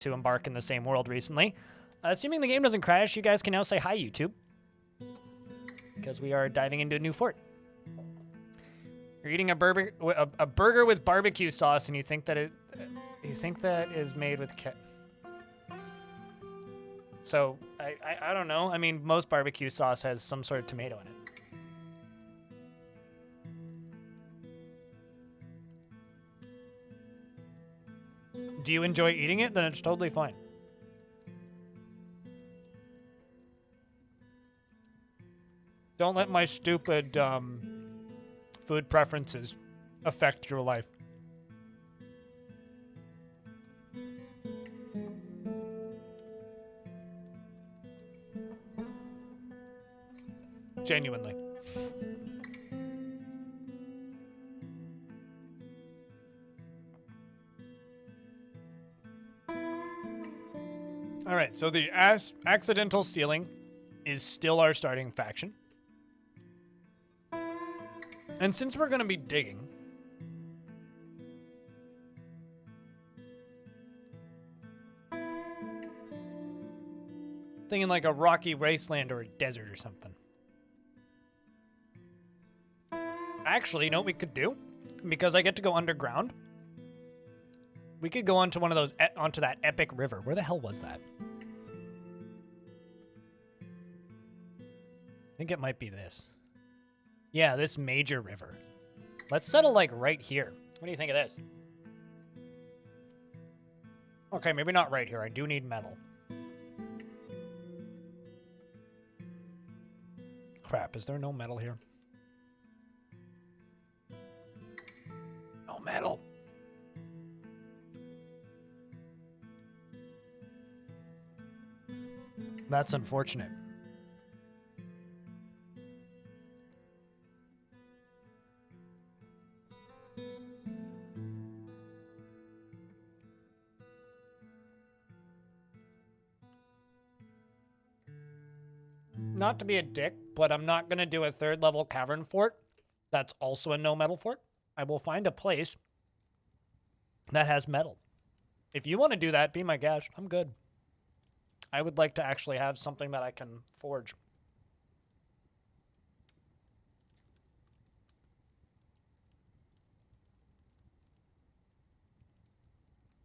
to embark in the same world recently. Assuming the game doesn't crash, you guys can now say hi, YouTube. Because we are diving into a new fort. You're eating a burger with barbecue sauce, and you think that is made with So I don't know. I mean, most barbecue sauce has some sort of tomato in it. Do you enjoy eating it? Then it's totally fine. Don't let my stupid food preferences affect your life. Genuinely. All right, so the accidental sealing is still our starting faction. And since we're going to be digging, thinking like a rocky wasteland or a desert or something. Actually, you know what we could do? Because I get to go underground, we could go onto one of those, onto that epic river. Where the hell was that? I think it might be this. Yeah, this major river. Let's settle like right here. What do you think of this? Okay, maybe not right here. I do need metal. Crap, is there no metal here? No metal. That's unfortunate. Not to be a dick, but I'm not going to do a 3rd level cavern fort. That's also a no metal fort. I will find a place that has metal. If you want to do that, be my guest. I'm good. I would like to actually have something that I can forge.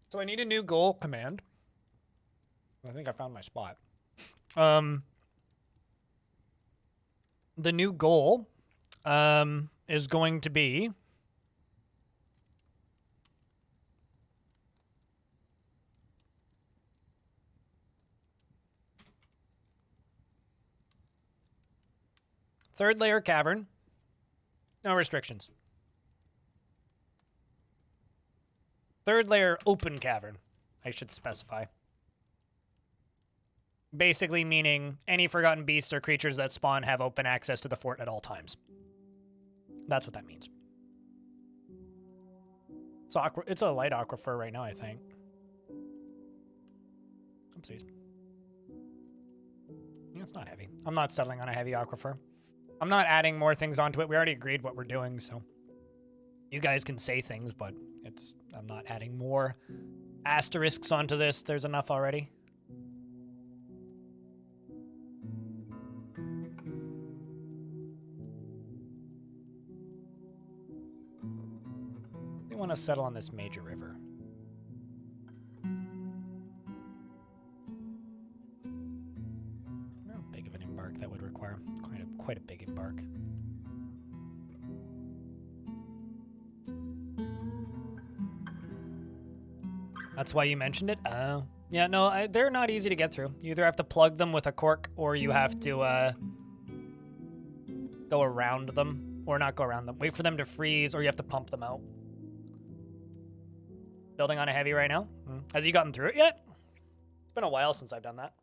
So I need a new goal command. I think I found my spot. The new goal is going to be third layer cavern. No restrictions. 3rd layer open cavern, I should specify. Basically meaning any forgotten beasts or creatures that spawn have open access to the fort at all times. That's what that means. It's a light aquifer right now, I think. Oopsies. Yeah, it's not heavy. I'm not settling on a heavy aquifer. I'm not adding more things onto it. We already agreed what we're doing, so you guys can say things, but I'm not adding more asterisks onto this. There's enough already. We want to settle on this major river. How big of an embark that would require? Quite a big embark. That's why you mentioned it? Oh. Yeah, no, they're not easy to get through. You either have to plug them with a cork, or you have to go around them. Or not go around them. Wait for them to freeze, or you have to pump them out. Building on a heavy right now? Has he gotten through it yet? It's been a while since I've done that.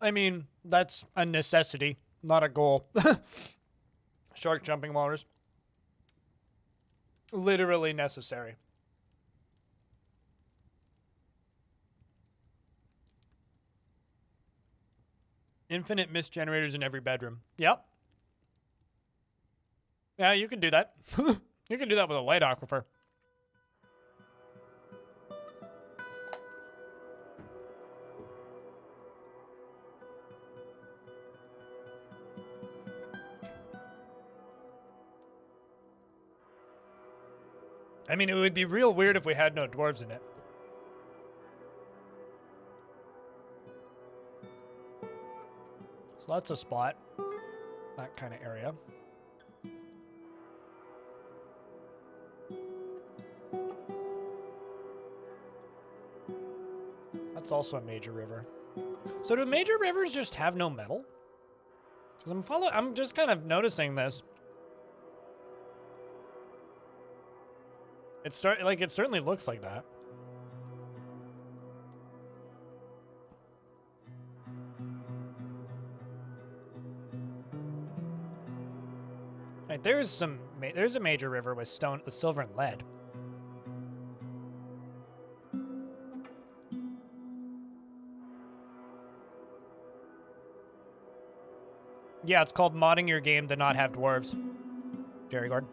I mean, that's a necessity not a goal. Shark jumping walrus. Literally necessary. Infinite mist generators in every bedroom. Yep. Yeah, you can do that. You can do that with a light aquifer. I mean, it would be real weird if we had no dwarves in it. So that's a spot. That kind of area. That's also a major river. So do major rivers just have no metal? Because I'm just kind of noticing this. It certainly looks like that. Right, there's a major river with silver and lead. Yeah, it's called modding your game to not have dwarves. Jerry Gord.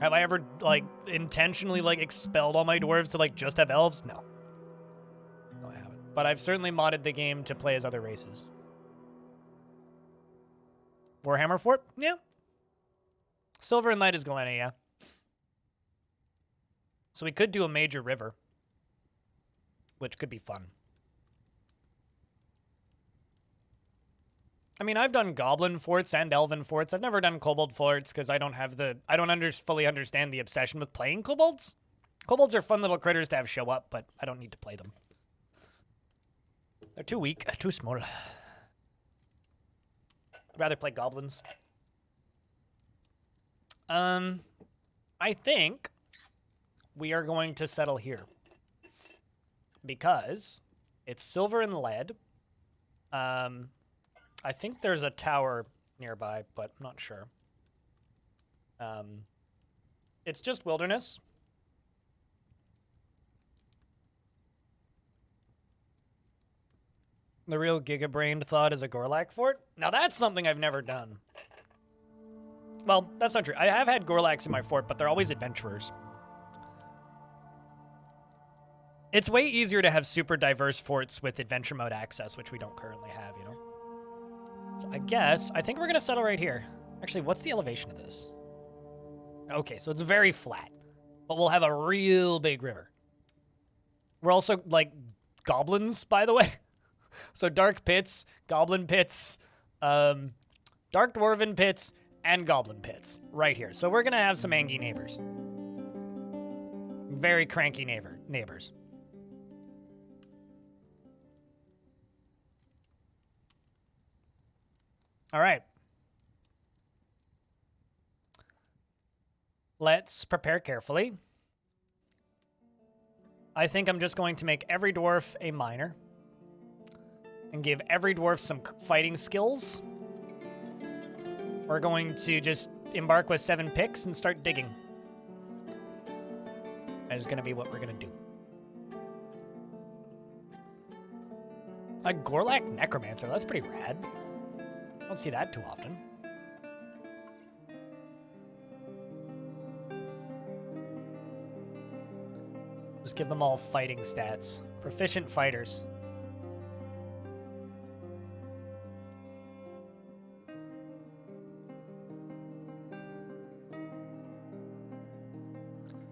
Have I ever, like, intentionally, like, expelled all my dwarves to, like, just have elves? No. No, I haven't. But I've certainly modded the game to play as other races. Warhammer Fort? Yeah. Silver and Light is Galena, yeah. So we could do a major river, which could be fun. I mean, I've done goblin forts and elven forts. I've never done kobold forts because I don't fully understand the obsession with playing kobolds. Kobolds are fun little critters to have show up, but I don't need to play them. They're too weak, too small. I'd rather play goblins. I think we are going to settle here because it's silver and lead. I think there's a tower nearby, but I'm not sure. It's just wilderness. The real giga-brained thought is a Gorlak fort. Now that's something I've never done. Well, that's not true. I have had Gorlaks in my fort, but they're always adventurers. It's way easier to have super diverse forts with adventure mode access, which we don't currently have, you know? So I think we're going to settle right here. Actually, what's the elevation of this? Okay, so it's very flat, but we'll have a real big river. We're also, like, goblins, by the way. So dark pits, goblin pits, dark dwarven pits, and goblin pits right here. So we're going to have some angry neighbors. Very cranky neighbors. All right. Let's prepare carefully. I think I'm just going to make every dwarf a miner and give every dwarf some fighting skills. We're going to just embark with 7 picks and start digging. That is going to be what we're going to do. A Gorlak Necromancer, that's pretty rad. I don't see that too often. Just give them all fighting stats. Proficient fighters.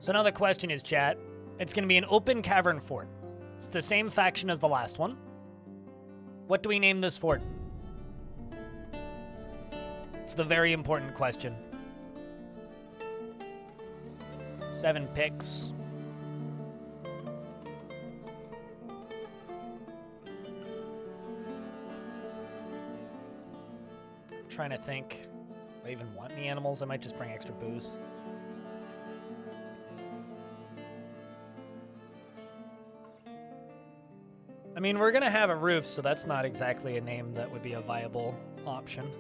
So now the question is, chat, it's going to be an open cavern fort. It's the same faction as the last one. What do we name this fort? It's the very important question. 7 picks. I'm trying to think. Do I even want any animals? I might just bring extra booze. I mean, we're going to have a roof, so that's not exactly a name that would be a viable option.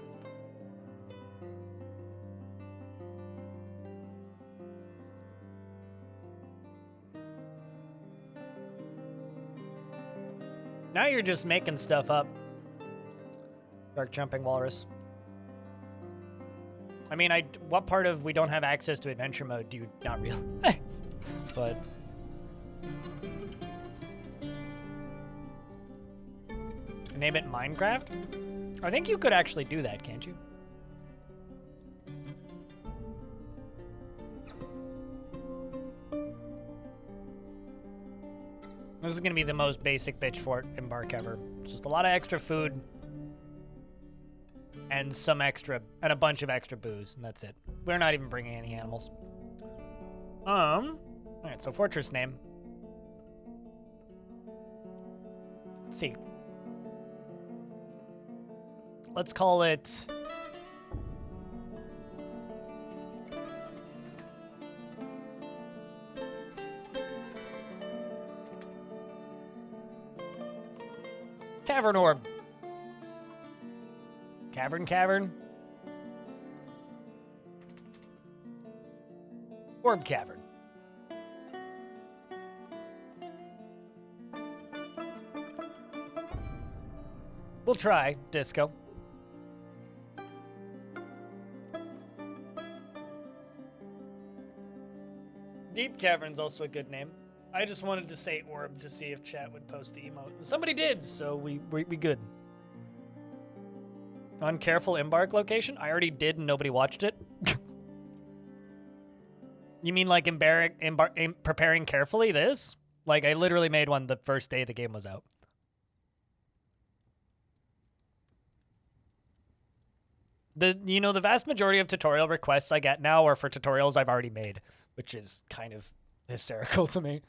Now you're just making stuff up. Dark jumping walrus. I mean, what part of we don't have access to adventure mode do you not realize? But name it Minecraft? I think you could actually do that, can't you? This is gonna be the most basic bitch fort embark ever. It's just a lot of extra food and a bunch of extra booze, and that's it. We're not even bringing any animals. All right, so fortress name. Let's see. Let's call it... Cavern Orb. Cavern? Orb Cavern. We'll try, Disco. Deep Cavern's also a good name. I just wanted to say orb to see if chat would post the emote. Somebody did, so we good. Uncareful embark location? I already did and nobody watched it. You mean like preparing carefully this? Like I literally made one the first day the game was out. The vast majority of tutorial requests I get now are for tutorials I've already made, which is kind of hysterical to me.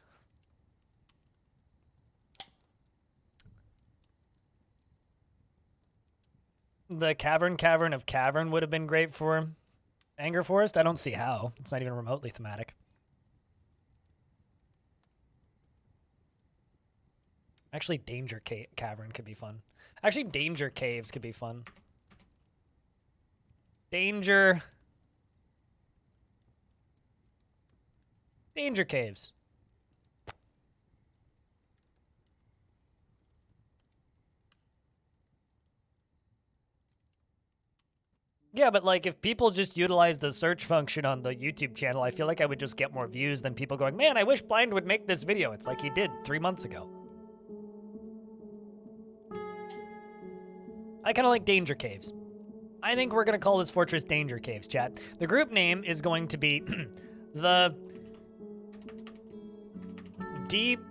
The Cavern of Cavern would have been great for Anger Forest. I don't see how. It's not even remotely thematic. Actually, Danger Cavern could be fun. Actually, Danger Caves could be fun. Danger Caves. Yeah, but like if people just utilize the search function on the YouTube channel, I feel like I would just get more views than people going, man, I wish Blind would make this video. It's like he did 3 months ago. I kind of like Danger Caves. I think we're going to call this fortress Danger Caves, chat. The group name is going to be the deep...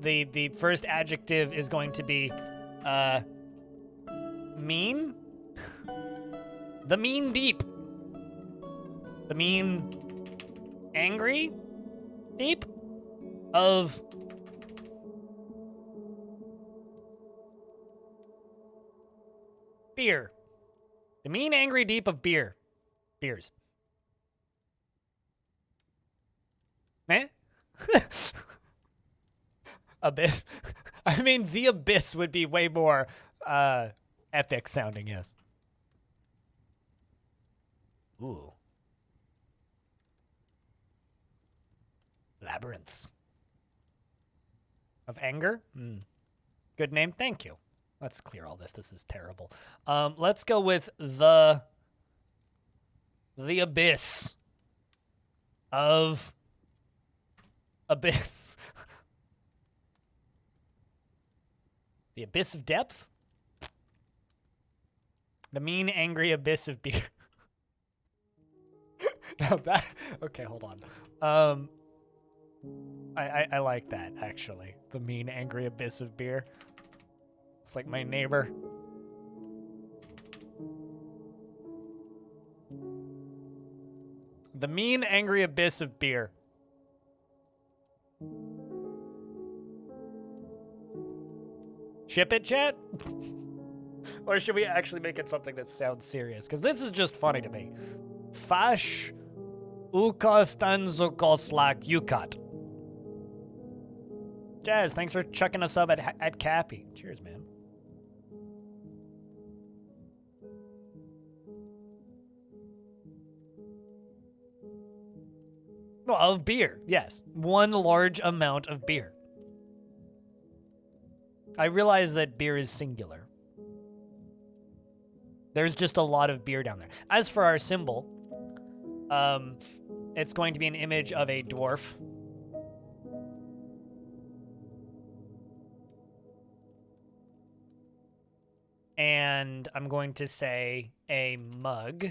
The first adjective is going to be mean. The mean deep. The mean angry deep of beer. The mean angry deep of beer. Beers. Eh? Abyss. I mean, the Abyss would be way more epic sounding, yes. Ooh. Labyrinths. Of Anger? Good name, thank you. Let's clear all this. This is terrible. Let's go with the Abyss of Abyss. The Abyss of Depth? The mean, angry abyss of beer. Now that... Okay, hold on. I like that, actually. The mean, angry abyss of beer. It's like my neighbor. The mean, angry abyss of beer. Ship it, chat? Or should we actually make it something that sounds serious? Because this is just funny to me. Fash ukostanzukoslak yukat. Jazz, thanks for chucking us up at Cappy. Cheers, man. Oh, of beer, yes. One large amount of beer. I realize that beer is singular. There's just a lot of beer down there. As for our symbol, it's going to be an image of a dwarf. And I'm going to say a mug.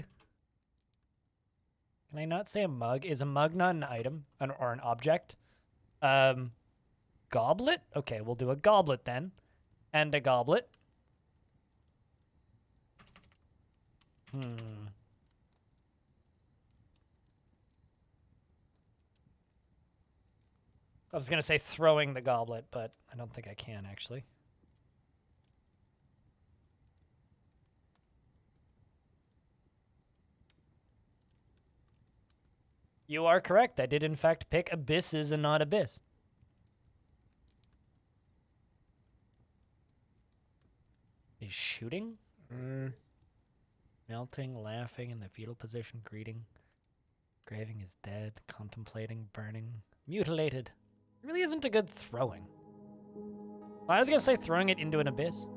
Can I not say a mug? Is a mug not an item or an object? Goblet? Okay, we'll do a goblet then. And a goblet. I was going to say throwing the goblet, but I don't think I can, actually. You are correct. I did, in fact, pick abysses and not abyss. Is shooting? Melting, laughing, in the fetal position, greeting. Graving is dead, contemplating, burning, mutilated. It really isn't a good throwing. I was going to say throwing it into an abyss.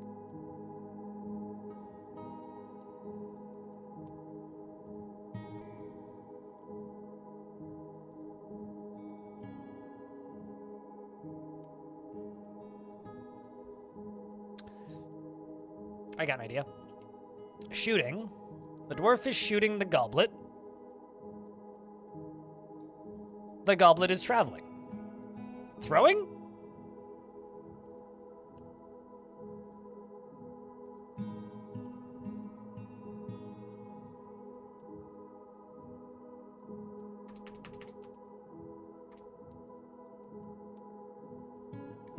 I got an idea. Shooting. The dwarf is shooting the goblet. The goblet is traveling. Throwing?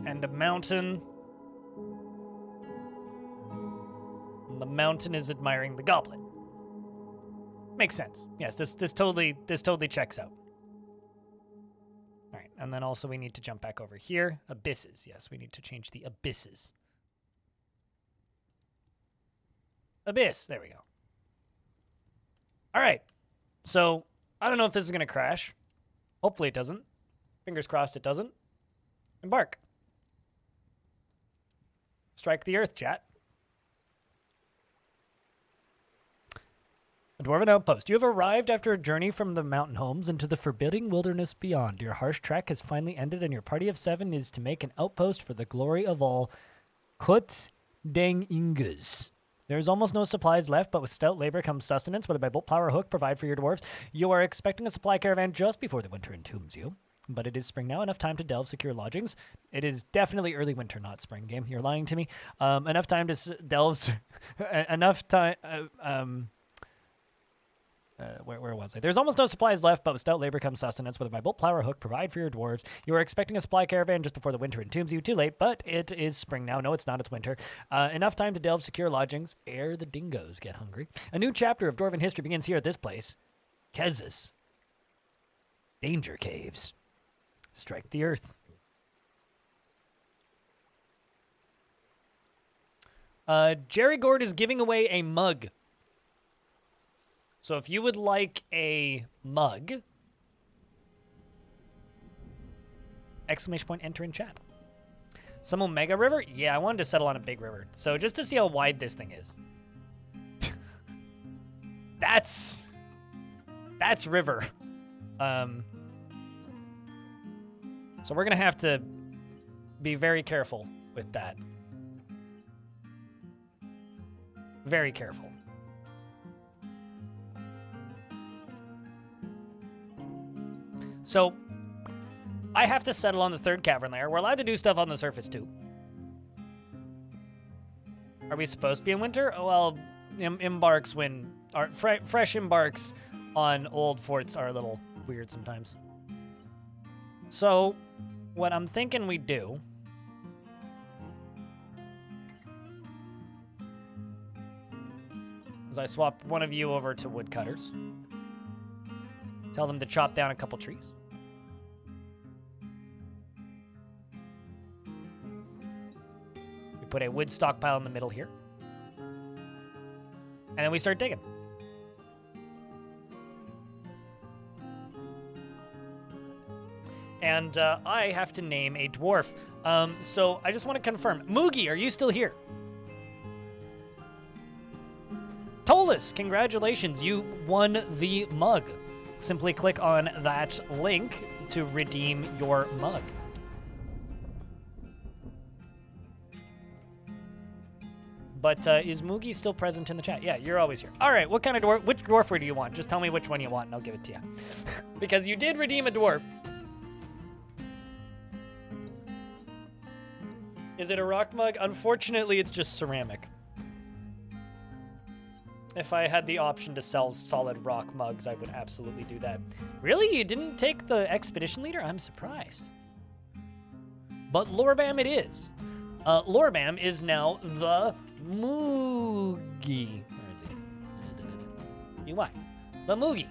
And a mountain. And the mountain is admiring the goblet. Makes sense. Yes, this totally checks out. All right, and then also we need to jump back over here. Abysses. Yes, we need to change the abysses. Abyss. There we go. All right. So, I don't know if this is going to crash. Hopefully it doesn't. Fingers crossed it doesn't. Embark. Strike the earth, chat. A dwarven outpost. You have arrived after a journey from the mountain homes into the forbidding wilderness beyond. Your harsh trek has finally ended, and your party of 7 is to make an outpost for the glory of all. Kut Deng Ingus. There is almost no supplies left, but with stout labor comes sustenance, whether by bolt, plow, or hook, provide for your dwarves. You are expecting a supply caravan just before the winter entombs you. But it is spring now, enough time to delve, secure lodgings. It is definitely early winter, not spring, game. You're lying to me. Enough time to delve, enough time, where was I? There's almost no supplies left, but with stout labor comes sustenance, whether by bolt, plow, or hook, provide for your dwarves. You are expecting a supply caravan just before the winter entombs you. Too late, but it is spring now. No, it's not. It's winter. Enough time to delve, secure lodgings, ere the dingoes get hungry. A new chapter of dwarven history begins here at this place. Kezis. Danger caves. Strike the earth. Jerry Gord is giving away a mug. So if you would like a mug, exclamation point, enter in chat. Some Omega River? Yeah, I wanted to settle on a big river. So just to see how wide this thing is. That's river. So we're going to have to be very careful with that. Very careful. So, I have to settle on the 3rd cavern layer. We're allowed to do stuff on the surface, too. Are we supposed to be in winter? Oh, well, fresh embarks on old forts are a little weird sometimes. So, what I'm thinking we do is I swap one of you over to woodcutters. Tell them to chop down a couple trees. We put a wood stockpile in the middle here. And then we start digging. And I have to name a dwarf. So I just want to confirm. Moogie, are you still here? Tolus, congratulations. You won the mug. Simply click on that link to redeem your mug. But is Moogie still present in the chat? Yeah, you're always here. All right, what kind of dwarf? Which dwarf do you want? Just tell me which one you want, and I'll give it to you. Because you did redeem a dwarf. Is it a rock mug? Unfortunately, it's just ceramic. If I had the option to sell solid rock mugs, I would absolutely do that. Really? You didn't take the expedition leader? I'm surprised. But Lorbam it is. Lorbam is now the Moogie. Where is he? UI. The Moogie.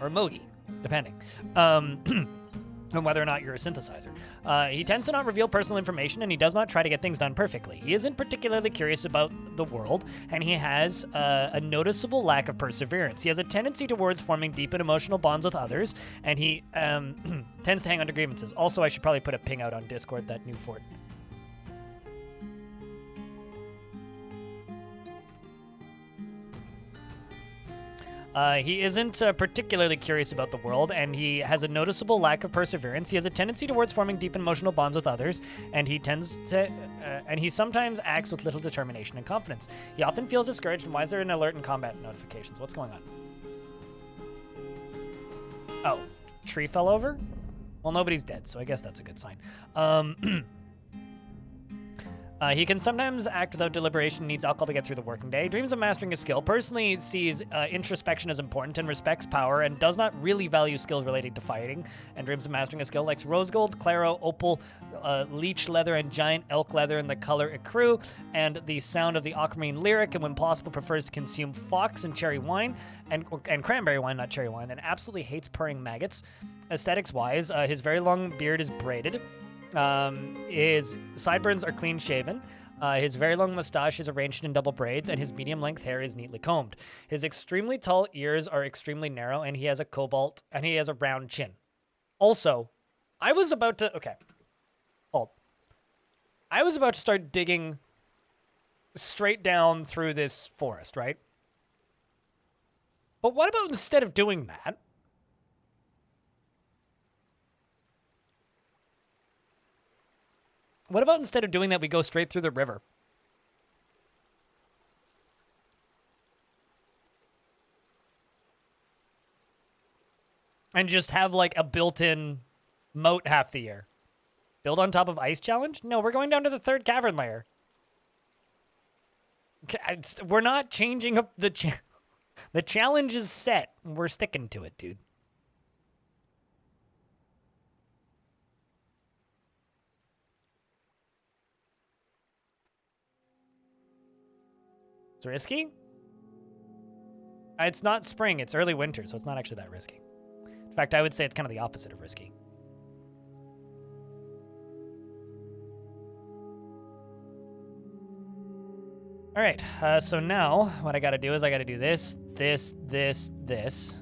Or Moogie, depending. On whether or not you're a synthesizer. He tends to not reveal personal information, and he does not try to get things done perfectly. He isn't particularly curious about the world, and he has a noticeable lack of perseverance. He has a tendency towards forming deep and emotional bonds with others, and he tends to hang on to grievances. Also, I should probably put a ping out on Discord, that new fort. He isn't particularly curious about the world, and he has a noticeable lack of perseverance. He has a tendency towards forming deep and emotional bonds with others, and he sometimes acts with little determination and confidence. He often feels discouraged, and why is there an alert in combat notifications? What's going on? Oh, tree fell over? Well, nobody's dead, so I guess that's a good sign. He can sometimes act without deliberation, needs alcohol to get through the working day, dreams of mastering a skill, personally sees introspection as important and respects power, and does not really value skills relating to fighting, and dreams of mastering a skill, likes rose gold, claro, opal, leech leather, and giant elk leather in the color ecru, and the sound of the aquamarine lyric, and when possible prefers to consume fox and cherry wine, and cranberry wine, not cherry wine, and absolutely hates purring maggots. Aesthetics-wise, his very long beard is braided. His sideburns are clean shaven. His very long mustache is arranged in double braids, and his medium-length hair is neatly combed. His extremely tall ears are extremely narrow, and he has a round chin. Also, I was about to start digging straight down through this forest, right? But what about instead of doing that, we go straight through the river? And just have, like, a built-in moat half the year. Build on top of ice challenge? No, we're going down to the 3rd cavern layer. We're not changing up the the challenge is set. We're sticking to it, dude. It's risky? It's not spring, it's early winter, so it's not actually that risky. In fact, I would say it's kind of the opposite of risky. All right, so now what I gotta do is I gotta do this, this, this, this.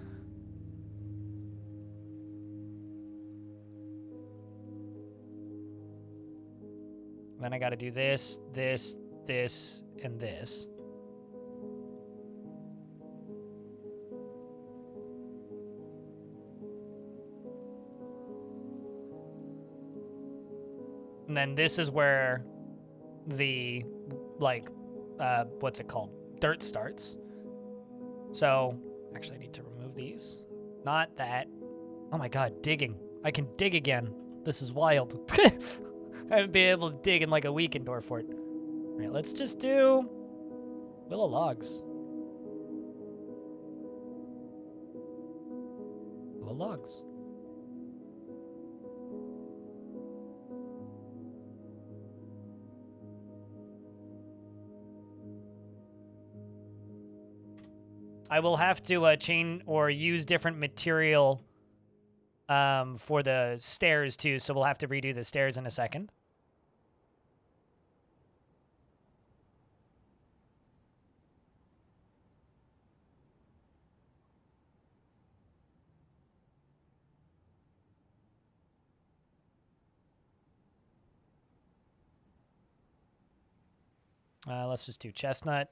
Then I gotta do this, this, this, and this. And then this is where the, like, what's it called? Dirt starts. So, actually I need to remove these. Not that. Oh my god, digging. I can dig again. This is wild. I haven't been able to dig in like a week in Dwarfort. All right, let's just do willow logs. Willow logs. I will have to chain or use different material for the stairs too, so we'll have to redo the stairs in a second. Let's just do chestnut.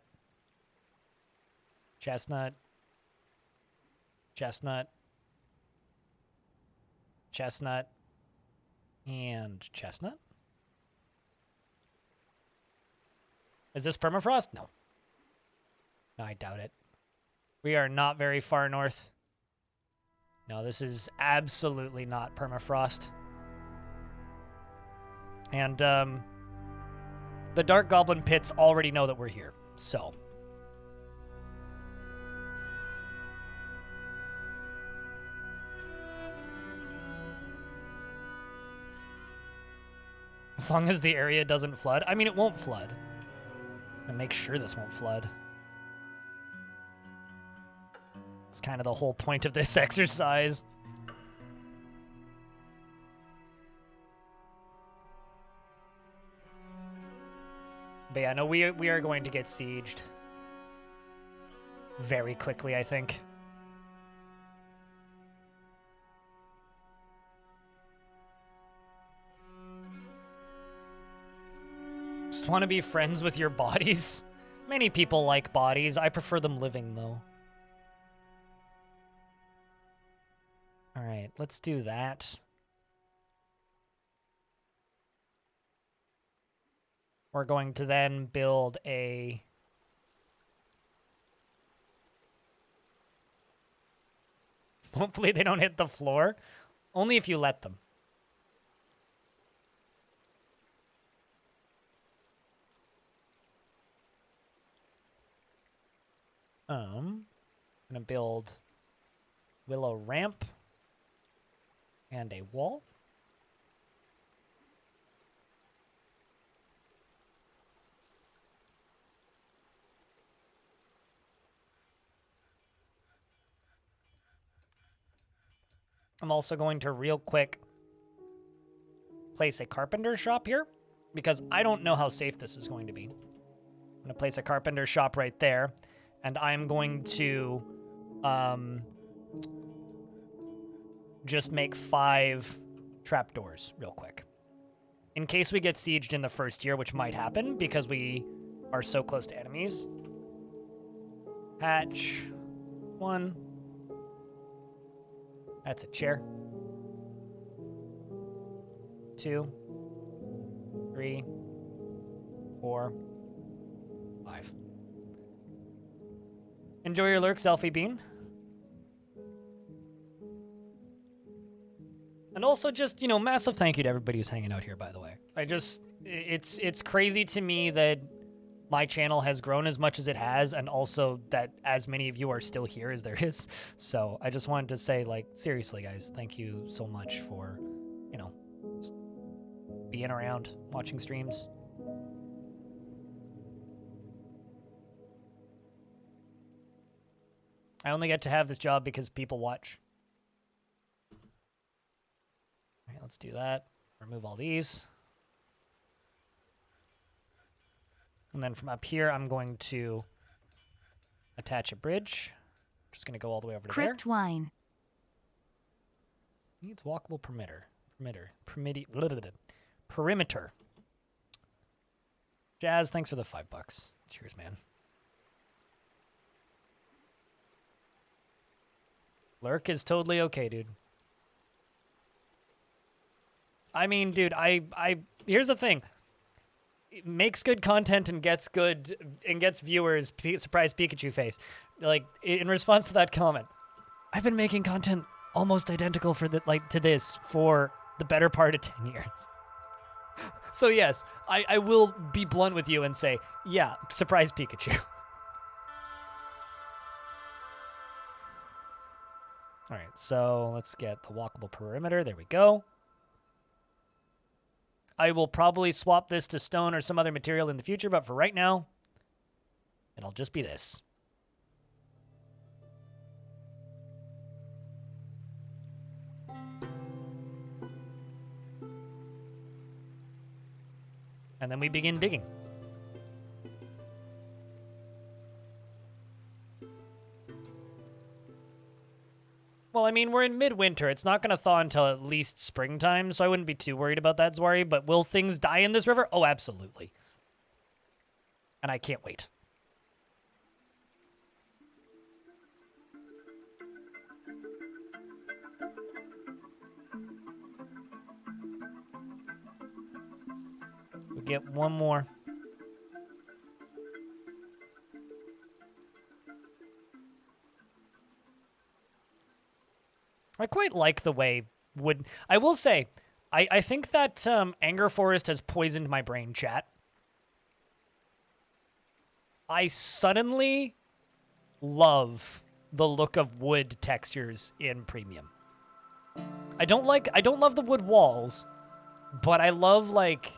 Chestnut. Chestnut. Chestnut. And chestnut. Is this permafrost? No. No, I doubt it. We are not very far north. No, this is absolutely not permafrost. And the Dark Goblin pits already know that we're here, so. As long as the area doesn't flood. I mean, it won't flood. And make sure this won't flood. It's kind of the whole point of this exercise. But yeah, no, we are going to get sieged. Very quickly, I think. Just want to be friends with your bodies. Many people like bodies. I prefer them living, though. All right, let's do that. We're going to then build a... Hopefully they don't hit the floor. Only if you let them. I'm gonna build willow ramp and a wall. I'm also going to real quick place a carpenter shop here because I don't know how safe this is going to be. I'm going to place a carpenter shop right there, and I'm going to just make 5 trapdoors real quick. In case we get sieged in the first year, which might happen because we are so close to enemies. Hatch 1. That's a chair. 2, 3, 4, 5. Enjoy your lurk, Selfie Bean. And also just, you know, massive thank you to everybody who's hanging out here, by the way. It's crazy to me that my channel has grown as much as it has, and also that as many of you are still here as there is. So I just wanted to say, like, seriously, guys, thank you so much for, you know, just being around, watching streams. I only get to have this job because people watch. All right, let's do that. Remove all these. And then from up here, I'm going to attach a bridge. I'm just going to go all the way over to there. Crypt wine. Needs walkable perimeter. Jazz, thanks for the $5. Cheers, man. Lurk is totally okay, dude. I mean, dude, here's the thing. It makes good content and gets viewers. Surprise Pikachu face. Like, in response to that comment, I've been making content almost identical to this for the better part of 10 years. So yes, I will be blunt with you and say, yeah, surprise Pikachu. All right, so let's get the walkable perimeter. There we go. I will probably swap this to stone or some other material in the future, but for right now, it'll just be this. And then we begin digging. Well, I mean, we're in midwinter. It's not going to thaw until at least springtime, so I wouldn't be too worried about that, Zwari. But will things die in this river? Oh, absolutely. And I can't wait. We'll get one more. I quite like the way wood... I will say, I think that Anger Forest has poisoned my brain, chat. I suddenly love the look of wood textures in Premium. I don't love the wood walls, but I love, like,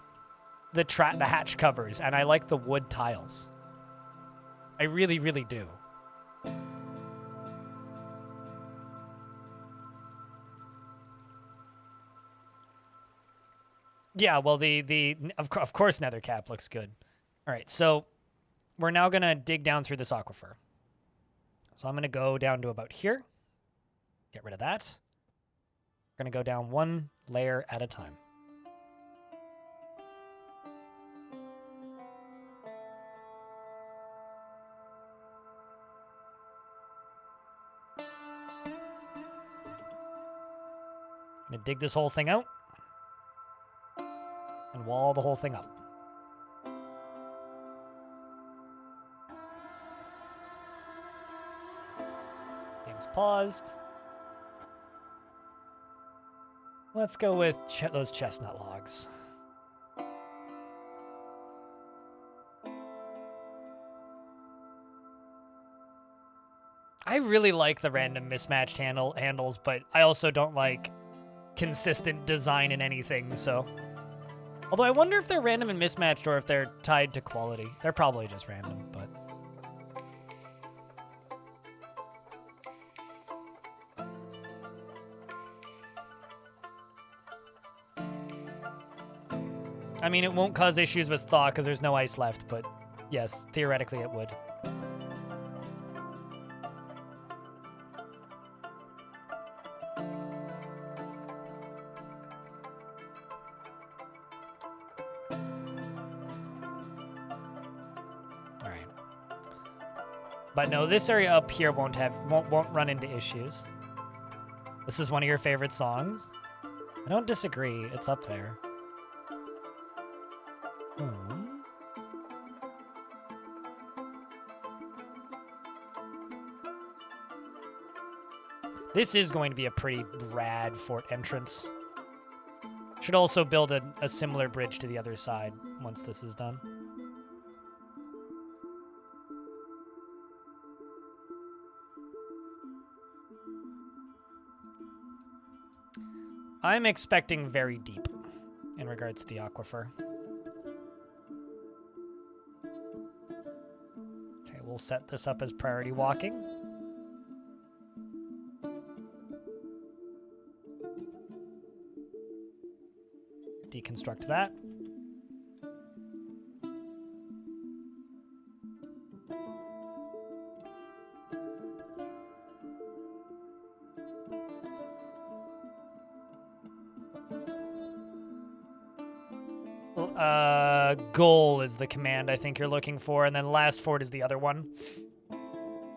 the hatch covers, and I like the wood tiles. I really, really do. Yeah, well, of course Nethercap looks good. All right, so we're now going to dig down through this aquifer. So I'm going to go down to about here. Get rid of that. We're going to go down one layer at a time. I'm going to dig this whole thing out and wall the whole thing up. Game's paused. Let's go with those chestnut logs. I really like the random mismatched handles, but I also don't like consistent design in anything, so... Although I wonder if they're random and mismatched or if they're tied to quality. They're probably just random, but... I mean, it won't cause issues with thaw because there's no ice left, but yes, theoretically it would. But no, this area up here won't run into issues. This is one of your favorite songs. I don't disagree. It's up there. This is going to be a pretty rad fort entrance. Should also build a similar bridge to the other side once this is done. I'm expecting very deep in regards to the aquifer. Okay, we'll set this up as priority walking. Deconstruct that. Goal is the command I think you're looking for, and then last fort is the other one.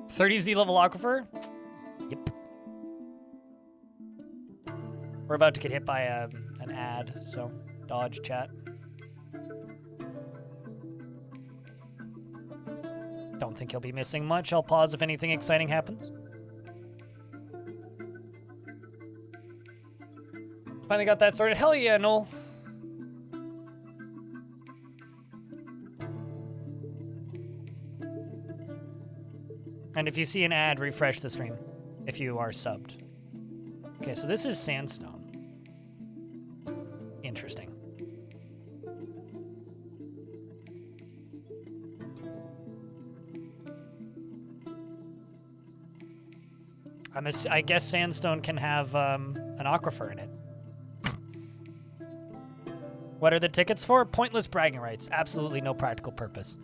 30Z level aquifer? Yep. We're about to get hit by an ad, so dodge chat. Don't think you'll be missing much. I'll pause if anything exciting happens. Finally got that sorted. Hell yeah, Noel. And if you see an ad, refresh the stream if you are subbed. Okay, so this is sandstone. Interesting. I guess sandstone can have an aquifer in it. What are the tickets for? Pointless bragging rights. Absolutely no practical purpose.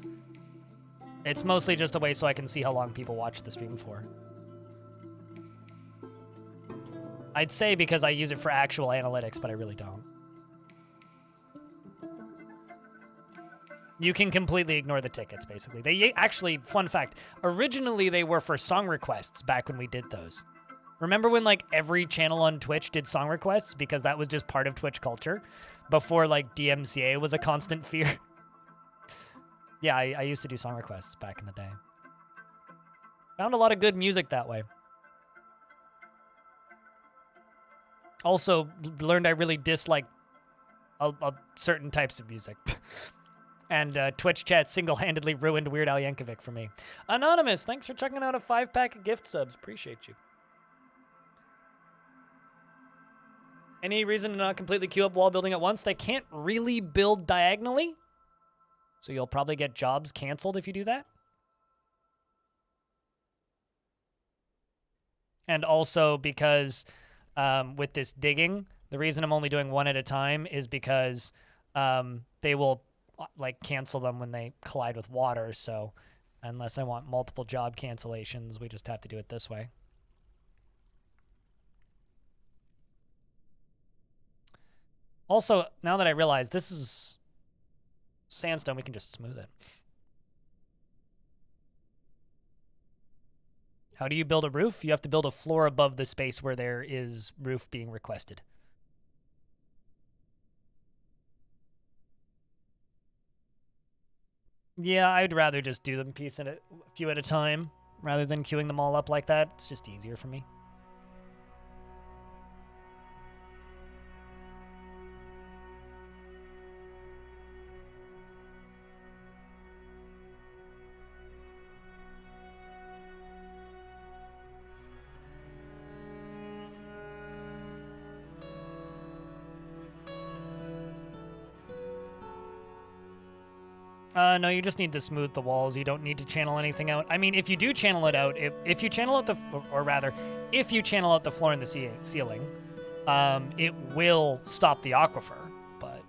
It's mostly just a way so I can see how long people watch the stream for. I'd say because I use it for actual analytics, but I really don't. You can completely ignore the tickets, basically. They actually, fun fact, originally they were for song requests back when we did those. Remember when, like, every channel on Twitch did song requests? Because that was just part of Twitch culture before, like, DMCA was a constant fear. Yeah, I used to do song requests back in the day. Found a lot of good music that way. Also, learned I really dislike certain types of music. And Twitch chat single-handedly ruined Weird Al Yankovic for me. Anonymous, thanks for checking out a 5-pack of gift subs. Appreciate you. Any reason to not completely queue up wall building at once? They can't really build diagonally, so you'll probably get jobs canceled if you do that. And also because with this digging, the reason I'm only doing one at a time is because they will like cancel them when they collide with water. So unless I want multiple job cancellations, we just have to do it this way. Also, now that I realize this is sandstone, we can just smooth it. How do you build a roof? You have to build a floor above the space where there is roof being requested. Yeah, I'd rather just do them a few at a time rather than queuing them all up like that. It's just easier for me. No, you just need to smooth the walls. You don't need to channel anything out. I mean, if you do channel it out, if you channel out if you channel out the floor and the ceiling, it will stop the aquifer, but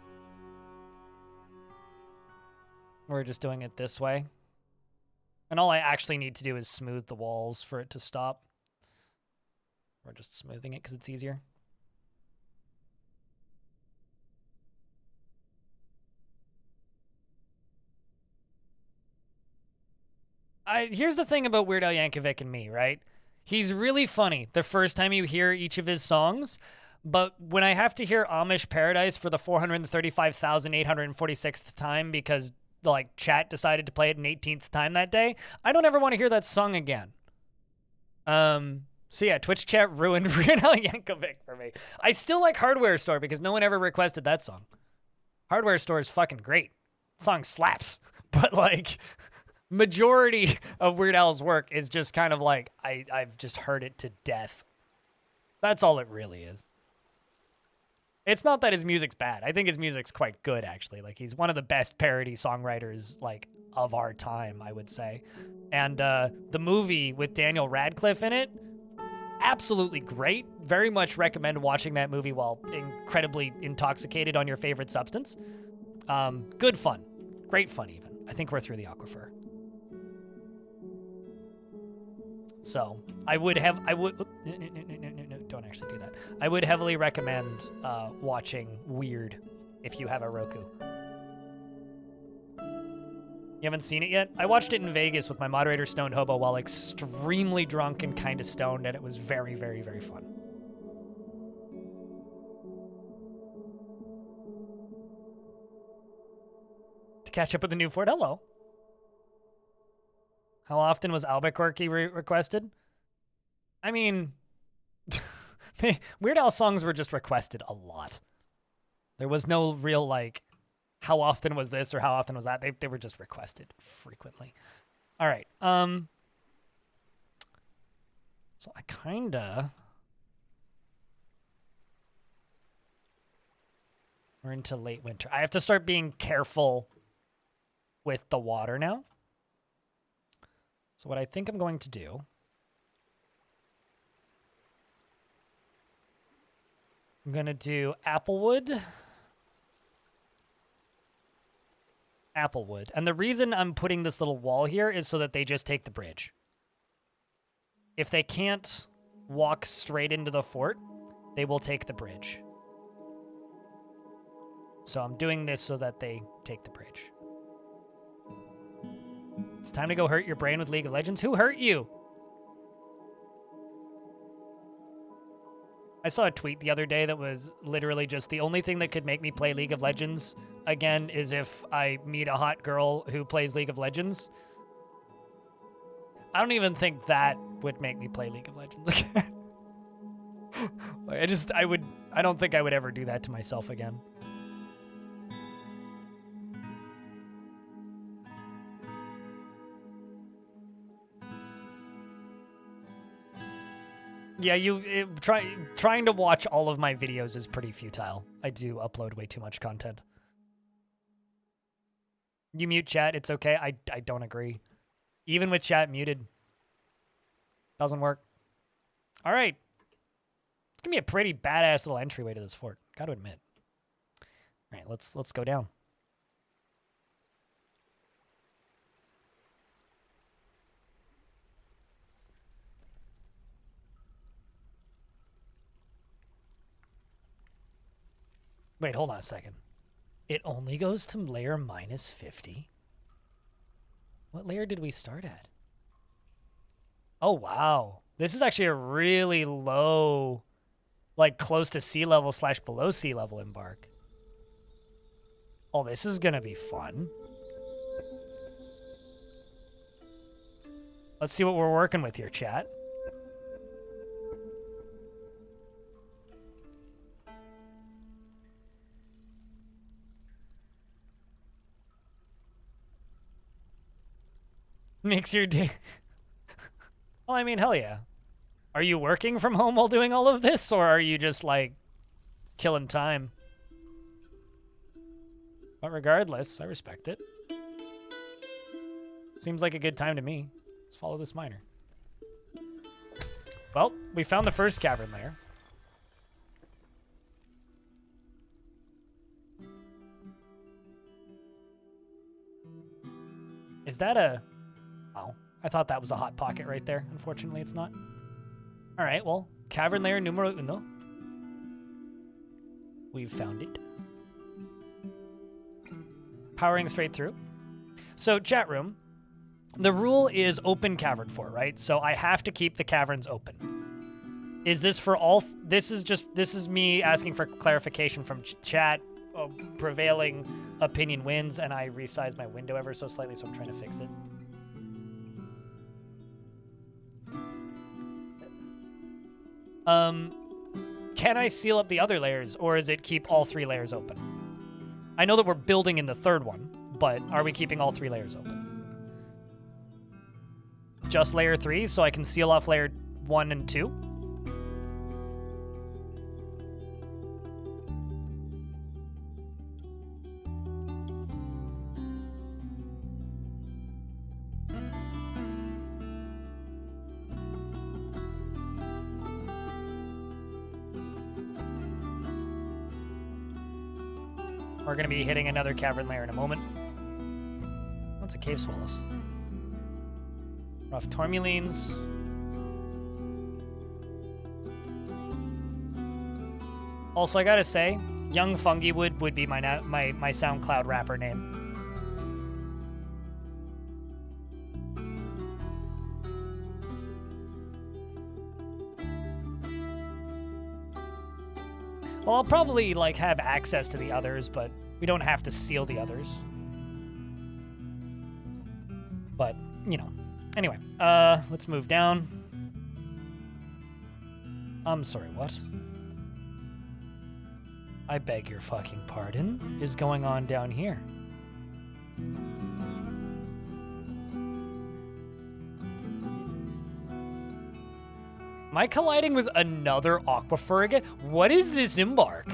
we're just doing it this way. And all I actually need to do is smooth the walls for it to stop. We're just smoothing it because it's easier. Here's the thing about Weird Al Yankovic and me, right? He's really funny the first time you hear each of his songs, but when I have to hear Amish Paradise for the 435,846th time because like chat decided to play it an 18th time that day, I don't ever want to hear that song again. So yeah, Twitch chat ruined Weird Al Yankovic for me. I still like Hardware Store because no one ever requested that song. Hardware Store is fucking great. The song slaps, but like majority of Weird Al's work is just kind of like, I've just heard it to death. That's all it really is. It's not that his music's bad. I think his music's quite good, actually. Like, he's one of the best parody songwriters, like, of our time, I would say. And the movie with Daniel Radcliffe in it, absolutely great. Very much recommend watching that movie while incredibly intoxicated on your favorite substance. Good fun. Great fun, even. I think we're through the aquifer. So I would, no, don't actually do that. I would heavily recommend watching Weird if you have a Roku. You haven't seen it yet? I watched it in Vegas with my moderator Stoned Hobo while extremely drunk and kind of stoned, and it was very, very, very fun. To catch up with the new Fort, hello. How often was Albuquerque requested? I mean, Weird Al songs were just requested a lot. There was no real, like, how often was this or how often was that? They were just requested frequently. All right. So I kinda... We're into late winter. I have to start being careful with the water now. So what I think I'm going to do... I'm going to do Applewood. Applewood. And the reason I'm putting this little wall here is so that they just take the bridge. If they can't walk straight into the fort, they will take the bridge. So I'm doing this so that they take the bridge. It's time to go hurt your brain with League of Legends. Who hurt you? I saw a tweet the other day that was literally just the only thing that could make me play League of Legends again is if I meet a hot girl who plays League of Legends. I don't even think that would make me play League of Legends again. I don't think I would ever do that to myself again. Yeah, trying to watch all of my videos is pretty futile. I do upload way too much content. You mute chat, it's okay. I don't agree. Even with chat muted, doesn't work. All right. It's gonna be a pretty badass little entryway to this fort, gotta admit. All right, let's go down. Wait, hold on a second. It only goes to layer minus 50? What layer did we start at? Oh, wow. This is actually a really low, like close to sea level / below sea level embark. Oh, this is gonna be fun. Let's see what we're working with here, chat. Makes your day. Well, I mean, hell yeah. Are you working from home while doing all of this, or are you just, like, killing time? But regardless, I respect it. Seems like a good time to me. Let's follow this miner. Well, we found the first cavern layer. Is that a... Oh, I thought that was a hot pocket right there. Unfortunately, it's not. All right, well, cavern layer numero uno. We've found it. Powering straight through. So, chat room, the rule is open cavern fort, right? So I have to keep the caverns open. Is this for all? This is me asking for clarification from chat. Prevailing opinion wins, and I resized my window ever so slightly, so I'm trying to fix it. Can I seal up the other layers, or is it keep all 3 layers open? I know that we're building in the 3rd one, but are we keeping all 3 layers open? Just layer 3, so I can seal off layer 1 and 2? We're going to be hitting another cavern layer in a moment. What's a cave swallows? Rough tourmalines. Also, I gotta say, Young Fungiwood would be my SoundCloud rapper name. Well, I'll probably, like, have access to the others, but we don't have to seal the others. But, you know. Anyway, let's move down. I'm sorry, what? I beg your fucking pardon? Is going on down here? Am I colliding with another aquifer again? What is this embark?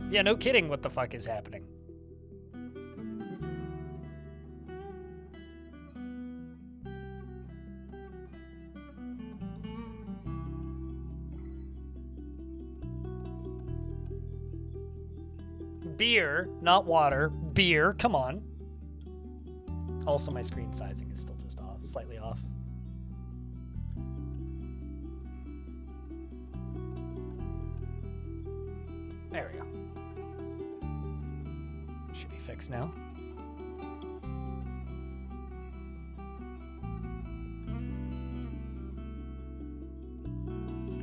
Yeah, no kidding, what the fuck is happening? Beer, not water. Beer, come on. Also, my screen sizing is still just off, slightly off. There we go. Should be fixed now.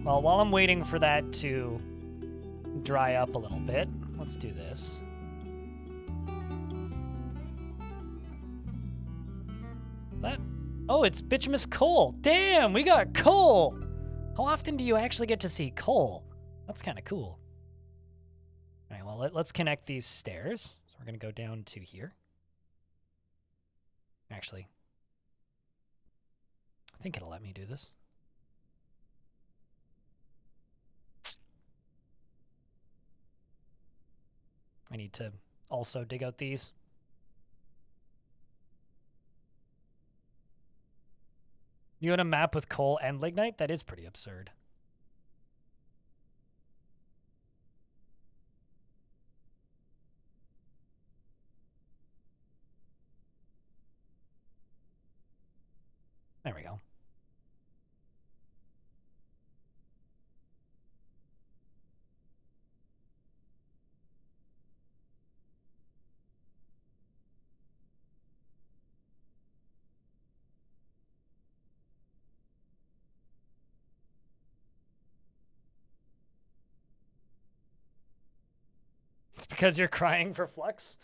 Well, while I'm waiting for that to dry up a little bit, let's do this. Oh, it's bituminous coal. Damn, we got coal. How often do you actually get to see coal? That's kind of cool. All right, well, let's connect these stairs. So we're going to go down to here. Actually, I think it'll let me do this. I need to also dig out these. You want a map with coal and lignite? That is pretty absurd. There we go. It's because you're crying for flux?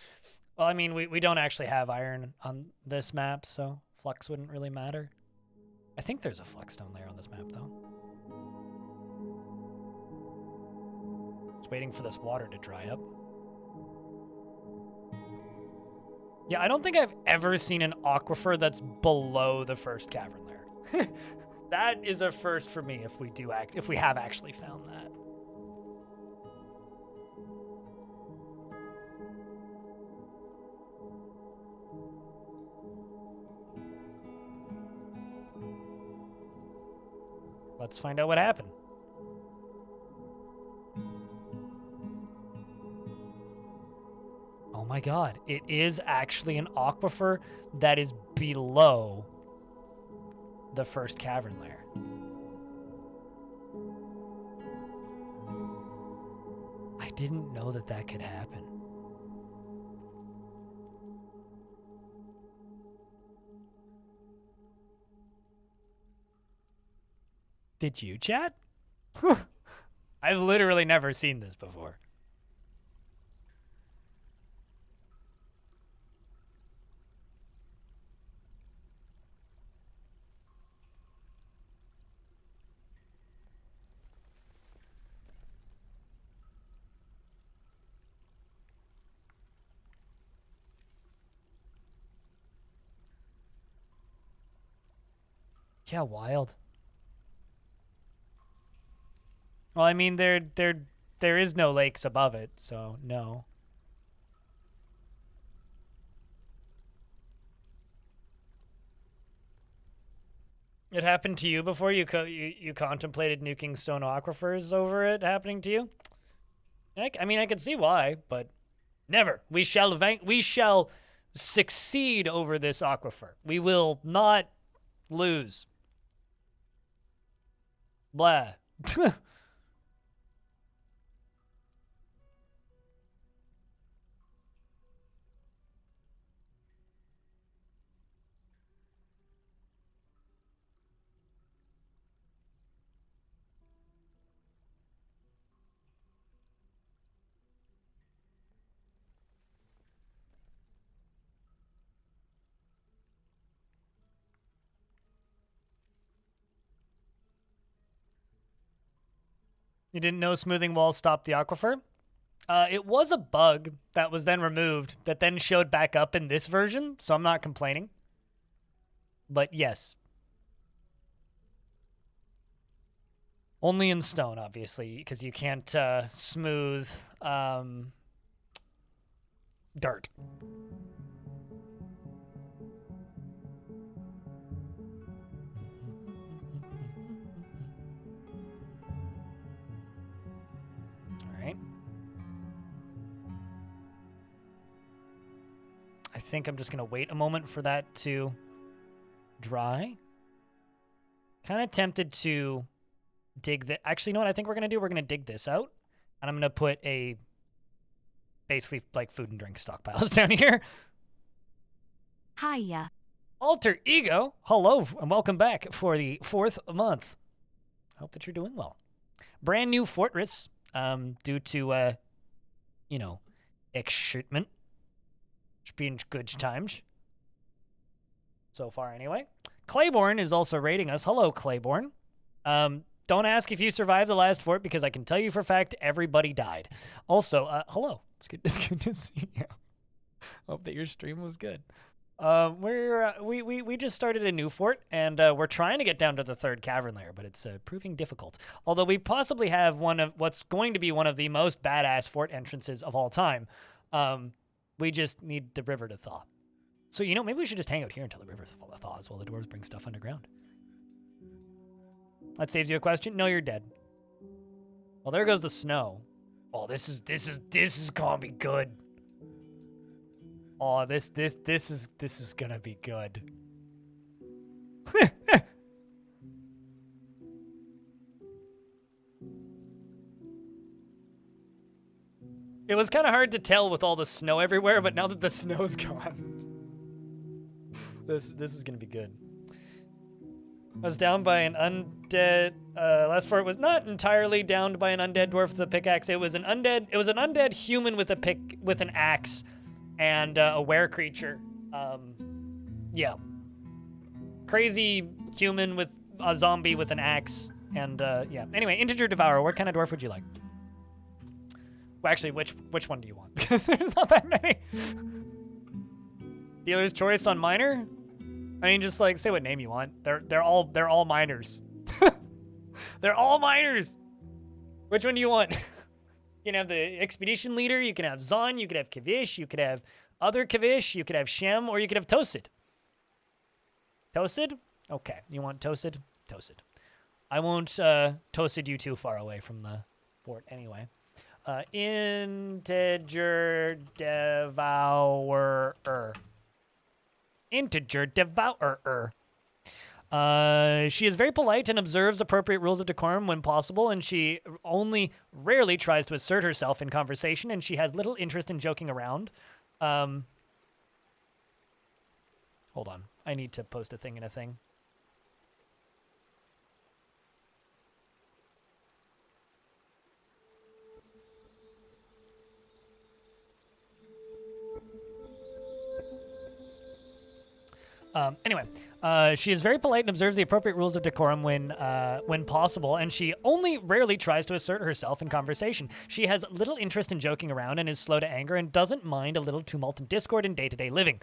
Well, I mean, we don't actually have iron on this map, so flux wouldn't really matter. I think there's a flux stone layer on this map, though. Just waiting for this water to dry up. Yeah, I don't think I've ever seen an aquifer that's below the first cavern layer. That is a first for me if we have actually found that. Let's find out what happened. Oh my god, it is actually an aquifer that is below the first cavern layer. I didn't know that that could happen. Did you, chat? I've literally never seen this before. Yeah, wild. Well, I mean, there is no lakes above it, so no. It happened to you before? You contemplated nuking stone aquifers over it happening to you? I mean, I could see why, but never. We shall succeed over this aquifer. We will not lose. Blah. You didn't know smoothing walls stopped the aquifer? It was a bug that was then removed that then showed back up in this version, so I'm not complaining. But yes. Only in stone, obviously, because you can't smooth dirt. think I'm just going to wait a moment for that to dry. Kind of tempted to dig the... Actually, you know what I think we're going to do? We're going to dig this out, and I'm going to put a... basically, like, food and drink stockpiles down here. Hiya. Alter Ego, hello, and welcome back for the 4th month. I hope that you're doing well. Brand new fortress, due to, you know, excitement. It's been good times. So far, anyway. Claiborne is also rating us. Hello, Claiborne. Don't ask if you survived the last fort, because I can tell you for a fact everybody died. Also, hello. It's good to see you. Hope that your stream was good. We just started a new fort, and we're trying to get down to the 3rd cavern layer, but it's proving difficult. Although we possibly have one of what's going to be one of the most badass fort entrances of all time. We just need the river to thaw. So, you know, maybe we should just hang out here until the river thaws while the dwarves bring stuff underground. That saves you a question. No, you're dead. Well, there goes the snow. Oh, this is gonna be good. Oh, this is gonna be good. It was kind of hard to tell with all the snow everywhere, but now that the snow's gone, this is gonna be good. I was downed by an undead. Last fort was not entirely downed by an undead dwarf with a pickaxe. It was an undead human with an axe, and a were creature. Yeah, crazy human with a zombie with an axe, and yeah. Anyway, integer devourer. What kind of dwarf would you like? Well, actually, which one do you want? Because there's not that many. Dealer's choice on minor. I mean, just like say what name you want. They're all minors. They're all minors. Which one do you want? You can have the expedition leader. You can have Zon. You could have Kavish. You could have other Kavish. You could have Shem, or you could have Tosid. Tosid? Okay, you want Tosid? Tosid. I won't Tosid you too far away from the fort anyway. Integer devourer. Integer devourer. She is very polite and observes appropriate rules of decorum when possible, and she only rarely tries to assert herself in conversation, and she has little interest in joking around. Hold on. I need to post a thing in a thing. Anyway, she is very polite and observes the appropriate rules of decorum when possible, and she only rarely tries to assert herself in conversation. She has little interest in joking around and is slow to anger and doesn't mind a little tumult and discord in day-to-day living.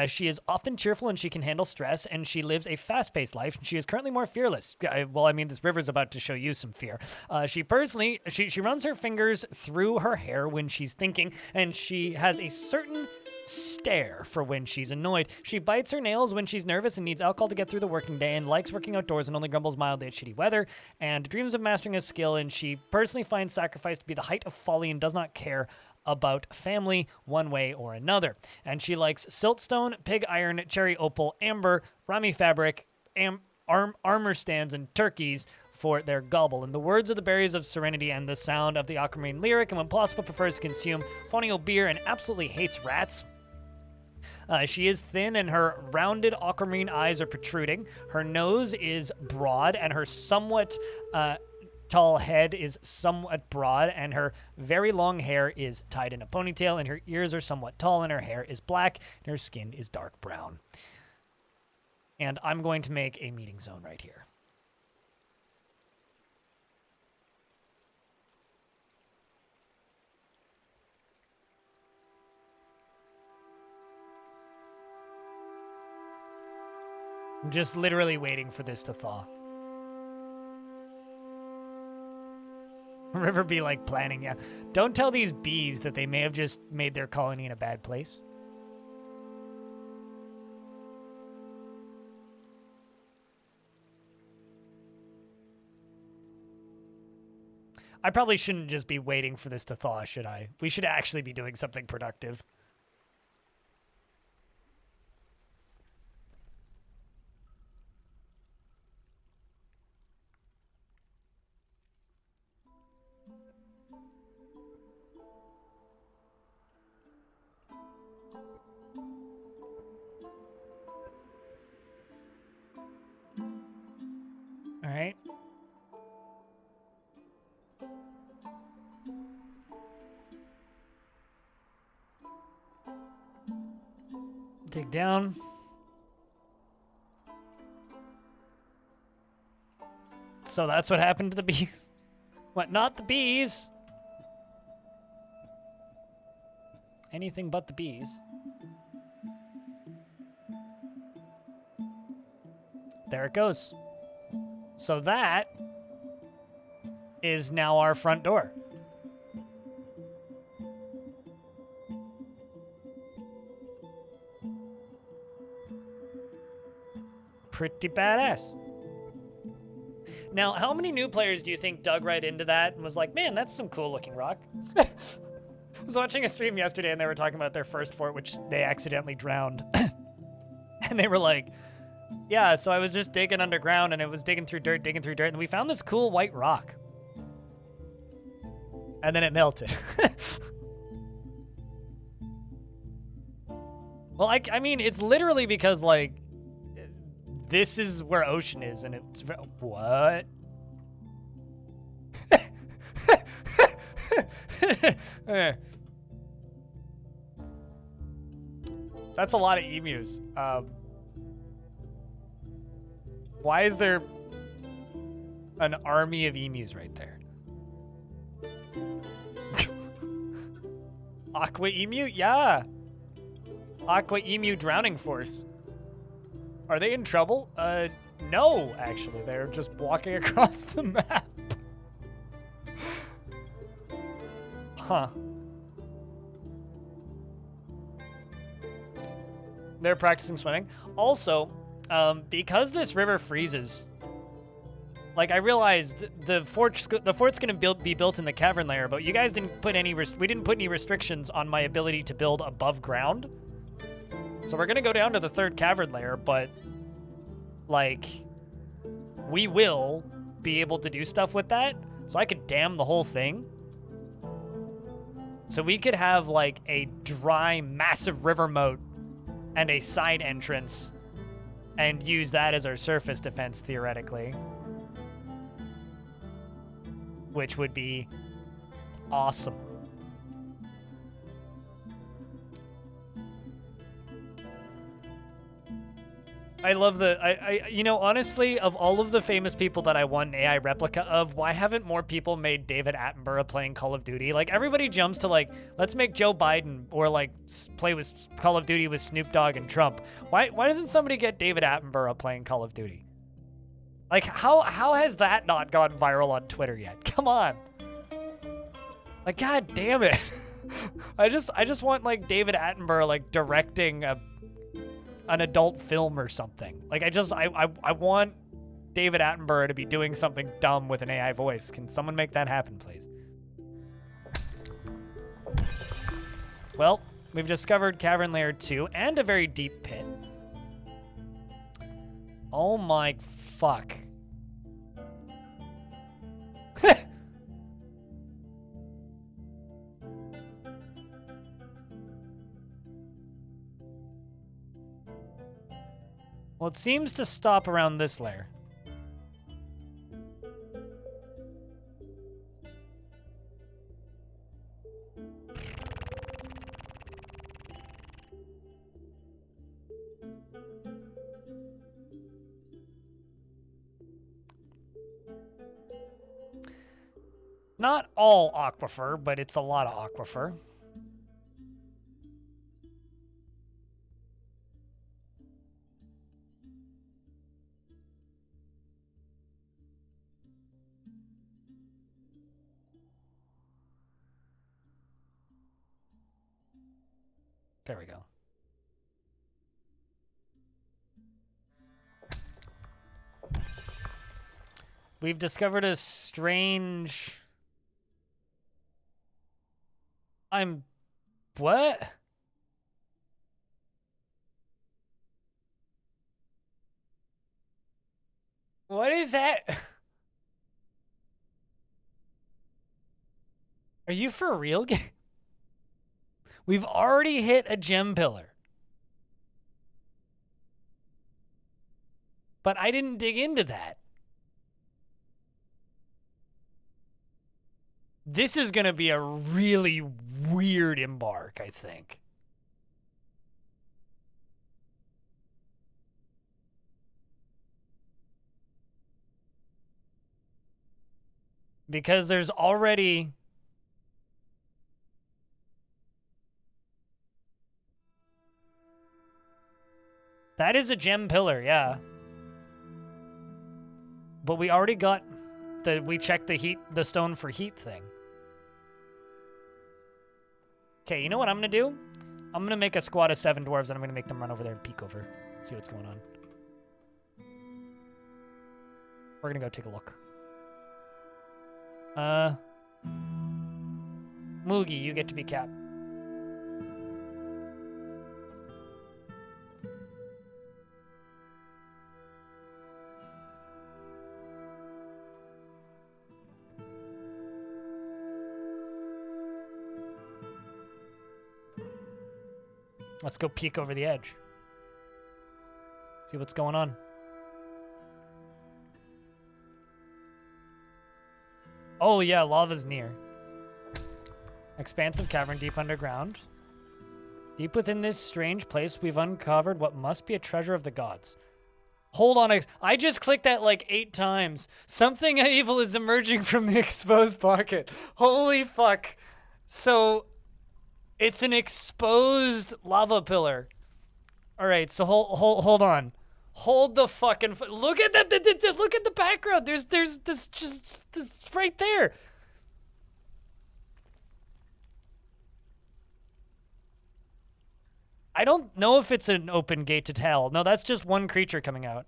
She is often cheerful and she can handle stress, and she lives a fast-paced life. She is currently more fearless. Well, I mean, this river's about to show you some fear. She runs her fingers through her hair when she's thinking, and she has a certain stare for when she's annoyed. She bites her nails when she's nervous and needs alcohol to get through the working day, and likes working outdoors and only grumbles mildly at shitty weather, and dreams of mastering a skill, and she personally finds sacrifice to be the height of folly and does not care about family one way or another. And she likes siltstone, pig iron, cherry opal, amber, rami fabric, armor stands, and turkeys for their gobble. In the words of the Berries of Serenity and the sound of the Aquamarine lyric, and when possible prefers to consume fonio beer and absolutely hates rats. She is thin and her rounded aquamarine eyes are protruding. Her nose is broad and her somewhat tall head is somewhat broad, and her very long hair is tied in a ponytail, and her ears are somewhat tall, and her hair is black, and her skin is dark brown. And I'm going to make a meeting zone right here. I'm just literally waiting for this to thaw. River be like planning, yeah. Don't tell these bees that they may have just made their colony in a bad place. I probably shouldn't just be waiting for this to thaw, should I? We should actually be doing something productive. Dig down. So that's what happened to the bees. What, not the bees? Anything but the bees. There it goes. So that is now our front door. Pretty badass. Now, how many new players do you think dug right into that and was like, man, that's some cool looking rock? I was watching a stream yesterday and they were talking about their first fort, which they accidentally drowned. And they were like, yeah, so I was just digging underground and it was digging through dirt, and we found this cool white rock. And then it melted. Well, I mean, it's literally because, like, this is where ocean is, and it's... What? That's a lot of emus. Why is there an army of emus right there? Aqua emu? Yeah. Aqua emu drowning force. Are they in trouble? No, actually. They're just walking across the map. Huh. They're practicing swimming. Also, because this river freezes, like, I realized the fort's gonna be built in the cavern layer, but you guys didn't put any we didn't put any restrictions on my ability to build above ground. So we're gonna go down to the third cavern layer, but like, we will be able to do stuff with that. So I could dam the whole thing. So we could have like a dry, massive river moat and a side entrance and use that as our surface defense theoretically. Which would be awesome. I love the, you know, honestly, of all of the famous people that I want an AI replica of, why haven't more people made David Attenborough playing Call of Duty? Like, everybody jumps to, like, let's make Joe Biden or, like, play with Call of Duty with Snoop Dogg and Trump. Why doesn't somebody get David Attenborough playing Call of Duty? Like, how has that not gone viral on Twitter yet? Come on. Like, god damn it. I just want, like, David Attenborough, like, directing an adult film or something. Like, I want David Attenborough to be doing something dumb with an AI voice. Can someone make that happen, please? Well, we've discovered Cavern Layer 2 and a very deep pit. Oh my fuck. Well, it seems to stop around this layer. Not all aquifer, but it's a lot of aquifer. There we go. We've discovered a strange... What? What is that? Are you for real? We've already hit a gem pillar. But I didn't dig into that. This is going to be a really weird embark, I think. Because there's already... That is a gem pillar, yeah. But we already got we checked the stone for heat thing. Okay, you know what I'm gonna do? I'm gonna make a squad of 7 dwarves and I'm gonna make them run over there and peek over. See what's going on. We're gonna go take a look. Moogie, you get to be cap. Let's go peek over the edge. See what's going on. Oh yeah, lava's near. Expansive cavern deep underground. Deep within this strange place, we've uncovered what must be a treasure of the gods. Hold on, I just clicked that like 8 times. Something evil is emerging from the exposed pocket. Holy fuck. So, it's an exposed lava pillar. All right, so hold on. Hold the fucking look at that! Look at the background. There's this right there. I don't know if it's an open gate to hell. No, that's just one creature coming out.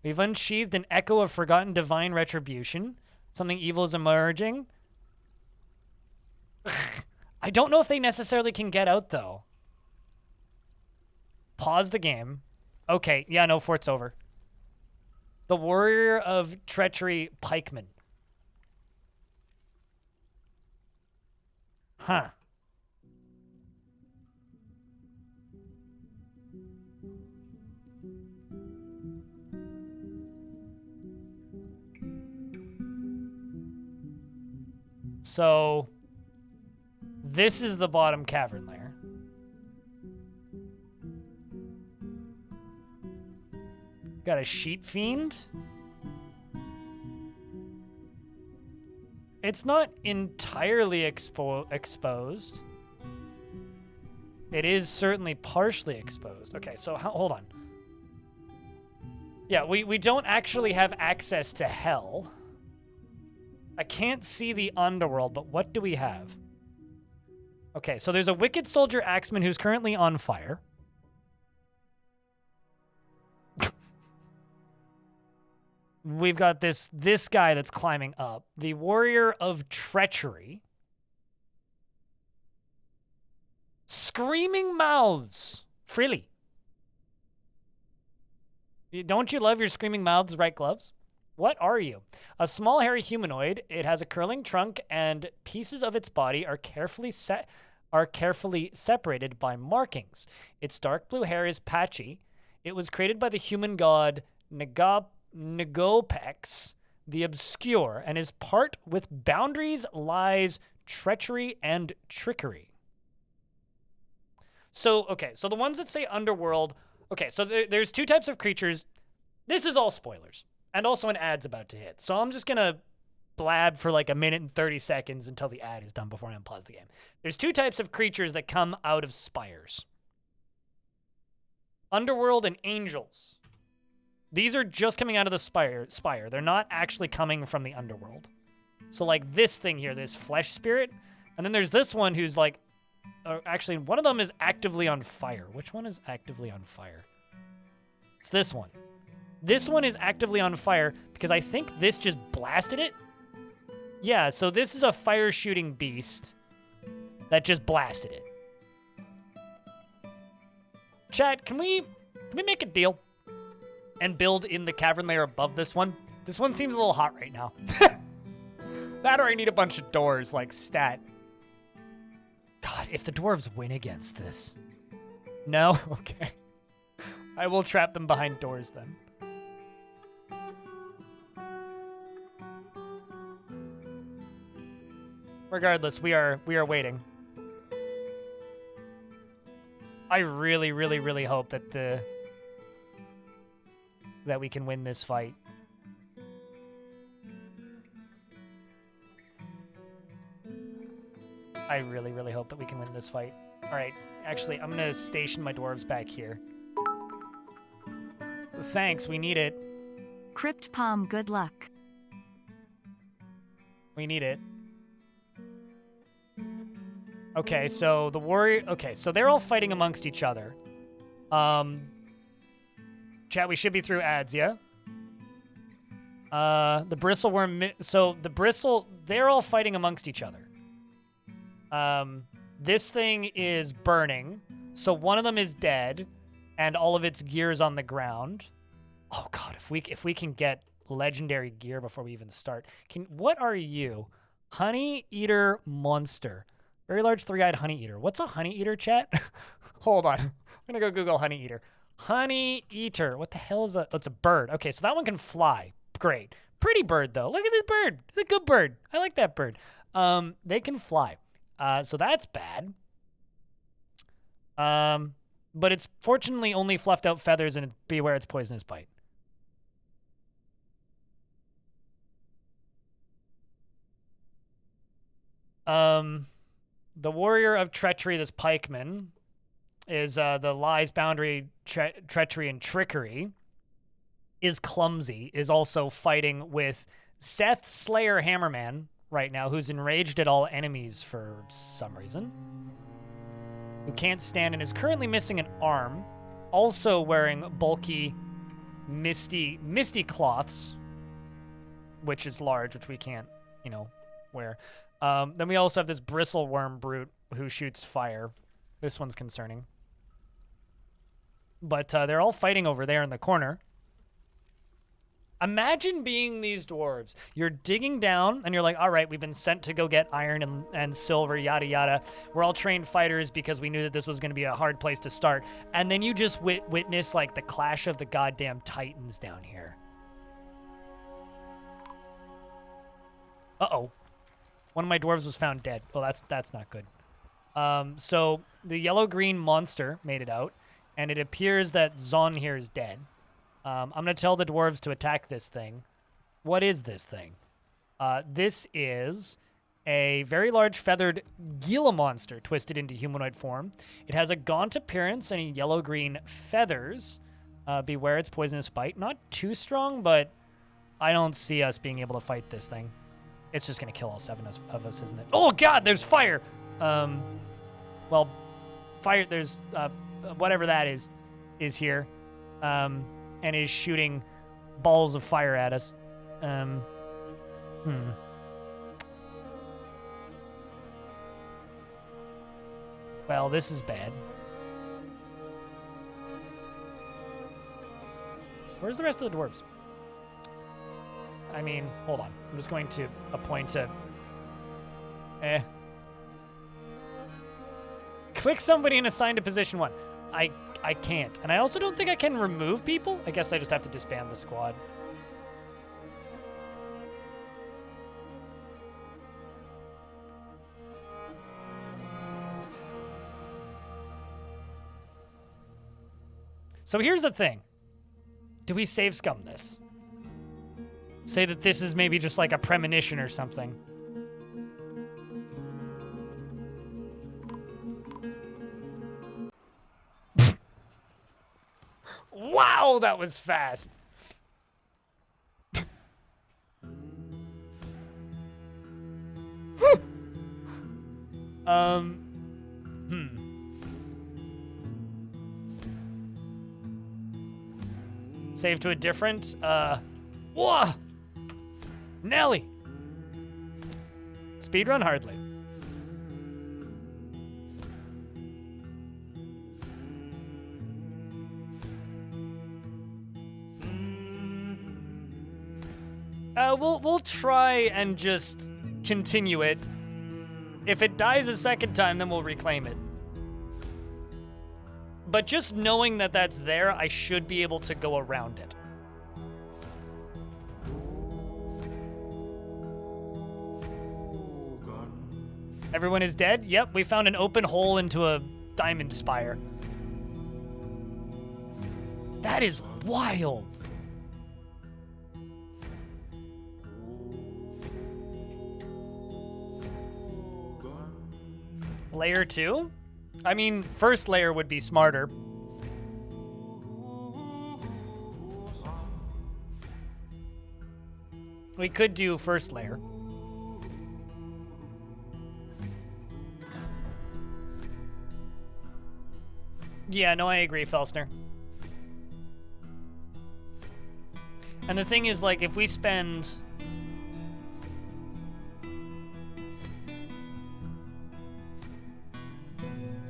We've unsheathed an echo of forgotten divine retribution. Something evil is emerging. I don't know if they necessarily can get out, though. Pause the game. Okay, yeah, no, fort's over. The Warrior of Treachery Pikeman. Huh. So, this is the bottom cavern layer. Got a sheep fiend. It's not entirely exposed. It is certainly partially exposed. Okay, so hold on. Yeah, we don't actually have access to hell. I can't see the underworld, but what do we have? Okay, so there's a wicked soldier axeman who's currently on fire. We've got this guy that's climbing up. The Warrior of Treachery. Screaming mouths. Freely. Don't you love your screaming mouths, right gloves? What are you? A small hairy humanoid. It has a curling trunk and pieces of its body are carefully separated by markings. Its dark blue hair is patchy. It was created by the human god Negopex, the Obscure, and is part with boundaries, lies, treachery, and trickery. So, okay, so the ones that say underworld, okay, so there's 2 types of creatures. This is all spoilers, and also an ad's about to hit. So I'm just gonna blab for like 1 minute and 30 seconds until the ad is done before I unpause the game. There's 2 types of creatures that come out of spires. Underworld and angels. These are just coming out of the spire. They're not actually coming from the underworld. So like this thing here, this flesh spirit. And then there's this one who's like, actually one of them is actively on fire. Which one is actively on fire? It's this one. This one is actively on fire because I think this just blasted it. Yeah, so this is a fire shooting beast that just blasted it. Chat, can we make a deal and build in the cavern layer above this one? This one seems a little hot right now. That or I need a bunch of doors, like stat. God, if the dwarves win against this. No? Okay. I will trap them behind doors then. Regardless, we are waiting. I really, really, really hope that we can win this fight. I really, really hope that we can win this fight. All right, actually, I'm gonna station my dwarves back here. Thanks, we need it. Crypt Palm, good luck. We need it. Okay, so the warrior... Okay, so they're all fighting amongst each other. Chat, we should be through ads, yeah? The bristleworm... So the bristle... They're all fighting amongst each other. This thing is burning. So one of them is dead, and all of its gear is on the ground. Oh, God, if we can get legendary gear before we even start. What are you? Honey Eater Monster. Very large three-eyed honey eater. What's a honey eater, chat? Hold on. I'm going to go Google honey eater. Honey eater. What the hell is a... Oh, it's a bird. Okay, so that one can fly. Great. Pretty bird, though. Look at this bird. It's a good bird. I like that bird. They can fly. So that's bad. But it's fortunately only fluffed out feathers and beware its poisonous bite. The warrior of treachery, this pikeman, is the lies, boundary, treachery, and trickery. Is clumsy, is also fighting with Seth Slayer Hammerman right now, who's enraged at all enemies for some reason. Who can't stand and is currently missing an arm. Also wearing bulky, misty cloths, which is large, which we can't, wear. Then we also have this bristleworm brute who shoots fire. This one's concerning. But they're all fighting over there in the corner. Imagine being these dwarves. You're digging down, and you're like, all right, we've been sent to go get iron and silver, yada, yada. We're all trained fighters because we knew that this was going to be a hard place to start. And then you just witness, like, the clash of the goddamn titans down here. Uh-oh. One of my dwarves was found dead. Oh, that's not good. So the yellow-green monster made it out, and it appears that Zon here is dead. I'm going to tell the dwarves to attack this thing. What is this thing? This is a very large feathered Gila monster twisted into humanoid form. It has a gaunt appearance and yellow-green feathers. Beware its poisonous bite. Not too strong, but I don't see us being able to fight this thing. It's just going to kill all 7 of us, isn't it? Oh, God, there's fire! Well, fire, there's, whatever that is here. And is shooting balls of fire at us. Well, this is bad. Where's the rest of the dwarves? I mean, hold on. I'm just going to appoint a... Click somebody and assign to position 1. I can't. And I also don't think I can remove people. I guess I just have to disband the squad. So here's the thing. Do we save scum this? Say that this is maybe just like a premonition or something. Wow, that was fast. Save to a different, whoa! Nelly! Speedrun hardly. We'll try and just continue it. If it dies a second time, then we'll reclaim it. But just knowing that that's there, I should be able to go around it. Everyone is dead? Yep, we found an open hole into a diamond spire. That is wild. Layer 2? I mean, first layer would be smarter. We could do first layer. Yeah, no, I agree, Felsner. And the thing is, like, if we spend...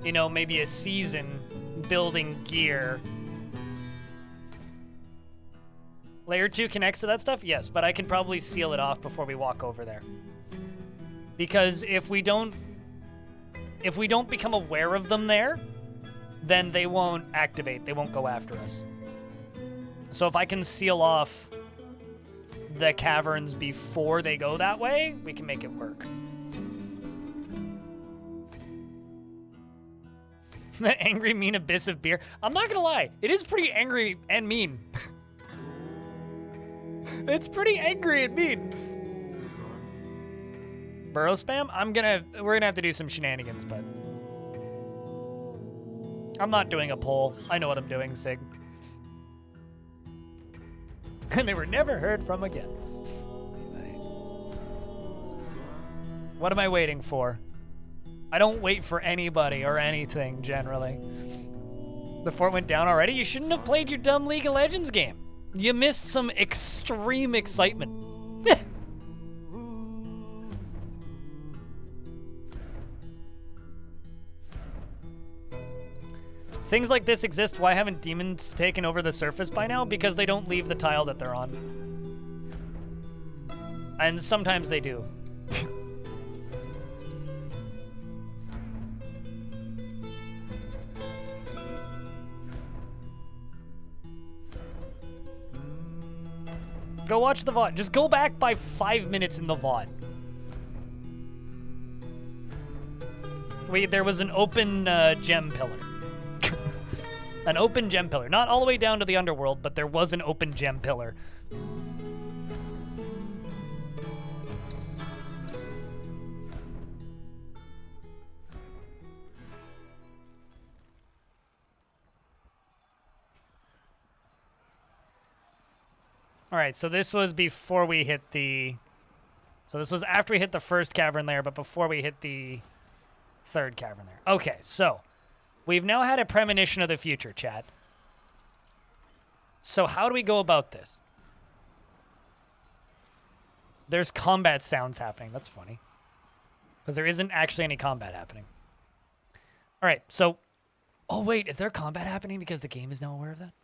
you know, maybe a season building gear. Layer 2 connects to that stuff? Yes, but I can probably seal it off before we walk over there. Because if we don't become aware of them there, then they won't activate. They won't go after us. So if I can seal off the caverns before they go that way, we can make it work. The angry, mean abyss of beer. I'm not gonna lie, it is pretty angry and mean. It's pretty angry and mean. Burrow spam? We're gonna have to do some shenanigans, but I'm not doing a poll. I know what I'm doing, Sig. And they were never heard from again. What am I waiting for? I don't wait for anybody or anything, generally. The fort went down already? You shouldn't have played your dumb League of Legends game. You missed some extreme excitement. Things like this exist. Why haven't demons taken over the surface by now? Because they don't leave the tile that they're on. And sometimes they do. Go watch the VOD. Just go back by 5 minutes in the VOD. Wait, there was an open gem pillar. An open gem pillar. Not all the way down to the underworld, but there was an open gem pillar. All right, so this was before we hit the... So this was after we hit the first cavern layer, but before we hit the third cavern layer. Okay, so we've now had a premonition of the future, chat. So how do we go about this? There's combat sounds happening. That's funny. Because there isn't actually any combat happening. All right, so... Oh, wait, is there combat happening because the game is now aware of that?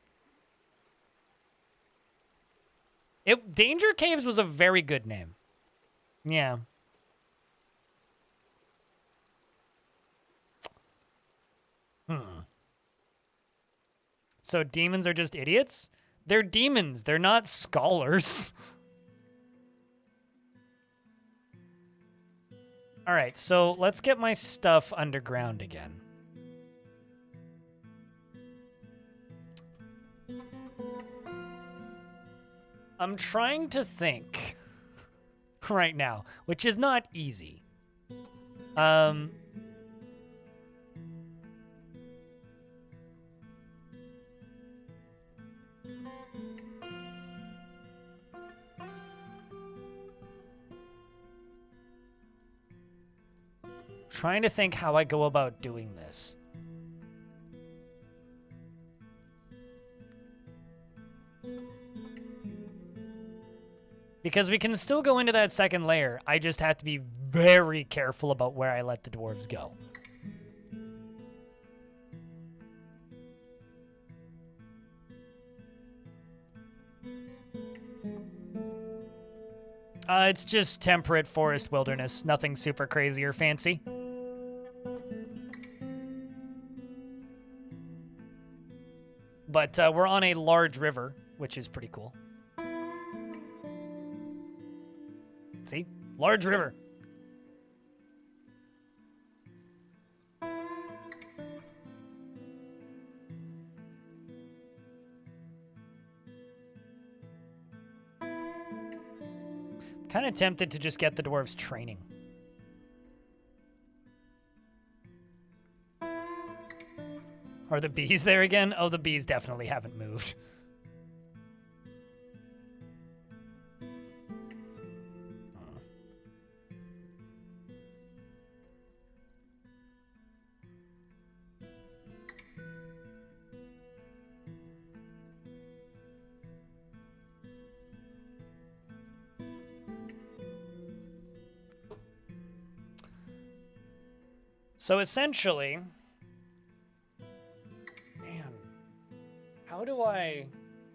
Danger Caves was a very good name. Yeah. So demons are just idiots? They're demons. They're not scholars. All right, so let's get my stuff underground again. I'm trying to think right now, which is not easy. Trying to think how I go about doing this. Because we can still go into that second layer. I just have to be very careful about where I let the dwarves go. It's just temperate forest wilderness. Nothing super crazy or fancy. But we're on a large river, which is pretty cool. See? Large river. Kind of tempted to just get the dwarves training. Are the bees there again? Oh, the bees definitely haven't moved. So essentially, man, how do I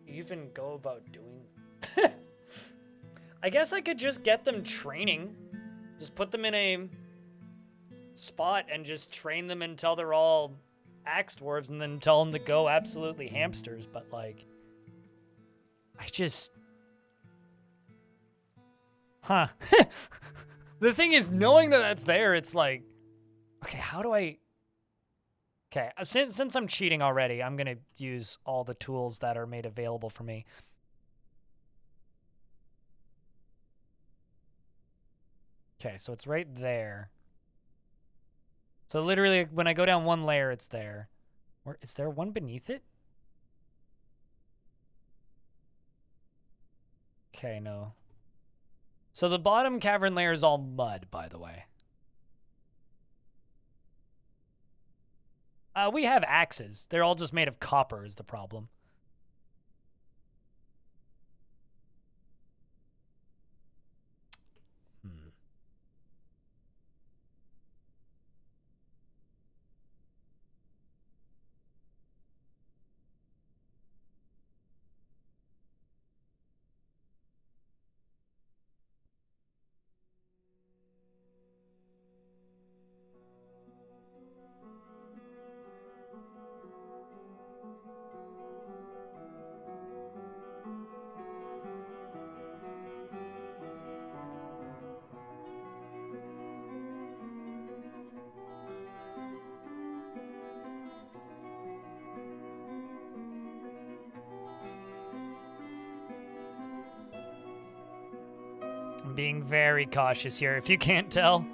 even go about doing that? I guess I could just get them training. Just put them in a spot and just train them until they're all axe dwarves and then tell them to go absolutely hamsters. But like, huh. The thing is, knowing that that's there, it's like, okay, how do I... Okay, since I'm cheating already, I'm going to use all the tools that are made available for me. Okay, so it's right there. So literally, when I go down one layer, it's there. Or is there one beneath it? Okay, no. So the bottom cavern layer is all mud, by the way. We have axes. They're all just made of copper is the problem. I'm being very cautious here, if you can't tell.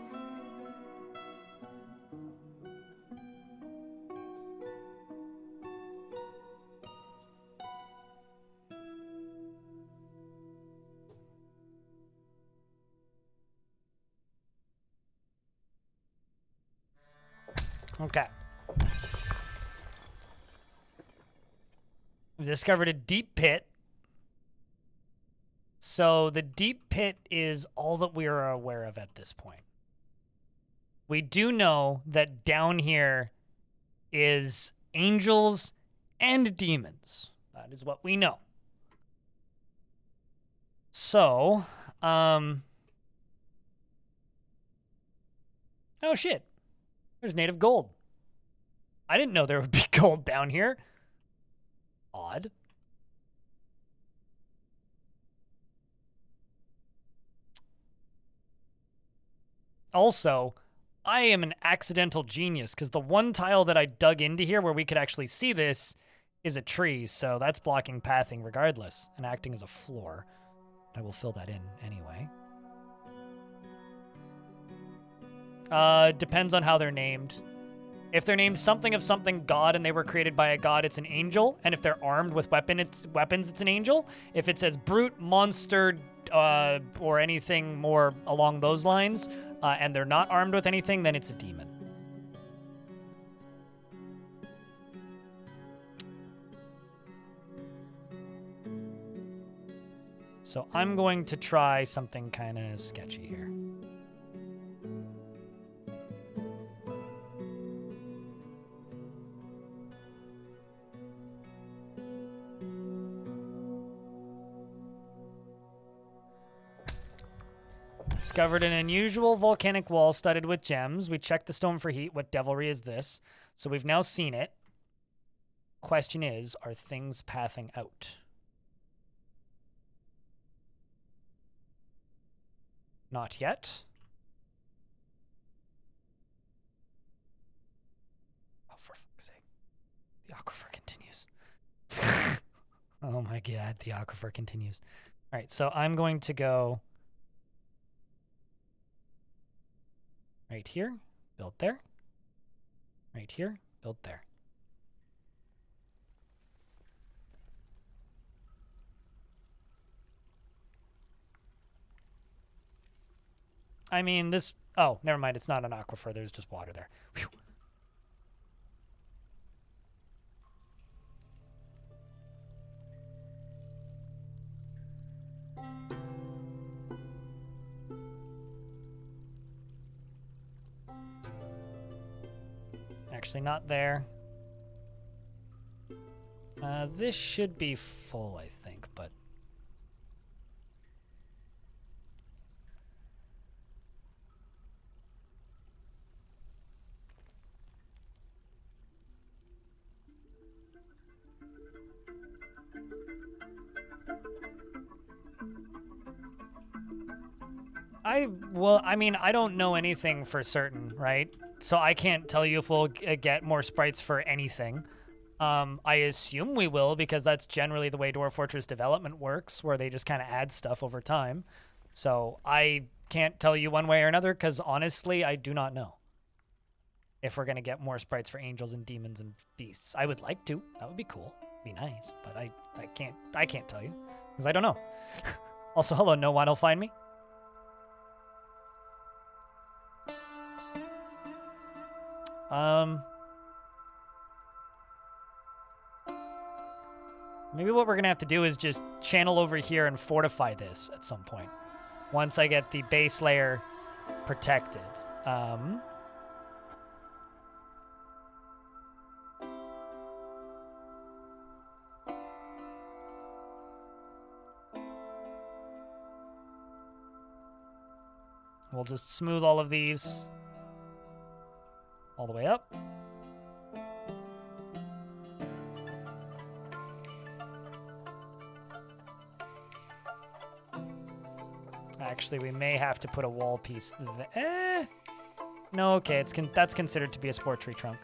Okay. We've discovered a deep pit. So the deep pit is all that we are aware of at this point. We do know that down here is angels and demons. That is what we know. So, oh shit. There's native gold. I didn't know there would be gold down here. Odd. Also, I am an accidental genius because the one tile that I dug into here where we could actually see this is a tree, so that's blocking pathing regardless and acting as a floor. I will fill that in anyway. Depends on how they're named. If they're named something of something god and they were created by a god, it's an angel. And if they're armed with weapons, it's an angel. If it says brute, monster, or anything more along those lines, and they're not armed with anything, then it's a demon. So I'm going to try something kind of sketchy here. Discovered an unusual volcanic wall studded with gems. We checked the stone for heat. What devilry is this? So we've now seen it. Question is, are things pathing out? Not yet. Oh, for fuck's sake. The aquifer continues. Oh my god, the aquifer continues. All right, so I'm going to go right here, build there. Right here, build there. I mean, this... Oh, never mind. It's not an aquifer. There's just water there. Whew. Actually, not there. This should be full, I think, but... I mean, I don't know anything for certain, right? So I can't tell you if we'll get more sprites for anything. I assume we will, because that's generally the way Dwarf Fortress development works, where they just kind of add stuff over time. So I can't tell you one way or another, because honestly, I do not know if we're going to get more sprites for angels and demons and beasts. I would like to. That would be cool. Be nice, but I can't tell you, because I don't know. Also, hello, no one will find me. Maybe what we're gonna have to do is just channel over here and fortify this at some point. Once I get the base layer protected. We'll just smooth all of these all the way up. Actually, we may have to put a wall piece there. No, okay, that's considered to be a spore tree trunk.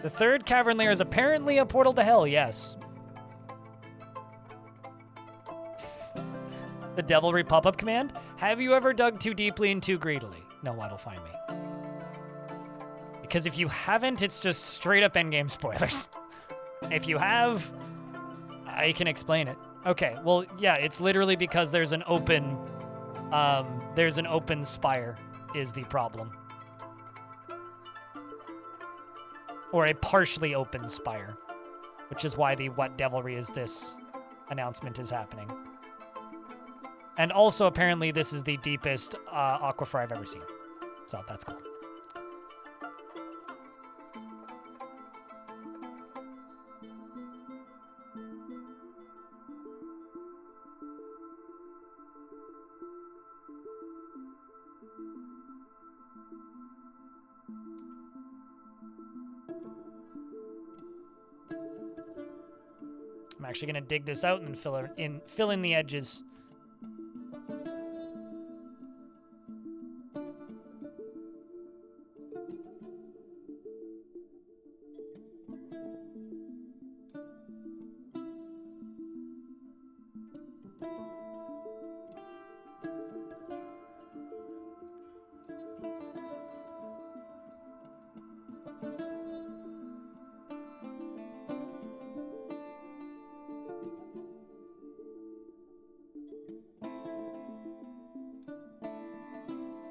The third cavern layer is apparently a portal to hell, yes. The Devilry pop-up command? Have you ever dug too deeply and too greedily? No, what'll find me. Because if you haven't, it's just straight up endgame spoilers. If you have, I can explain it. Okay, well, yeah, it's literally because there's an open spire is the problem. Or a partially open spire, which is why the what devilry is this announcement is happening. And also, apparently, this is the deepest aquifer I've ever seen. So that's cool. I'm actually going to dig this out and fill in the edges.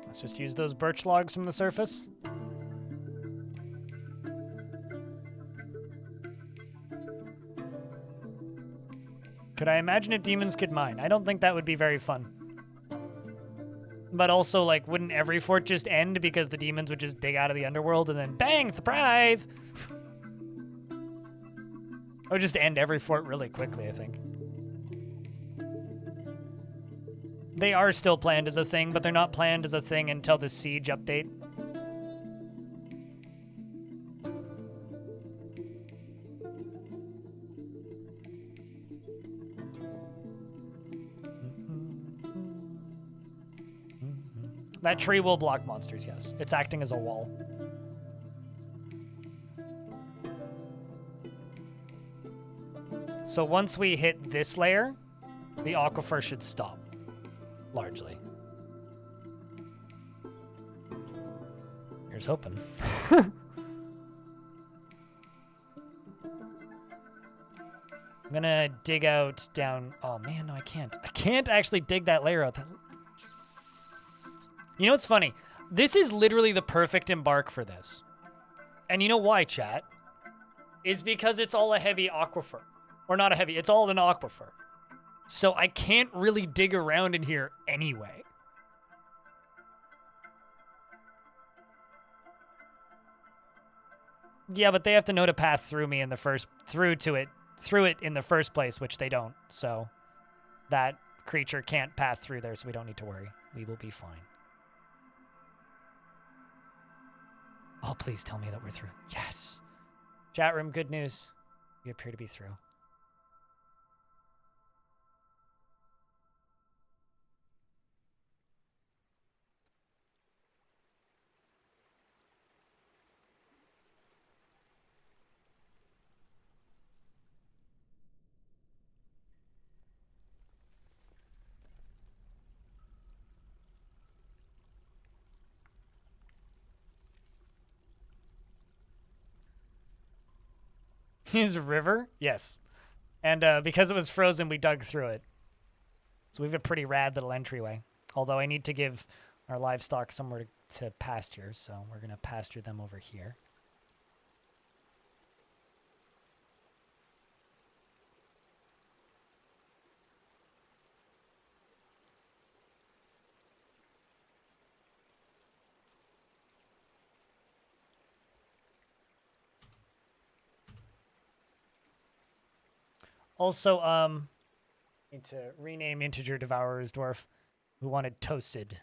Let's just use those birch logs from the surface. Could I imagine if demons could mine? I don't think that would be very fun. But also, like, wouldn't every fort just end because the demons would just dig out of the underworld and then bang, surprise! It would just end every fort really quickly, I think. They are still planned as a thing, but they're not planned as a thing until the siege update. That tree will block monsters, yes. It's acting as a wall. So once we hit this layer, the aquifer should stop. Largely. Here's hoping. I'm gonna dig out down... Oh man, no, I can't. I can't actually dig that layer out. You know what's funny? This is literally the perfect embark for this. And you know why, chat? Is because it's all a heavy aquifer. Or not a heavy, it's all an aquifer. So I can't really dig around in here anyway. Yeah, but they have to know to pass through me in the first, through it in the first place, which they don't. So that creature can't pass through there, so we don't need to worry. We will be fine. Oh, please tell me that we're through. Yes. Chat room, good news. We appear to be through. His river? Yes. And because it was frozen, we dug through it. So we have a pretty rad little entryway. Although I need to give our livestock somewhere to pasture, so we're going to pasture them over here. Also, need to rename Integer Devourer's Dwarf. We wanted Toasted.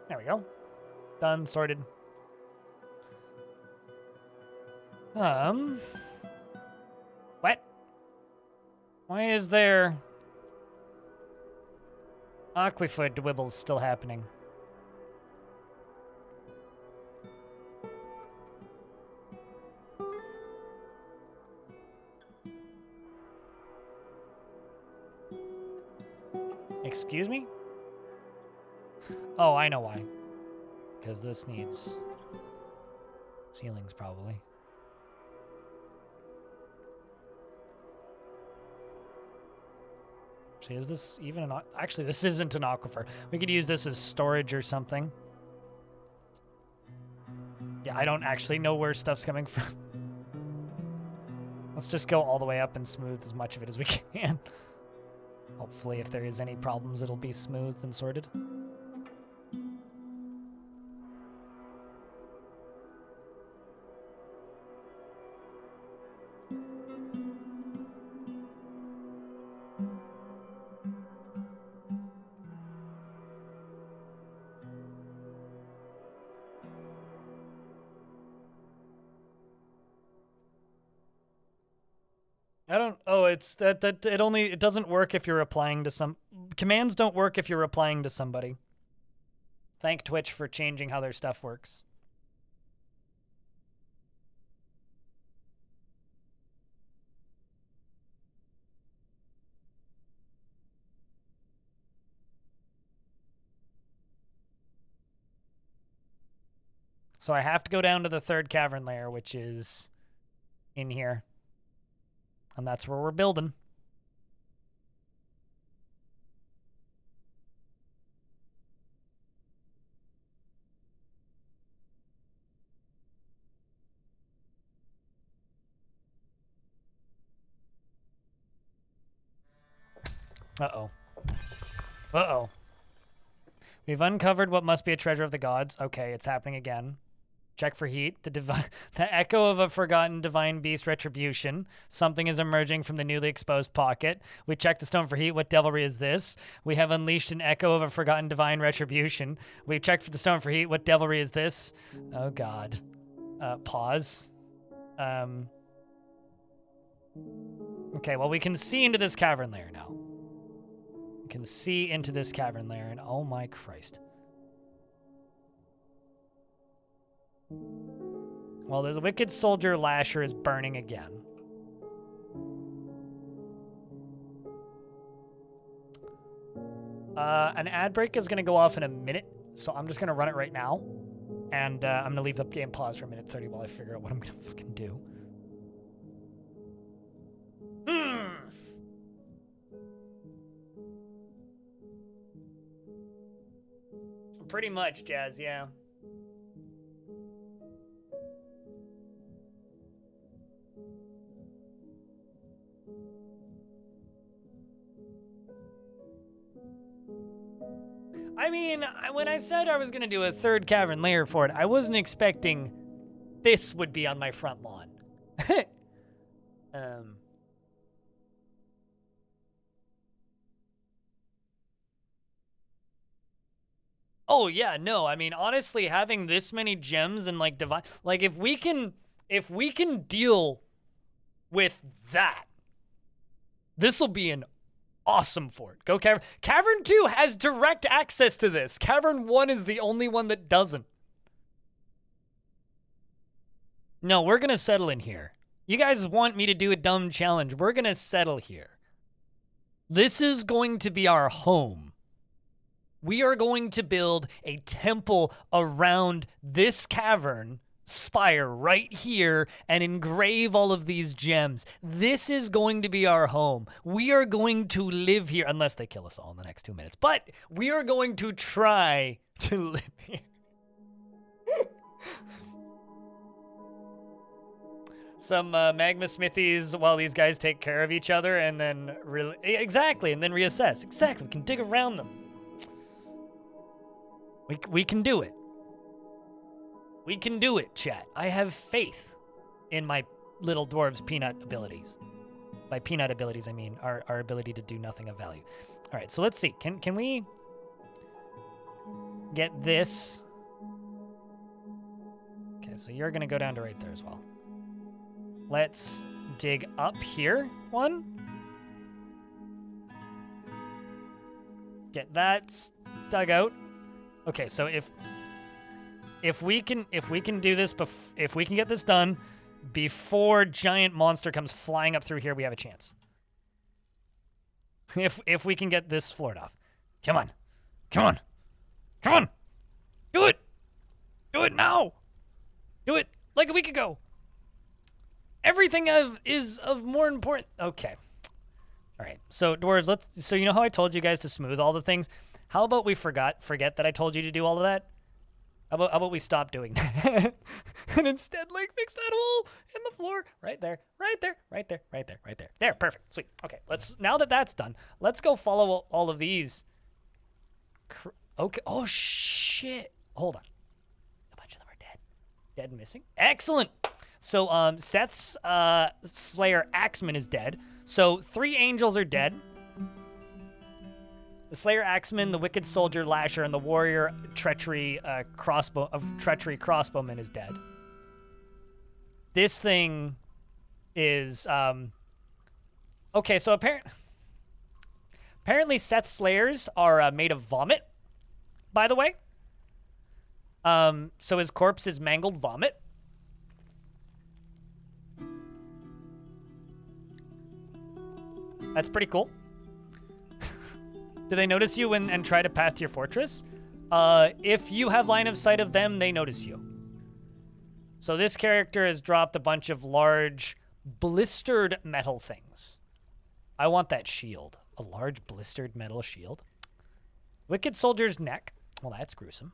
There we go. Done, sorted. What? Why is there aquifer dwibbles still happening? Excuse me? Oh, I know why. Because this needs ceilings, probably. Actually, is this even an... Actually, this isn't an aquifer. We could use this as storage or something. Yeah, I don't actually know where stuff's coming from. Let's just go all the way up and smooth as much of it as we can. Hopefully, if there is any problems, it'll be smoothed and sorted. I don't... Oh, it's that it only... It doesn't work if you're replying to some... Commands don't work if you're replying to somebody. Thank Twitch for changing how their stuff works. So I have to go down to the third cavern layer, which is in here. And that's where we're building. Uh-oh. Uh-oh. We've uncovered what must be a treasure of the gods. Okay, it's happening again. Check for heat. The echo of a forgotten divine beast retribution. Something is emerging from the newly exposed pocket. We check the stone for heat. What devilry is this? We have unleashed an echo of a forgotten divine retribution. We checked for the stone for heat. What devilry is this? Oh, God. Pause. Okay, well, we can see into this cavern layer now. We can see into this cavern layer, and oh my Christ. Well, there's a wicked soldier lasher is burning again. An ad break is going to go off in a minute, so I'm just going to run it right now. And I'm going to leave the game pause for a minute 30 while I figure out what I'm going to fucking do. Pretty much, Jazz, yeah. I mean, when I said I was going to do a third cavern layer for it, I wasn't expecting this would be on my front lawn. Oh yeah, no. I mean, honestly, having this many gems and like divine, like if we can deal with that, this will be an awesome fort. Go Cavern. Cavern 2 has direct access to this. Cavern 1 is the only one that doesn't. No, we're gonna settle in here. You guys want me to do a dumb challenge. We're gonna settle here. This is going to be our home. We are going to build a temple around this cavern spire right here and engrave all of these gems. This is going to be our home. We are going to live here, unless they kill us all in the next 2 minutes. But we are going to try to live here. Some magma smithies while these guys take care of each other and then exactly, and then reassess. Exactly, we can dig around them. We can do it. We can do it, chat. I have faith in my little dwarves' peanut abilities. By peanut abilities, I mean our ability to do nothing of value. All right, so let's see. Can we get this? Okay, so you're gonna go down to right there as well. Let's dig up here. One. Get that dug out. Okay, so if we can do this, if we can get this done before giant monster comes flying up through here, we have a chance. If we can get this floored off, come on, come on, come on, do it now, do it like a week ago. Everything is of more important. Okay, all right. So dwarves, so you know how I told you guys to smooth all the things. How about we forget that I told you to do all of that? How about we stop doing that? And instead, like, fix that hole in the floor. Right there, right there, right there, right there, right there. There, perfect, sweet. Okay, now that that's done, let's go follow all of these. Okay, oh shit. Hold on. A bunch of them are dead. Dead and missing. Excellent. So Seth's Slayer Axeman is dead. So 3 angels are dead. The Slayer Axeman, the Wicked Soldier Lasher, and the Warrior Treachery Crossbowman is dead. This thing is okay. So apparently Seth's Slayers are made of vomit. By the way, so his corpse is mangled vomit. That's pretty cool. Do they notice you and try to path to your fortress? If you have line of sight of them, they notice you. So this character has dropped a bunch of large blistered metal things. I want that shield. A large blistered metal shield. Wicked Soldier's neck. Well, that's gruesome.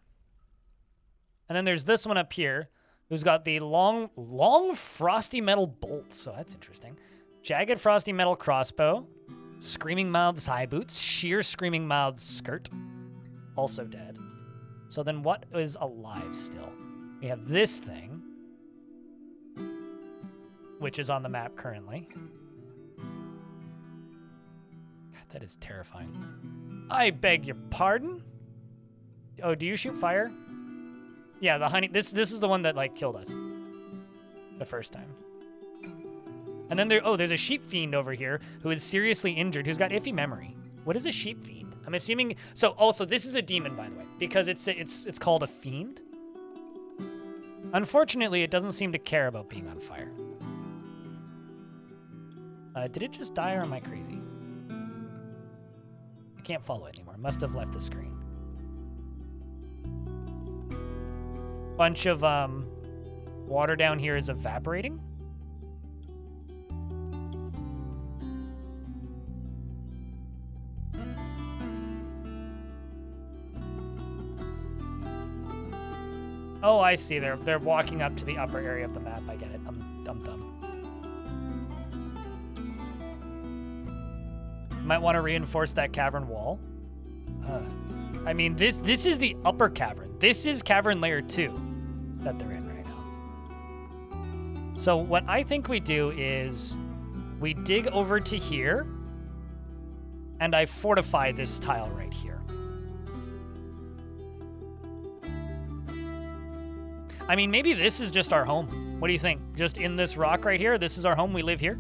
And then there's this one up here who's got the long frosty metal bolt. So that's interesting. Jagged frosty metal crossbow. Screaming Mouth's high boots. Sheer Screaming Mouth's skirt. Also dead. So then what is alive still? We have this thing, which is on the map currently. God, that is terrifying. I beg your pardon? Oh, do you shoot fire? Yeah, the honey. This is the one that like killed us the first time. And then there's a sheep fiend over here who is seriously injured, who's got iffy memory. What is a sheep fiend? I'm assuming. So also this is a demon, by the way, because it's called a fiend. Unfortunately, it doesn't seem to care about being on fire. Did it just die, or am I crazy? I can't follow it anymore. Must have left the screen. Bunch of water down here is evaporating. Oh, I see. They're walking up to the upper area of the map. I get it. I'm dumb. Might want to reinforce that cavern wall. I mean, this is the upper cavern. This is cavern layer 2 that they're in right now. So what I think we do is we dig over to here, and I fortify this tile right here. I mean, maybe this is just our home. What do you think? Just in this rock right here, this is our home, we live here?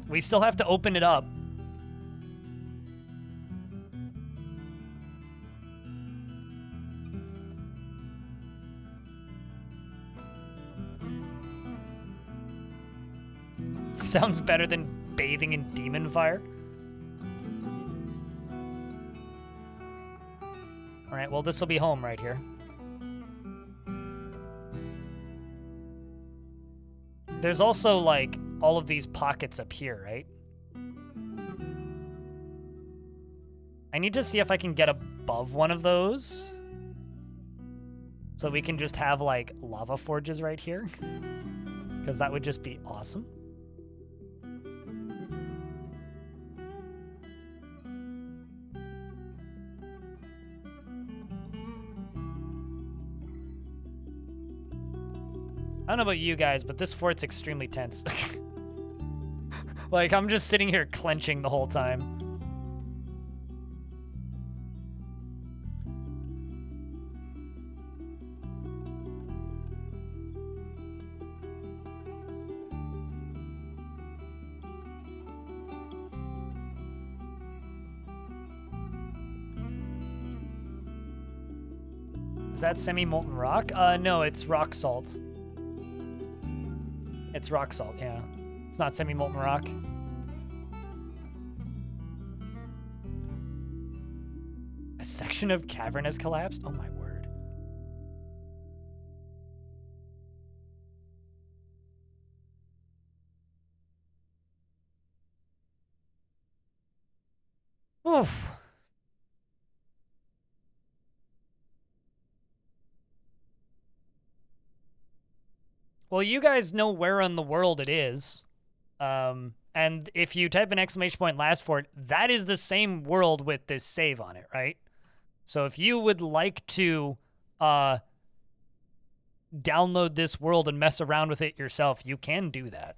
We still have to open it up. Sounds better than bathing in demon fire. All right, well, this will be home right here. There's also, like, all of these pockets up here, right? I need to see if I can get above one of those. So we can just have, like, lava forges right here. Because that would just be awesome. I don't know about you guys, but this fort's extremely tense. Like, I'm just sitting here clenching the whole time. Is that semi-molten rock? No, it's rock salt. It's rock salt, yeah. It's not semi-molten rock. A section of cavern has collapsed? Oh my word. Oof. Well, you guys know where in the world it is. And if you type an exclamation point last for it, that is the same world with this save on it, right? So if you would like to download this world and mess around with it yourself, you can do that.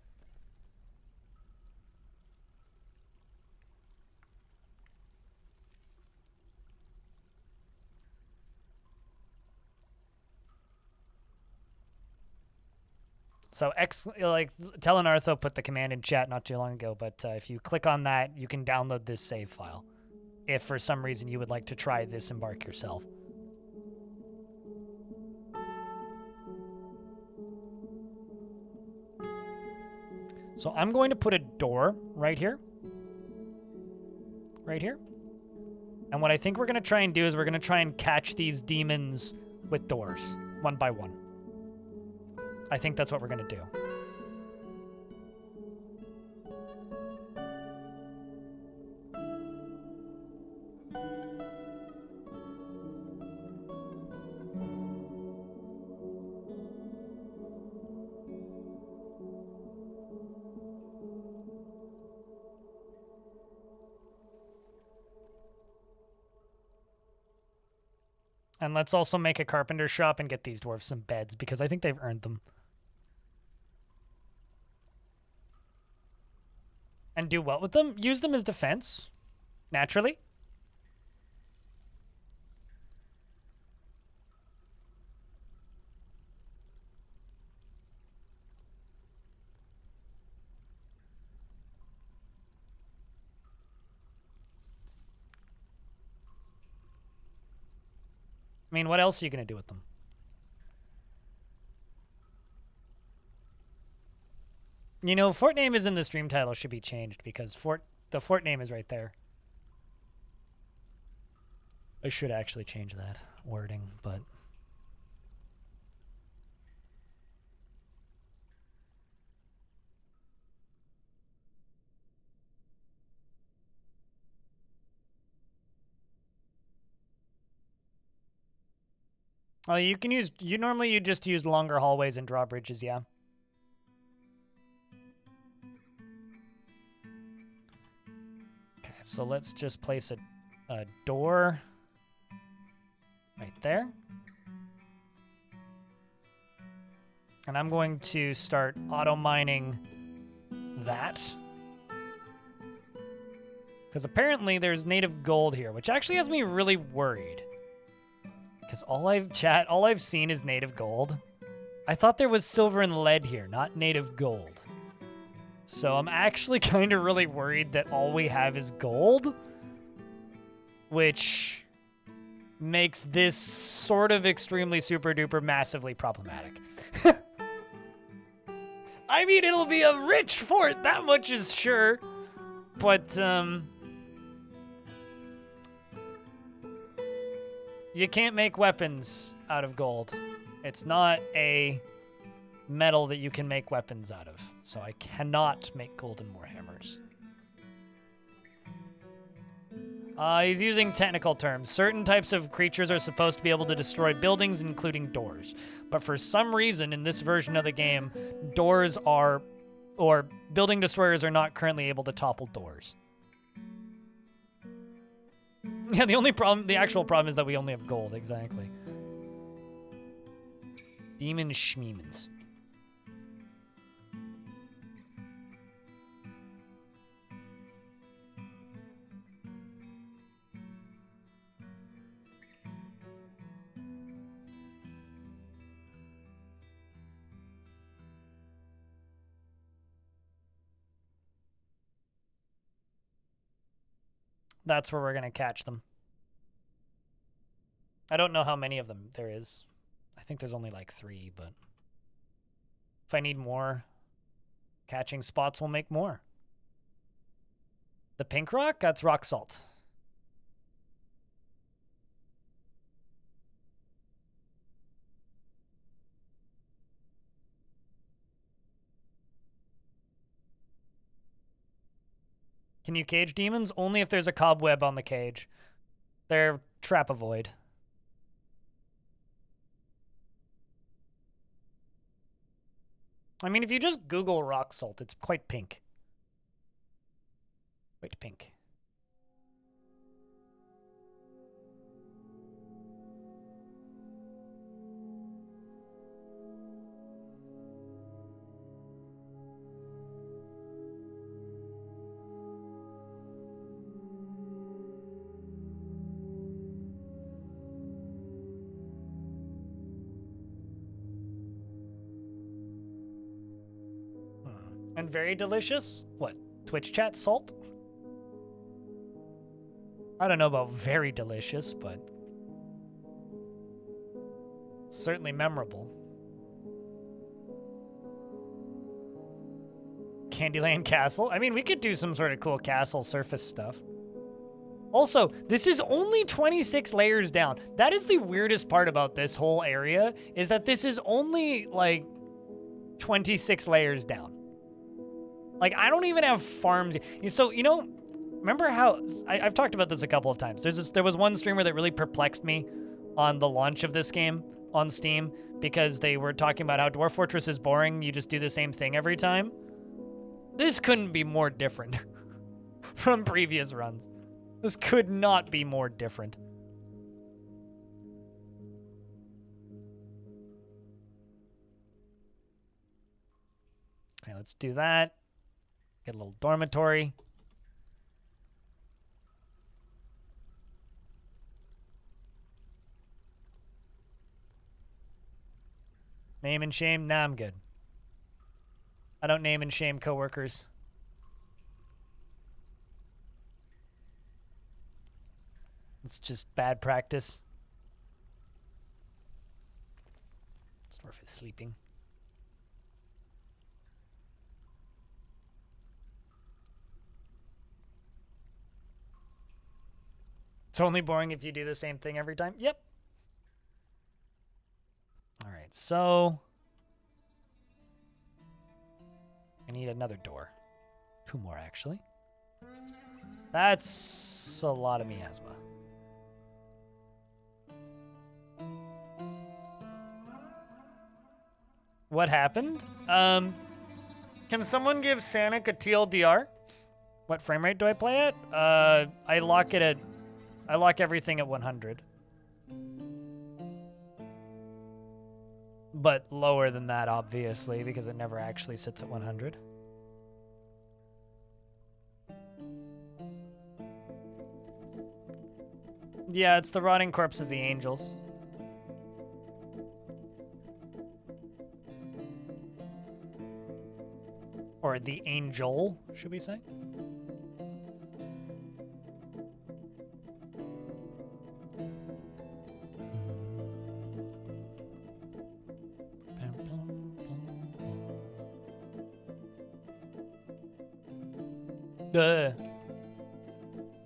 So Telenartho put the command in chat not too long ago, but if you click on that, you can download this save file. If for some reason you would like to try this embark yourself. So I'm going to put a door right here. Right here. And what I think we're going to try and do is we're going to try and catch these demons with doors, one by one. I think that's what we're going to do. And let's also make a carpenter shop and get these dwarves some beds, because I think they've earned them. And do what with them? Use them as defense, naturally. I mean, what else are you going to do with them? You know, fort name is in the stream title should be changed because the fort name is right there. I should actually change that wording, but... Oh, you can use, you just use longer hallways and drawbridges, yeah. Okay, so let's just place a door right there. And I'm going to start auto-mining that. Because apparently there's native gold here, which actually has me really worried. Because all I've seen is native gold. I thought there was silver and lead here, not native gold. So I'm actually kind of really worried that all we have is gold. Which makes this sort of extremely super duper massively problematic. I mean, it'll be a rich fort, that much is sure. But, you can't make weapons out of gold. It's not a metal that you can make weapons out of. So I cannot make golden warhammers. He's using technical terms. Certain types of creatures are supposed to be able to destroy buildings, including doors. But for some reason, in this version of the game, building destroyers are not currently able to topple doors. Yeah, the actual problem is that we only have gold, exactly. Demon Schmeemans. That's where we're going to catch them. I don't know how many of them there is. I think there's only like 3, but if I need more catching spots, we'll make more. The pink rock, that's rock salt. Can you cage demons? Only if there's a cobweb on the cage. They're trap-avoid. I mean, if you just Google rock salt, it's quite pink. Quite pink. And very delicious? What, Twitch chat salt? I don't know about very delicious, but certainly memorable. Candyland Castle? I mean, we could do some sort of cool castle surface stuff. Also, this is only 26 layers down. That is the weirdest part about this whole area, is that this is only, like, 26 layers down. Like, I don't even have farms. So, you know, remember how... I've talked about this a couple of times. There was one streamer that really perplexed me on the launch of this game on Steam because they were talking about how Dwarf Fortress is boring. You just do the same thing every time. This couldn't be more different from previous runs. This could not be more different. Okay, let's do that. Get a little dormitory. Name and shame? Nah, I'm good. I don't name and shame coworkers. It's just bad practice. Dwarf is sleeping. It's only boring if you do the same thing every time. Yep. All right, so I need another door. 2 more, actually. That's a lot of miasma. What happened? Can someone give Sanic a TLDR? What frame rate do I play at? I lock everything at 100. But lower than that, obviously, because it never actually sits at 100. Yeah, it's the rotting corpse of the angels. Or the angel, should we say?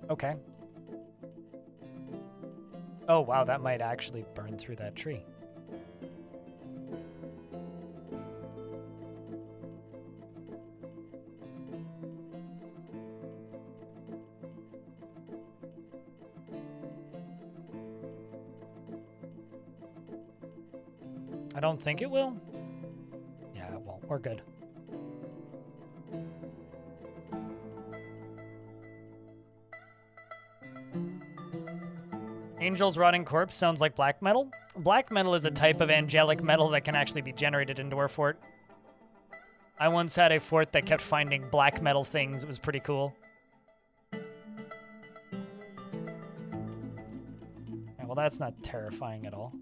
Okay. Oh, wow, that might actually burn through that tree. I don't think it will. Yeah, it won't. We're good. Angel's Rotting Corpse sounds like black metal. Black metal is a type of angelic metal that can actually be generated into our fort. I once had a fort that kept finding black metal things. It was pretty cool. Yeah, well, that's not terrifying at all.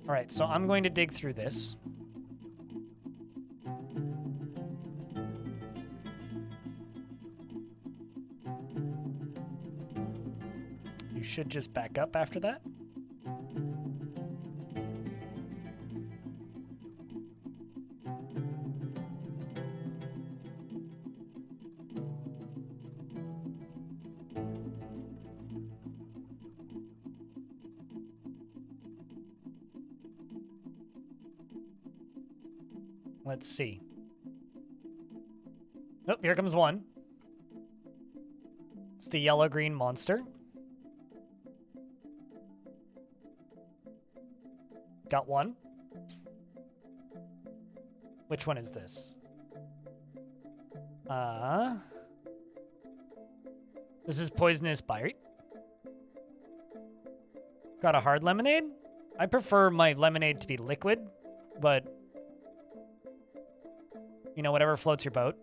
All right, so I'm going to dig through this. You should just back up after that. Let's see. Oh, here comes one. It's the yellow-green monster. Got one. Which one is this? This is poisonous bite. Got a hard lemonade. I prefer my lemonade to be liquid, but you know, whatever floats your boat.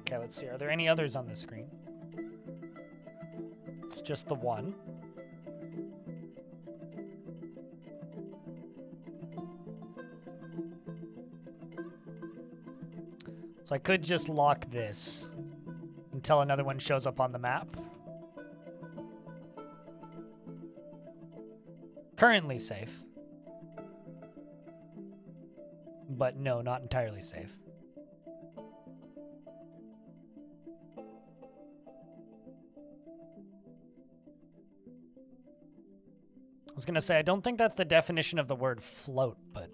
Okay, let's see. Are there any others on the screen? It's just the one. So I could just lock this until another one shows up on the map. Currently safe. But no, not entirely safe. I was gonna say, I don't think that's the definition of the word float, but...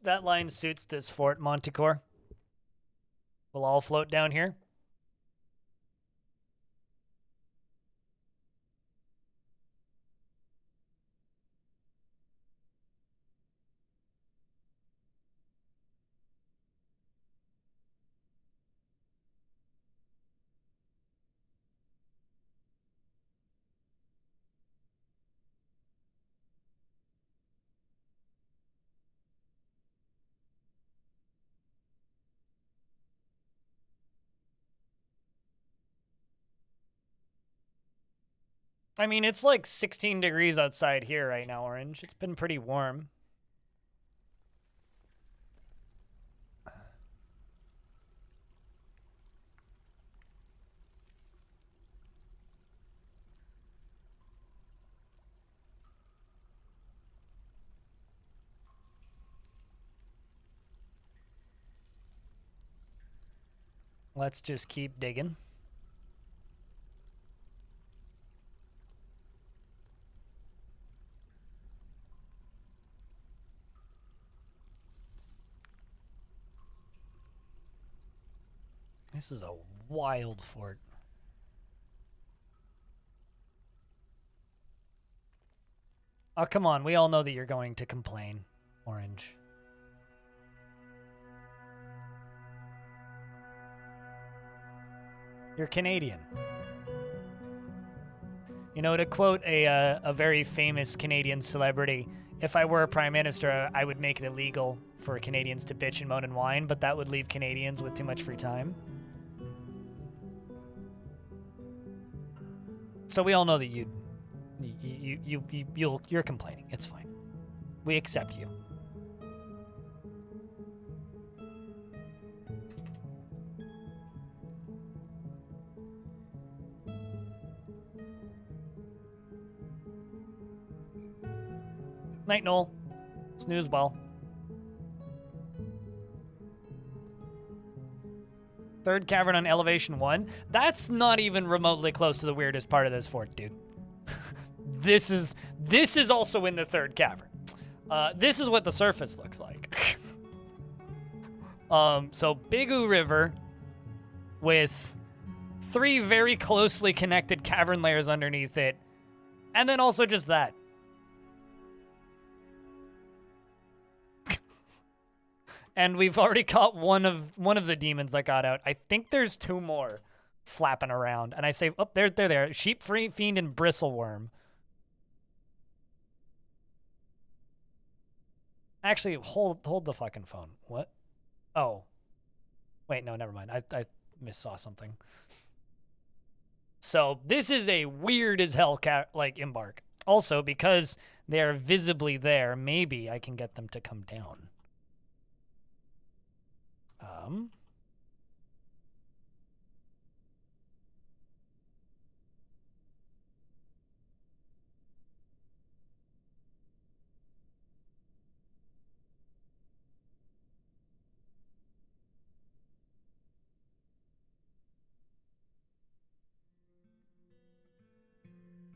That line suits this fort, Montecore. We'll all float down here. I mean, it's like 16 degrees outside here right now, Orange. It's been pretty warm. Let's just keep digging. This is a wild fort. Oh, come on. We all know that you're going to complain, Orange. You're Canadian. You know, to quote a very famous Canadian celebrity, if I were a prime minister, I would make it illegal for Canadians to bitch and moan and whine, but that would leave Canadians with too much free time. So we all know that you're complaining. It's fine. We accept you. Night, Noel. Snooze ball. Third cavern on elevation 1. That's not even remotely close to the weirdest part of this fort, dude. This is also in the third cavern. This is what the surface looks like. So Bigu River with 3 very closely connected cavern layers underneath it, and then also just that. And we've already caught one of the demons that got out. I think there's 2 more flapping around. And I say, oh, they're there. Sheep Fiend and Bristleworm. Actually, hold the fucking phone. What? Oh. Wait, no, never mind. I missaw something. So this is a weird as hell embark. Also, because they're visibly there, maybe I can get them to come down.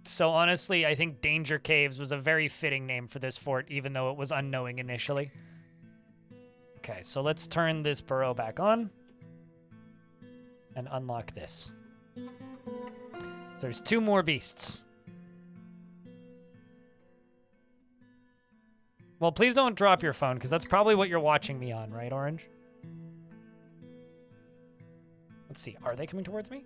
So honestly, I think Danger Caves was a very fitting name for this fort, even though it was unknowing initially. Okay, so let's turn this burrow back on and unlock this. There's 2 more beasts. Well, please don't drop your phone, because that's probably what you're watching me on, right, Orange? Let's see. Are they coming towards me?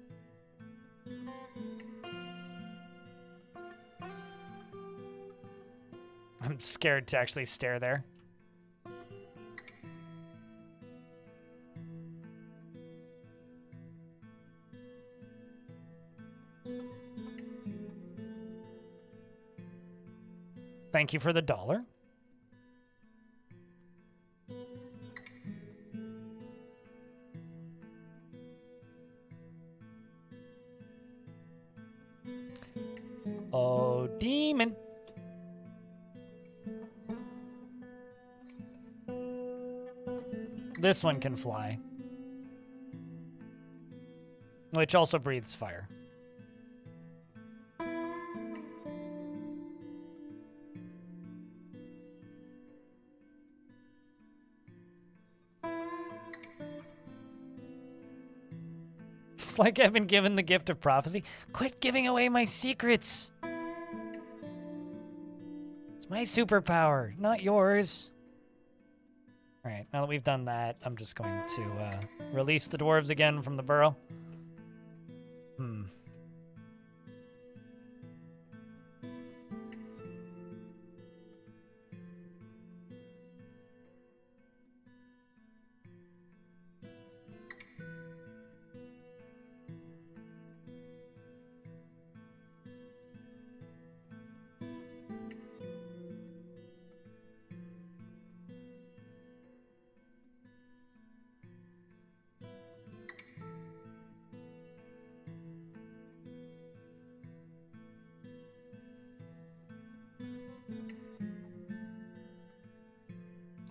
I'm scared to actually stare there. Thank you for the $1. Oh, demon. This one can fly. Which also breathes fire. It's like I've been given the gift of prophecy. Quit giving away my secrets. It's my superpower, not yours. All right, now that we've done that, I'm just going to release the dwarves again from the burrow.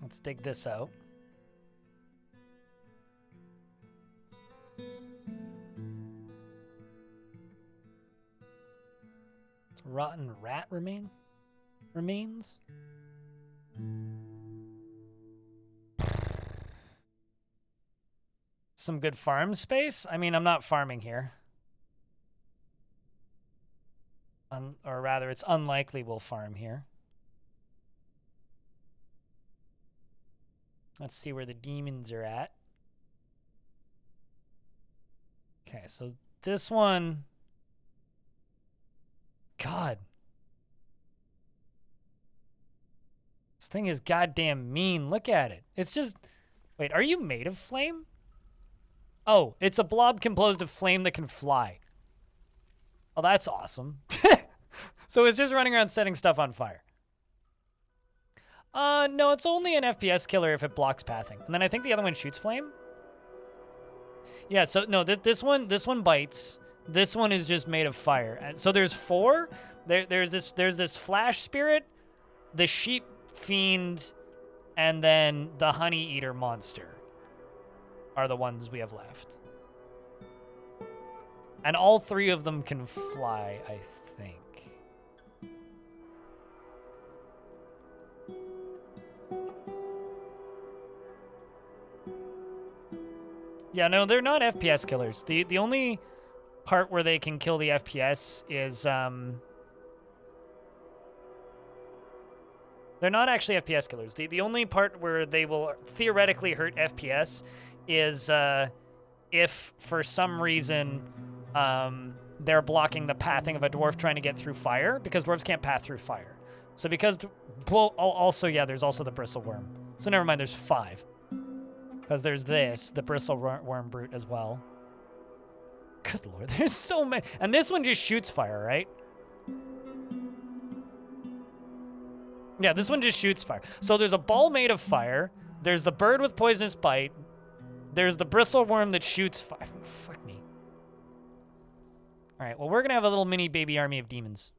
Let's dig this out. It's rotten rat remains. Some good farm space. I mean, I'm not farming here. Or rather, it's unlikely we'll farm here. Let's see where the demons are at. Okay, so this one... God. This thing is goddamn mean. Look at it. It's just... Wait, are you made of flame? Oh, it's a blob composed of flame that can fly. Oh, that's awesome. So it's just running around setting stuff on fire. No, it's only an FPS killer if it blocks pathing. And then I think the other one shoots flame. Yeah, so no, this one bites. This one is just made of fire. And so there's 4. There's this flash spirit, the sheep fiend, and then the honey eater monster are the ones we have left. And all 3 of them can fly, I think. Yeah, no, they're not FPS killers. The only part where they can kill the FPS is they're not actually FPS killers. The only part where they will theoretically hurt FPS is if for some reason they're blocking the pathing of a dwarf trying to get through fire, because dwarves can't path through fire. So because, well, also, yeah, there's also the bristleworm. So never mind, there's 5. Because there's this, the bristleworm brute as well. Good lord, there's so many. And this one just shoots fire, right? Yeah, this one just shoots fire. So there's a ball made of fire. There's the bird with poisonous bite. There's the bristleworm that shoots fire. Fuck me. All right, well, we're going to have a little mini baby army of demons.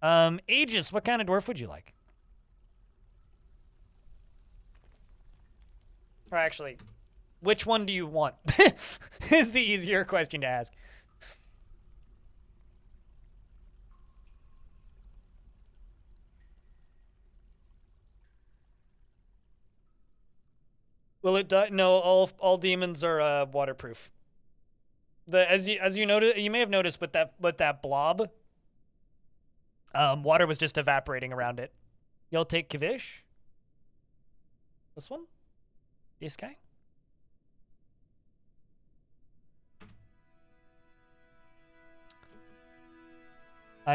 Aegis, what kind of dwarf would you like? Or actually, which one do you want? Is the easier question to ask. Will it die? No, all demons are waterproof. As you notice, you may have noticed with that blob, water was just evaporating around it. You'll take Kavish? This one? This guy?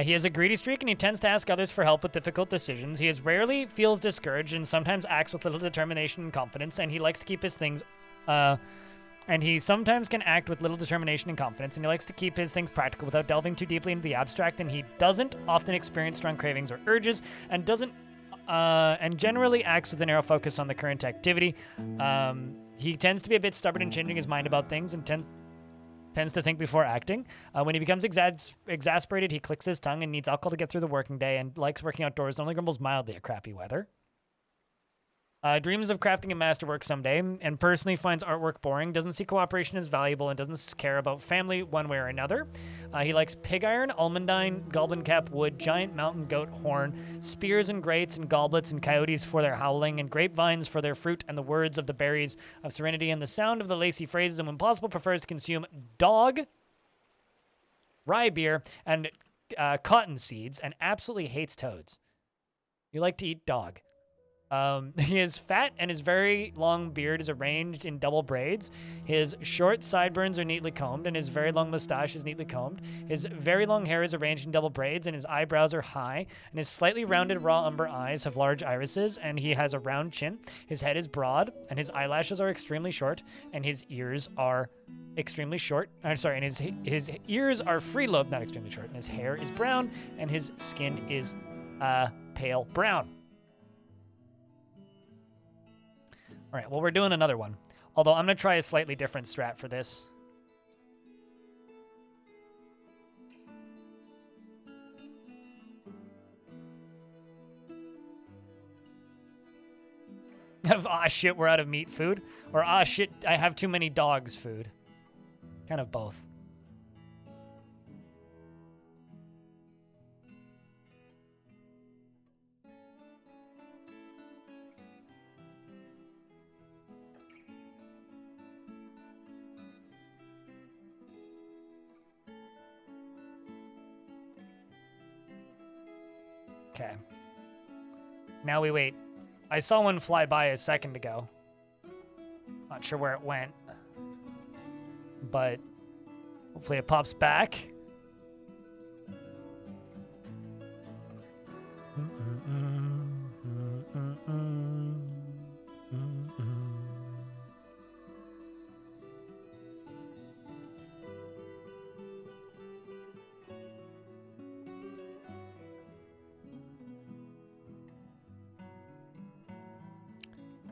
He has a greedy streak, and he tends to ask others for help with difficult decisions. He rarely feels discouraged and sometimes acts with little determination and confidence, and he likes to keep his things... and he sometimes can act with little determination and confidence, and he likes to keep his things practical without delving too deeply into the abstract, and he doesn't often experience strong cravings or urges, and generally acts with a narrow focus on the current activity. He tends to be a bit stubborn in changing his mind about things and tends to think before acting. When he becomes exasperated, he clicks his tongue and needs alcohol to get through the working day, and likes working outdoors and only grumbles mildly at crappy weather. Dreams of crafting a masterwork someday, and personally finds artwork boring, doesn't see cooperation as valuable, and doesn't care about family one way or another. He likes pig iron, almandine, goblin cap wood, giant mountain goat horn, spears and grates and goblets and coyotes for their howling, and grapevines for their fruit, and the words of the berries of serenity, and the sound of the lacy phrases, and when possible prefers to consume dog, rye beer, and cotton seeds, and absolutely hates toads. You like to eat dog. He is fat, and his very long beard is arranged in double braids. His short sideburns are neatly combed, and his very long mustache is neatly combed. His very long hair is arranged in double braids, and his eyebrows are high, and his slightly rounded raw umber eyes have large irises, and he has a round chin. His head is broad, and his eyelashes are extremely short, and his ears are extremely short. And his ears are free-lobed, not extremely short, and his hair is brown, and his skin is pale brown. All right, well, we're doing another one. Although I'm going to try a slightly different strat for this. Of, ah, shit, we're out of meat food. Or, ah, shit, I have too many dogs food. Kind of both. Okay. Now we wait. I saw one fly by a second ago. Not sure where it went. But hopefully it pops back.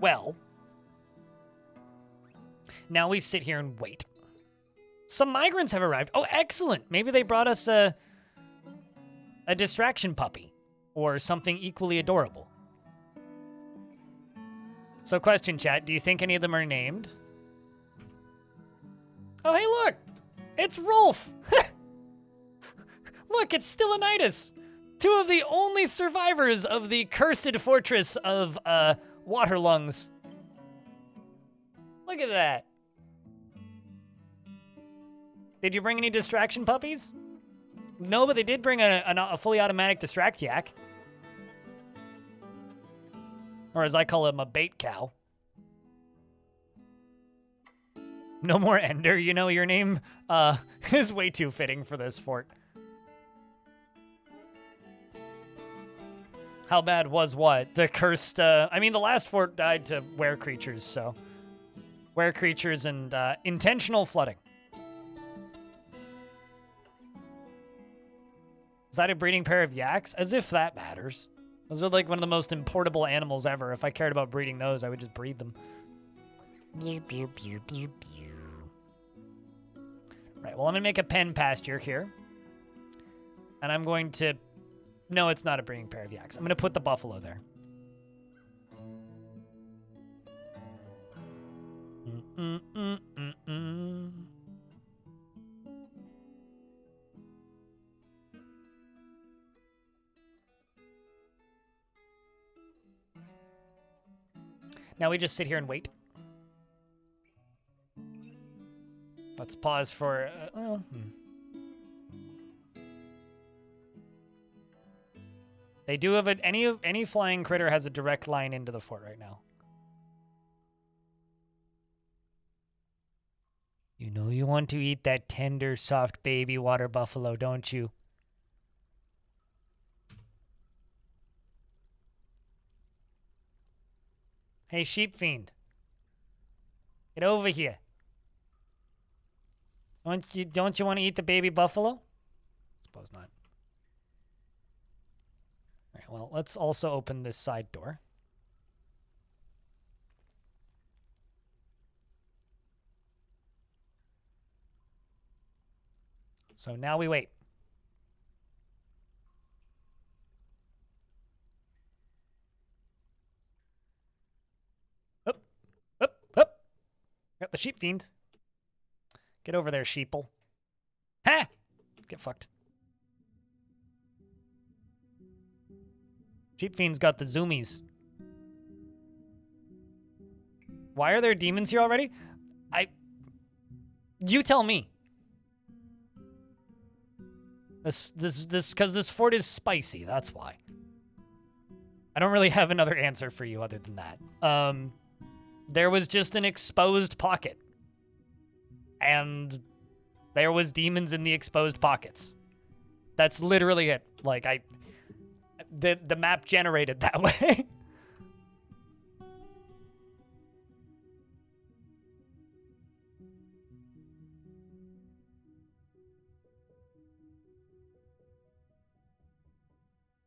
Well, now we sit here and wait. Some migrants have arrived. Oh, excellent. Maybe they brought us a distraction puppy or something equally adorable. So question, chat, do you think any of them are named? Oh, hey, look. It's Rolf. Look, it's Stillanitis. Two of the only survivors of the cursed fortress of, Waterlungs. Look at that. Did you bring any distraction puppies? No, but they did bring a fully automatic distract yak. Or as I call him, a bait cow. No more Ender. You know, your name is way too fitting for this fort. How bad was what? The cursed, I mean, the last fort died to were creatures, so. Were creatures and intentional flooding. Is that a breeding pair of yaks? As if that matters. Those are like one of the most importable animals ever. If I cared about breeding those, I would just breed them. Right, well, I'm gonna make a pen pasture here. And I'm going to... No, it's not a breeding pair of yaks. I'm going to put the buffalo there. Now we just sit here and wait. Let's pause for... They do have any flying critter has a direct line into the fort right now. You know you want to eat that tender, soft baby water buffalo, don't you? Hey, sheep fiend. Get over here. Don't you want to eat the baby buffalo? Suppose not. All right, well, let's also open this side door. So now we wait. Up, up, up. Got the sheep fiend. Get over there, sheeple. Ha! Get fucked. Sheep fiend's got the zoomies. Why are there demons here already? You tell me. Because this fort is spicy, that's why. I don't really have another answer for you other than that. There was just an exposed pocket. And there was demons in the exposed pockets. That's literally it. Like, the map generated that way.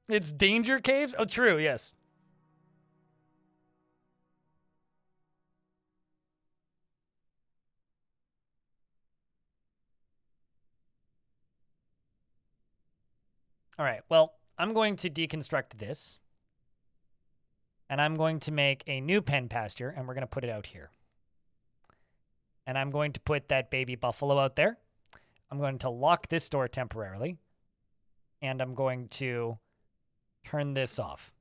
It's Danger Caves? Oh, true, yes. All right, well, I'm going to deconstruct this. And I'm going to make a new pen pasture, and we're going to put it out here. And I'm going to put that baby buffalo out there. I'm going to lock this door temporarily. And I'm going to turn this off.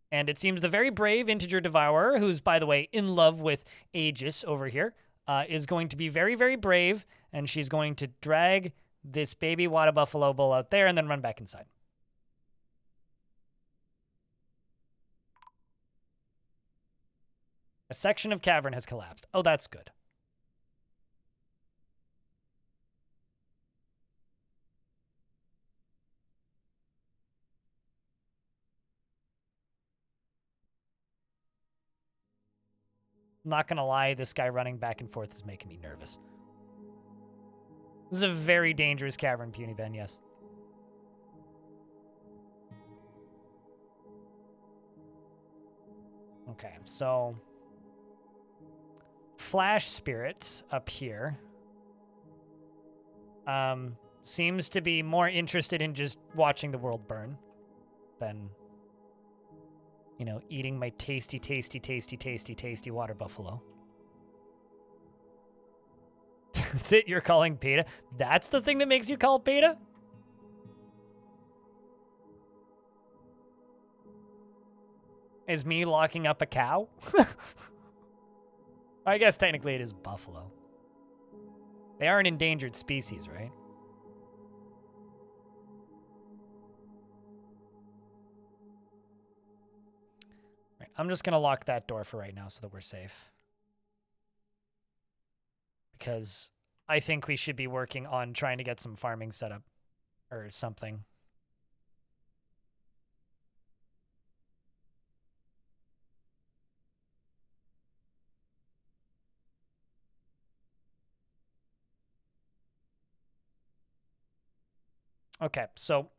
And it seems the very brave integer devourer, who's, by the way, in love with Aegis over here, is going to be very, very brave. And she's going to drag this baby water buffalo bull out there and then run back inside. A section of cavern has collapsed. Oh, that's good. I'm not going to lie, this guy running back and forth is making me nervous. This is a very dangerous cavern, Puny Ben, yes. Okay, so Flash Spirit up here seems to be more interested in just watching the world burn than, you know, eating my tasty, tasty, tasty, tasty, tasty water buffalo. That's it, you're calling beta? That's the thing that makes you call beta? Is me locking up a cow? I guess technically it is buffalo. They are an endangered species, right? Right, I'm just going to lock that door for right now so that we're safe. Because I think we should be working on trying to get some farming set up or something. Okay, so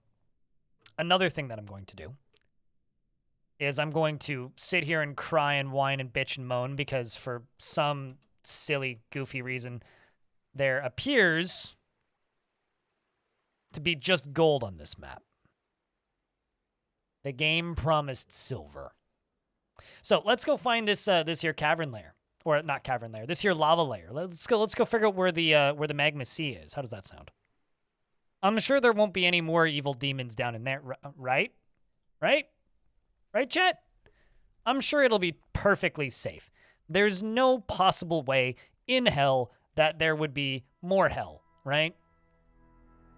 another thing that I'm going to do is I'm going to sit here and cry and whine and bitch and moan because for some silly, goofy reason, there appears to be just gold on this map. The game promised silver. So let's go find this this here cavern layer, or not cavern layer, this here lava layer. Let's go figure out where the magma sea is. How does that sound? I'm sure there won't be any more evil demons down in there, right? Right? Right, chat? I'm sure it'll be perfectly safe. There's no possible way in hell that there would be more hell, right?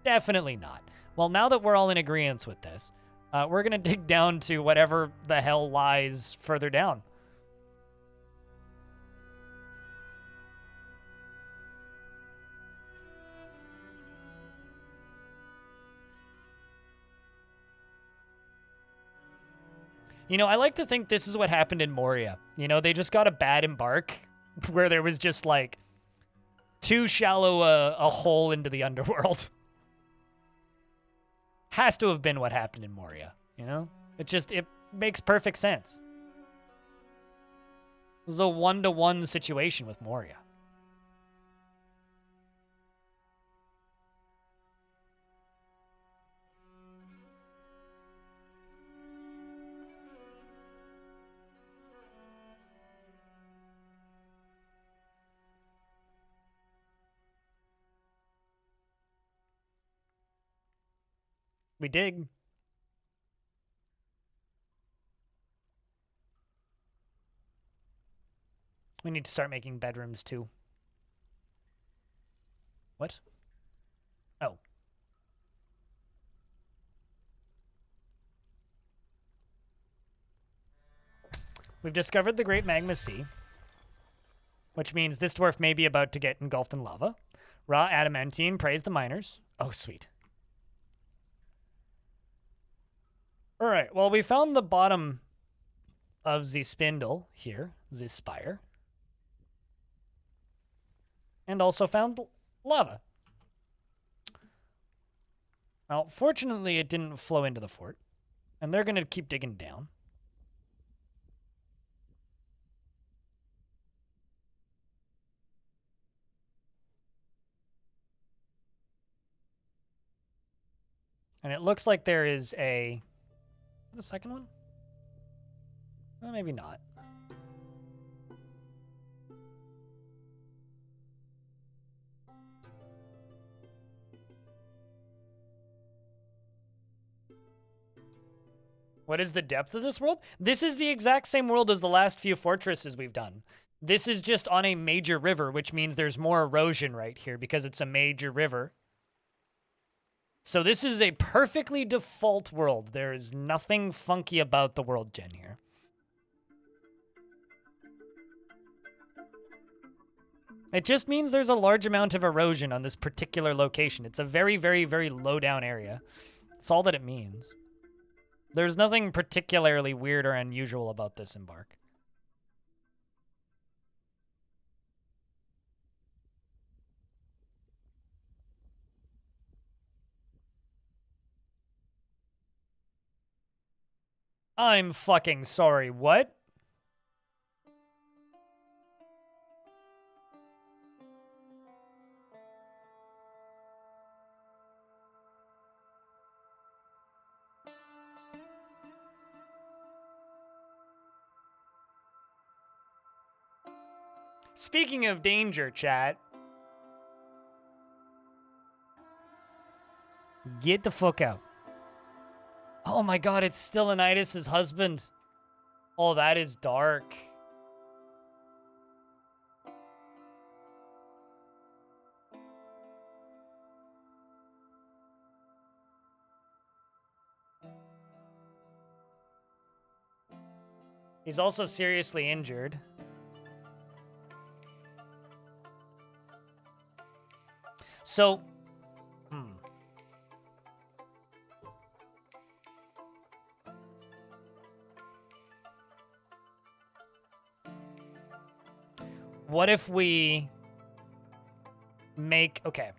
Definitely not. Well, now that we're all in agreement with this, we're going to dig down to whatever the hell lies further down. You know, I like to think this is what happened in Moria. You know, they just got a bad embark where there was just like too shallow a hole into the underworld. Has to have been what happened in Moria, you know? It makes perfect sense. This is a 1-to-1 situation with Moria. We dig. We need to start making bedrooms too. What? Oh. We've discovered the Great Magma Sea, which means this dwarf may be about to get engulfed in lava. Raw adamantine, praise the miners. Oh, sweet. All right, well, we found the bottom of the spindle here, the spire. And also found lava. Now, fortunately, it didn't flow into the fort. And they're going to keep digging down. And it looks like there is a The second one? Maybe not. What is the depth of this world? This is the exact same world as the last few fortresses we've done. This is just on a major river, which means there's more erosion right here because it's a major river. So this is a perfectly default world. There is nothing funky about the world gen here. It just means there's a large amount of erosion on this particular location. It's a very, very, very low down area. That's all that it means. There's nothing particularly weird or unusual about this embark. I'm fucking sorry, what? Speaking of danger, chat. Get the fuck out. Oh my god, it's still Anidas' husband. Oh, that is dark. He's also seriously injured. So, what if we make, okay,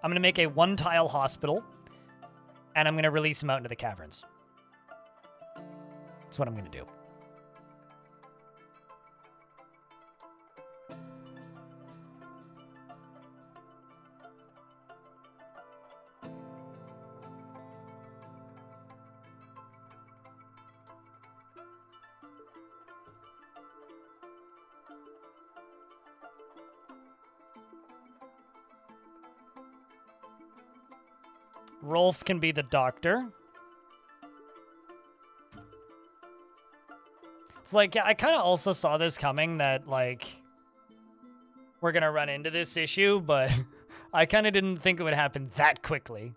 I'm going to make a one-tile hospital, and I'm going to release him out into the caverns. That's what I'm going to do. Rolf can be the doctor. It's like, I kind of also saw this coming, that, like, we're going to run into this issue, but I kind of didn't think it would happen that quickly.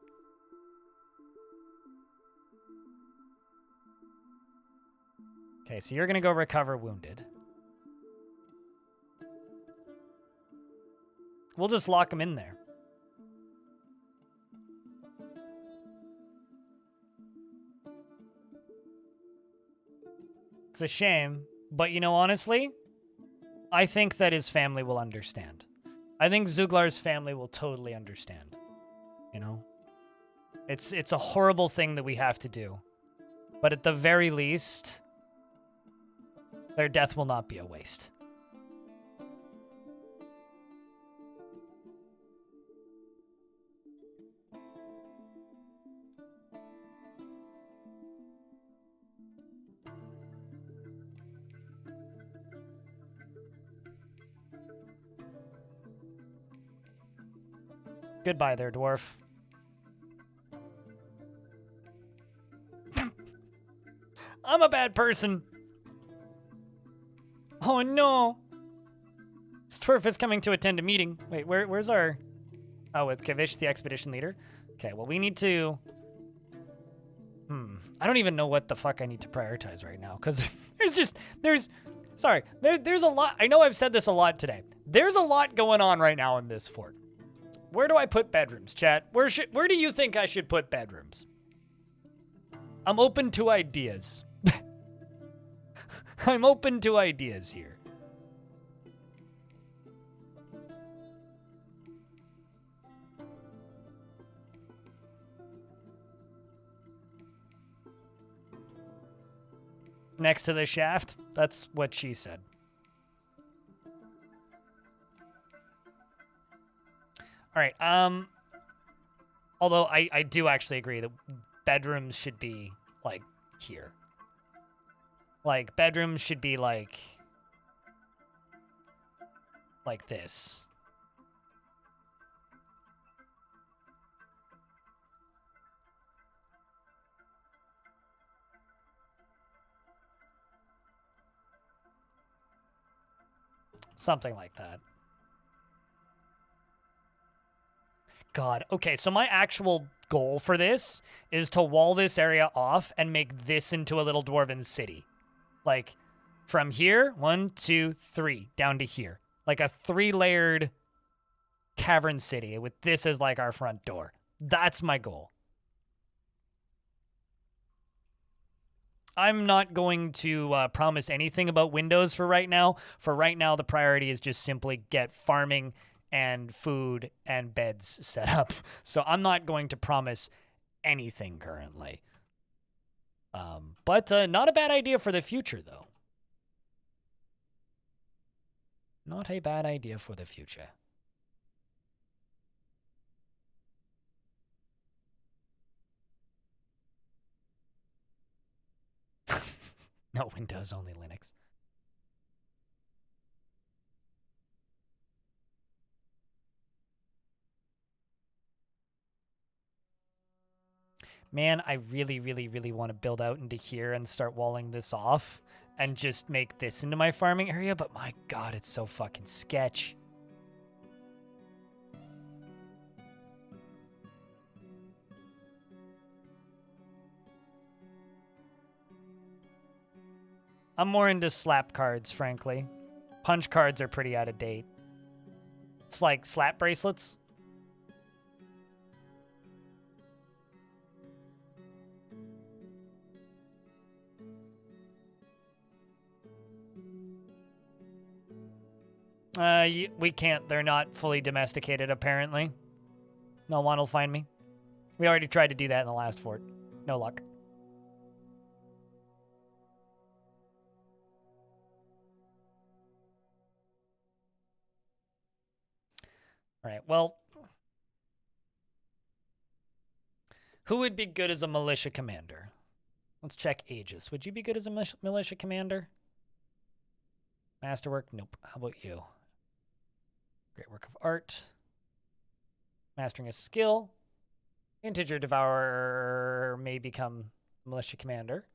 Okay, so you're going to go recover wounded. We'll just lock him in there. It's a shame, but you know, honestly, I think that his family will understand. I think Zuglar's family will totally understand. You know? It's a horrible thing that we have to do. But at the very least, their death will not be a waste. Goodbye there, dwarf. I'm a bad person. Oh no. This dwarf is coming to attend a meeting. Wait, where's our... Oh, with Kavish, the expedition leader? Okay, well, we need to... I don't even know what the fuck I need to prioritize right now, because there's a lot. I know I've said this a lot today. There's a lot going on right now in this fort. Where do I put bedrooms, chat? Where do you think I should put bedrooms? I'm open to ideas. I'm open to ideas here. Next to the shaft? That's what she said. All right. Although I do actually agree that bedrooms should be, like, here. Like, bedrooms should be like this. Something like that. God. Okay, so my actual goal for this is to wall this area off and make this into a little dwarven city. Like, from here, 1, 2, 3, down to here. Like a 3-layered cavern city with this as like our front door. That's my goal. I'm not going to promise anything about windows for right now. For right now, the priority is just simply get farming and food and beds set up. So I'm not going to promise anything currently. But not a bad idea for the future, though. Not a bad idea for the future. No Windows, only Linux. Man, I really, really, really want to build out into here and start walling this off and just make this into my farming area, but my God, it's so fucking sketch. I'm more into slap cards, frankly. Punch cards are pretty out of date. It's like slap bracelets. We can't. They're not fully domesticated, apparently. No one will find me. We already tried to do that in the last fort. No luck. All right, well. Who would be good as a militia commander? Let's check Aegis. Would you be good as a militia commander? Masterwork? Nope. How about you? Great work of art. Mastering a skill. Integer Devourer may become militia commander.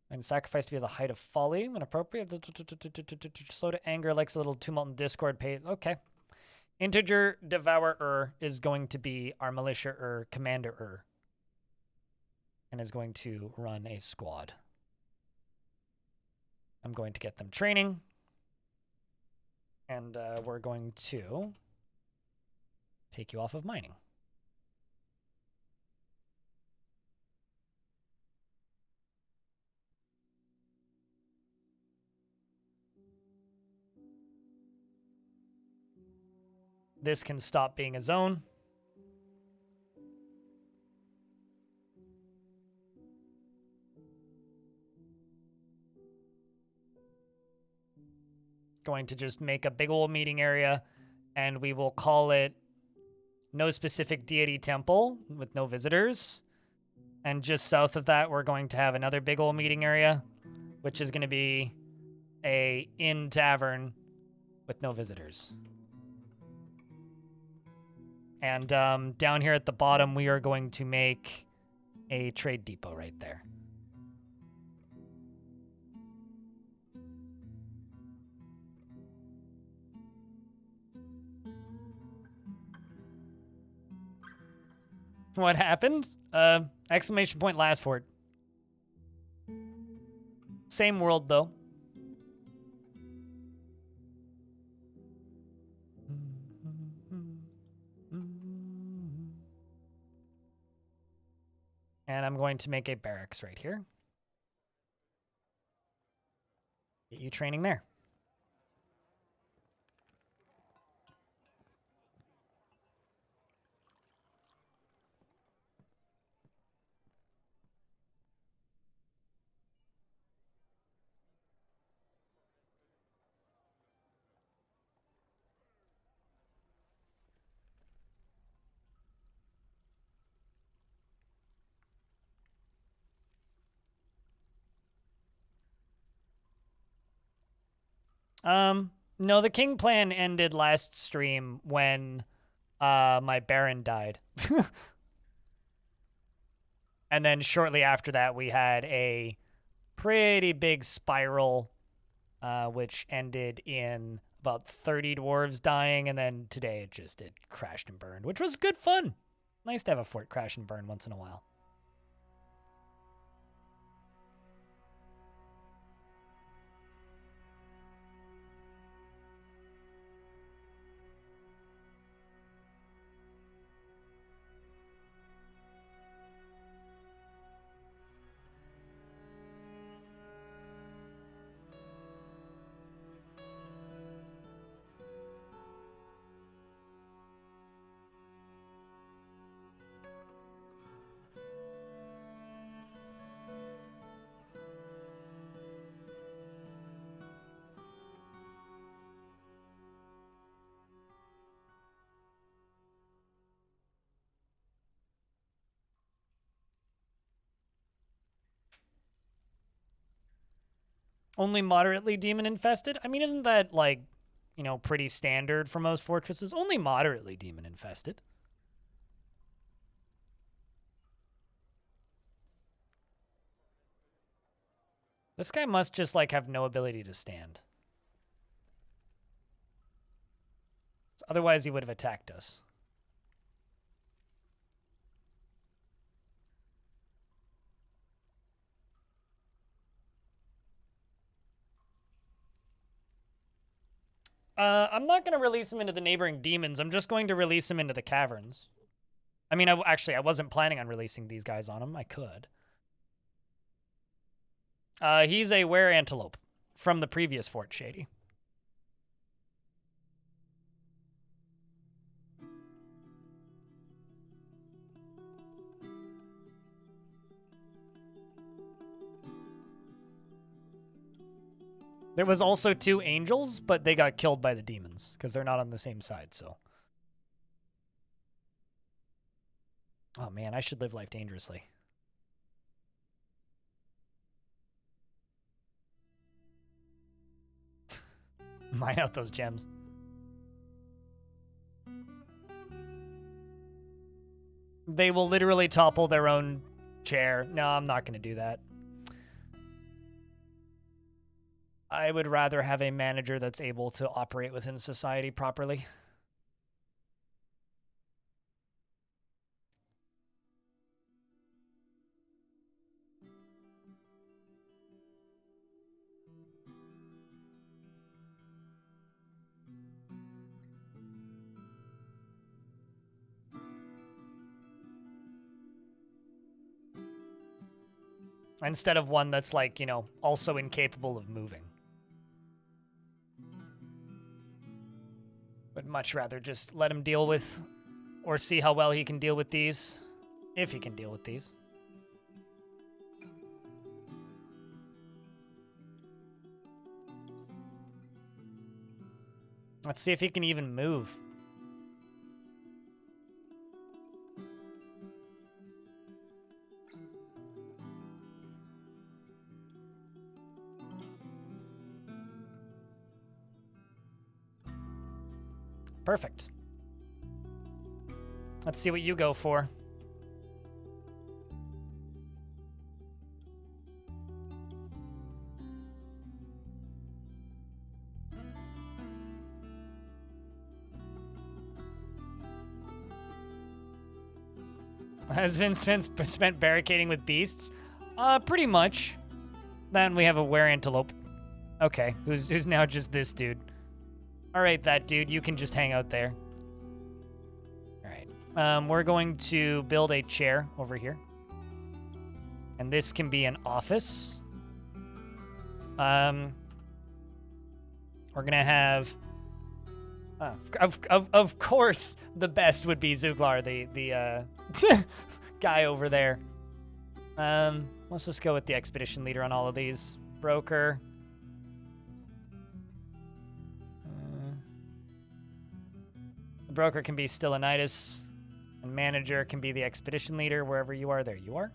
And sacrifice to be the height of folly when appropriate. Slow to anger, likes a little tumult and discord. Okay. Integer Devourer is going to be our militia commander and is going to run a squad. I'm going to get them training. And we're going to take you off of mining. This can stop being a zone. Going to just make a big old meeting area, and we will call it no specific deity temple with no visitors. And just south of that, we're going to have another big old meeting area, which is going to be a inn tavern with no visitors. And down here at the bottom, we are going to make a trade depot right there. What happened? Exclamation point last fort. Same world, though. And I'm going to make a barracks right here. Get you training there. No, the king plan ended last stream when my baron died. And then shortly after that, we had a pretty big spiral, which ended in about 30 dwarves dying, and then today it crashed and burned, which was good fun. Nice to have a fort crash and burn once in a while. Only moderately demon infested? I mean, isn't that, like, you know, pretty standard for most fortresses? Only moderately demon infested. This guy must just, like, have no ability to stand. Otherwise, he would have attacked us. I'm not going to release him into the neighboring demons. I'm just going to release him into the caverns. I mean, actually, I wasn't planning on releasing these guys on him. I could. He's a were antelope from the previous Fort Shady. There was also 2 angels, but they got killed by the demons because they're not on the same side, so. Oh man, I should live life dangerously. Mine out those gems. They will literally topple their own chair. No, I'm not going to do that. I would rather have a manager that's able to operate within society properly. Instead of one that's, like, you know, also incapable of moving. Would much rather just let him deal with, or see how well he can deal with these. If he can deal with these. Let's see if he can even move. Perfect. Let's see what you go for. Has been spent barricading with beasts? Pretty much. Then we have a were antelope. Okay, who's now just this dude. All right, that dude, you can just hang out there. All right. We're going to build a chair over here. And this can be an office. We're going to have... Of course, the best would be Zuglar, the guy over there. Let's just go with the expedition leader on all of these. Broker. The broker can be Stylianitis, and manager can be the expedition leader. Wherever you are, there you are.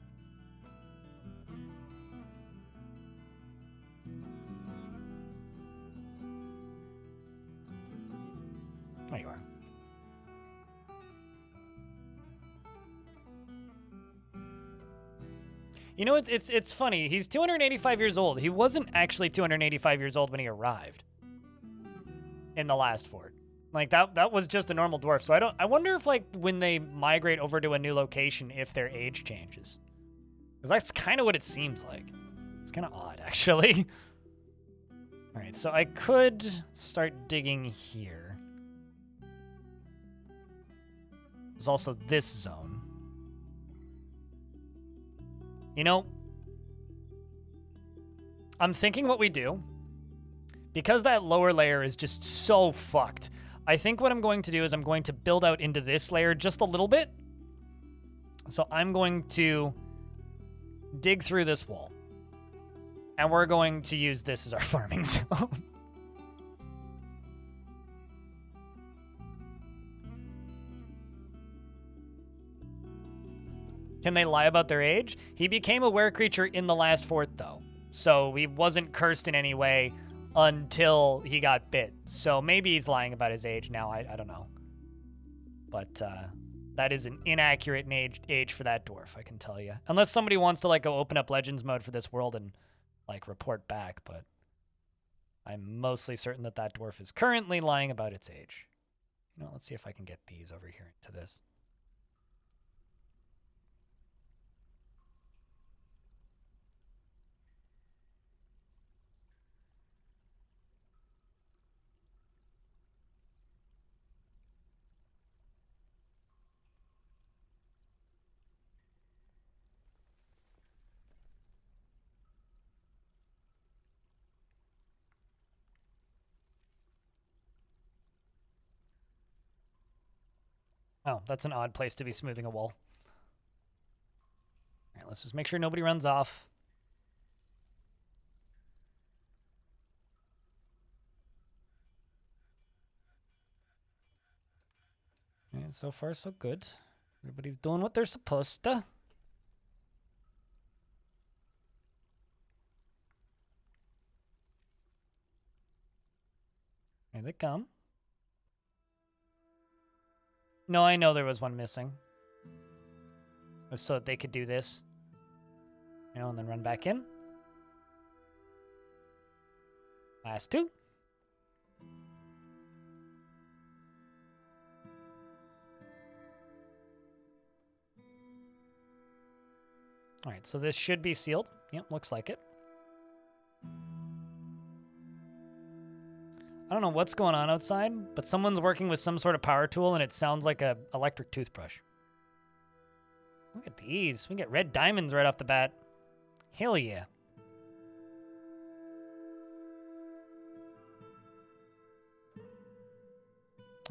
You know, it's funny. He's 285 years old. He wasn't actually 285 years old when he arrived in the last fort. Like that was just a normal dwarf. So I wonder if like when they migrate over to a new location, if their age changes. Because that's kind of what it seems like. It's kind of odd, actually. All right, so I could start digging here. There's also this zone. You know, I'm thinking what we do, because that lower layer is just so fucked, I think what I'm going to do is I'm going to build out into this layer just a little bit. So I'm going to dig through this wall. And we're going to use this as our farming zone. Can they lie about their age? He became a were creature in the last fort, though. So he wasn't cursed in any way until he got bit. So maybe he's lying about his age now. I don't know. But that is an inaccurate age for that dwarf, I can tell you. Unless somebody wants to like go open up Legends mode for this world and like report back, but I'm mostly certain that that dwarf is currently lying about its age. You know, let's see if I can get these over here into this. Oh, that's an odd place to be smoothing a wall. All right, let's just make sure nobody runs off. And so far, so good. Everybody's doing what they're supposed to. Here they come. No, I know there was one missing. It was so that they could do this. You know, and then run back in. Last two. All right, so this should be sealed. Yep, looks like it. I don't know what's going on outside, but someone's working with some sort of power tool, and it sounds like a electric toothbrush. Look at these. We get red diamonds right off the bat. Hell yeah.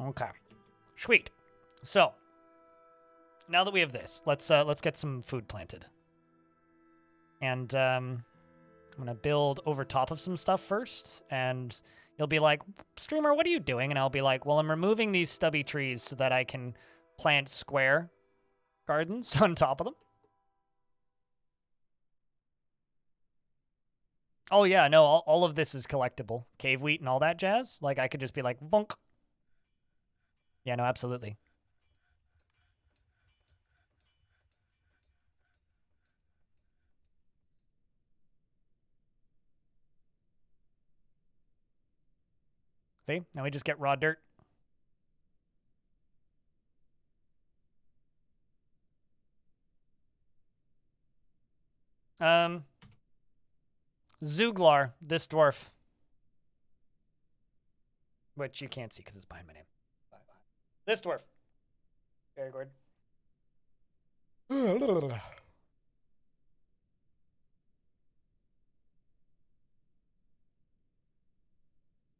Okay. Sweet. So, now that we have this, let's get some food planted. And I'm going to build over top of some stuff first, and you'll be like, streamer, what are you doing? And I'll be like, well, I'm removing these stubby trees so that I can plant square gardens on top of them. Oh, yeah, no, all of this is collectible. Cave wheat and all that jazz. Like, I could just be like, vonk. Yeah, no, absolutely. See? Now we just get raw dirt. Zooglar, this dwarf. Which you can't see because it's behind my name. This dwarf. Very good.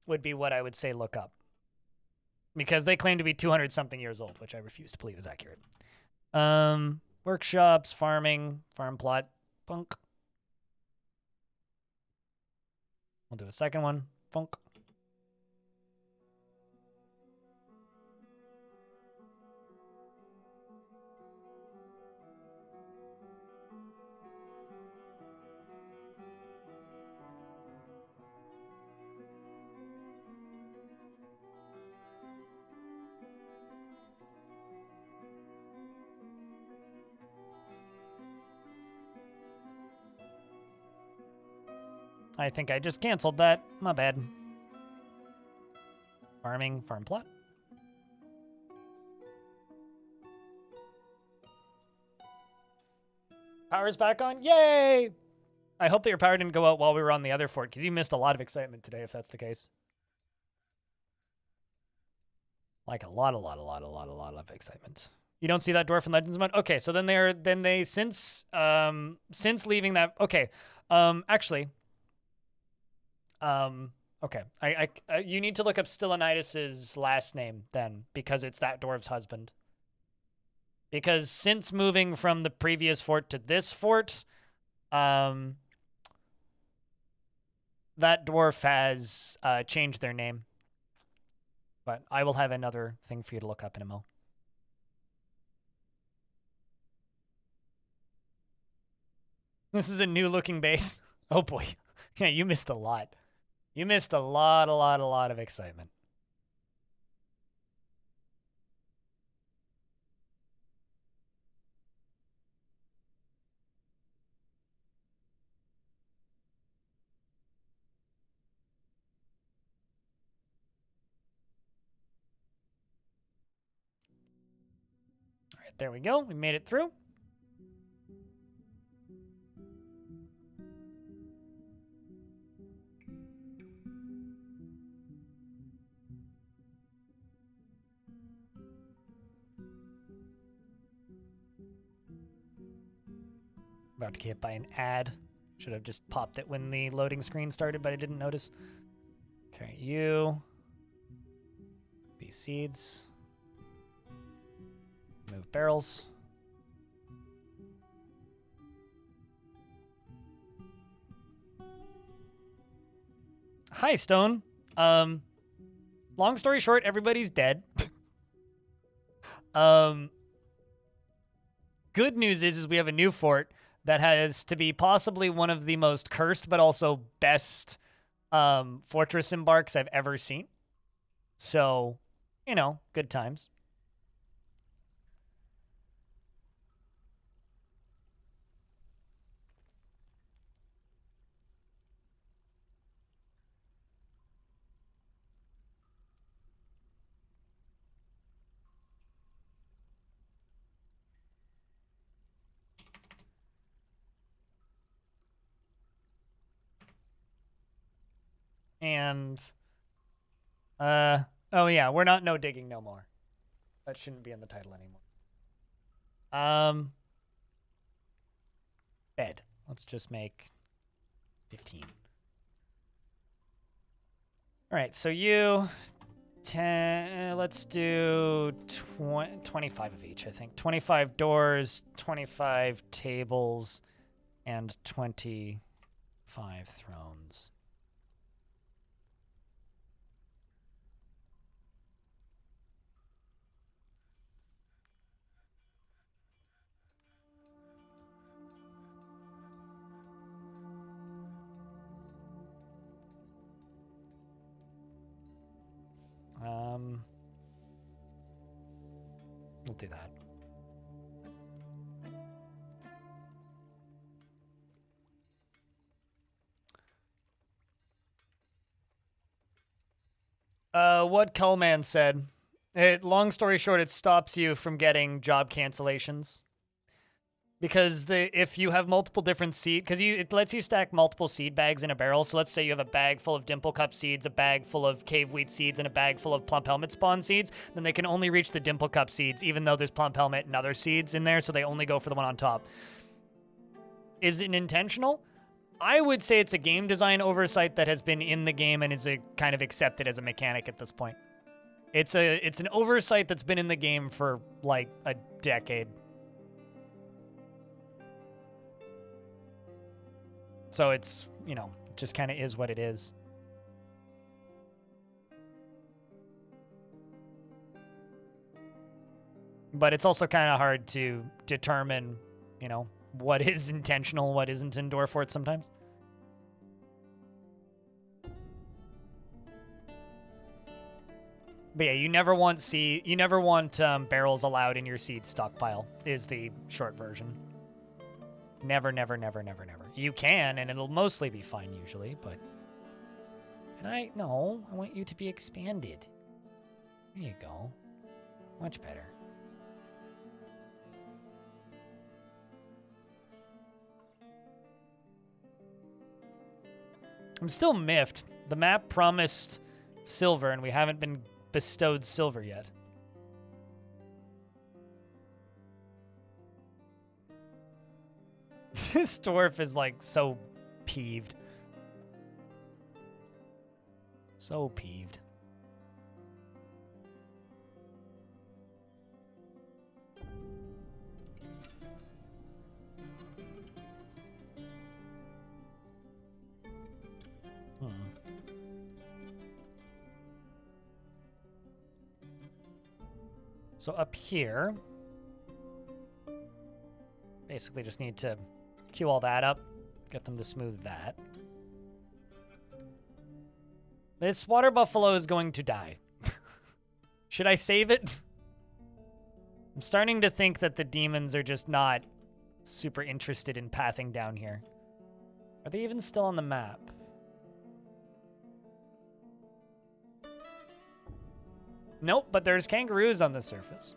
Would be what I would say look up. Because they claim to be 200-something years old, which I refuse to believe is accurate. Workshops, farming, farm plot, punk. We'll do a second one, funk. I think I just canceled that. My bad. Farming, farm plot. Power's back on. Yay! I hope that your power didn't go out while we were on the other fort, because you missed a lot of excitement today, if that's the case. Like a lot of excitement. You don't see that dwarf in Legends mode? Okay, so then they since leaving that, okay. Actually, okay. You need to look up Stylianides's last name then, because it's that dwarf's husband. Because since moving from the previous fort to this fort, that dwarf has changed their name. But I will have another thing for you to look up in a mo. This is a new looking base. Oh boy. Yeah, you missed a lot. You missed a lot of excitement. All right, there we go. We made it through. About to get hit by an ad. Should have just popped it when the loading screen started, but I didn't notice. Okay, you. Be seeds. Move barrels. Hi, Stone. Long story short, everybody's dead. Good news is we have a new fort that has to be possibly one of the most cursed but also best fortress embarks I've ever seen. So, you know, good times. And, oh yeah, we're not no digging no more. That shouldn't be in the title anymore. Bed. Let's just make 15. All right, so you, 10, let's do 25 of each, I think. 25 doors, 25 tables, and 25 thrones. We'll do that. What Cullman said. Long story short, it stops you from getting job cancellations. Because if you have multiple different seed, because it lets you stack multiple seed bags in a barrel. So let's say you have a bag full of dimple cup seeds, a bag full of cave wheat seeds, and a bag full of plump helmet spawn seeds. Then they can only reach the dimple cup seeds, even though there's plump helmet and other seeds in there. So they only go for the one on top. Is it intentional? I would say it's a game design oversight that has been in the game and is kind of accepted as a mechanic at this point. It's an oversight that's been in the game for like a decade. So it's, you know, just kind of is what it is. But it's also kind of hard to determine, you know, what is intentional, what isn't in Dwarf Fort sometimes. But yeah, you never want barrels allowed in your seed stockpile, is the short version. Never, never, never, never, never. You can, and it'll mostly be fine usually, but... No, I want you to be expanded. There you go. Much better. I'm still miffed. The map promised silver, and we haven't been bestowed silver yet. This dwarf is, like, so peeved. So peeved. So up here, basically just need to queue all that up, get them to smooth that. This water buffalo is going to die. Should I save it? I'm starting to think that the demons are just not super interested in pathing down here. Are they even still on the map? Nope, but there's kangaroos on the surface.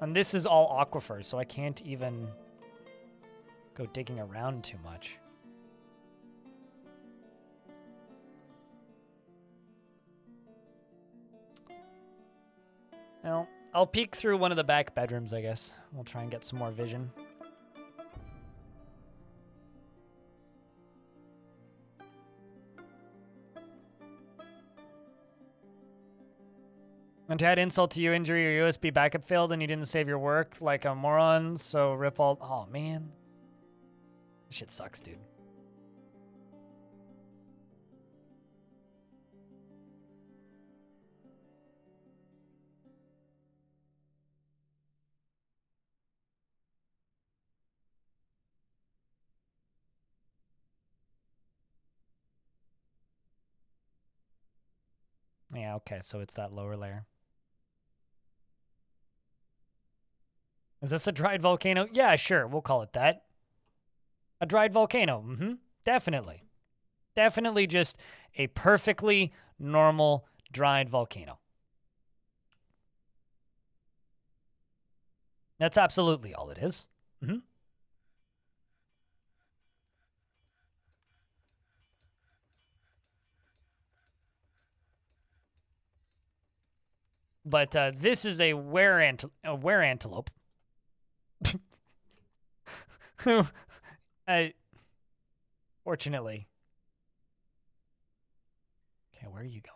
And this is all aquifer, so I can't even go digging around too much. Well, I'll peek through one of the back bedrooms, I guess. We'll try and get some more vision. And to add insult to you, injury, your USB backup failed and you didn't save your work like a moron, so rip all... Oh, man. This shit sucks, dude. Yeah, okay, so it's that lower layer. Is this a dried volcano? Yeah, sure, we'll call it that. A dried volcano, definitely. Definitely just a perfectly normal dried volcano. That's absolutely all it is. But this is a were-antelope. Fortunately. Okay, where are you going?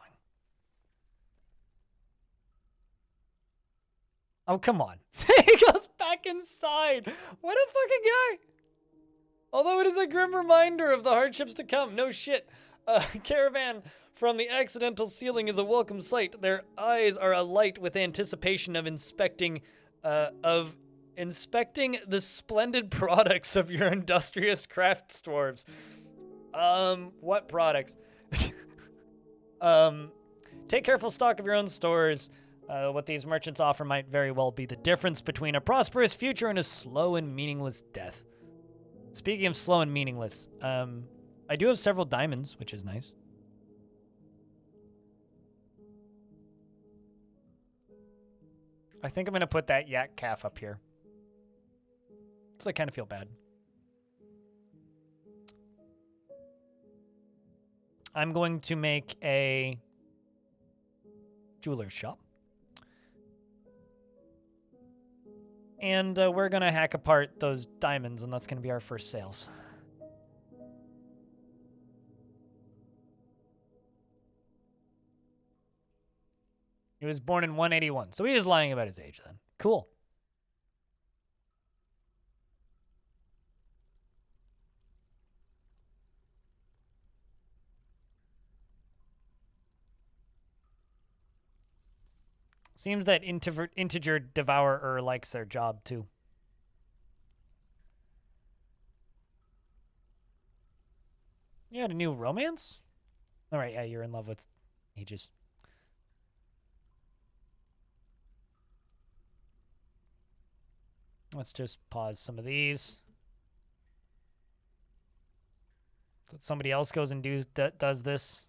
Oh, come on. He goes back inside. What a fucking guy. Although it is a grim reminder of the hardships to come. No shit. Caravan from the accidental ceiling is a welcome sight. Their eyes are alight with anticipation of inspecting the splendid products of your industrious craft dwarves. What products? Take careful stock of your own stores. What these merchants offer might very well be the difference between a prosperous future and a slow and meaningless death. Speaking of slow and meaningless, I do have several diamonds, which is nice. I think I'm going to put that yak calf up here. Because I kind of feel bad. I'm going to make a jeweler's shop. And we're going to hack apart those diamonds, and that's going to be our first sales. He was born in 181, so he is lying about his age then. Cool. Seems that integer devourer likes their job too. You had a new romance? All right, yeah, you're in love with Aegis. Let's just pause some of these. So somebody else goes and does this.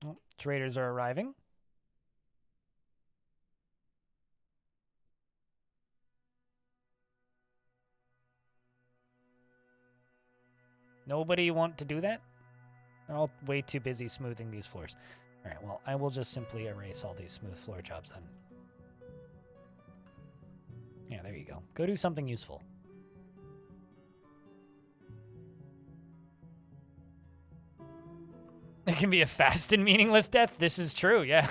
Oh, traders are arriving. Nobody want to do that? They're all way too busy smoothing these floors. All right, well, I will just simply erase all these smooth floor jobs then. Yeah, there you go. Go do something useful. It can be a fast and meaningless death. This is true, yeah.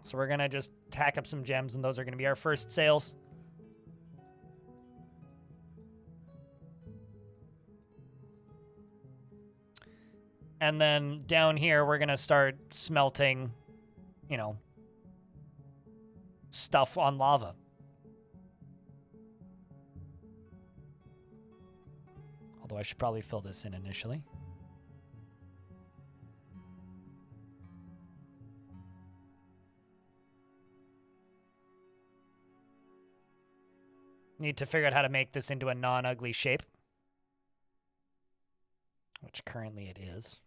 So we're going to just tack up some gems, and those are going to be our first sales. And then down here, we're going to start smelting, you know, stuff on lava. Although I should probably fill this in initially. Need to figure out how to make this into a non-ugly shape. Which currently it is.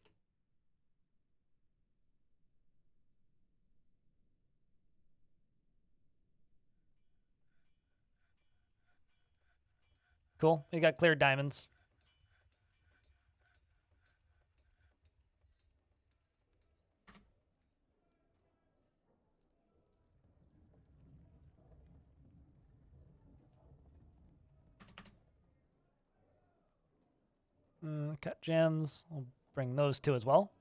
Cool. We got clear diamonds. Cut gems. We'll bring those two as well.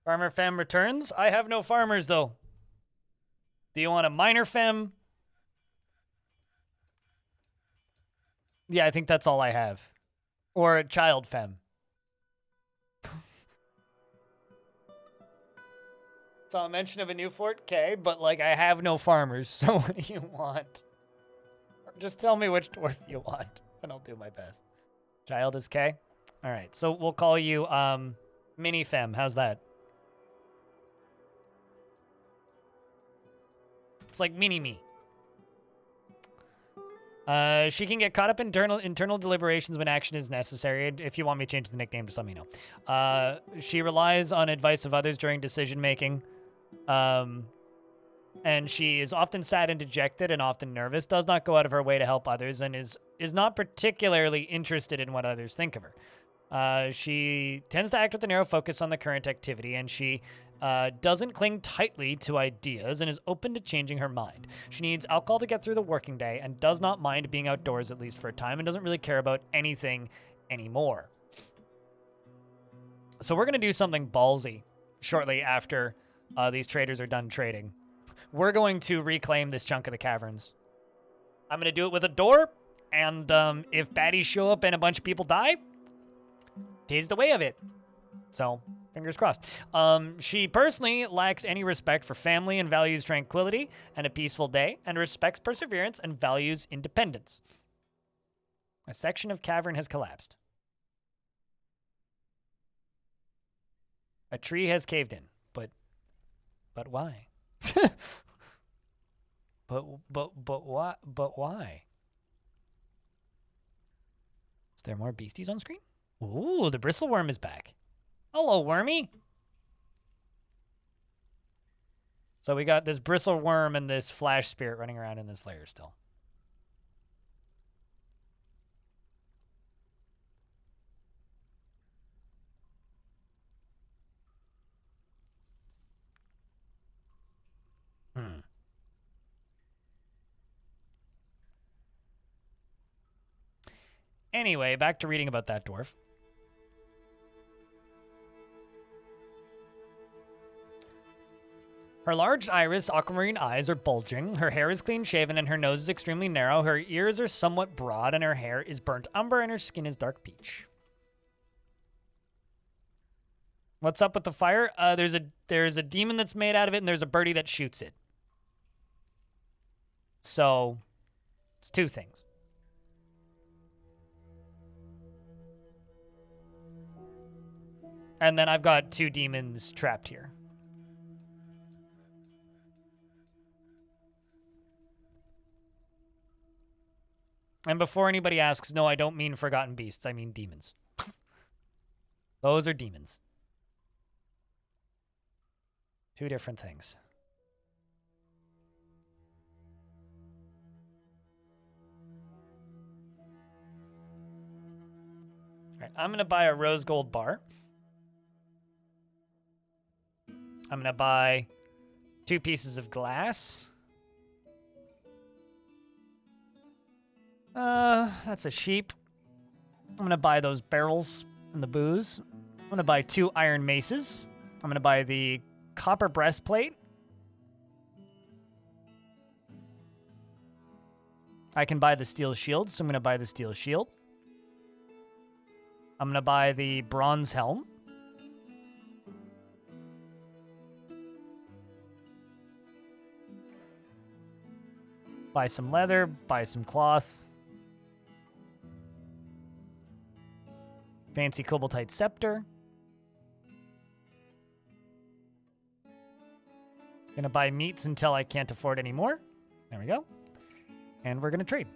Farmer Fem returns. I have no farmers, though. Do you want a miner Fem? Yeah, I think that's all I have. Or a child Fem. Saw a mention of a new fort, okay, but, like, I have no farmers, so what do you want? Just tell me which dwarf you want, and I'll do my best. Child is K? All right, so we'll call you, Mini Fem. How's that? It's like mini-me. She can get caught up in internal deliberations when action is necessary. If you want me to change the nickname, just let me know. She relies on advice of others during decision-making. And she is often sad and dejected and often nervous, does not go out of her way to help others, and is not particularly interested in what others think of her. She tends to act with a narrow focus on the current activity, and she doesn't cling tightly to ideas and is open to changing her mind. She needs alcohol to get through the working day and does not mind being outdoors at least for a time and doesn't really care about anything anymore. So we're going to do something ballsy shortly after these traders are done trading. We're going to reclaim this chunk of the caverns. I'm going to do it with a door, and if baddies show up and a bunch of people die, 'tis the way of it. So, fingers crossed. She personally lacks any respect for family and values tranquility and a peaceful day, and respects perseverance and values independence. A section of cavern has collapsed. A tree has caved in, but why? But why? But why? Is there more beasties on screen? Ooh, the bristleworm is back. Hello, wormy. So we got this bristleworm and this flash spirit running around in this layer still. Anyway, back to reading about that dwarf. Her large iris, aquamarine eyes are bulging. Her hair is clean shaven and her nose is extremely narrow. Her ears are somewhat broad and her hair is burnt umber and her skin is dark peach. What's up with the fire? There's a demon that's made out of it and there's a birdie that shoots it. So, it's two things. And then I've got two demons trapped here. And before anybody asks, no, I don't mean forgotten beasts. I mean demons. Those are demons. Two different things. All right, I'm going to buy a rose gold bar. I'm going to buy 2 pieces of glass. That's a sheep. I'm going to buy those barrels and the booze. I'm going to buy 2 iron maces. I'm going to buy the copper breastplate. I can buy the steel shield, so I'm going to buy the steel shield. I'm going to buy the bronze helm. Buy some leather, buy some cloth. Fancy koboldite scepter. Gonna buy meats until I can't afford any more. There we go. And we're gonna trade.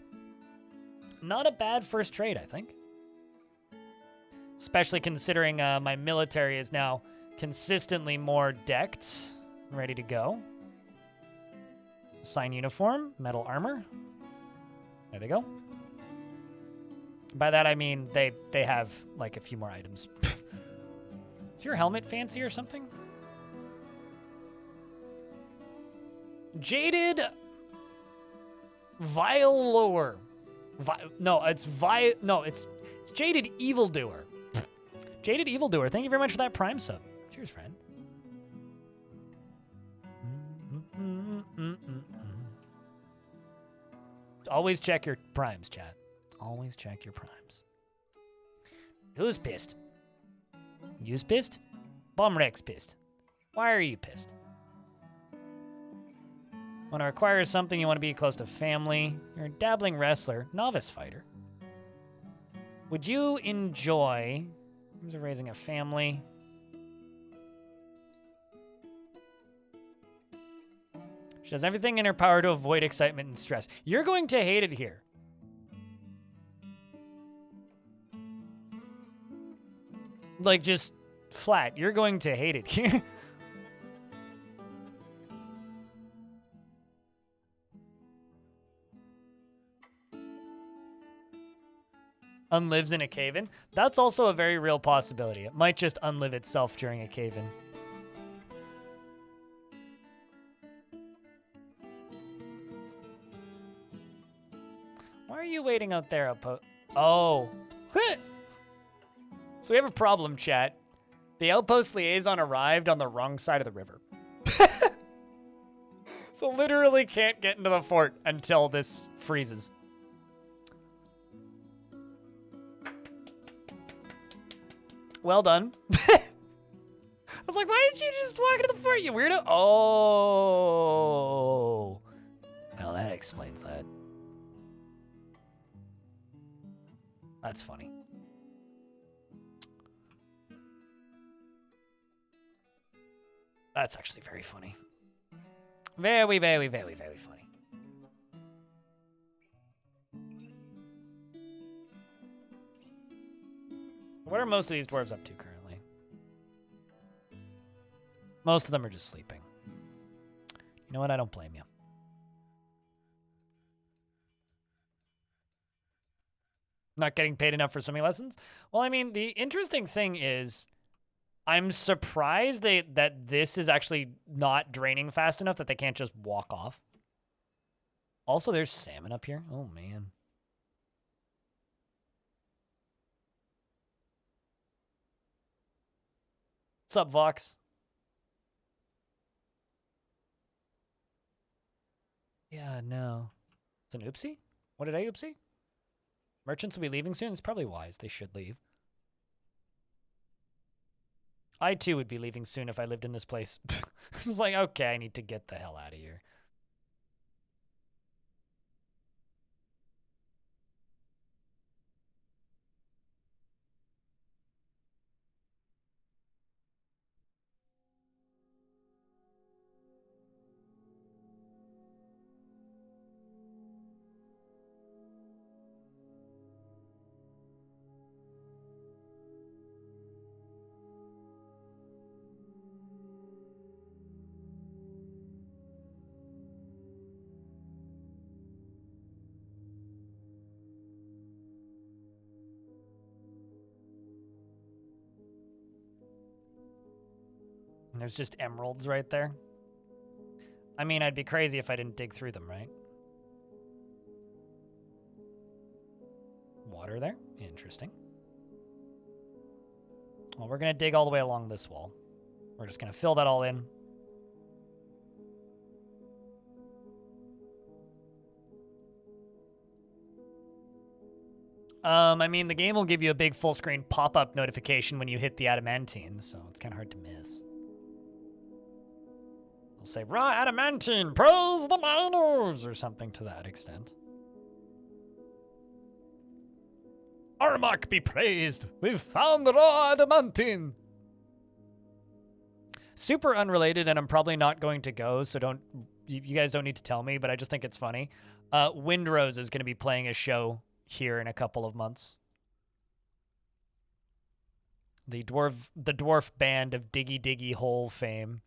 Not a bad first trade, I think. Especially considering my military is now consistently more decked and ready to go. Sign uniform, metal armor. There they go. By that I mean they have like a few more items. Is your helmet fancy or something? Jaded Violor. It's Jaded Evildoer. Jaded Evildoer, thank you very much for that Prime sub. Cheers, friend. Always check your primes, chat. Always check your primes. Who's pissed? You's pissed? Bumrex pissed. Why are you pissed? Want to acquire something, you want to be close to family. You're a dabbling wrestler, novice fighter. Would you enjoy in terms of raising a family? She does everything in her power to avoid excitement and stress. You're going to hate it here. Like, just flat. You're going to hate it here. Unlives in a cave-in. That's also a very real possibility. It might just unlive itself during a cave-in. Why are you waiting out there, Outpost? Oh. So we have a problem, chat. The Outpost liaison arrived on the wrong side of the river. So literally can't get into the fort until this freezes. Well done. I was like, why didn't you just walk into the fort, you weirdo? Oh. Well, that explains that. That's funny. That's actually very funny. Very, very, very, very funny. What are most of these dwarves up to currently? Most of them are just sleeping. You know what? I don't blame you. Not getting paid enough for swimming lessons? Well, I mean, the interesting thing is I'm surprised that this is actually not draining fast enough that they can't just walk off. Also, there's salmon up here. Oh, man. What's up, Vox? no. It's an oopsie? What did I oopsie? Merchants will be leaving soon? It's probably wise. They should leave. I, too, would be leaving soon if I lived in this place. It's like, okay, I need to get the hell out of here. And there's just emeralds right there. I mean, I'd be crazy if I didn't dig through them, right? Water there. Interesting. Well, we're going to dig all the way along this wall. We're just going to fill that all in. I mean, the game will give you a big full screen pop-up notification when you hit the adamantine, so it's kind of hard to miss. It'll say, raw adamantine, praise the miners, or something to that extent. Armak be praised, we've found the raw adamantine. Super unrelated, and I'm probably not going to go, so you guys don't need to tell me, but I just think it's funny. Windrose is going to be playing a show here in a couple of months. The dwarf band of Diggy Diggy Hole fame.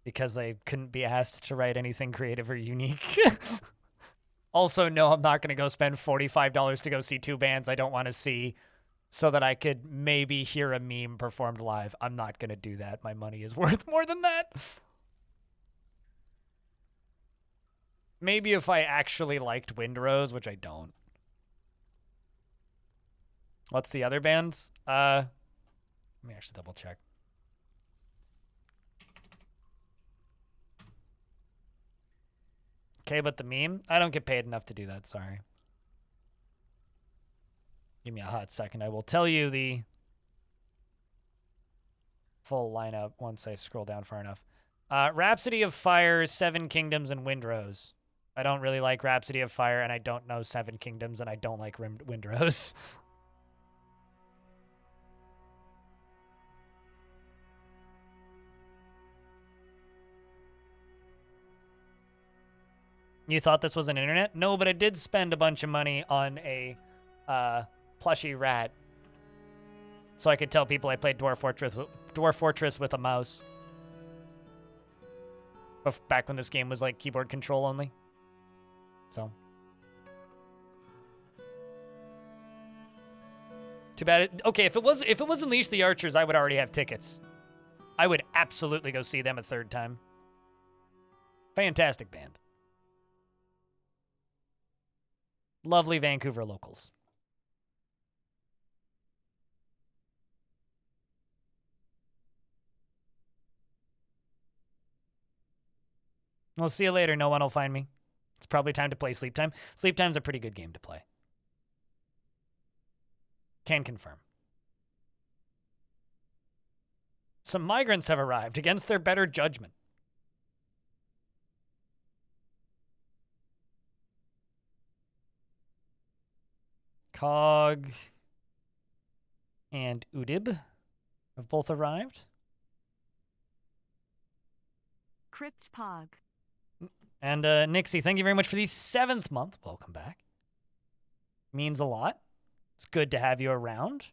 Because they couldn't be asked to write anything creative or unique. Also, no, I'm not going to go spend $45 to go see two bands I don't want to see so that I could maybe hear a meme performed live. I'm not going to do that. My money is worth more than that. Maybe if I actually liked Windrose, which I don't. What's the other band? Let me actually double check. Okay, but the meme? I don't get paid enough to do that, sorry. Give me a hot second. I will tell you the full lineup once I scroll down far enough. Rhapsody of Fire, Seven Kingdoms, and Windrose. I don't really like Rhapsody of Fire, and I don't know Seven Kingdoms, and I don't like Windrose. You thought this was an internet? No, but I did spend a bunch of money on a plushy rat so I could tell people I played Dwarf Fortress with a mouse. Back when this game was like keyboard control only. So. Too bad. Okay, if it was Unleash the Archers, I would already have tickets. I would absolutely go see them a third time. Fantastic band. Lovely Vancouver locals. We'll see you later. No one will find me. It's probably time to play Sleep Time. Sleep Time's a pretty good game to play. Can confirm. Some migrants have arrived against their better judgment. Cog and Udib have both arrived. Crypt Pog. And Nixie, thank you very much for the 7th month. Welcome back. Means a lot. It's good to have you around.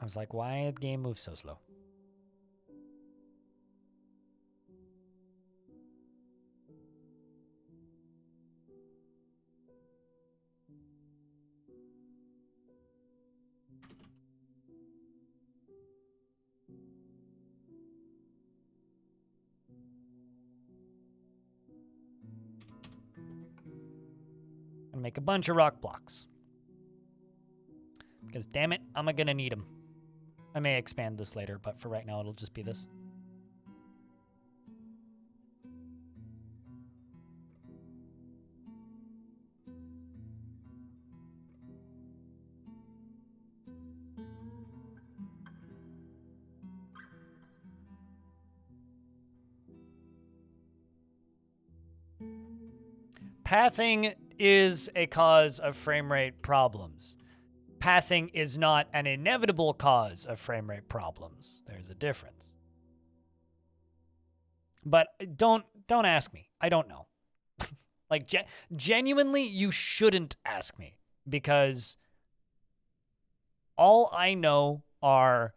I was like, why did the game move so slow? make a bunch of rock blocks. Because, damn it, I'm going to need them. I may expand this later, but for right now, it'll just be this. Pathing is a cause of frame rate problems. Pathing is not an inevitable cause of frame rate problems. There's a difference. But don't ask me. I don't know. Like, genuinely, you shouldn't ask me, because all I know are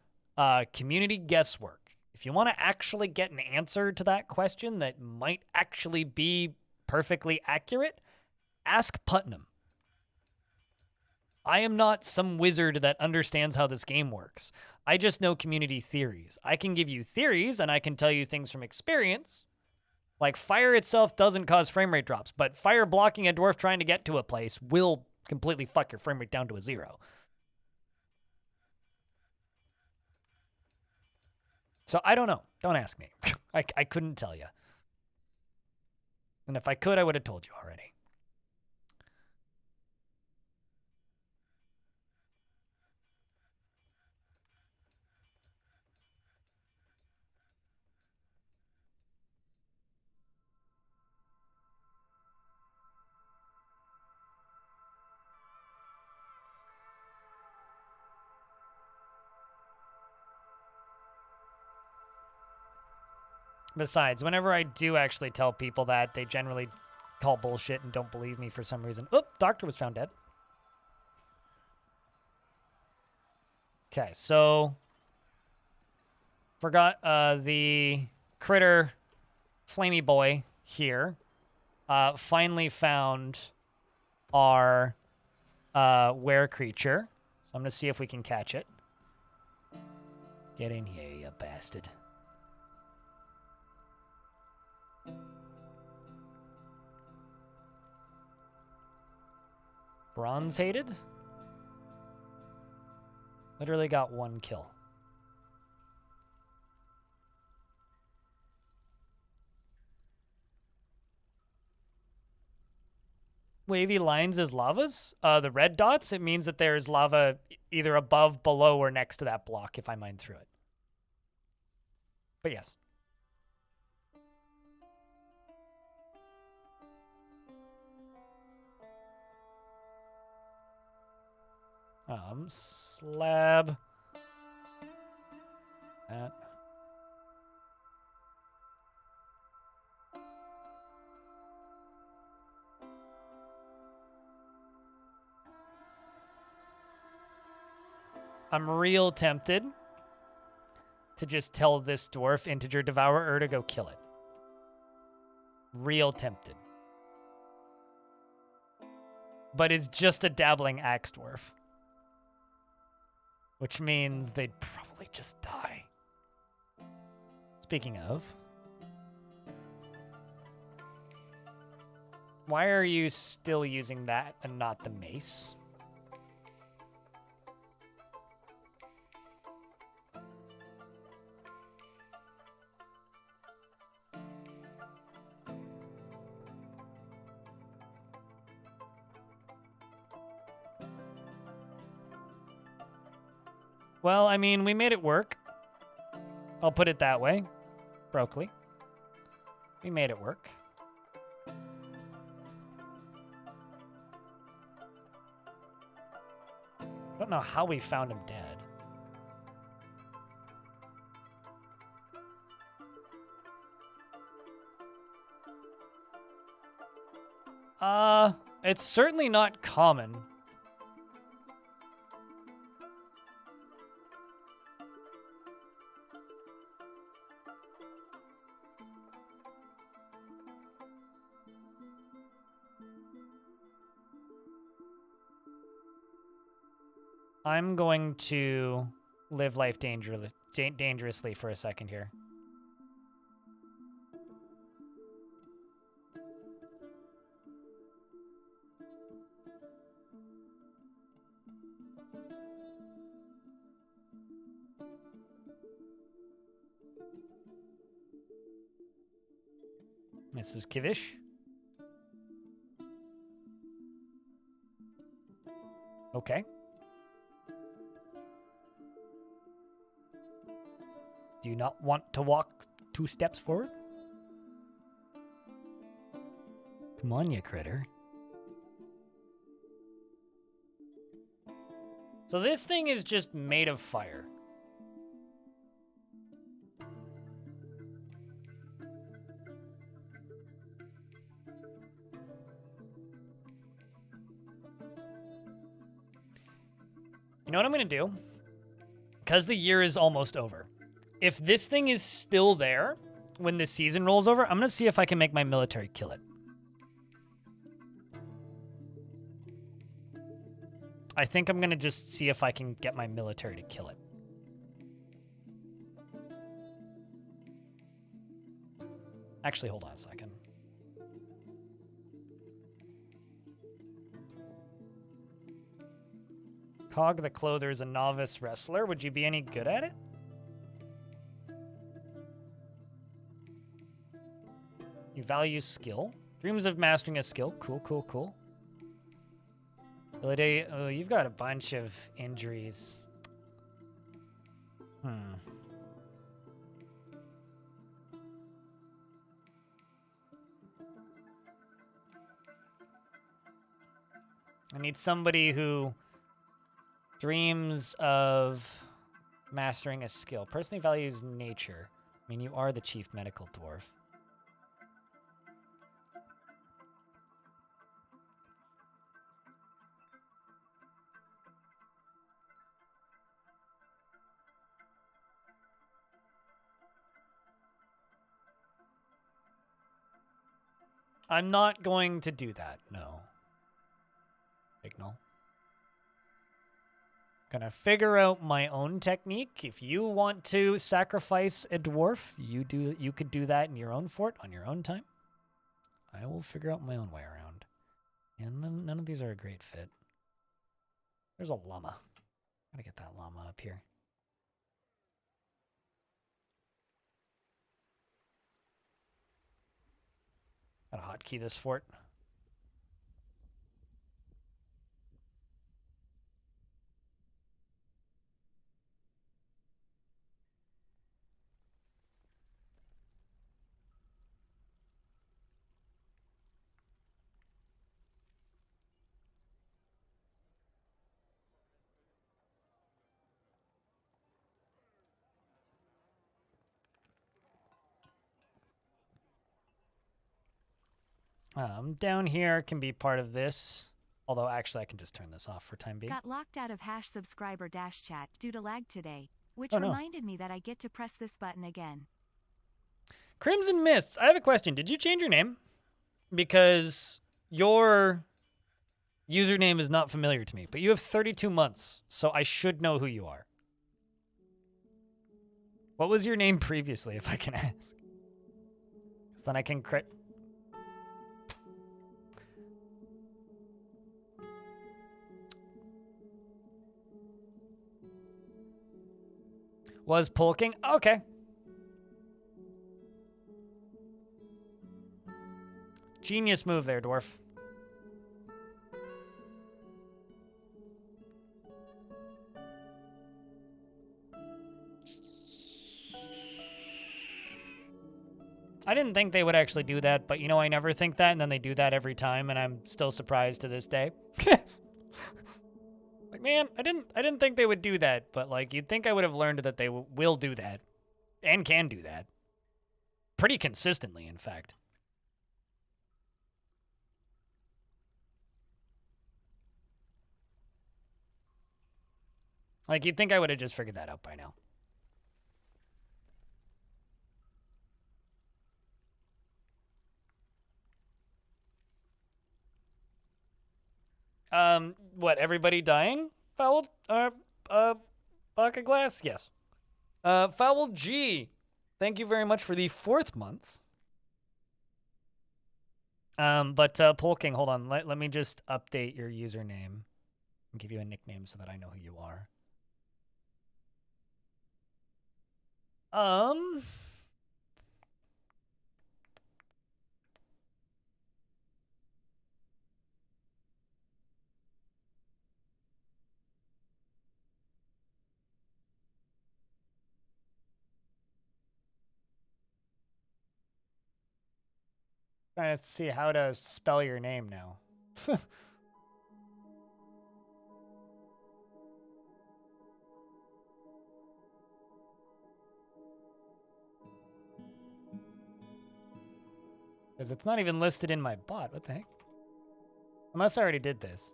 community guesswork. If you want to actually get an answer to that question that might actually be perfectly accurate, ask Putnam. I am not some wizard that understands how this game works. I just know community theories. I can give you theories, and I can tell you things from experience. Like, fire itself doesn't cause frame rate drops, but fire blocking a dwarf trying to get to a place will completely fuck your frame rate down to a 0. So I don't know. Don't ask me. I couldn't tell you. And if I could, I would have told you already. Besides, whenever I do actually tell people that, they generally call bullshit and don't believe me for some reason. Oop, doctor was found dead. Okay, so forgot the critter flamey boy here. Finally found our were creature. So I'm going to see if we can catch it. Get in here, you bastard. Bronze hated? Literally got 1 kill. Wavy lines is lavas. The red dots, it means that there's lava either above, below, or next to that block if I mine through it. But yes. Slab. That. I'm real tempted to just tell this dwarf integer devourer to go kill it. Real tempted. But it's just a dabbling axe dwarf. Which means they'd probably just die. Speaking of, why are you still using that and not the mace? Well, I mean, we made it work. I'll put it that way. Broccoli. We made it work. I don't know how we found him dead. It's certainly not common. I'm going to live life dangerously for a second here. Mrs. Kivish. Okay. Do you not want to walk 2 steps forward? Come on, you critter. So this thing is just made of fire. You know what I'm going to do? Because the year is almost over. If this thing is still there when this season rolls over, I'm going to see if I can make my military kill it. I think I'm going to just see if I can get my military to kill it. Actually, hold on a second. Cog the Clother is a novice wrestler. Would you be any good at it? You value skill. Dreams of mastering a skill. Cool, cool, cool. Ability. Oh, you've got a bunch of injuries. I need somebody who dreams of mastering a skill. Personally values nature. I mean, you are the chief medical dwarf. I'm not going to do that, no. Signal. Gonna figure out my own technique. If you want to sacrifice a dwarf, you could do that in your own fort on your own time. I will figure out my own way around. And none of these are a great fit. There's a llama. Gotta get that llama up here. Gotta hotkey this fort. Down here can be part of this. Although, actually, I can just turn this off for time being. Got locked out of #subscriber-chat due to lag today, which Oh, no. reminded me that I get to press this button again. Crimson Mists, I have a question. Did you change your name? Because your username is not familiar to me, but you have 32 months, so I should know who you are. What was your name previously, if I can ask? Because then I can crit. Was Polking? Okay. Genius move there, Dwarf. I didn't think they would actually do that, but you know, I never think that, and then they do that every time, and I'm still surprised to this day. Like, man, I didn't think they would do that, but like, you'd think I would have learned that they will do that, and can do that. Pretty consistently, in fact. Like, you'd think I would have just figured that out by now. What, everybody dying? Foul, bucket glass? Yes. Foul G, thank you very much for the 4th month. But Polking, hold on, let me just update your username and give you a nickname so that I know who you are. Trying to see how to spell your name now. Because it's not even listed in my bot. What the heck? Unless I already did this.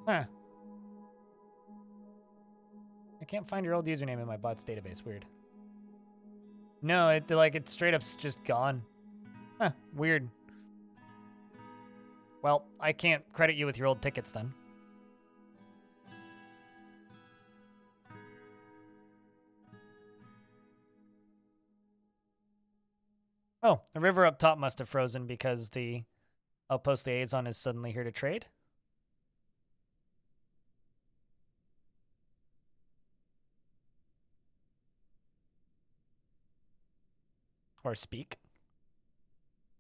Huh. I can't find your old username in my bot's database. Weird. No, it's straight up's just gone. Huh, weird. Well, I can't credit you with your old tickets then. Oh, the river up top must have frozen because the outpost liaison is suddenly here to trade. Or speak.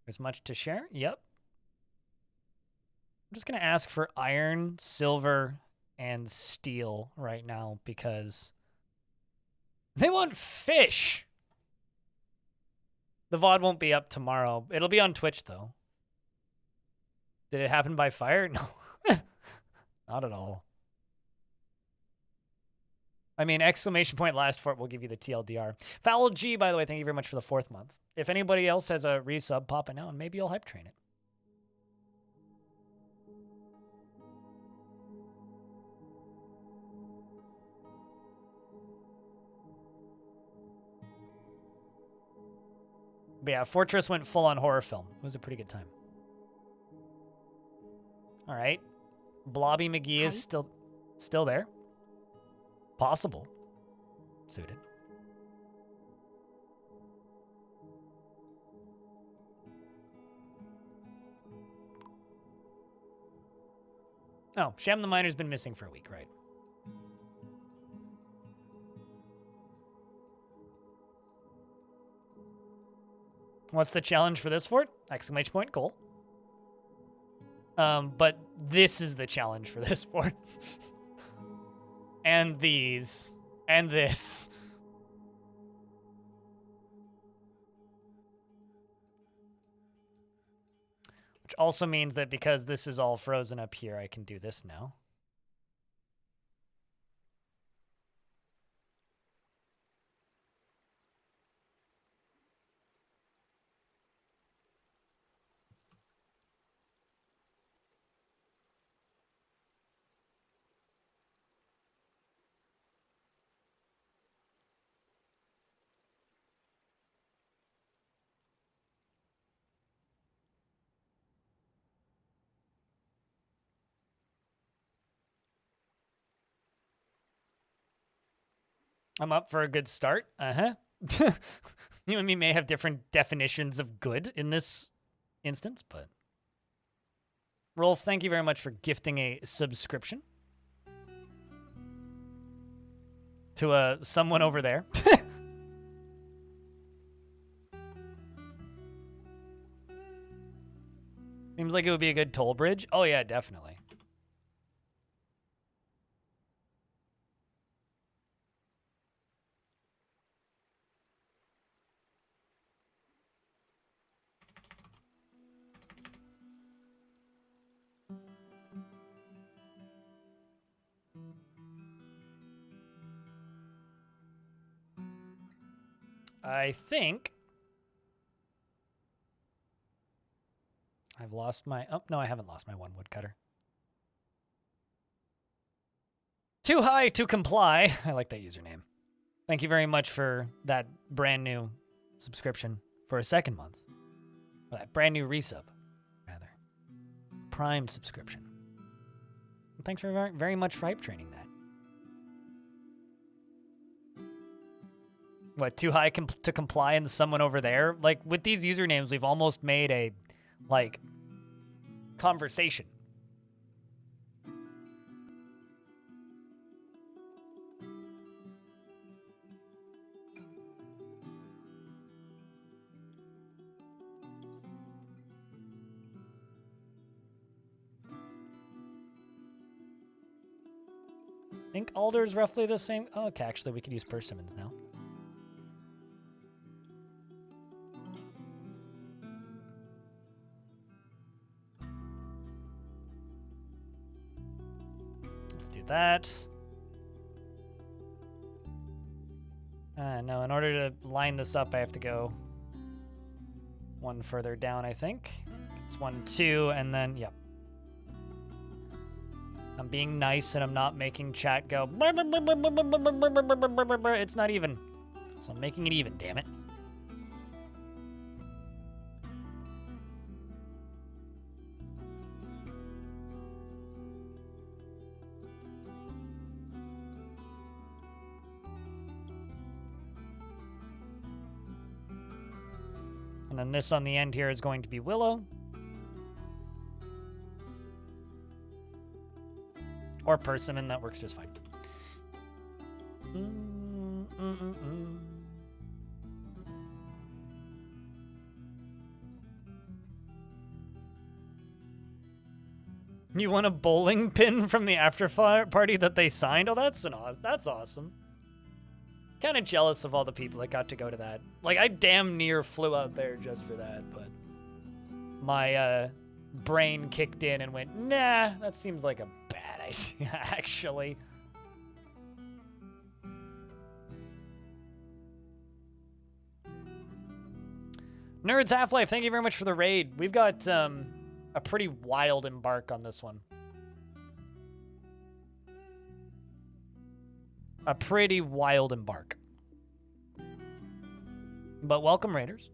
There's much to share. Yep. I'm just going to ask for iron, silver, and steel right now because they want fish. The VOD won't be up tomorrow. It'll be on Twitch, though. Did it happen by fire? No. Not at all. I mean, exclamation point last fort will give you the TLDR. Foul G, by the way, thank you very much for the 4th month. If anybody else has a resub, pop it now, and maybe you'll hype train it. But yeah, Fortress went full on horror film. It was a pretty good time. All right. Blobby McGee is still there. Possible. Suited. Oh, Sham the Miner's been missing for a week, right? What's the challenge for this fort? Exclamation point, goal. But this is the challenge for this fort. And these. And this. Which also means that because this is all frozen up here, I can do this now. I'm up for a good start. Uh-huh. You and me may have different definitions of good in this instance, but... Rolf, thank you very much for gifting a subscription. To someone over there. Seems like it would be a good toll bridge. Oh yeah, definitely. I think I've lost my... Oh, no, I haven't lost my one woodcutter. Too high to comply. I like that username. Thank you very much for that brand new subscription for a 2nd month. Or that brand new resub, rather. Prime subscription. And thanks very, very much for hype training that. What, too high to comply and someone over there? Like, with these usernames, we've almost made a, like, conversation. think Alder's roughly the same. Oh, okay, actually, we could use persimmons now. Let's do that. No, in order to line this up, I have to go one further down, I think. It's 1, 2, and then, yep. I'm being nice and I'm not making chat go. It's not even. So I'm making it even, damn it. And then this on the end here is going to be Willow. Or persimmon, that works just fine. You want a bowling pin from the after party that they signed? Oh, that's awesome. Kind of jealous of all the people that got to go to that. Like, I damn near flew out there just for that, but my brain kicked in and went, nah, that seems like a bad idea, actually. Nerds Half-Life, thank you very much for the raid. We've got a pretty wild embark on this one. A pretty wild embark. But welcome, Raiders.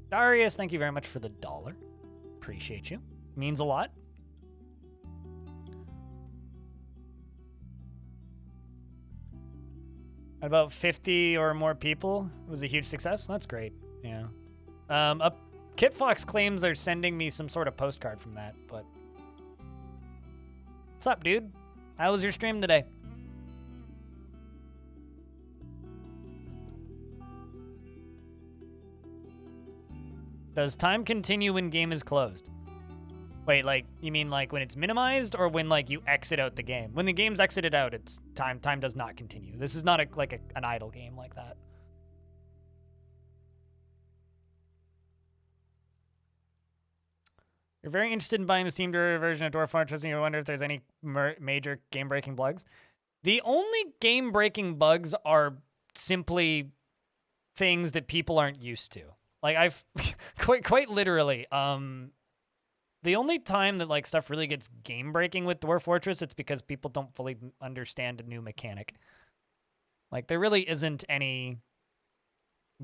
Darius, thank you very much for the $1. Appreciate you. Means a lot. About 50 or more people. It was a huge success. That's great. Yeah. Kit Fox claims they're sending me some sort of postcard from that, but what's up, dude? How was your stream today? Does time continue when game is closed? Wait, like, you mean like when it's minimized or when like you exit out the game? When the game's exited out, it's time does not continue. This is not an idle game like that. You're very interested in buying the Steam version of Dwarf Fortress, and you wonder if there's any major game-breaking bugs. The only game-breaking bugs are simply things that people aren't used to. Like, I've quite literally, the only time that like stuff really gets game-breaking with Dwarf Fortress, it's because people don't fully understand a new mechanic. Like, there really isn't any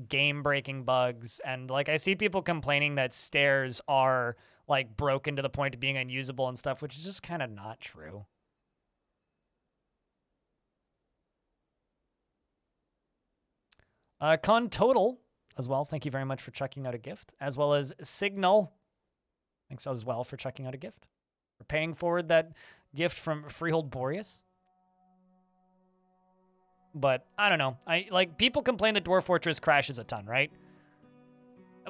game-breaking bugs, and like I see people complaining that stairs are like broken to the point of being unusable and stuff, which is just kind of not true. Con Total as well, thank you very much for checking out a gift, as well as Signal, thanks as well for checking out a gift. We're paying forward that gift from Freehold Boreas. But I don't know. Like, people complain that Dwarf Fortress crashes a ton, right?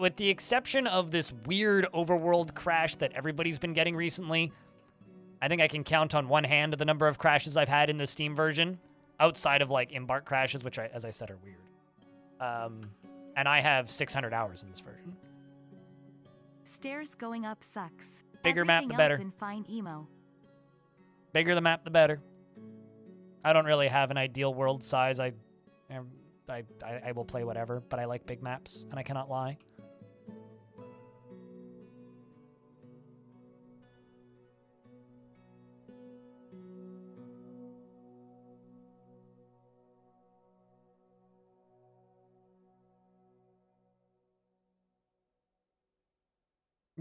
With the exception of this weird overworld crash that everybody's been getting recently, I think I can count on one hand the number of crashes I've had in the Steam version, outside of like embark crashes, which, as I said, are weird. And I have 600 hours in this version. Stairs going up sucks. Bigger map, the better. In fine emo. Bigger the map, the better. I don't really have an ideal world size. I will play whatever, but I like big maps, and I cannot lie.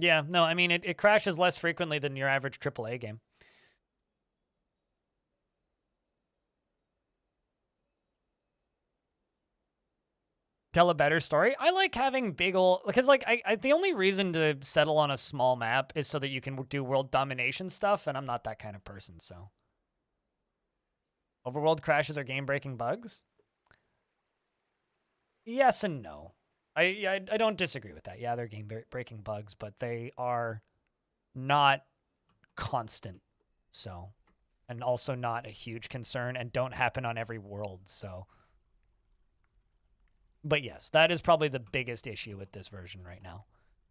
Yeah, no, I mean, it crashes less frequently than your average AAA game. Tell a better story. I like having big old, because like the only reason to settle on a small map is so that you can do world domination stuff, and I'm not that kind of person, so. Overworld crashes are game-breaking bugs? Yes and no. I don't disagree with that. Yeah, they're game-breaking bugs, but they are not constant. So, and also not a huge concern and don't happen on every world. So, but yes, that is probably the biggest issue with this version right now.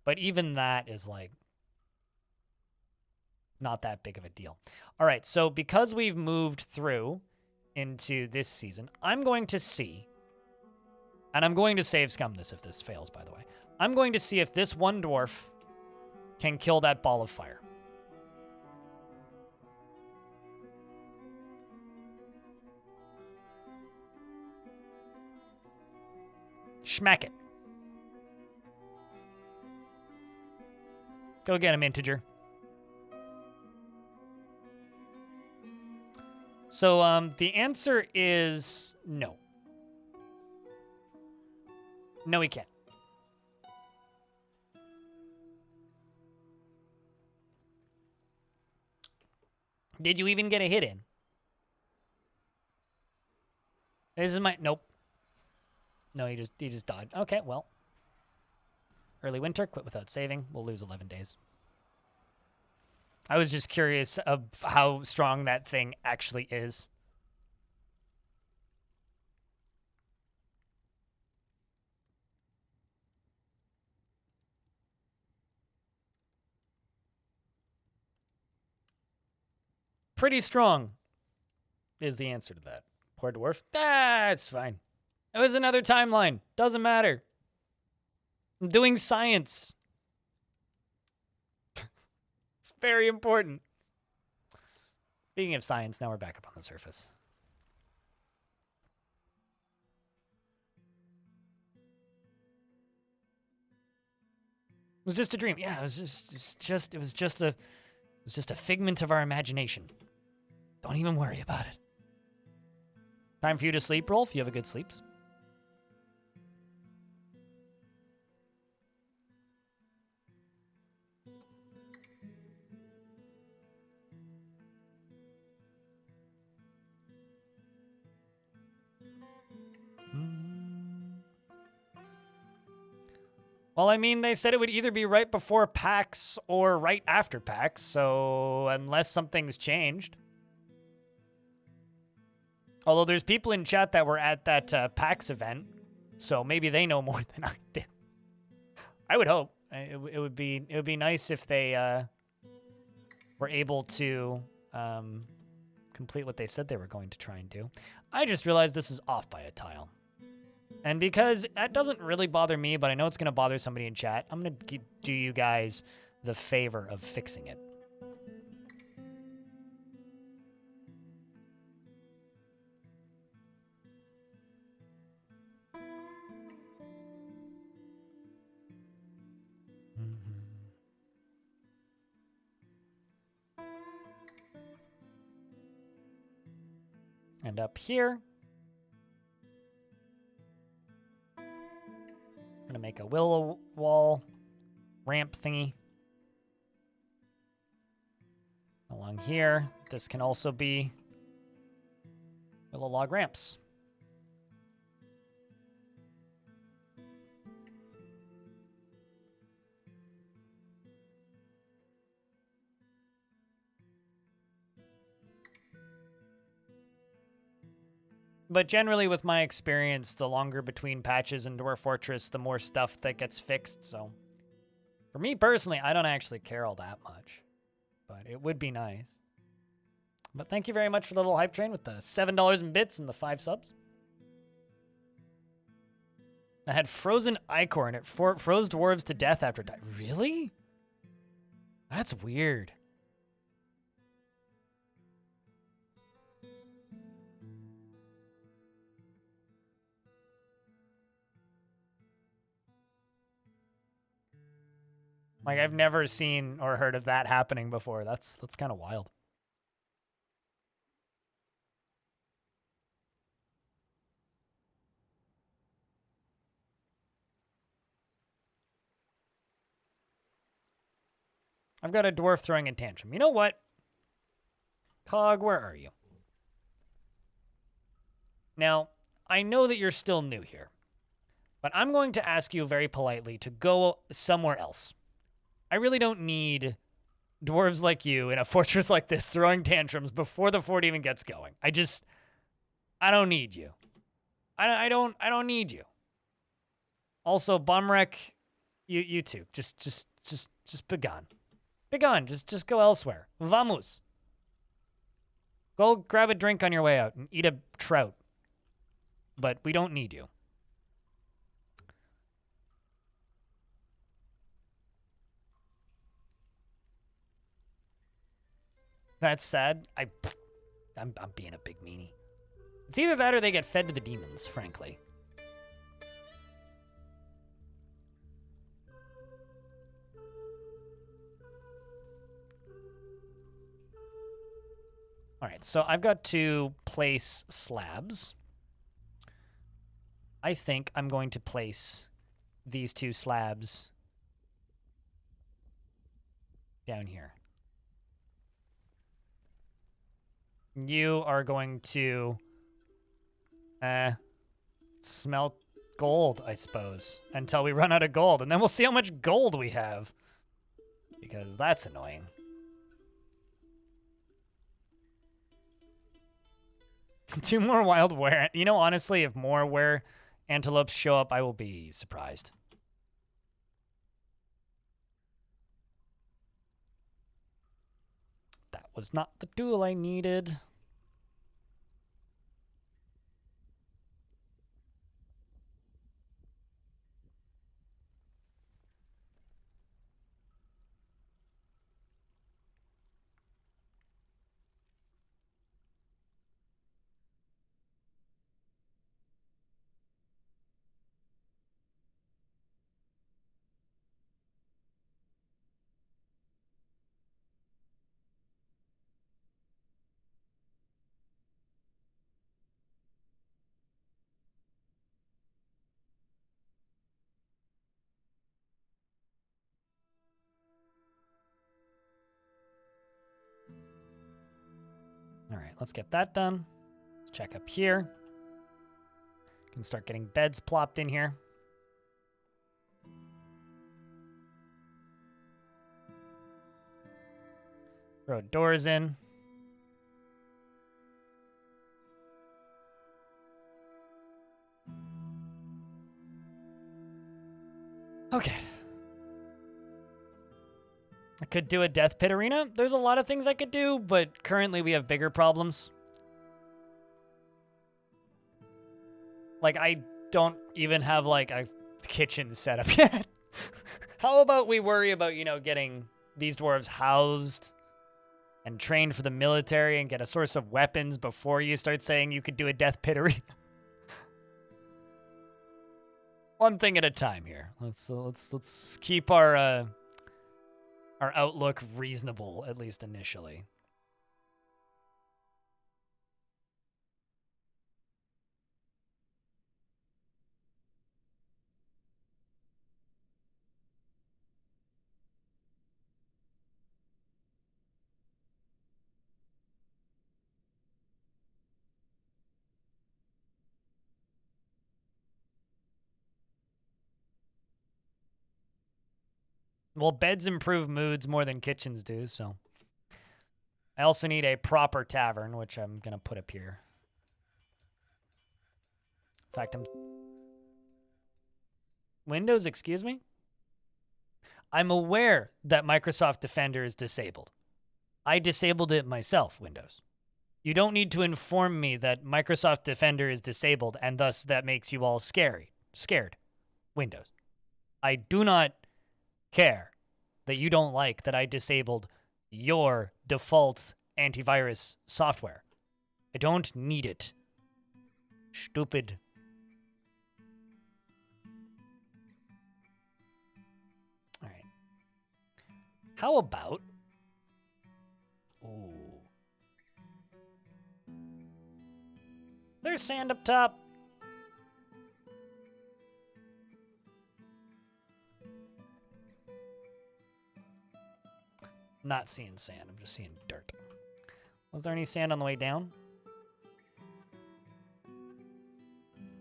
But even that is like not that big of a deal. All right, so because we've moved through into this season, I'm going to see, and I'm going to save scum this if this fails, by the way. I'm going to see if this one dwarf can kill that ball of fire. Schmack it. Go get him, integer. So the answer is no. No, he can't. Did you even get a hit in? This is my nope. No, he just died. Okay, well. Early winter, quit without saving. We'll lose 11 days. I was just curious of how strong that thing actually is. Pretty strong is the answer to that. Poor dwarf. Ah, it's fine. It was another timeline. Doesn't matter. I'm doing science. It's very important. Speaking of science, now we're back up on the surface. It was just a dream. Yeah, it was just a figment of our imagination. Don't even worry about it. Time for you to sleep, Rolf. You have a good sleeps. Well, I mean, they said it would either be right before PAX or right after PAX, so unless something's changed. Although there's people in chat that were at that PAX event, so maybe they know more than I do. I would hope. It would be nice if they were able to complete what they said they were going to try and do. I just realized this is off by a tile. And because that doesn't really bother me, but I know it's going to bother somebody in chat, I'm going to do you guys the favor of fixing it. And up here, I'm going to make a willow wall ramp thingy. Along here, this can also be willow log ramps. But generally, with my experience, the longer between patches in Dwarf Fortress, the more stuff that gets fixed. So, for me personally, I don't actually care all that much. But it would be nice. But thank you very much for the little hype train with the $7 in bits and the 5 subs. I had frozen ichor and it froze dwarves to death after dying. Really? That's weird. Like, I've never seen or heard of that happening before. That's kind of wild. I've got a dwarf throwing a tantrum. You know what? Cog, where are you? Now, I know that you're still new here, But I'm going to ask you very politely to go somewhere else. I really don't need dwarves like you in a fortress like this throwing tantrums before the fort even gets going. I don't need you. I don't need you. Also, Bumwreck, you too. Just be gone. Be gone. Just go elsewhere. Vamos. Go grab a drink on your way out and eat a trout. But we don't need you. That's sad. I'm being a big meanie. It's either that or they get fed to the demons, frankly. All right, so I've got to place slabs. I think I'm going to place these 2 slabs down here. You are going to smelt gold, I suppose, until we run out of gold. And then we'll see how much gold we have. Because that's annoying. Two more wild were. You know, honestly, if more were antelopes show up, I will be surprised. That was not the tool I needed. All right, let's get that done. Let's check up here. Can start getting beds plopped in here. Throw doors in. Okay. I could do a death pit arena. There's a lot of things I could do, but currently we have bigger problems. Like, I don't even have, like, a kitchen set up yet. How about we worry about, you know, getting these dwarves housed and trained for the military and get a source of weapons before you start saying you could do a death pit arena? One thing at a time here. Let's keep our outlook reasonable, at least initially. Well, beds improve moods more than kitchens do, so. I also need a proper tavern, which I'm going to put up here. In fact, Windows, excuse me? I'm aware that Microsoft Defender is disabled. I disabled it myself, Windows. You don't need to inform me that Microsoft Defender is disabled, and thus that makes you all scared. Windows. I do not care that you don't like that I disabled your default antivirus software. I don't need it. Stupid. All right. How about... Ooh. There's sand up top. Not seeing sand. I'm just seeing dirt. Was there any sand on the way down?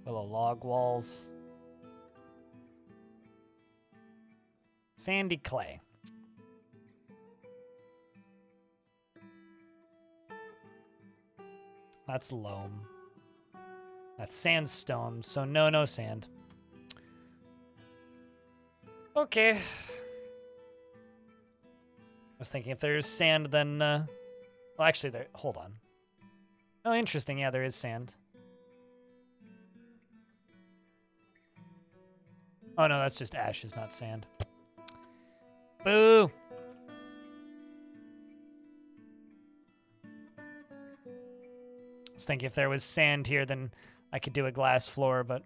Little log walls. Sandy clay. That's loam. That's sandstone, so no sand. Okay. I was thinking if there's sand, then... well, actually, there... Hold on. Oh, interesting. Yeah, there is sand. Oh, no, that's just ashes, not sand. Boo! I was thinking if there was sand here, then I could do a glass floor, but...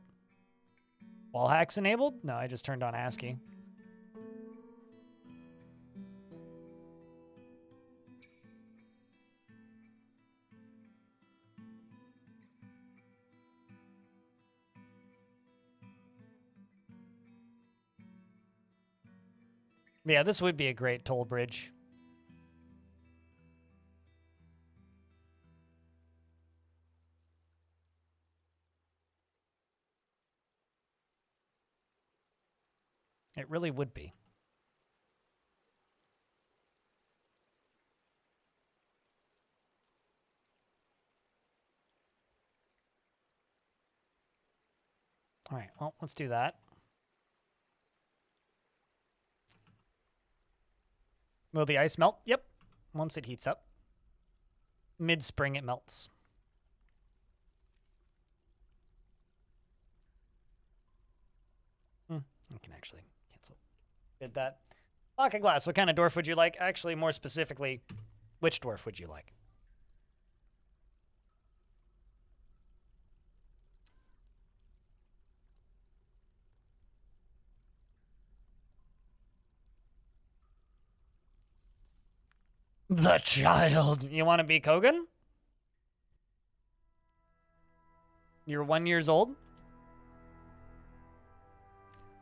Wall hacks enabled? No, I just turned on ASCII. Yeah, this would be a great toll bridge. It really would be. All right, well, let's do that. Will the ice melt? Yep. Once it heats up. Mid-spring, it melts. I can actually cancel. Did that. Pocket glass. What kind of dwarf would you like? Actually, more specifically, which dwarf would you like? The child. You want to be Kogan? You're 1 year old?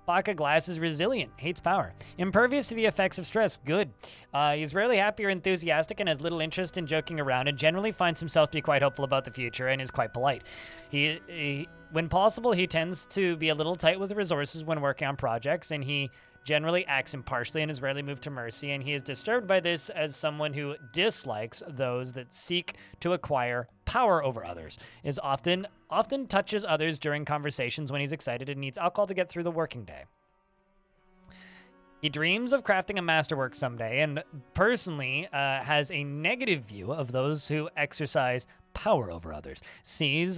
Pocket glass is resilient, hates power. Impervious to the effects of stress, good. He's rarely happy or enthusiastic and has little interest in joking around and generally finds himself to be quite hopeful about the future and is quite polite. When possible, he tends to be a little tight with resources when working on projects, and he generally acts impartially and is rarely moved to mercy, and he is disturbed by this as someone who dislikes those that seek to acquire power over others, is often touches others during conversations when he's excited and needs alcohol to get through the working day. He dreams of crafting a masterwork someday and personally has a negative view of those who exercise power over others, sees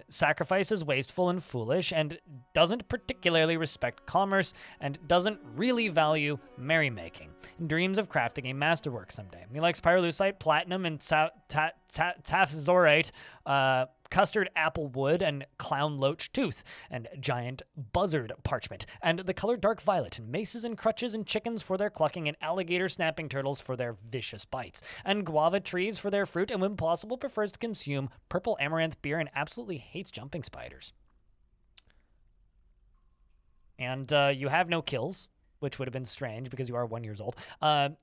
sacrifice as wasteful and foolish, and doesn't particularly respect commerce, and doesn't really value merrymaking. Dreams of crafting a masterwork someday. He likes pyrolusite, platinum, and taphazorite, custard apple wood, and clown loach tooth, and giant buzzard parchment, and the color dark violet, and maces and crutches and chickens for their clucking, and alligator snapping turtles for their vicious bites, and guava trees for their fruit, and when possible prefers to consume purple amaranth beer and absolutely hates jumping spiders. And you have no kills, which would have been strange because you are 1 year old.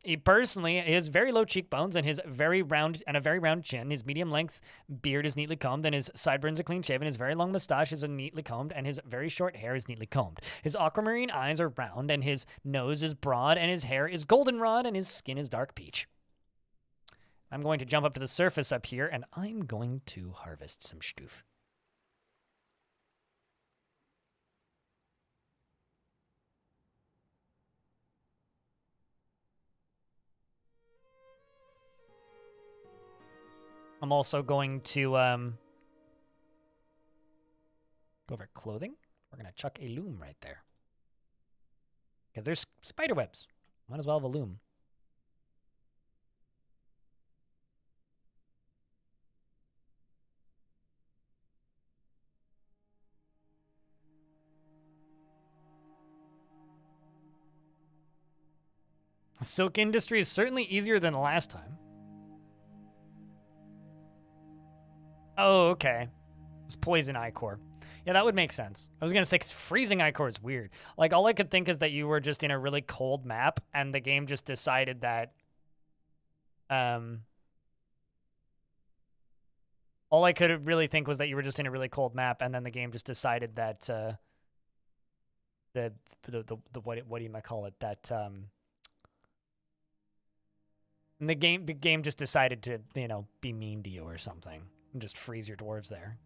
He personally has very low cheekbones and a very round chin. His medium length beard is neatly combed, and his sideburns are clean shaven. His very long mustache is neatly combed, and his very short hair is neatly combed. His aquamarine eyes are round, and his nose is broad, and his hair is goldenrod, and his skin is dark peach. I'm going to jump up to the surface up here, and I'm going to harvest some stoof. I'm also going to go over clothing. We're going to chuck a loom right there. Because there's spider webs. Might as well have a loom. The silk industry is certainly easier than the last time. Oh, okay. It's poison ichor. Yeah, that would make sense. I was going to say, 'cause freezing ichor is weird. Like, all I could think is that you were just in a really cold map, and the game just decided that... all I could really think was that you were just in a really cold map, and then the game just decided that the what do you might call it, that and the game just decided to, you know, be mean to you or something and just freeze your dwarves there.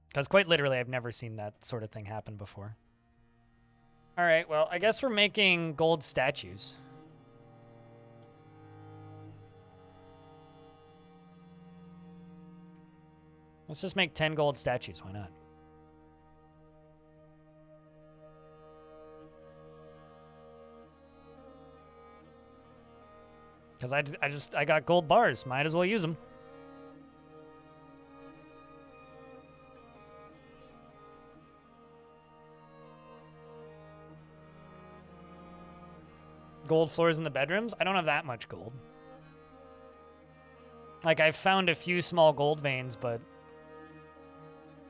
Because quite literally, I've never seen that sort of thing happen before. All right, well, I guess we're making gold statues. Let's just make 10 gold statues. Why not? Because I got gold bars. Might as well use them. Gold floors in the bedrooms? I don't have that much gold. Like, I've found a few small gold veins, but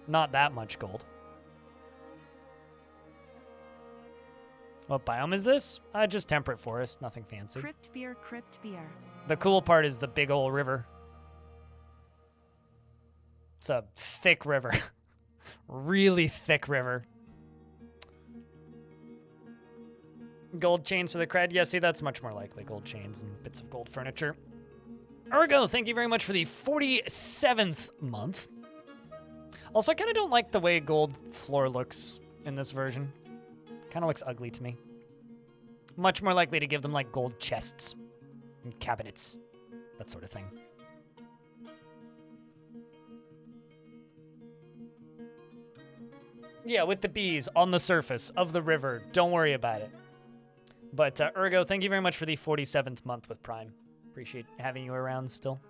not that much gold. What biome is this? Just temperate forest, nothing fancy. Crypt beer, crypt beer. The cool part is the big old river. It's a thick river. Really thick river. Gold chains for the cred? Yeah, see, that's much more likely. Gold chains and bits of gold furniture. Ergo, thank you very much for the 47th month. Also, I kind of don't like the way gold floor looks in this version. Kind of looks ugly to me. Much more likely to give them, like, gold chests and cabinets. That sort of thing. Yeah, with the bees on the surface of the river. Don't worry about it. But, Ergo, thank you very much for the 47th month with Prime. Appreciate having you around still.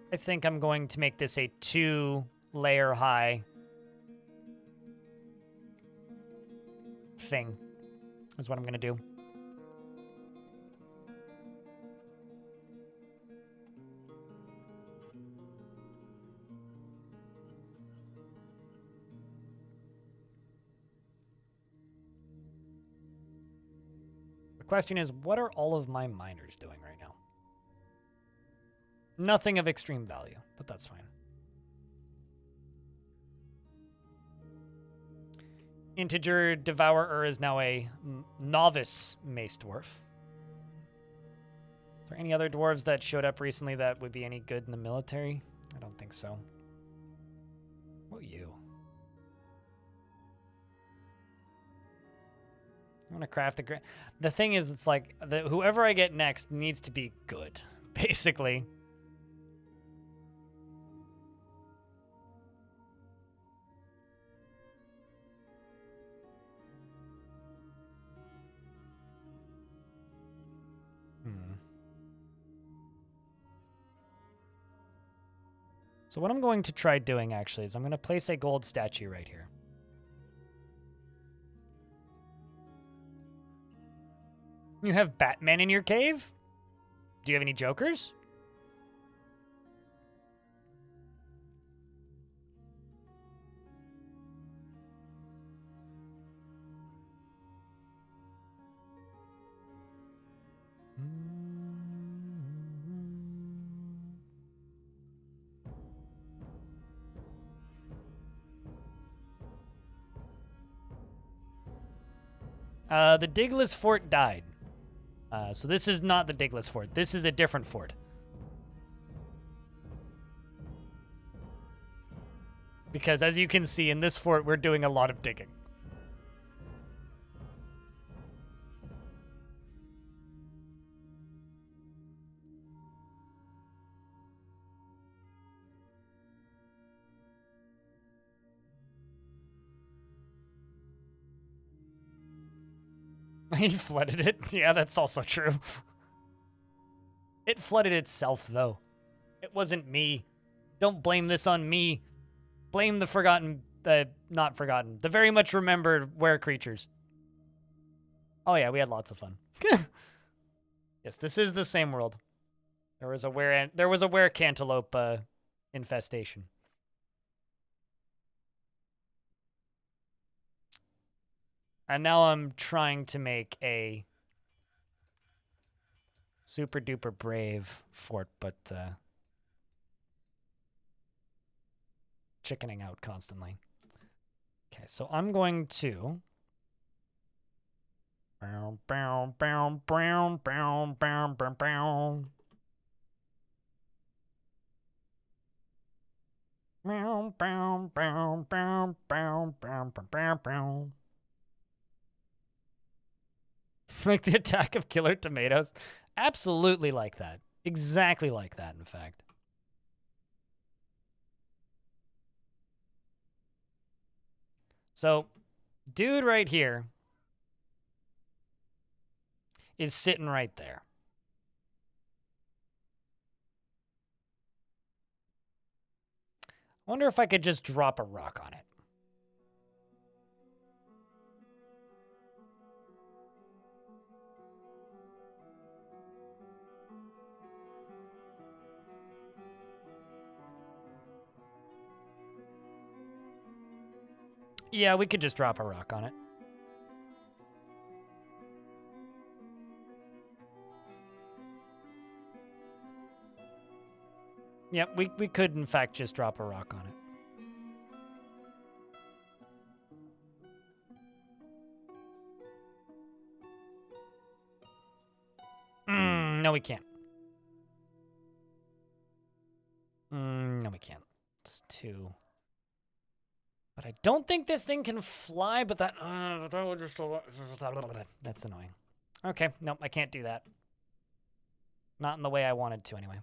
I think I'm going to make this a 2-layer high thing. Is what I'm going to do. The question is, what are all of my miners doing right now? Nothing of extreme value, but that's fine. Integer Devourer is now a novice Mace Dwarf. Is there any other dwarves that showed up recently that would be any good in the military? I don't think so. What you? I want to craft a... The thing is, it's like, whoever I get next needs to be good, basically. So what I'm going to try doing, actually, is I'm going to place a gold statue right here. You have Batman in your cave? Do you have any jokers? The Digless Fort died. So this is not the Digless Fort. This is a different fort. Because as you can see, in this fort, we're doing a lot of digging. He flooded it. Yeah, that's also true. It flooded itself, though. It wasn't me. Don't blame this on me. Blame the forgotten, not forgotten, the very much remembered were creatures. Oh yeah, we had lots of fun. Yes, this is the same world. There was a were cantaloupe infestation. And now I'm trying to make a super duper brave fort, but chickening out constantly. Okay, so I'm going to like the attack of killer tomatoes. Absolutely like that. Exactly like that, in fact. So, dude right here is sitting right there. I wonder if I could just drop a rock on it. Yeah, we could just drop a rock on it. Yep, we could in fact just drop a rock on it. No, we can't. No, we can't. It's too... But I don't think this thing can fly, but that would just... That's annoying. Okay, nope, I can't do that. Not in the way I wanted to, anyway.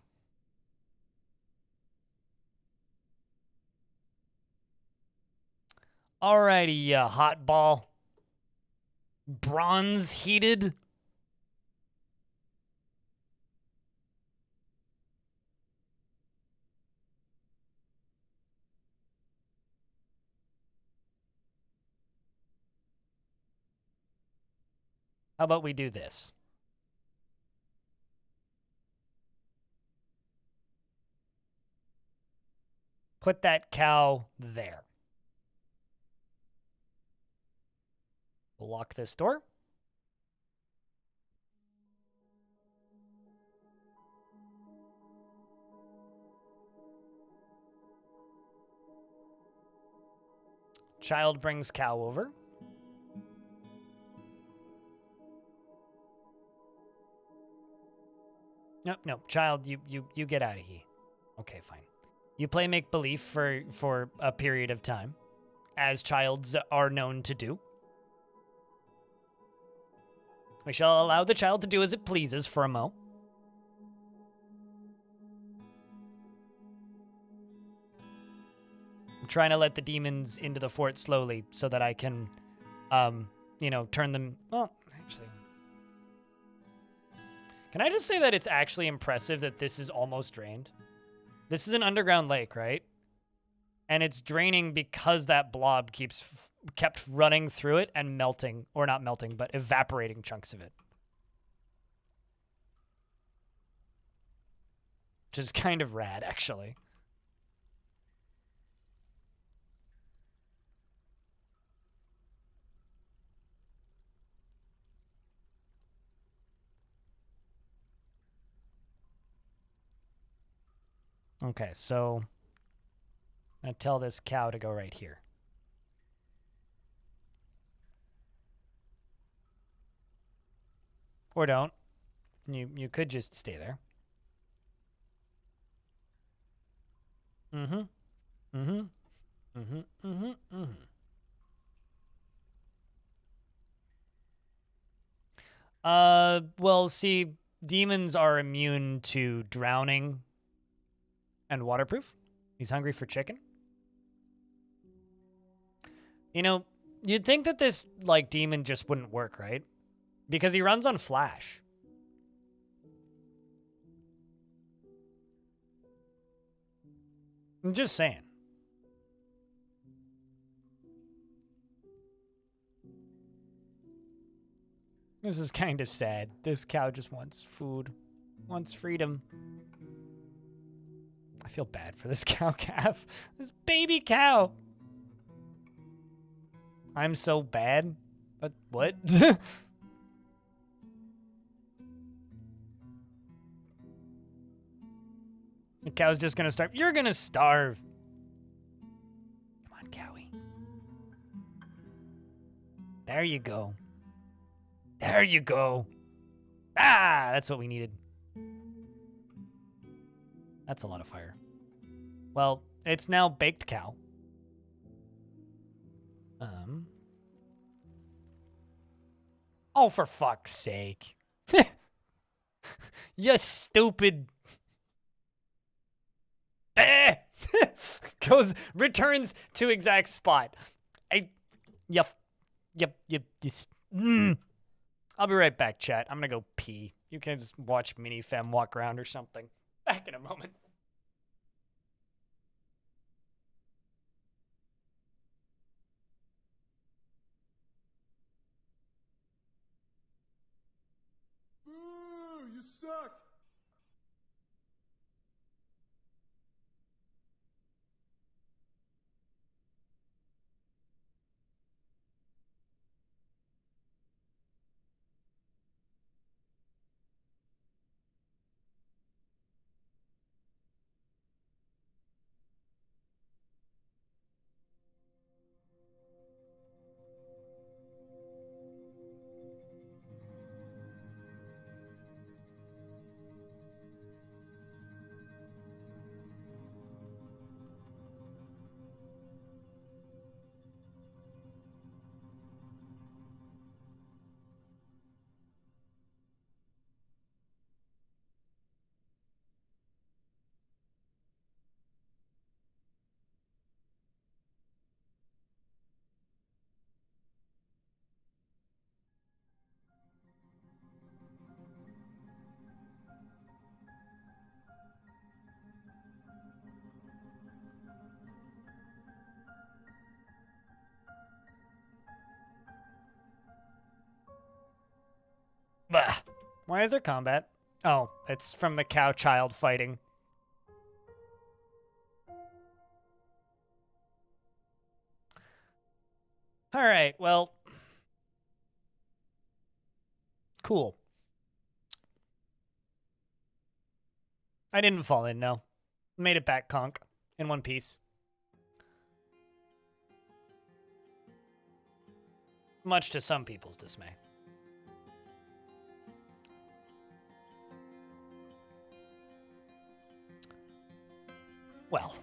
Alrighty, hot ball. Bronze heated. How about we do this? Put that cow there. We'll lock this door. Child brings cow over. No, child, you get out of here. Okay, fine. You play make-believe for a period of time, as childs are known to do. We shall allow the child to do as it pleases for a mo. I'm trying to let the demons into the fort slowly so that I can, you know, turn them... Well, actually... Can I just say that it's actually impressive that this is almost drained? This is an underground lake, right? And it's draining because that blob kept running through it and melting, or not melting, but evaporating chunks of it. Which is kind of rad, actually. Okay, so I'm going to tell this cow to go right here. Or don't. You could just stay there. Well, see, demons are immune to drowning and waterproof. He's hungry for chicken. You know, you'd think that this, like, demon just wouldn't work, right? Because he runs on flash. I'm just saying. This is kind of sad. This cow just wants food, wants freedom. I feel bad for this cow calf. This baby cow. I'm so bad. But what? The cow's just gonna starve. You're gonna starve. Come on, cowie. There you go. There you go. Ah, that's what we needed. That's a lot of fire. Well, it's now baked cow. Oh, for fuck's sake. You stupid. Returns to exact spot. I'll be right back, chat. I'm gonna go pee. You can just watch Minifem walk around or something. Back in a moment. Boo! You suck! Bah. Why is there combat? Oh, it's from the cow child fighting. All right, well. Cool. I didn't fall in, no. Made it back, conk, in one piece. Much to some people's dismay. Well.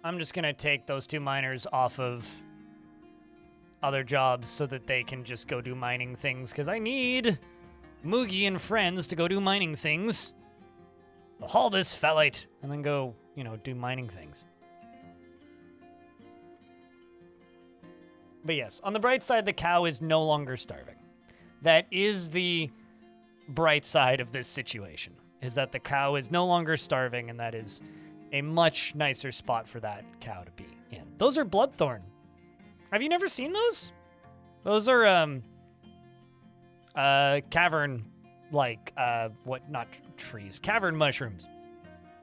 I'm just gonna take those two miners off of other jobs so that they can just go do mining things, because I need Moogie and friends to go do mining things. So haul this fellite and then go, you know, do mining things. But yes, on the bright side, the cow is no longer starving. That is the bright side of this situation, is that the cow is no longer starving, and that is a much nicer spot for that cow to be in. Those are bloodthorn. Have you never seen those? Those are, cavern, like, not trees, cavern mushrooms.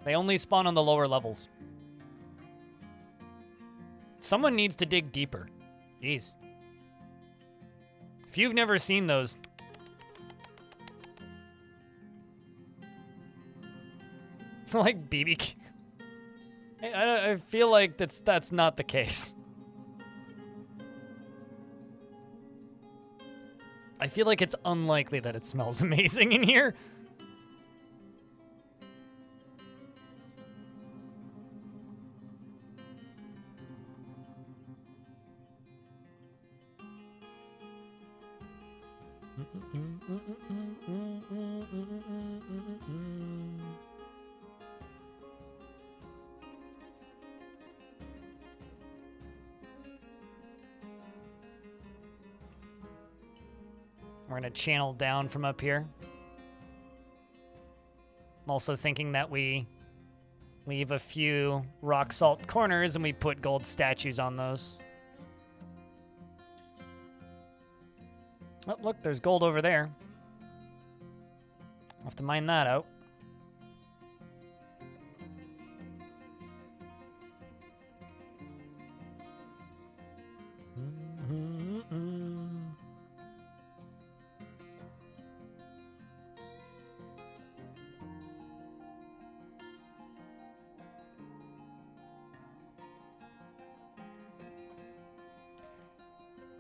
They only spawn on the lower levels. Someone needs to dig deeper. Jeez. If you've never seen those, like BB. I feel like that's not the case. I feel like it's unlikely that it smells amazing in here. We're gonna channel down from up here. I'm also thinking that we Leave a few rock salt corners and we put gold statues on those. Oh, look, there's gold over there. I'll have to mine that out.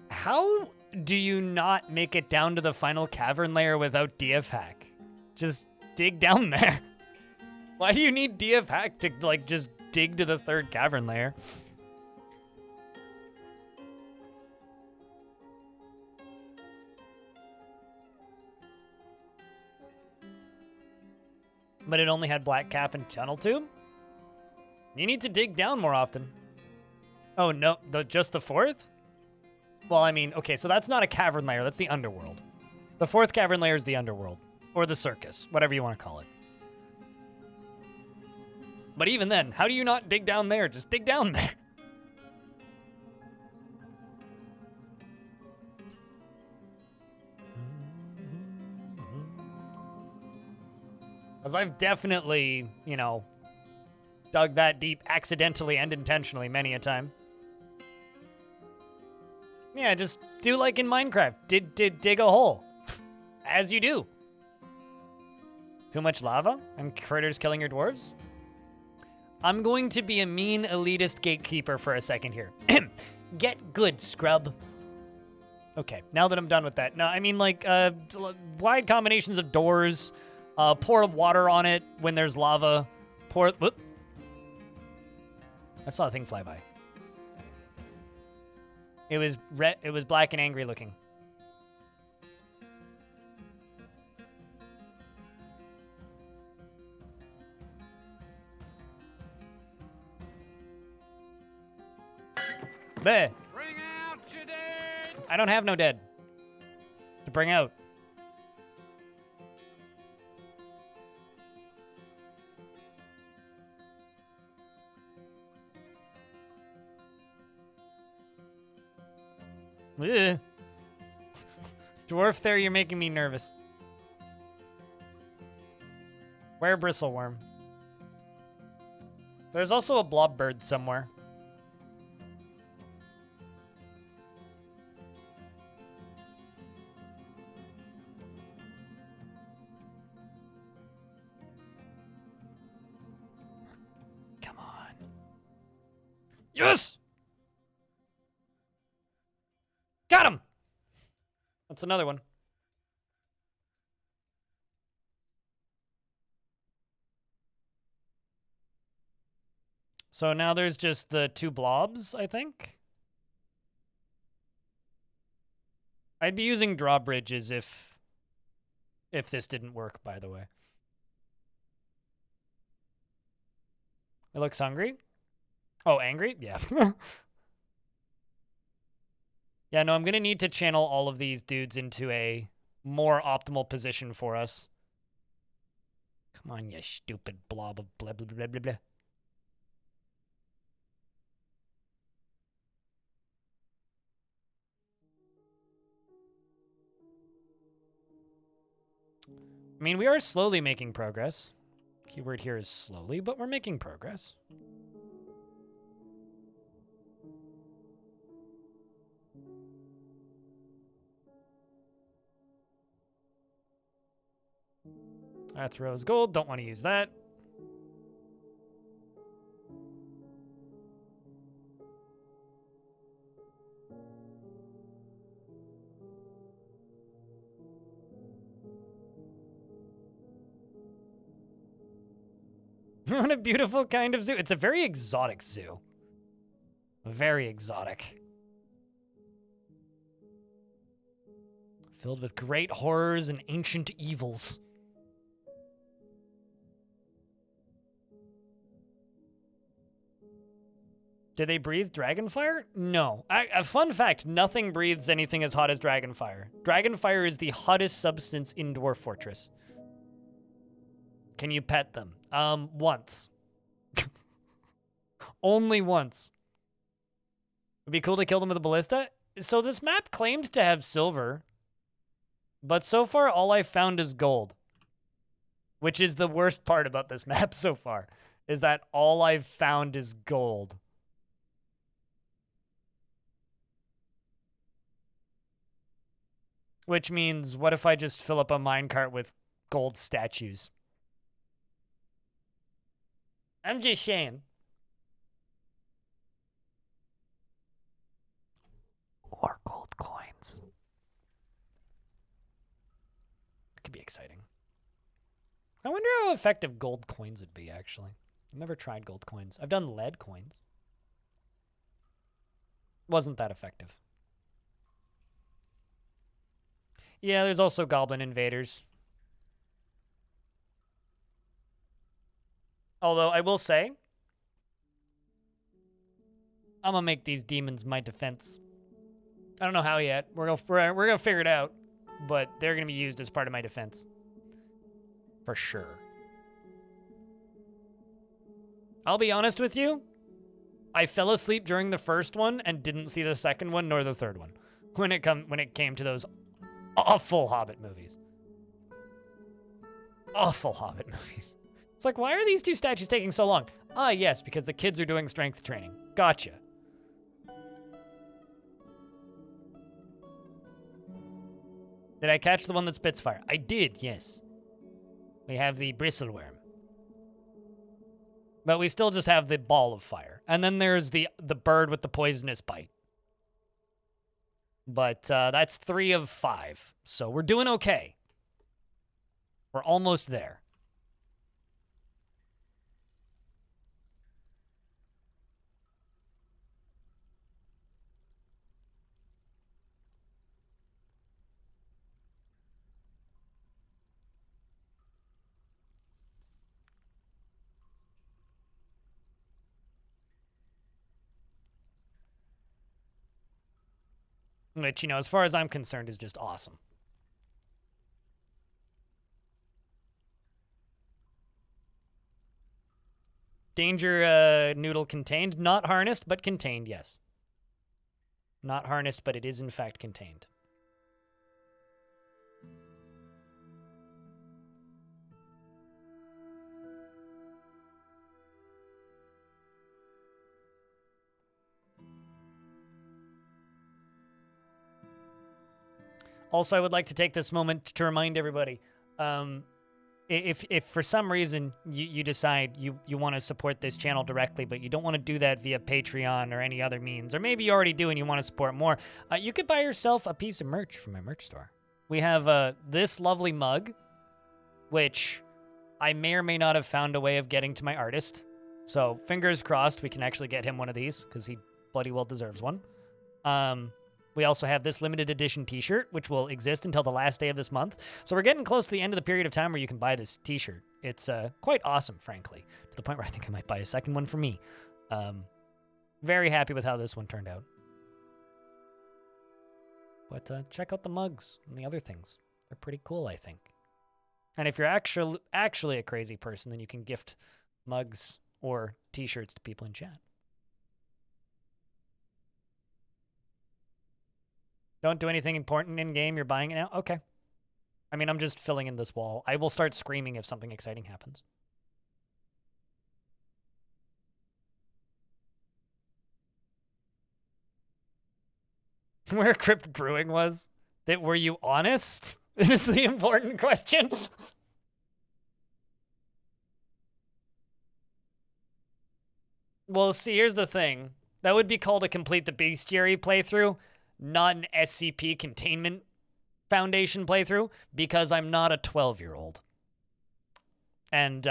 How do you not make it down to the final cavern layer without DF hack? Just dig down there. Why do you need DF hack to, like, just dig to the third cavern layer? But it only had black cap and tunnel tube? You need to dig down more often. Oh, no, just the fourth? Well, I mean, okay, so that's not a cavern layer. That's the underworld. The fourth cavern layer is the underworld. Or the circus. Whatever you want to call it. But even then, how do you not dig down there? Just dig down there. Because I've definitely, you know, dug that deep accidentally and intentionally many a time. Yeah, just do like in Minecraft. Dig a hole. As you do. Too much lava? And critters killing your dwarves? I'm going to be a mean elitist gatekeeper for a second here. Get good, scrub. Okay, now that I'm done with that. No, I mean, like, wide combinations of doors. Pour water on it when there's lava. Whoop. I saw a thing fly by. It was red. It was black and angry looking. Bleh. Bring out your dead! I don't have no dead to bring out. Ugh. Dwarf there, you're making me nervous. Where bristleworm? There's also a blob bird somewhere. Come on. Yes! Got him! That's another one. So now there's just the two blobs, I think. I'd be using drawbridges if this didn't work, by the way. It looks hungry. Oh, angry? Yeah. Yeah, no, I'm going to need to channel all of these dudes into a more optimal position for us. Come on, you stupid blob of blah, blah, blah, blah, blah. I mean, we are slowly making progress. Keyword here is slowly, but we're making progress. That's rose gold. Don't want to use that. What a beautiful kind of zoo. It's a very exotic zoo. Very exotic. Filled with great horrors and ancient evils. Do they breathe dragonfire? No. A fun fact, nothing breathes anything as hot as dragonfire. Dragonfire is the hottest substance in Dwarf Fortress. Can you pet them? Once. Only once. It'd be cool to kill them with a ballista. So this map claimed to have silver, but so far all I've found is gold. Which is the worst part about this map so far, is that all I've found is gold. Which means, what if I just fill up a minecart with gold statues? I'm just saying. Or gold coins. Could be exciting. I wonder how effective gold coins would be, actually. I've never tried gold coins. I've done lead coins. Wasn't that effective. Yeah, there's also goblin invaders. Although, I will say, I'm gonna make these demons my defense. I don't know how yet. We're gonna figure it out, but they're gonna be used as part of my defense. For sure. I'll be honest with you. I fell asleep during the first one and didn't see the second one nor the third one when it came to those awful Hobbit movies. Awful Hobbit movies. It's like, why are these two statues taking so long? Ah, yes, because the kids are doing strength training. Gotcha. Did I catch the one that spits fire? I did, yes. We have the bristleworm. But we still just have the ball of fire. And then there's the bird with the poisonous bite. But that's 3 of 5. So we're doing okay. We're almost there. Which, you know, as far as I'm concerned, is just awesome. Danger noodle contained. Not harnessed, but contained, yes. Not harnessed, but it is in fact contained. Also, I would like to take this moment to remind everybody, if for some reason you decide you want to support this channel directly, but you don't want to do that via Patreon or any other means, or maybe you already do and you want to support more, you could buy yourself a piece of merch from my merch store. We have this lovely mug, which I may or may not have found a way of getting to my artist. So fingers crossed we can actually get him one of these, because he bloody well deserves one. We also have this limited edition t-shirt, which will exist until the last day of this month. So we're getting close to the end of the period of time where you can buy this t-shirt. It's quite awesome, frankly, to the point where I think I might buy a second one for me. Very happy with how this one turned out. But check out the mugs and the other things. They're pretty cool, I think. And if you're actually a crazy person, then you can gift mugs or t-shirts to people in chat. Don't do anything important in-game, you're buying it now? Okay. I mean, I'm just filling in this wall. I will start screaming if something exciting happens. Where Crypt Brewing was? Were you honest? Is the important question. Well, see, here's the thing. That would be called a Complete the Bestiary playthrough, not an SCP Containment Foundation playthrough, because I'm not a 12-year-old. And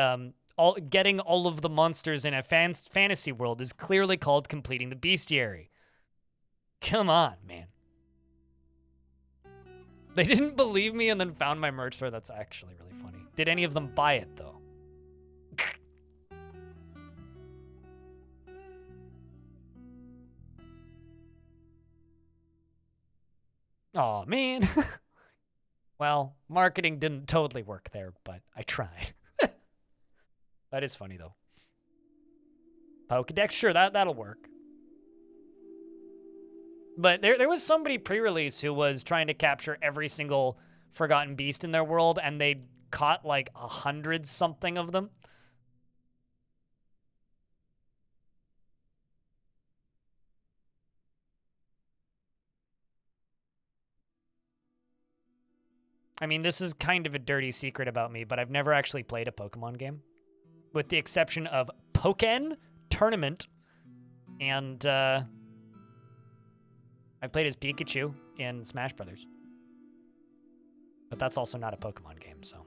getting all of the monsters in a fantasy world is clearly called completing the bestiary. Come on, man. They didn't believe me and then found my merch store. That's actually really funny. Did any of them buy it, though? Aw, man. Well, marketing didn't totally work there, but I tried. That is funny, though. Pokedex, sure, that'll work. But there was somebody pre-release who was trying to capture every single forgotten beast in their world, and they caught like 100 something of them. I mean, this is kind of a dirty secret about me, but I've never actually played a Pokemon game, with the exception of Pokken Tournament, and I've played as Pikachu in Smash Brothers. But that's also not a Pokemon game, so.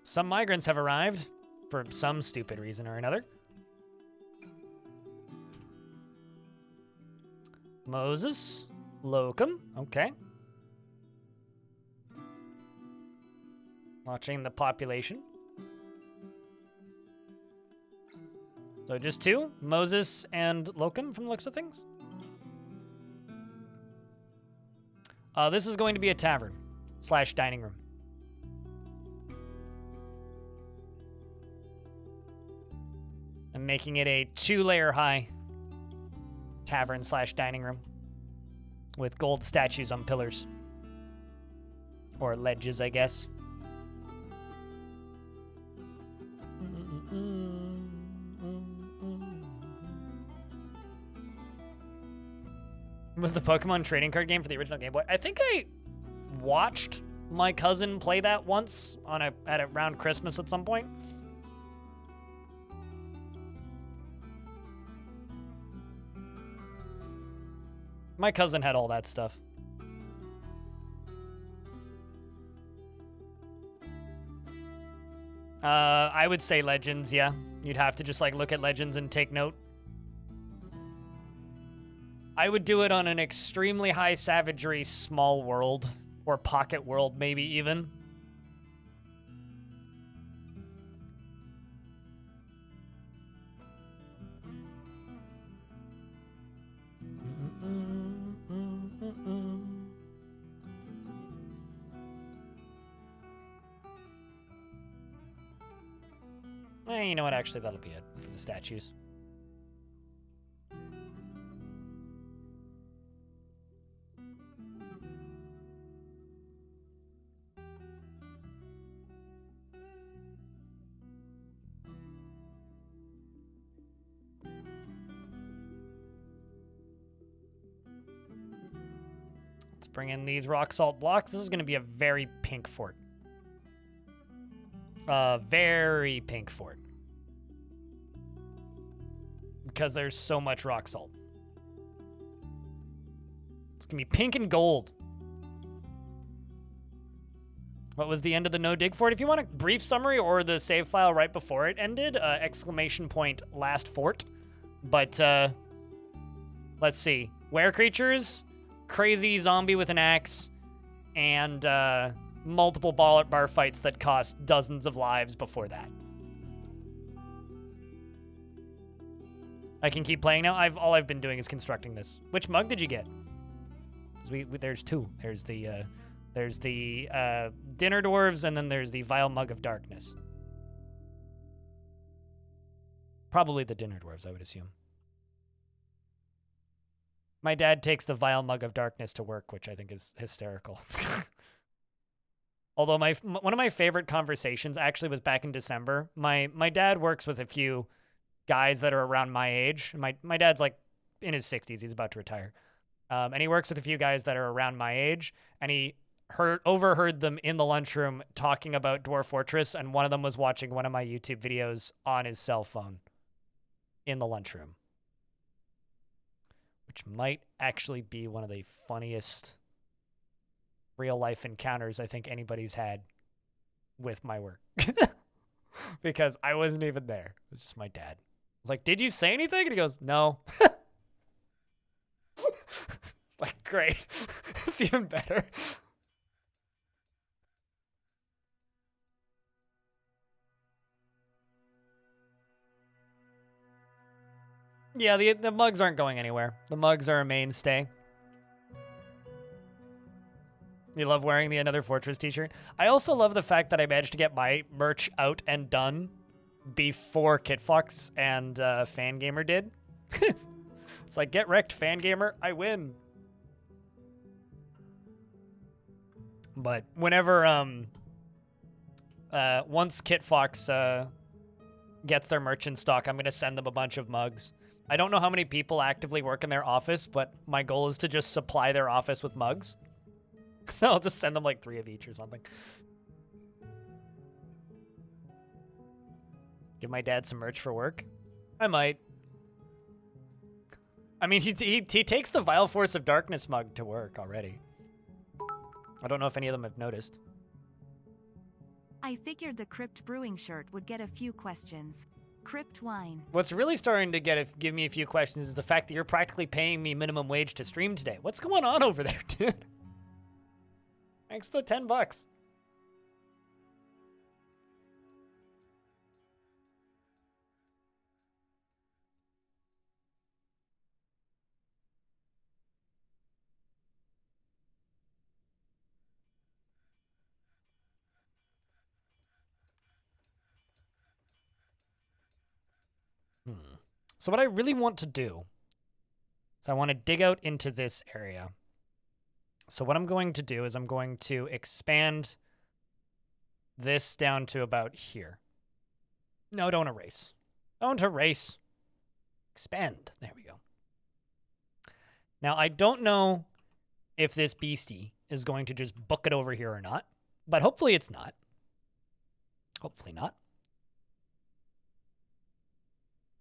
Some migrants have arrived for some stupid reason or another. Moses, Locum, okay. Watching the population. So just two, Moses and Locum from the looks of things. This is going to be a tavern / dining room. I'm making it a 2-layer high tavern / dining room with gold statues on pillars. Or ledges, I guess. Was the Pokemon trading card game for the original Game Boy? I think I watched my cousin play that once at around Christmas at some point. My cousin had all that stuff. I would say Legends, yeah. You'd have to just like look at Legends and take note. I would do it on an extremely high savagery small world, or pocket world maybe even. You know what? Actually, that'll be it for the statues. Let's bring in these rock salt blocks. This is going to be a very pink fort. Very pink fort. Because there's so much rock salt. It's going to be pink and gold. What was the end of the no dig fort? If you want a brief summary or the save file right before it ended, ! Last fort. But, let's see. Were creatures, crazy zombie with an axe, and multiple bar fights that cost dozens of lives before that. I can keep playing now. All I've been doing is constructing this. Which mug did you get? 'Cause there's two. There's the Dinner Dwarves, and then there's the Vile Mug of Darkness. Probably the Dinner Dwarves, I would assume. My dad takes the Vile Mug of Darkness to work, which I think is hysterical. Although one of my favorite conversations actually was back in December. My dad works with a few guys that are around my age. My dad's like in his 60s. He's about to retire. And he works with a few guys that are around my age. And he overheard them in the lunchroom talking about Dwarf Fortress. And one of them was watching one of my YouTube videos on his cell phone in the lunchroom. Which might actually be one of the funniest real life encounters I think anybody's had with my work. Because I wasn't even there. It was just my dad. I was like, did you say anything? And he goes, no. It's like, great. It's even better. Yeah, the mugs aren't going anywhere. The mugs are a mainstay. You love wearing the Another Fortress t-shirt? I also love the fact that I managed to get my merch out and done before KitFox and Fangamer did. It's like, get wrecked, Fangamer, I win. But whenever, once KitFox gets their merch in stock, I'm going to send them a bunch of mugs. I don't know how many people actively work in their office, but my goal is to just supply their office with mugs. So I'll just send them like 3 of each or something. Give my dad some merch for work? I might. I mean, he takes the Vile Force of Darkness mug to work already. I don't know if any of them have noticed. I figured the Crypt Brewing shirt would get a few questions. Crypt wine. What's really starting to give me a few questions is the fact that you're practically paying me minimum wage to stream today. What's going on over there, dude? Thanks for the $10. So what I really want to do is I want to dig out into this area. So what I'm going to do is I'm going to expand this down to about here. No, don't erase. Don't erase. Expand. There we go. Now, I don't know if this beastie is going to just book it over here or not, but hopefully it's not. Hopefully not.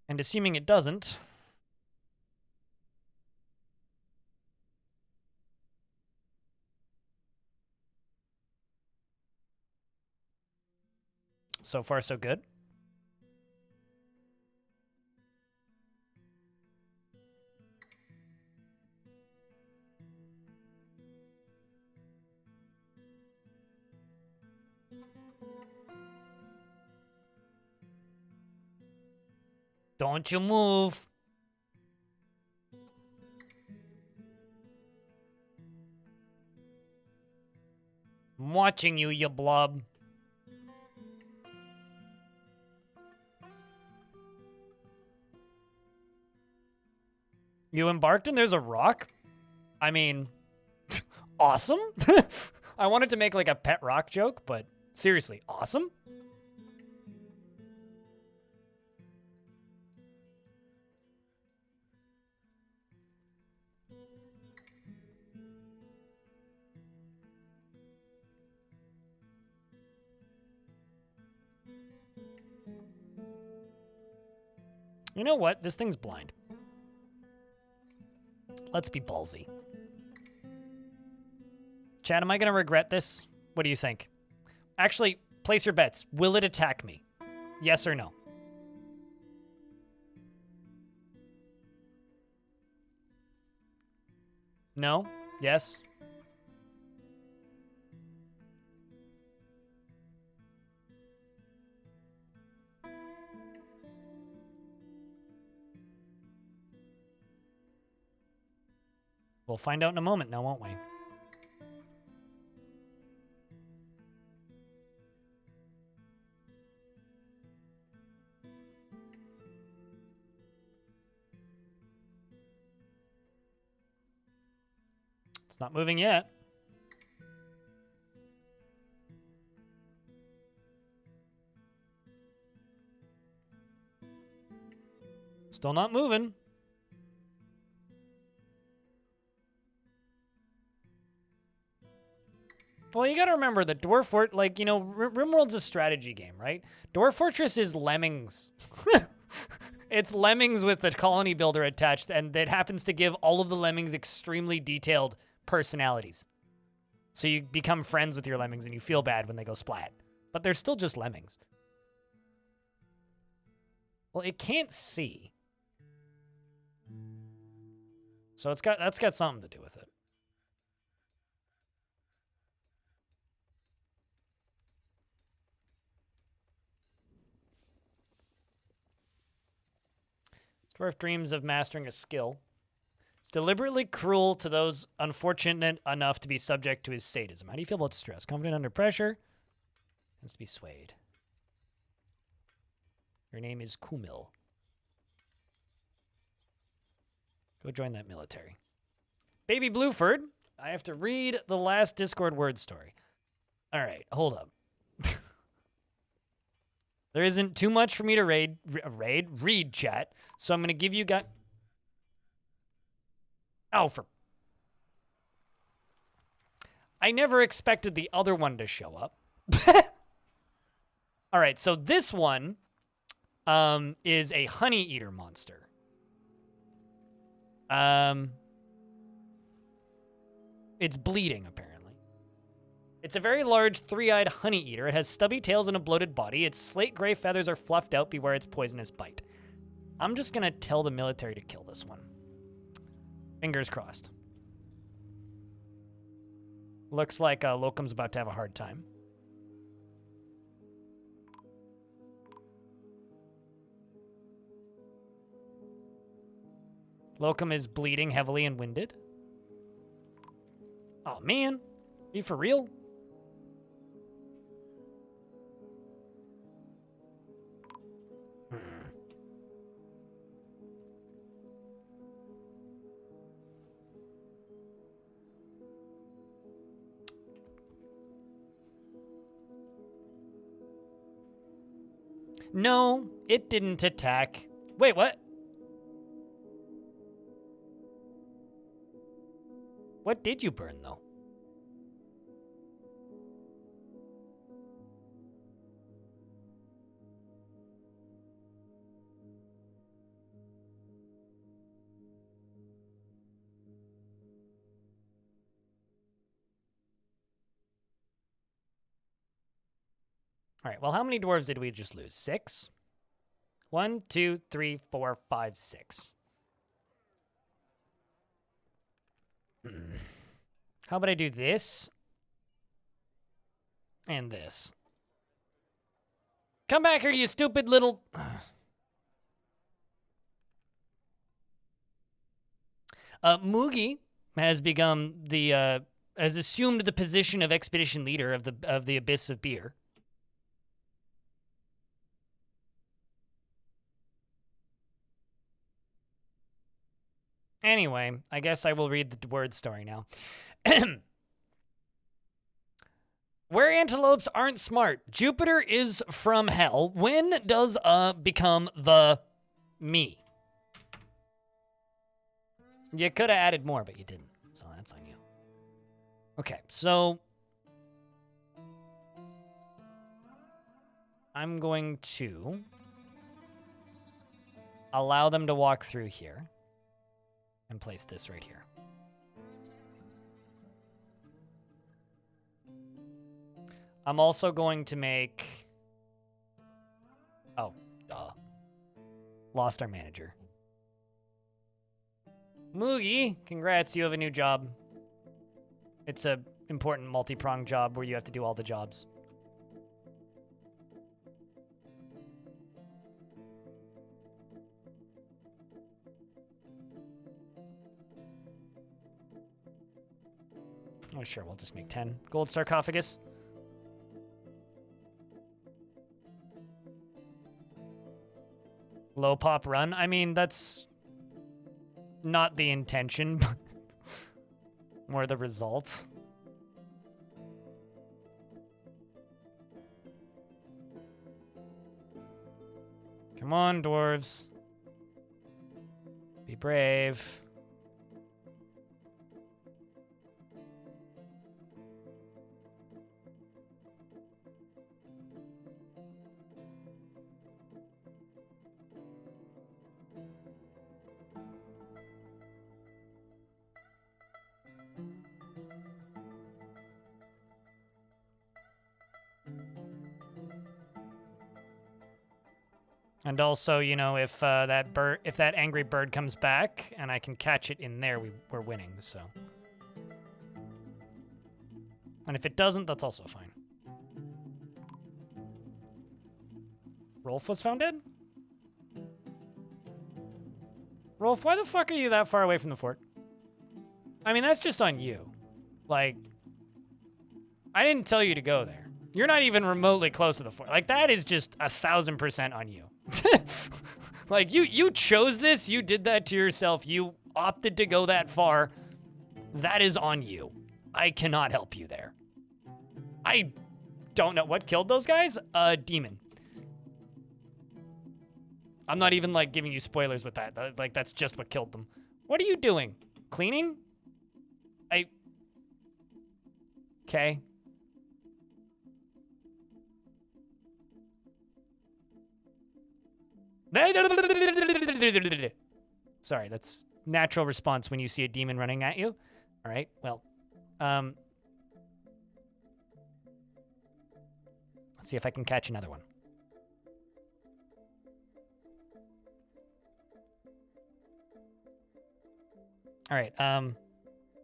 And assuming it doesn't, so far so good. Don't you move. I'm watching you, you blob. You embarked and there's a rock? I mean, awesome. I wanted to make like a pet rock joke, but seriously, awesome. You know what? This thing's blind. Let's be ballsy. Chad, am I going to regret this? What do you think? Actually, place your bets. Will it attack me? Yes or no? No? Yes? We'll find out in a moment now, won't we? It's not moving yet. Still not moving. Well, you gotta remember that Dwarf Fort, like, you know, RimWorld's a strategy game, right? Dwarf Fortress is Lemmings. It's Lemmings with the colony builder attached, and it happens to give all of the Lemmings extremely detailed personalities. So you become friends with your Lemmings, and you feel bad when they go splat. But they're still just Lemmings. Well, it can't see. So that's got something to do with it. Dwarf dreams of mastering a skill. Deliberately cruel to those unfortunate enough to be subject to his sadism. How do you feel about stress? Confident under pressure? Tends to be swayed. Your name is Kumil. Go join that military. Baby Blueford. I have to read the last Discord word story. All right, hold up. There isn't too much for me to read chat, so I'm going to give you guys... Oh, for... I never expected the other one to show up. All right, so this one is a honey eater monster. It's bleeding, apparently. It's a very large, three-eyed honey eater. It has stubby tails and a bloated body. Its slate gray feathers are fluffed out. Beware its poisonous bite. I'm just going to tell the military to kill this one. Fingers crossed. Looks like Locum's about to have a hard time. Locum is bleeding heavily and winded. Oh, man. Are you for real? No, it didn't attack. Wait, what? What did you burn, though? All right, well, how many dwarves did we just lose? 6? 1, 2, 3, 4, 5, 6. How about I do this? And this. Come back here, you stupid little... Mugi has become the, has assumed the position of expedition leader of the Abyss of Beer. Anyway, I guess I will read the word story now. Where antelopes aren't smart, Jupiter is from hell. When does become the me? You could have added more, but you didn't. So that's on you. Okay, so I'm going to allow them to walk through here. And place this right here. I'm also going to make... Oh, duh. Lost our manager. Mugi, congrats, you have a new job. It's a important multi-pronged job where you have to do all the jobs. Oh, sure, we'll just make 10. Gold sarcophagus. Low pop run. I mean, that's not the intention, but more the result. Come on, dwarves. Be brave. And also, you know, if that angry bird comes back and I can catch it in there, we're winning, so. And if it doesn't, that's also fine. Rolf was found dead? Rolf, why the fuck are you that far away from the fort? I mean, that's just on you. Like, I didn't tell you to go there. You're not even remotely close to the fort. Like, that is just 1,000% on you. Like, you chose this. You did that to yourself. You opted to go that far. That is on you. I cannot help you there. I don't know what killed those guys. A demon. I'm not even, like, giving you spoilers with that. Like, that's just what killed them. What are you doing? Cleaning? Okay. Sorry, that's natural response when you see a demon running at you. All right, well, let's see if I can catch another one. All right,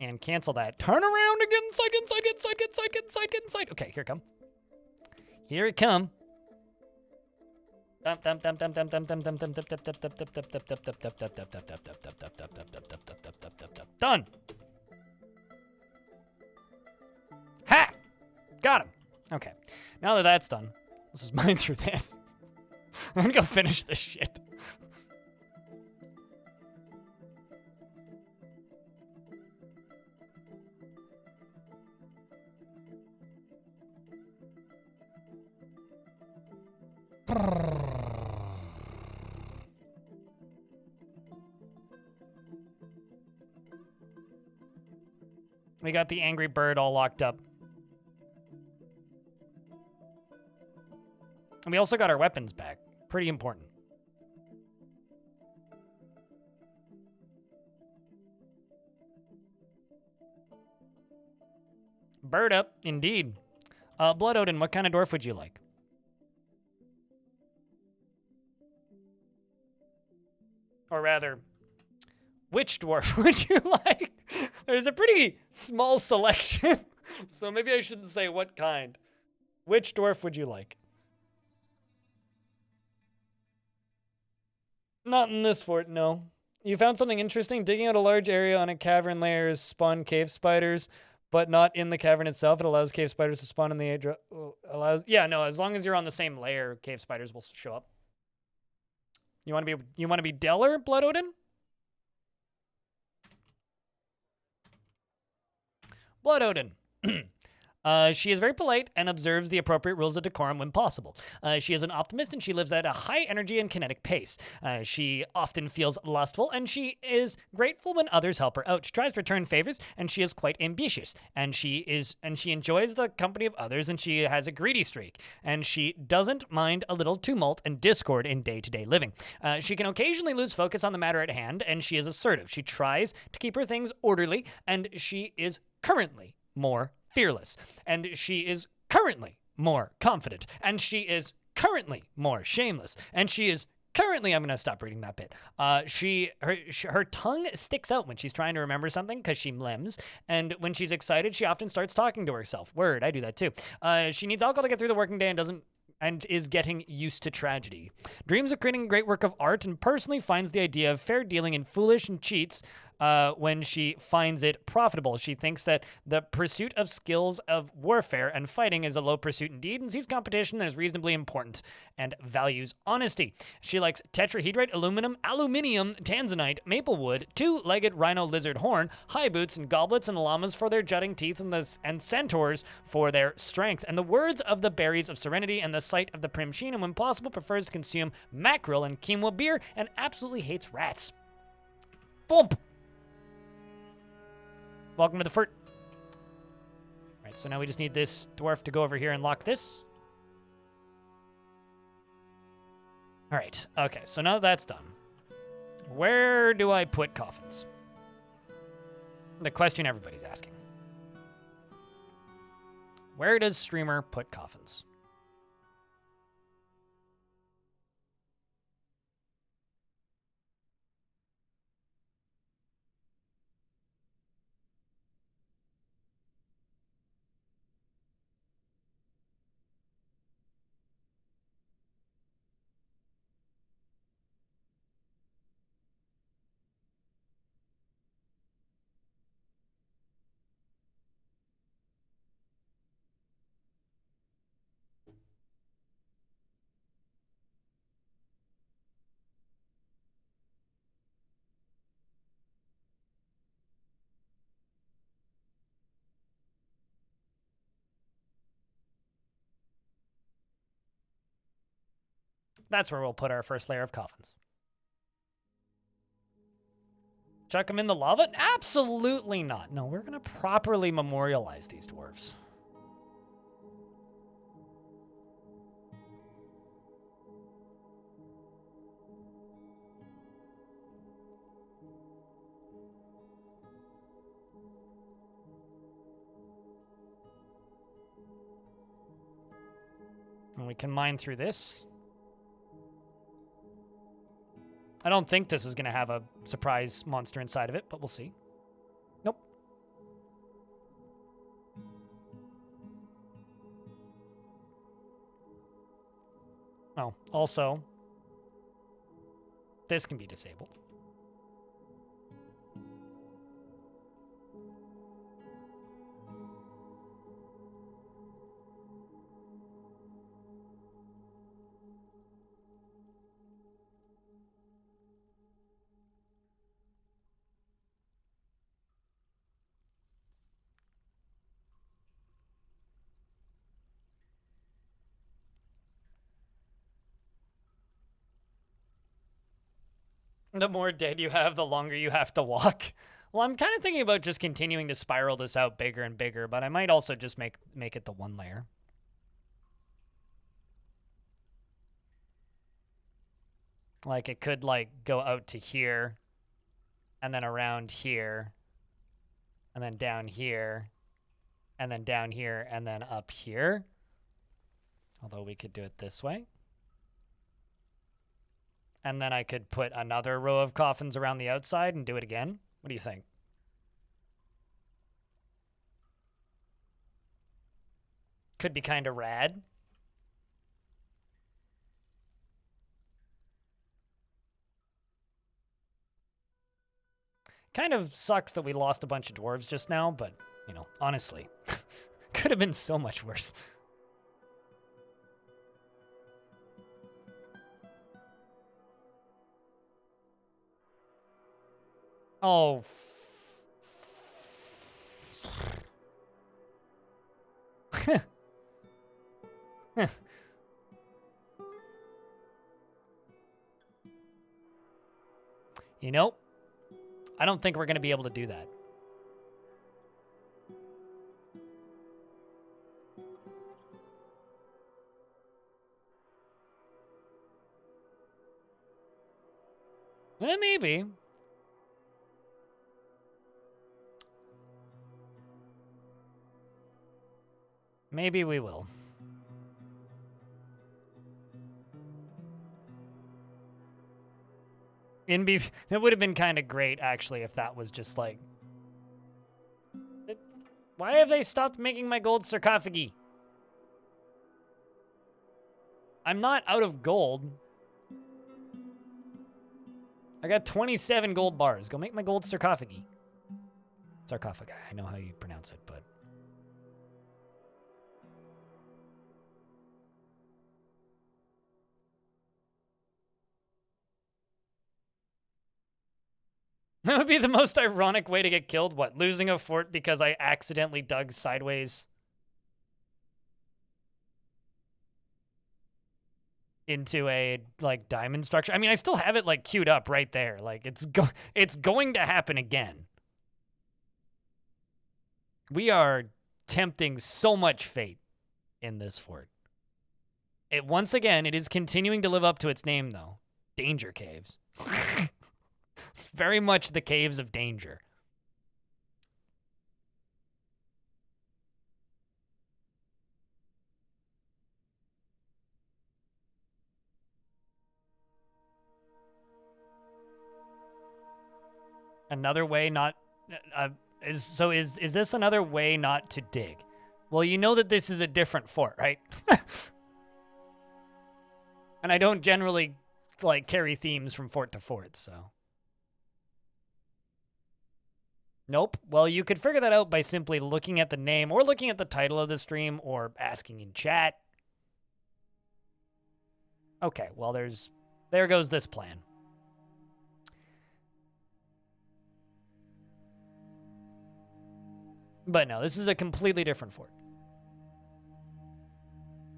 and cancel that. Turn around again, side, inside, inside, inside, inside, inside. Okay, here it come. Here it come. Done. Ha! Got him. Okay. Now that that's done, let's just mine through this. I'm gonna go finish this shit. We got the angry bird all locked up. And we also got our weapons back. Pretty important. Bird up, indeed. Blood Odin, what kind of dwarf would you like? Or rather, which dwarf would you like? There's a pretty small selection, so maybe I shouldn't say what kind. Which dwarf would you like? Not in this fort, no. You found something interesting. Digging out a large area on a cavern layer spawn cave spiders, but not in the cavern itself. It allows cave spiders to spawn in the area. Yeah, no, as long as you're on the same layer, cave spiders will show up. You want to be Deller, Blood Odin? Blood Odin. She is very polite and observes the appropriate rules of decorum when possible. She is an optimist and she lives at a high energy and kinetic pace. She often feels lustful and she is grateful when others help her out. She tries to return favors and she is quite ambitious. And she enjoys the company of others and she has a greedy streak. And she doesn't mind a little tumult and discord in day-to-day living. She can occasionally lose focus on the matter at hand and she is assertive. She tries to keep her things orderly and she is currently more fearless, and she is currently more confident, and she is currently more shameless, and she is currently, I'm going to stop reading that bit. Her tongue sticks out when she's trying to remember something because she mlems, and when she's excited, she often starts talking to herself. Word, I do that too. She needs alcohol to get through the working day and is getting used to tragedy. Dreams of creating a great work of art and personally finds the idea of fair dealing in foolish and cheats when she finds it profitable. She thinks that the pursuit of skills of warfare and fighting is a low pursuit indeed and sees competition as reasonably important and values honesty. She likes tetrahedrite, aluminium, tanzanite, maple wood, two-legged rhino lizard horn, high boots and goblets and llamas for their jutting teeth and centaurs for their strength. And the words of the berries of serenity and the sight of the primchin, and when possible prefers to consume mackerel and quinoa beer and absolutely hates rats. Thump! Welcome to the fort. All right, so now we just need this dwarf to go over here and lock this. All right, okay, so now that's done. Where do I put coffins? The question everybody's asking. Where does Streamer put coffins? That's where we'll put our first layer of coffins. Chuck them in the lava? Absolutely not. No, we're going to properly memorialize these dwarves. And we can mine through this. I don't think this is going to have a surprise monster inside of it, but we'll see. Nope. Oh, also, this can be disabled. The more dead you have, the longer you have to walk. Well, I'm kind of thinking about just continuing to spiral this out bigger and bigger, but I might also just make it the one layer. Like, it could, like, go out to here, and then around here, and then down here, and then down here, and then up here. Although we could do it this way. And then I could put another row of coffins around the outside and do it again. What do you think? Could be kind of rad. Kind of sucks that we lost a bunch of dwarves just now, but, you know, honestly, could have been so much worse. Oh. You know, I don't think we're going to be able to do that. Maybe. Maybe we will. It would have been kind of great, actually, if that was just like... Why have they stopped making my gold sarcophagi? I'm not out of gold. I got 27 gold bars. Go make my gold sarcophagi. Sarcophagi. I know how you pronounce it, but... That would be the most ironic way to get killed. What, losing a fort because I accidentally dug sideways into a, like, diamond structure? I mean, I still have it, like, queued up right there. Like, it's going to happen again. We are tempting so much fate in this fort. Once again, it is continuing to live up to its name, though. Danger Caves. It's very much the caves of danger. Another way not... is this another way not to dig? Well, you know that this is a different fort, right? And I don't generally, like, carry themes from fort to fort, so... Nope. Well, you could figure that out by simply looking at the name or looking at the title of the stream or asking in chat. Okay, well, there goes this plan. But no, this is a completely different fort.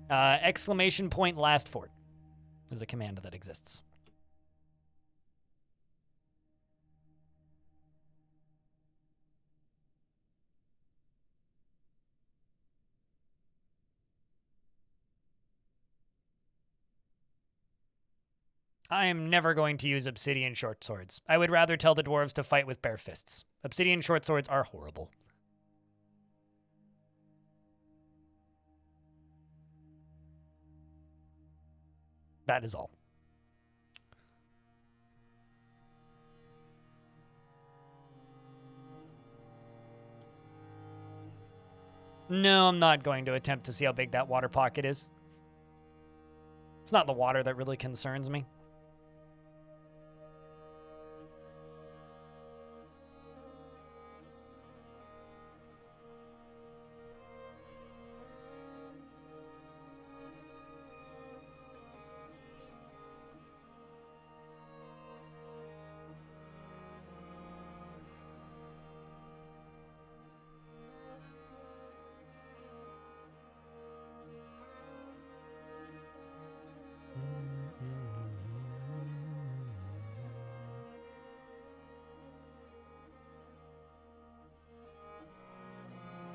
Exclamation point last fort. is a command that exists. I am never going to use obsidian short swords. I would rather tell the dwarves to fight with bare fists. Obsidian short swords are horrible. That is all. No, I'm not going to attempt to see how big that water pocket is. It's not the water that really concerns me.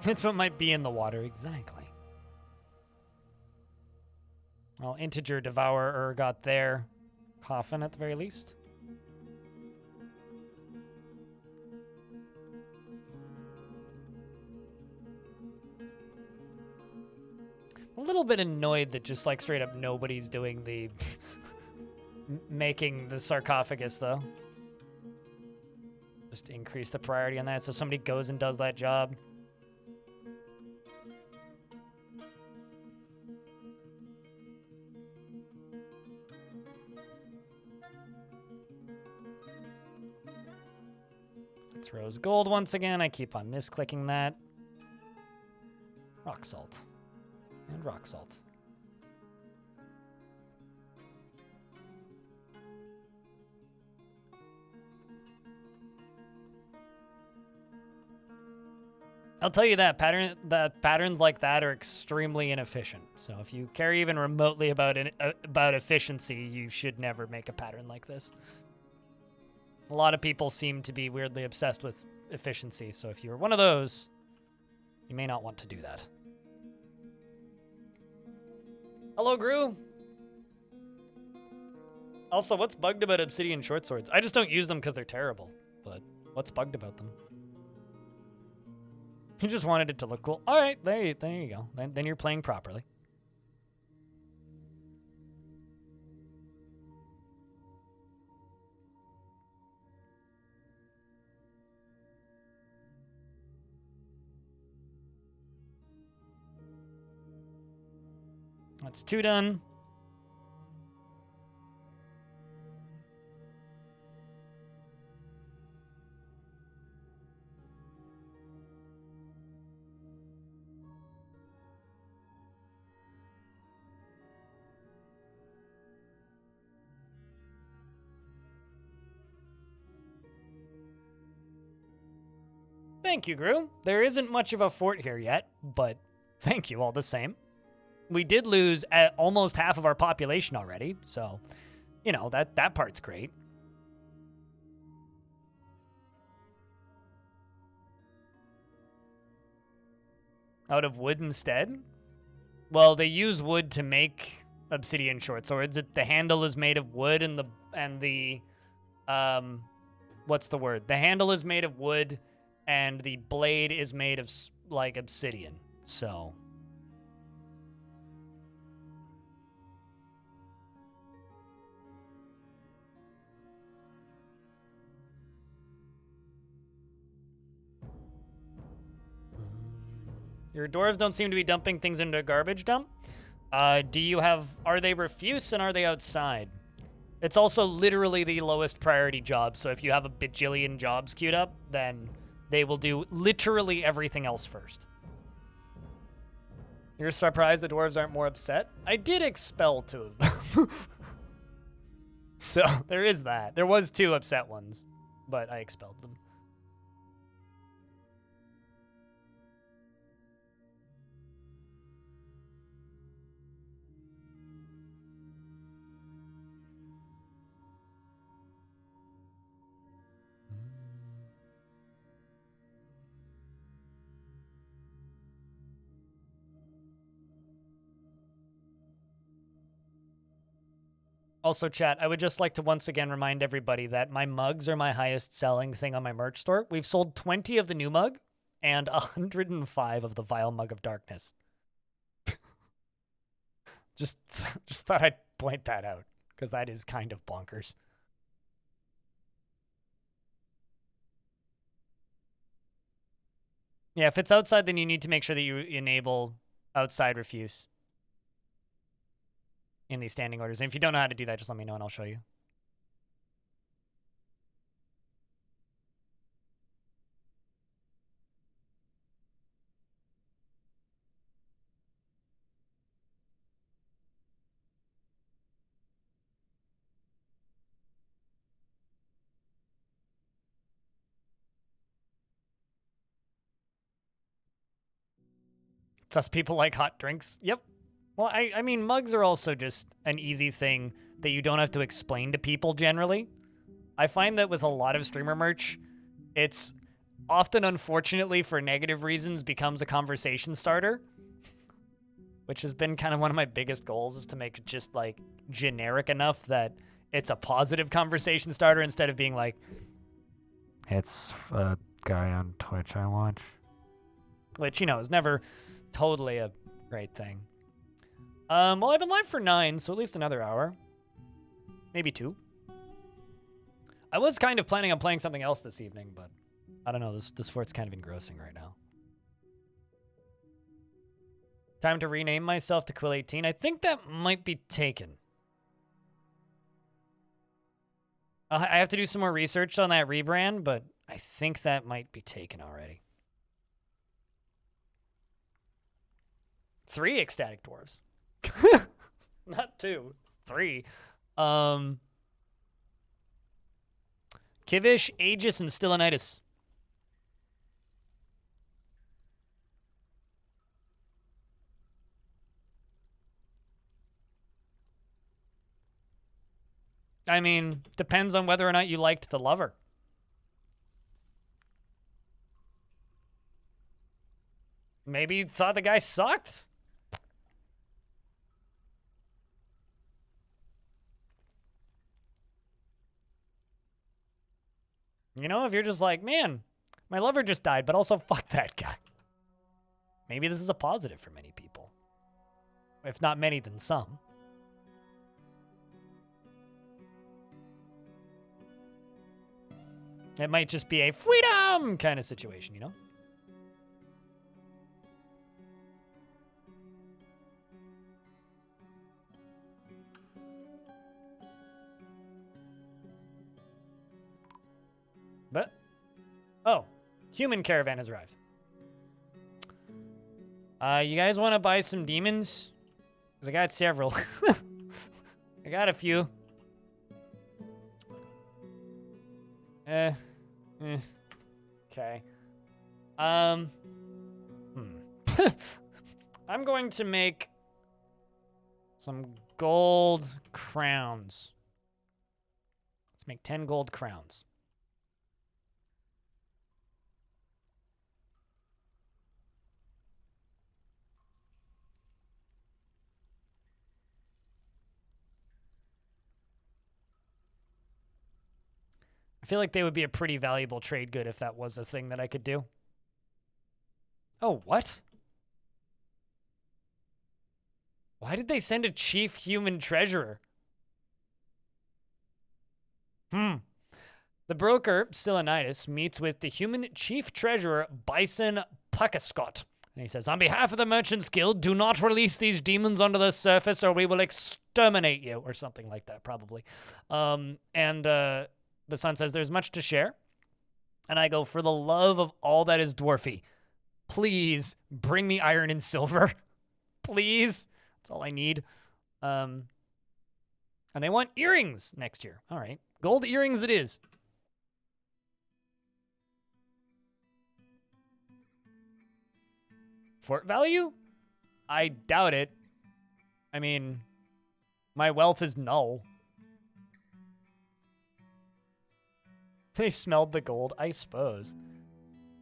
It's what might be in the water, exactly. Well, integer devourer got their coffin at the very least. A little bit annoyed that just like straight up nobody's doing the making the sarcophagus though. Just increase the priority on that so somebody goes and does that job. It's rose gold once again. I keep on misclicking that. Rock salt. And rock salt. I'll tell you that patterns like that are extremely inefficient. So if you care even remotely about efficiency, you should never make a pattern like this. A lot of people seem to be weirdly obsessed with efficiency, so if you're one of those, you may not want to do that. Hello, Gru. Also, what's bugged about obsidian short swords? I just don't use them because they're terrible, but what's bugged about them? You just wanted it to look cool. All right, there you go. Then you're playing properly. That's 2 done. Thank you, Gru. There isn't much of a fort here yet, but thank you all the same. We did lose almost half of our population already, so, you know, that part's great. Out of wood instead? Well, they use wood to make obsidian short swords. The handle is made of wood and the what's the word? The handle is made of wood and the blade is made of like obsidian. So your dwarves don't seem to be dumping things into a garbage dump. Are they refuse and are they outside? It's also literally the lowest priority job, so if you have a bajillion jobs queued up, then they will do literally everything else first. You're surprised the dwarves aren't more upset? I did expel 2 of them. So, there is that. There was 2 upset ones, but I expelled them. Also, chat, I would just like to once again remind everybody that my mugs are my highest selling thing on my merch store. We've sold 20 of the new mug and 105 of the Vile Mug of Darkness. just thought I'd point that out, because that is kind of bonkers. Yeah, if it's outside, then you need to make sure that you enable outside refuse in these standing orders. And if you don't know how to do that, just let me know and I'll show you. Sus people like hot drinks. Yep. Well, I mean, mugs are also just an easy thing that you don't have to explain to people generally. I find that with a lot of streamer merch, it's often, unfortunately, for negative reasons, becomes a conversation starter, which has been kind of one of my biggest goals, is to make it just, like, generic enough that it's a positive conversation starter instead of being like, it's a guy on Twitch I watch. Which, you know, is never totally a great thing. Well, I've been live for 9, so at least another hour. Maybe 2. I was kind of planning on playing something else this evening, but I don't know. This fort's kind of engrossing right now. Time to rename myself to Quill 18. I think that might be taken. I have to do some more research on that rebrand, but I think that might be taken already. 3 ecstatic dwarves. Not 2. 3. Kivish, Aegis, and Stillanitis. I mean, depends on whether or not you liked the lover. Maybe you thought the guy sucked. You know, if you're just like, man, my lover just died, but also fuck that guy. Maybe this is a positive for many people. If not many, then some. It might just be a freedom kind of situation, you know? But, oh, human caravan has arrived. You guys want to buy some demons? Because I got several. I got a few. Okay. I'm going to make some gold crowns. Let's make 10 gold crowns. I feel like they would be a pretty valuable trade good if that was a thing that I could do. Oh, what? Why did they send a chief human treasurer? The broker, Stillanitis, meets with the human chief treasurer, Bison Puckascott. And he says, on behalf of the Merchants Guild, do not release these demons onto the surface or we will exterminate you. Or something like that, probably. The son says, there's much to share. And I go, for the love of all that is dwarfy, please bring me iron and silver. Please. That's all I need. And they want earrings next year. All right. Gold earrings it is. Fort value? I doubt it. I mean, my wealth is null. They smelled the gold, I suppose.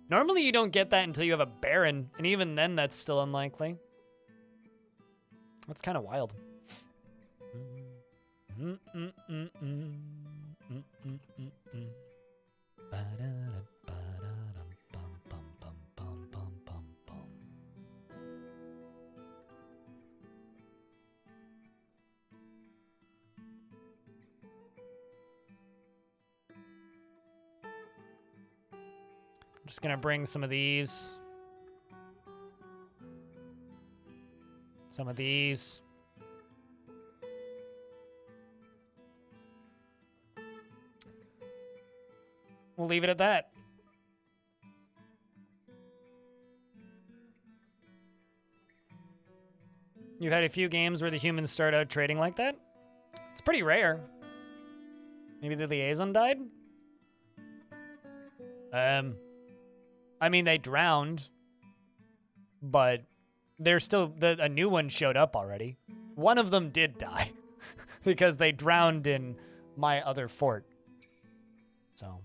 Normally you don't get that until you have a baron, and even then that's still unlikely. That's kind of wild. Mm, mm, mm, mm. Mm, mm, mm, mm. Ba-da-da, ba-da-dum, bum, bum, bum, bum, bum, bum, bum. I'm just gonna bring some of these. Some of these. We'll leave it at that. You've had a few games where the humans start out trading like that? It's pretty rare. Maybe the liaison died? I mean, they drowned, but they're still, a new one showed up already. One of them did die because they drowned in my other fort. So.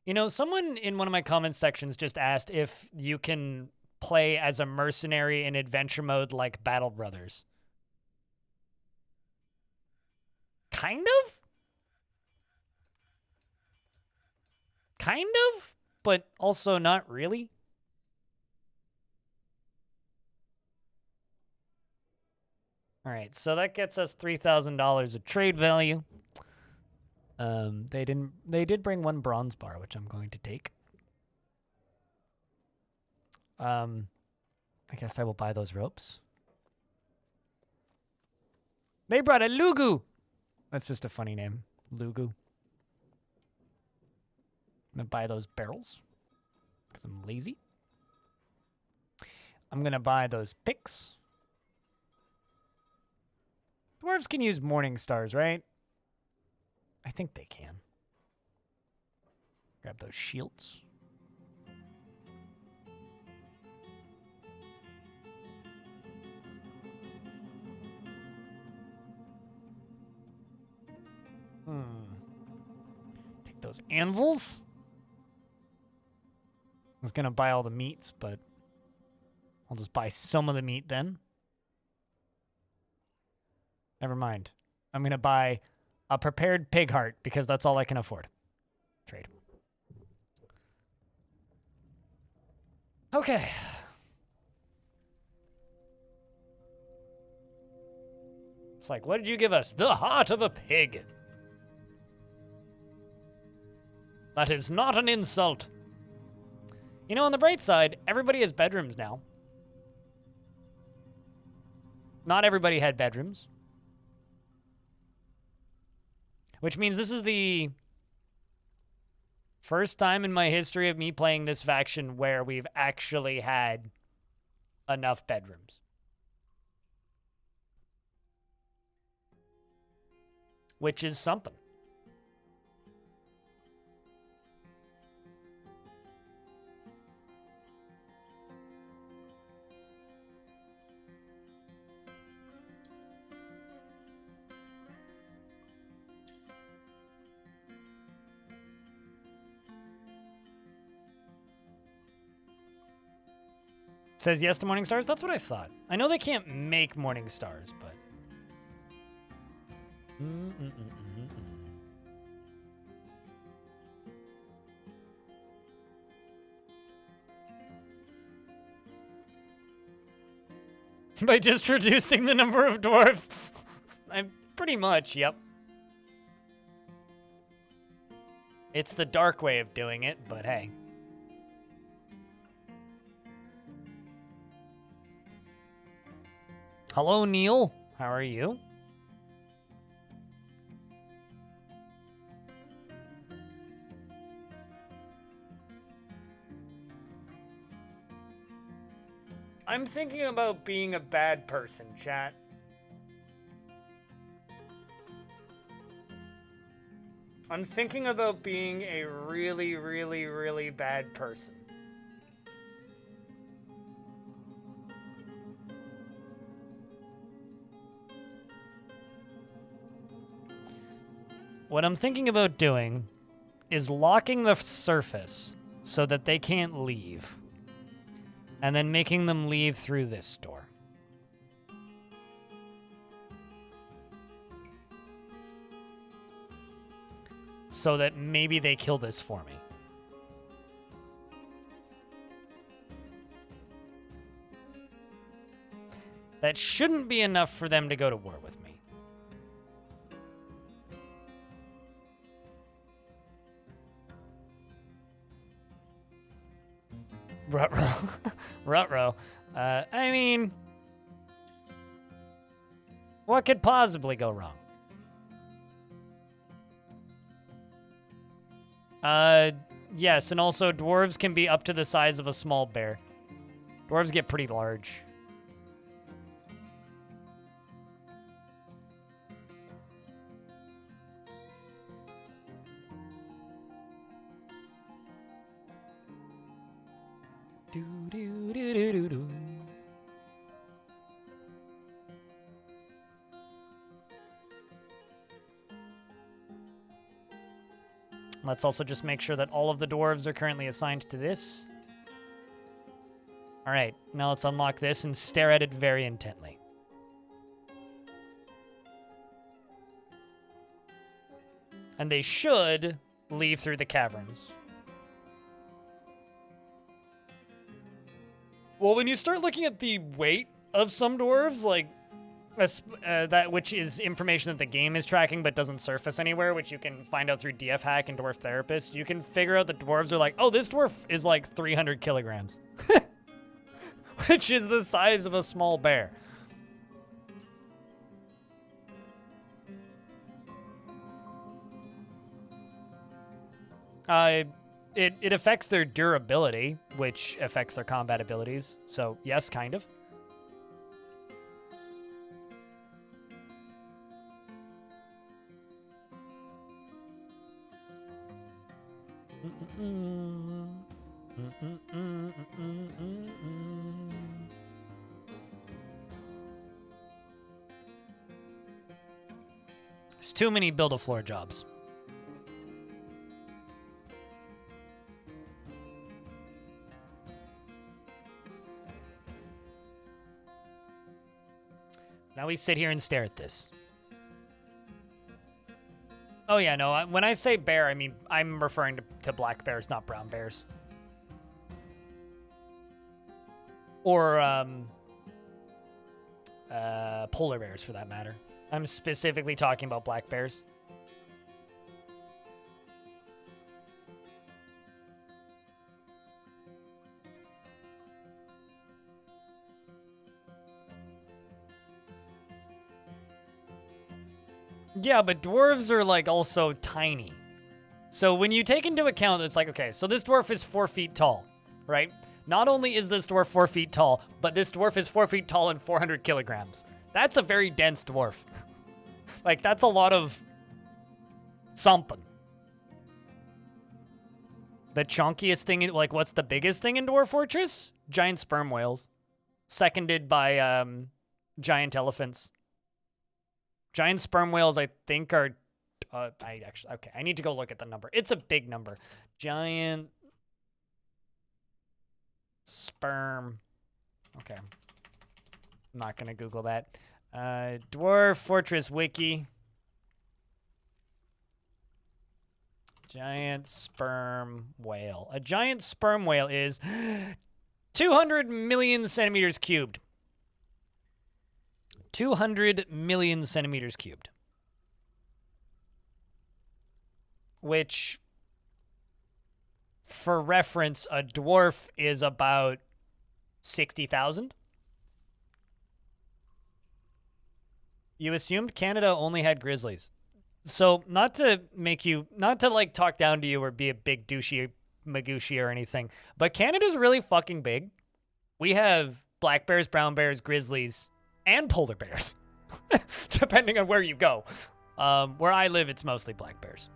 You know, someone in one of my comments sections just asked if you can play as a mercenary in adventure mode like Battle Brothers. Kind of? Kind of, but also not really. All right, so that gets us $3,000 of trade value. They did bring one bronze bar, which I'm going to take. I guess I will buy those ropes. They brought a Lugu. That's just a funny name, Lugu. I'm gonna buy those barrels because I'm lazy. I'm gonna buy those picks. Dwarves can use morning stars, right? I think they can. Grab those shields. Take those anvils. I was gonna buy all the meats, but I'll just buy some of the meat then. Never mind. I'm gonna buy a prepared pig heart because that's all I can afford. Trade. Okay. It's like, what did you give us? The heart of a pig. That is not an insult. You know, on the bright side, everybody has bedrooms now. Not everybody had bedrooms. Which means this is the first time in my history of me playing this faction where we've actually had enough bedrooms. Which is something. Says yes to Morning Stars? That's what I thought. I know they can't make Morning Stars, but... By just reducing the number of dwarves? I'm pretty much, yep. It's the dark way of doing it, but hey. Hello, Neil. How are you? I'm thinking about being a bad person, chat. I'm thinking about being a really, really, really bad person. what I'm thinking about doing is locking the surface so that they can't leave. And then making them leave through this door. So that maybe they kill this for me. That shouldn't be enough for them to go to war with me. Ruh-roh. Ruh-roh. I mean... what could possibly go wrong? Yes, and also dwarves can be up to the size of a small bear. Dwarves get pretty large. Do-do-do-do-do-do. Let's also just make sure that all of the dwarves are currently assigned to this. All right, now let's unlock this and stare at it very intently. And they should leave through the caverns. Well, when you start looking at the weight of some dwarves, like that, which is information that the game is tracking but doesn't surface anywhere, which you can find out through DF Hack and Dwarf Therapist, you can figure out that dwarves are like, oh, this dwarf is like 300 kilograms, which is the size of a small bear. It affects their durability, which affects their combat abilities. So, yes, kind of. There's too many build-a-floor jobs. Now we sit here and stare at this. Oh yeah, no, when I say bear, I mean, I'm referring to black bears, not brown bears. Or, polar bears, for that matter. I'm specifically talking about black bears. Yeah, but dwarves are, like, also tiny. So when you take into account, it's like, okay, so this dwarf is 4 feet tall, right? Not only is this dwarf 4 feet tall, but this dwarf is 4 feet tall and 400 kilograms. That's a very dense dwarf. Like, that's a lot of something. The chunkiest thing, like, what's the biggest thing in Dwarf Fortress? Giant sperm whales. Seconded by, giant elephants. Giant sperm whales, I think, are... I need to go look at the number. It's a big number. Giant... sperm... Okay. I'm not going to Google that. Dwarf Fortress Wiki. Giant sperm whale. A giant sperm whale is 200 million centimeters cubed. 200 million centimeters cubed. Which, for reference, a dwarf is about 60,000. You assumed Canada only had grizzlies. So, not to like talk down to you or be a big douchey magooshi or anything, but Canada's really fucking big. We have black bears, brown bears, grizzlies, and polar bears, depending on where you go. Where I live, it's mostly black bears.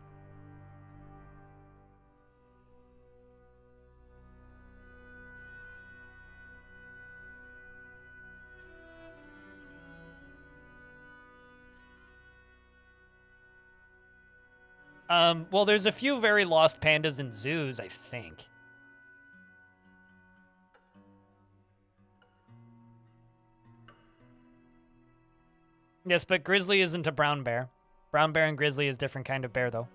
Well, there's a few very lost pandas in zoos, I think. Yes, but grizzly isn't a brown bear. Brown bear and grizzly is different kind of bear, though.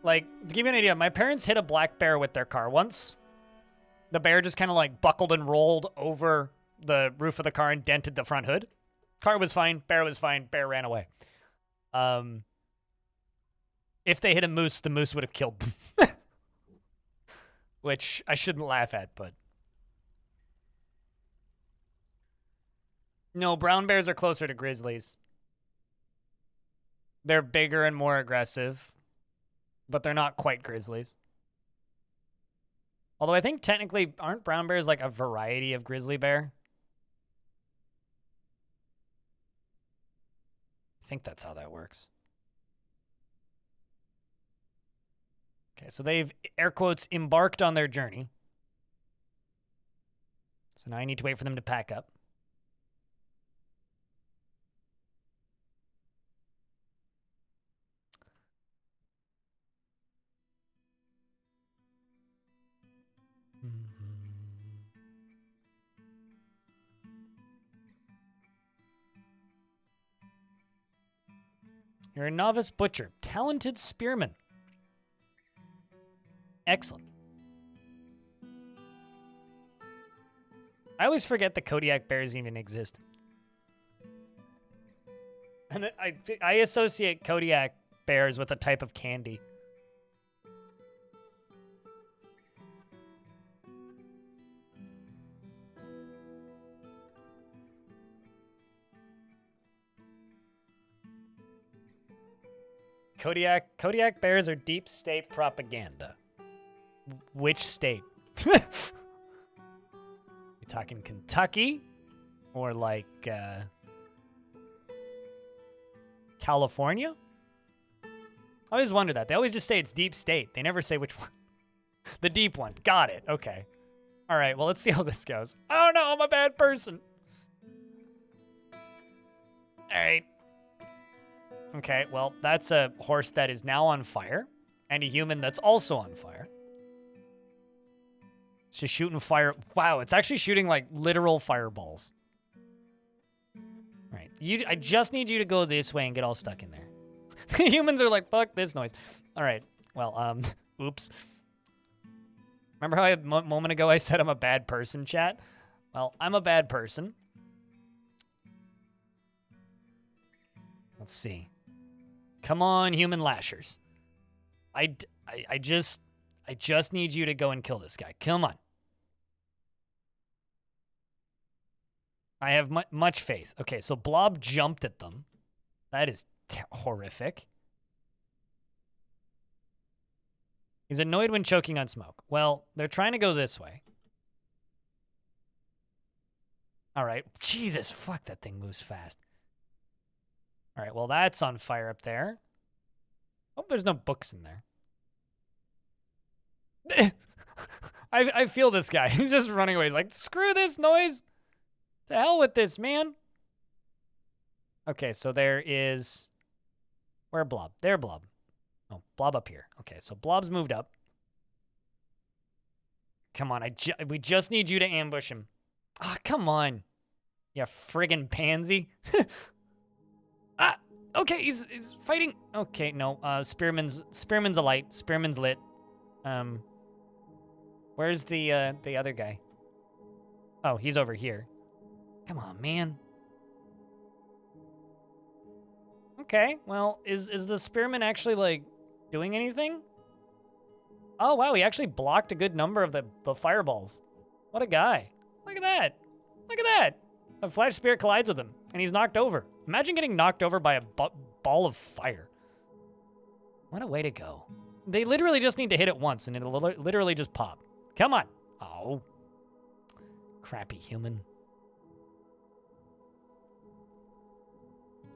Like, to give you an idea, my parents hit a black bear with their car once. The bear just kind of like buckled and rolled over the roof of the car and dented the front hood. Car was fine. Bear was fine. Bear ran away. If they hit a moose, the moose would have killed them. Which I shouldn't laugh at, but... No, brown bears are closer to grizzlies. They're bigger and more aggressive. But they're not quite grizzlies. Although I think technically, aren't brown bears like a variety of grizzly bear? I think that's how that works. Okay, so they've, air quotes, embarked on their journey. So now I need to wait for them to pack up. You're a novice butcher. Talented spearman. Excellent. I always forget the Kodiak bears even exist. And I associate Kodiak bears with a type of candy. Kodiak bears are deep state propaganda. Which state? You talking Kentucky? Or like California? I always wonder that. They always just say it's deep state. They never say which one. The deep one. Got it. Okay. All right, well, let's see how this goes. Oh no, I'm a bad person. All right. Okay, well, that's a horse that is now on fire, and a human that's also on fire. It's just shooting fire. Wow, it's actually shooting, like, literal fireballs. All right, I just need you to go this way and get all stuck in there. Humans are like, fuck this noise. All right, well, oops. Remember how a moment ago I said I'm a bad person, chat? Well, I'm a bad person. Let's see. Come on, human lashers. I just need you to go and kill this guy. Come on. I have much faith. Okay, so Blob jumped at them. That is horrific. He's annoyed when choking on smoke. Well, they're trying to go this way. All right. Jesus, fuck, that thing moves fast. All right, well, that's on fire up there. Oh, there's no books in there. I feel this guy. He's just running away. He's like, screw this noise. To hell with this, man. Okay, so there is... Where Blob? There, Blob. Oh, Blob up here. Okay, so Blob's moved up. Come on, we just need you to ambush him. Ah, come on. You friggin' pansy. Ah, okay, he's fighting. Okay, no, Spearman's a light. Spearman's lit. Where's the other guy? Oh, he's over here. Come on, man. Okay, well, is the Spearman actually, like, doing anything? Oh, wow, he actually blocked a good number of the fireballs. What a guy. Look at that. Look at that. A flash spear collides with him, and he's knocked over. Imagine getting knocked over by a ball of fire. What a way to go. They literally just need to hit it once, and it'll literally just pop. Come on. Oh. Crappy human.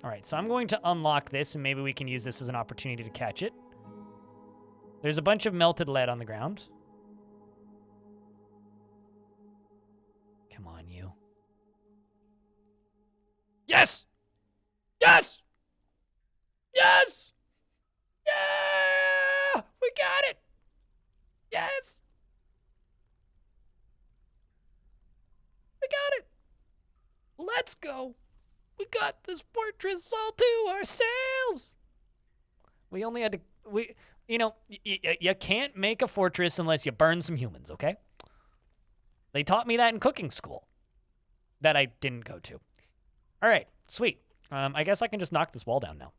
All right, so I'm going to unlock this, and maybe we can use this as an opportunity to catch it. There's a bunch of melted lead on the ground. Come on, you. Yes! Yes! Yes! Yeah! We got it! Yes! We got it! Let's go! We got this fortress all to ourselves! We only had to... You know, you can't make a fortress unless you burn some humans, okay? They taught me that in cooking school. That I didn't go to. All right, sweet. I guess I can just knock this wall down now.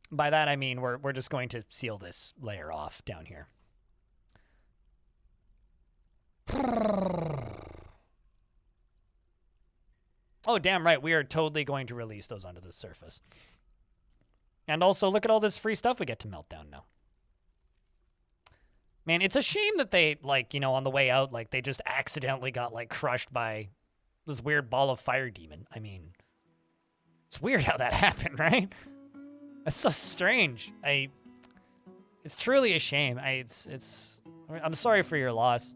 By that I mean we're just going to seal this layer off down here. Oh, damn right. We are totally going to release those onto the surface. And also, look at all this free stuff we get to melt down now. Man, it's a shame that they, like, you know, on the way out, like, they just accidentally got, like, crushed by this weird ball of fire demon. I mean, it's weird how that happened, right? That's so strange. It's truly a shame. I'm sorry for your loss.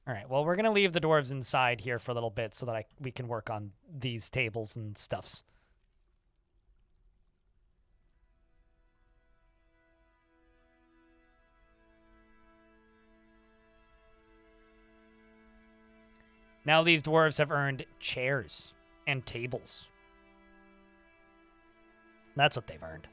All right, well, we're going to leave the dwarves inside here for a little bit so that we can work on these tables and stuffs. Now these dwarves have earned chairs and tables. That's what they've earned.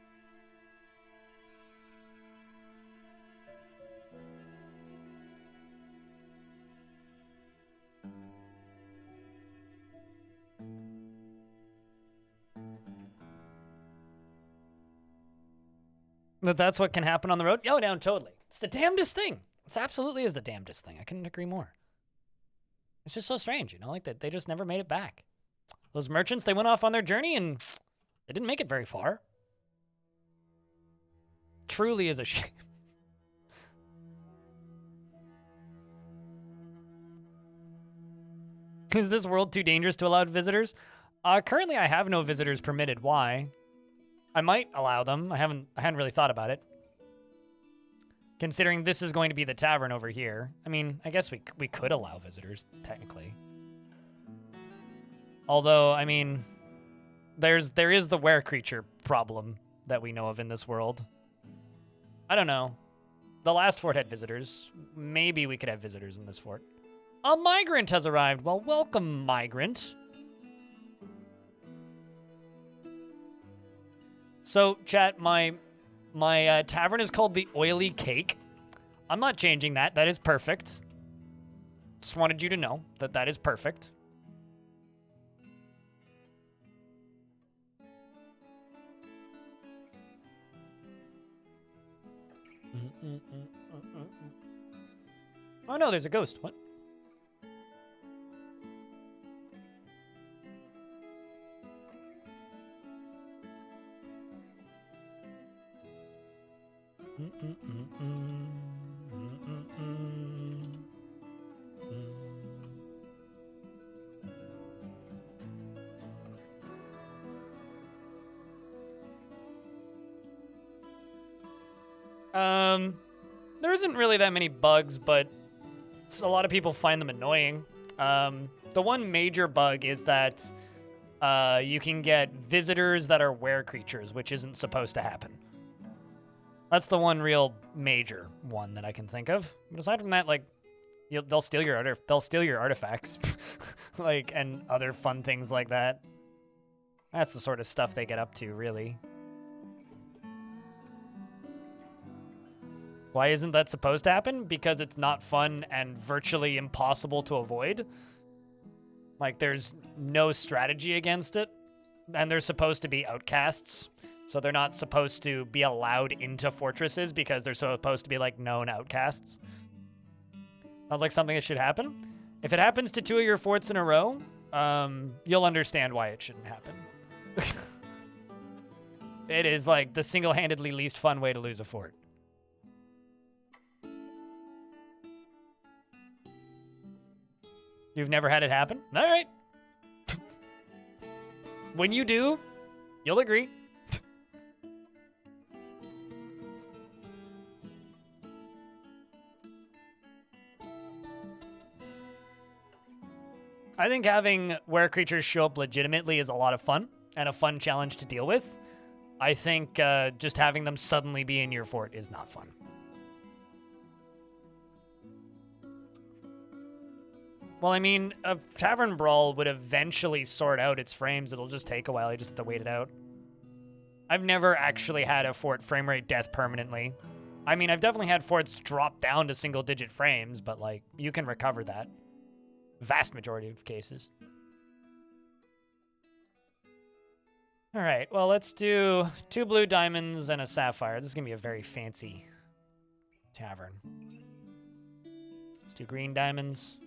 That's what can happen on the road? Oh, down, totally. It's the damnedest thing. It absolutely is the damnedest thing. I couldn't agree more. It's just so strange, you know, like that they just never made it back. Those merchants, they went off on their journey and they didn't make it very far. Truly is a shame. Is this world too dangerous to allow visitors? Currently, I have no visitors permitted. Why? I might allow them. I hadn't really thought about it. Considering this is going to be the tavern over here. I mean, I guess we could allow visitors, technically. Although, I mean, there is the were-creature problem that we know of in this world. I don't know. The last fort had visitors. Maybe we could have visitors in this fort. A migrant has arrived. Well, welcome, migrant. So, chat, my tavern is called the Oily Cake. I'm not changing that. That is perfect. Just wanted you to know that that is perfect. Oh, no, there's a ghost. What? There isn't really that many bugs, but a lot of people find them annoying. The one major bug is that you can get visitors that are were-creatures, which isn't supposed to happen. That's the one real major one that I can think of. But aside from that, like, they'll steal your artifacts, like, and other fun things like that. That's the sort of stuff they get up to, really. Why isn't that supposed to happen? Because it's not fun and virtually impossible to avoid. Like, there's no strategy against it, and they're supposed to be outcasts. So they're not supposed to be allowed into fortresses because they're supposed to be, like, known outcasts. Sounds like something that should happen. If it happens to 2 of your forts in a row, you'll understand why it shouldn't happen. It is, like, the single-handedly least fun way to lose a fort. You've never had it happen? All right. When you do, you'll agree. I think having were creatures show up legitimately is a lot of fun and a fun challenge to deal with. I think just having them suddenly be in your fort is not fun. Well, I mean, a tavern brawl would eventually sort out its frames. It'll just take a while. You just have to wait it out. I've never actually had a fort frame rate death permanently. I mean, I've definitely had forts drop down to single-digit frames, but, like, you can recover that. Vast majority of cases. All right, well, let's do 2 blue diamonds and a sapphire. This is going to be a very fancy tavern. Let's do green diamonds.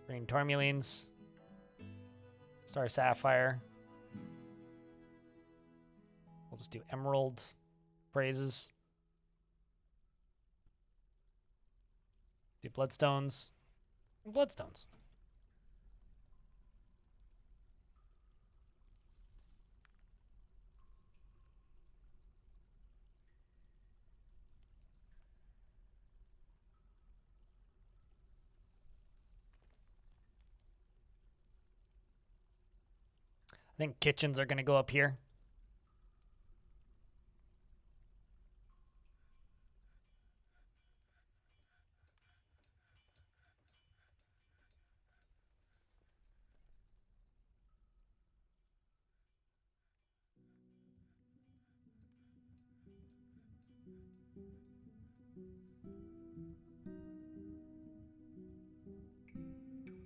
Green tourmalines. Star sapphire. We'll just do emerald praises. Do bloodstones. Bloodstones. I think kitchens are going to go up here.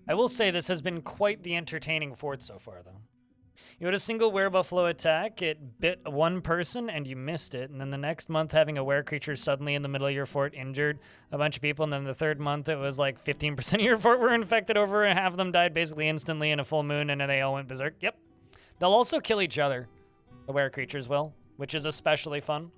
I will say this has been quite the entertaining fort so far, though. You had a single werebuffalo attack, it bit one person, and you missed it. And then the next month, having a were creature suddenly in the middle of your fort injured a bunch of people. And then the third month, it was like 15% of your fort were infected over, and half of them died basically instantly in a full moon, and then they all went berserk. Yep. They'll also kill each other, the were creatures will, which is especially fun.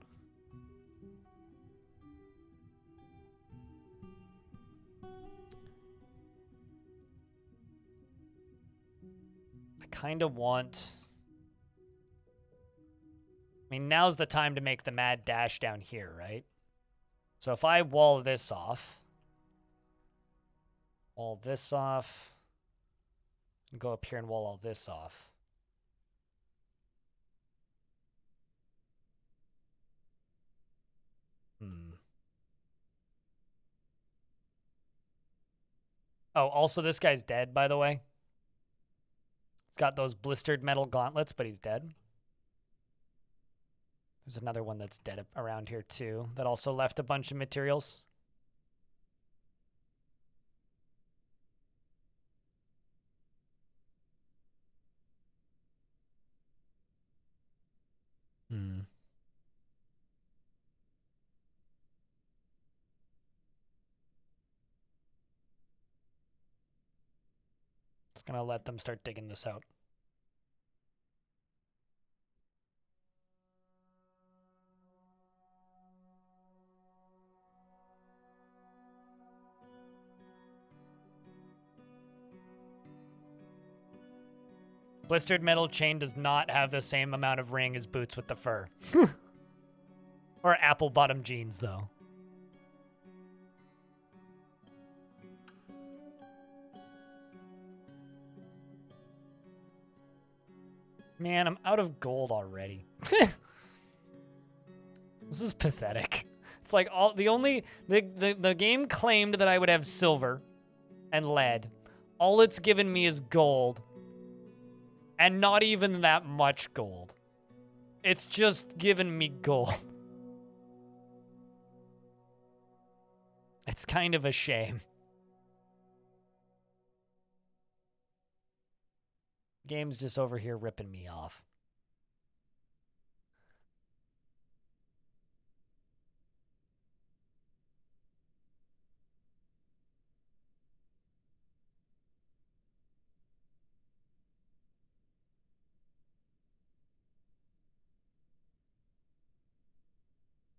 Kind of want... I mean, now's the time to make the mad dash down here, right? So if I wall this off, and go up here and wall all this off. Oh, also this guy's dead, by the way. He's got those blistered metal gauntlets, but he's dead. There's another one that's dead around here, too, that also left a bunch of materials. Just gonna let them start digging this out. Blistered metal chain does not have the same amount of ring as boots with the fur. Or apple bottom jeans, though. Man, I'm out of gold already. This is pathetic. It's like the game claimed that I would have silver and lead. All it's given me is gold. And not even that much gold. It's just given me gold. It's kind of a shame. Game's just over here ripping me off.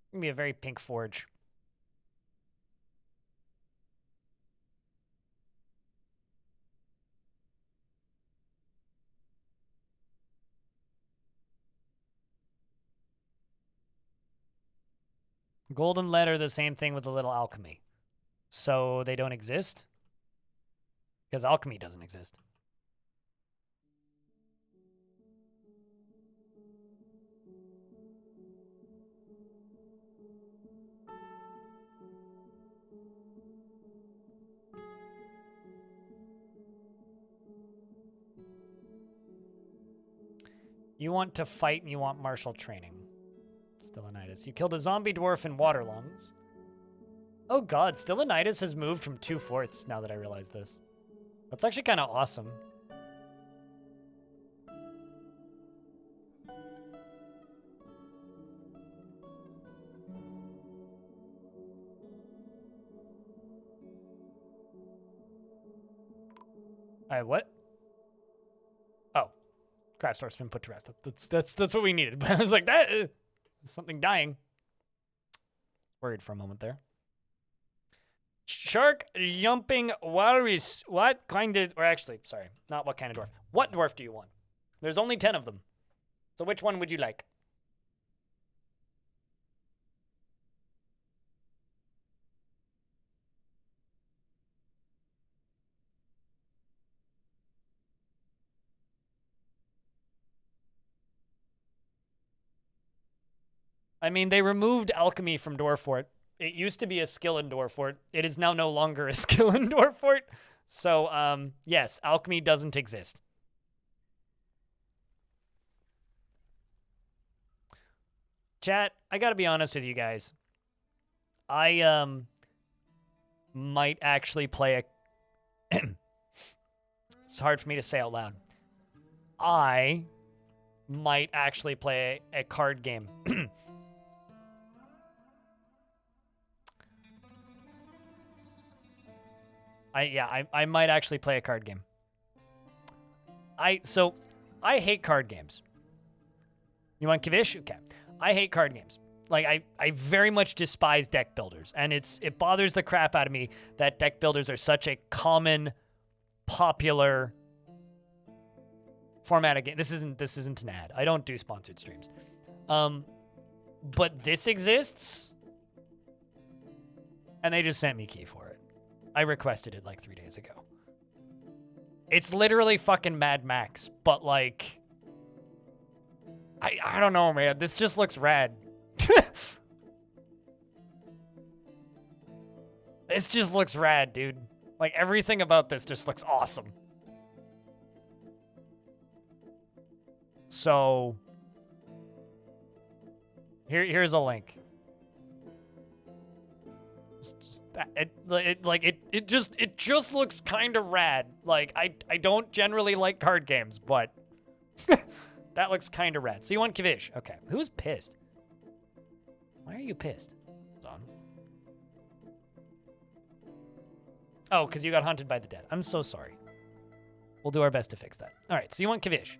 It's gonna be a very pink forge. Gold and lead are the same thing with a little alchemy. So they don't exist? Because alchemy doesn't exist. You want to fight and you want martial training. Stellanitis. You killed a zombie dwarf in Waterlongs. Oh god, Stellanitis has moved from 2 forts now that I realize this. That's actually kind of awesome. What? Oh. Craft store's been put to rest. That's what we needed. But I was like, that something dying. Worried for a moment there. Shark jumping walrus. What kind of, or actually, sorry, not what kind of dwarf. What dwarf do you want? There's only 10 of them. So which one would you like? I mean, they removed alchemy from Dwarf Fort. It used to be a skill in Dwarf Fort. It is now no longer a skill in Dwarf Fort. So, yes, alchemy doesn't exist. Chat, I gotta be honest with you guys. I, might actually play a... It's hard for me to say out loud. I might actually play a card game. I might actually play a card game. I hate card games. You want Kavish? Okay. I hate card games. Like, I very much despise deck builders, and it bothers the crap out of me that deck builders are such a common, popular format of game. This isn't an ad. I don't do sponsored streams. But this exists, and they just sent me key for it. I requested it like 3 days ago. It's literally fucking Mad Max, but like, I don't know, man. This just looks rad. This just looks rad, dude. Like, everything about this just looks awesome. So, here's a link. It just looks kind of rad. Like, I don't generally like card games, but that looks kind of rad. So you want Kavish? Okay. Who's pissed? Why are you pissed? Zon. Oh, because you got haunted by the dead. I'm so sorry. We'll do our best to fix that. All right. So you want Kavish?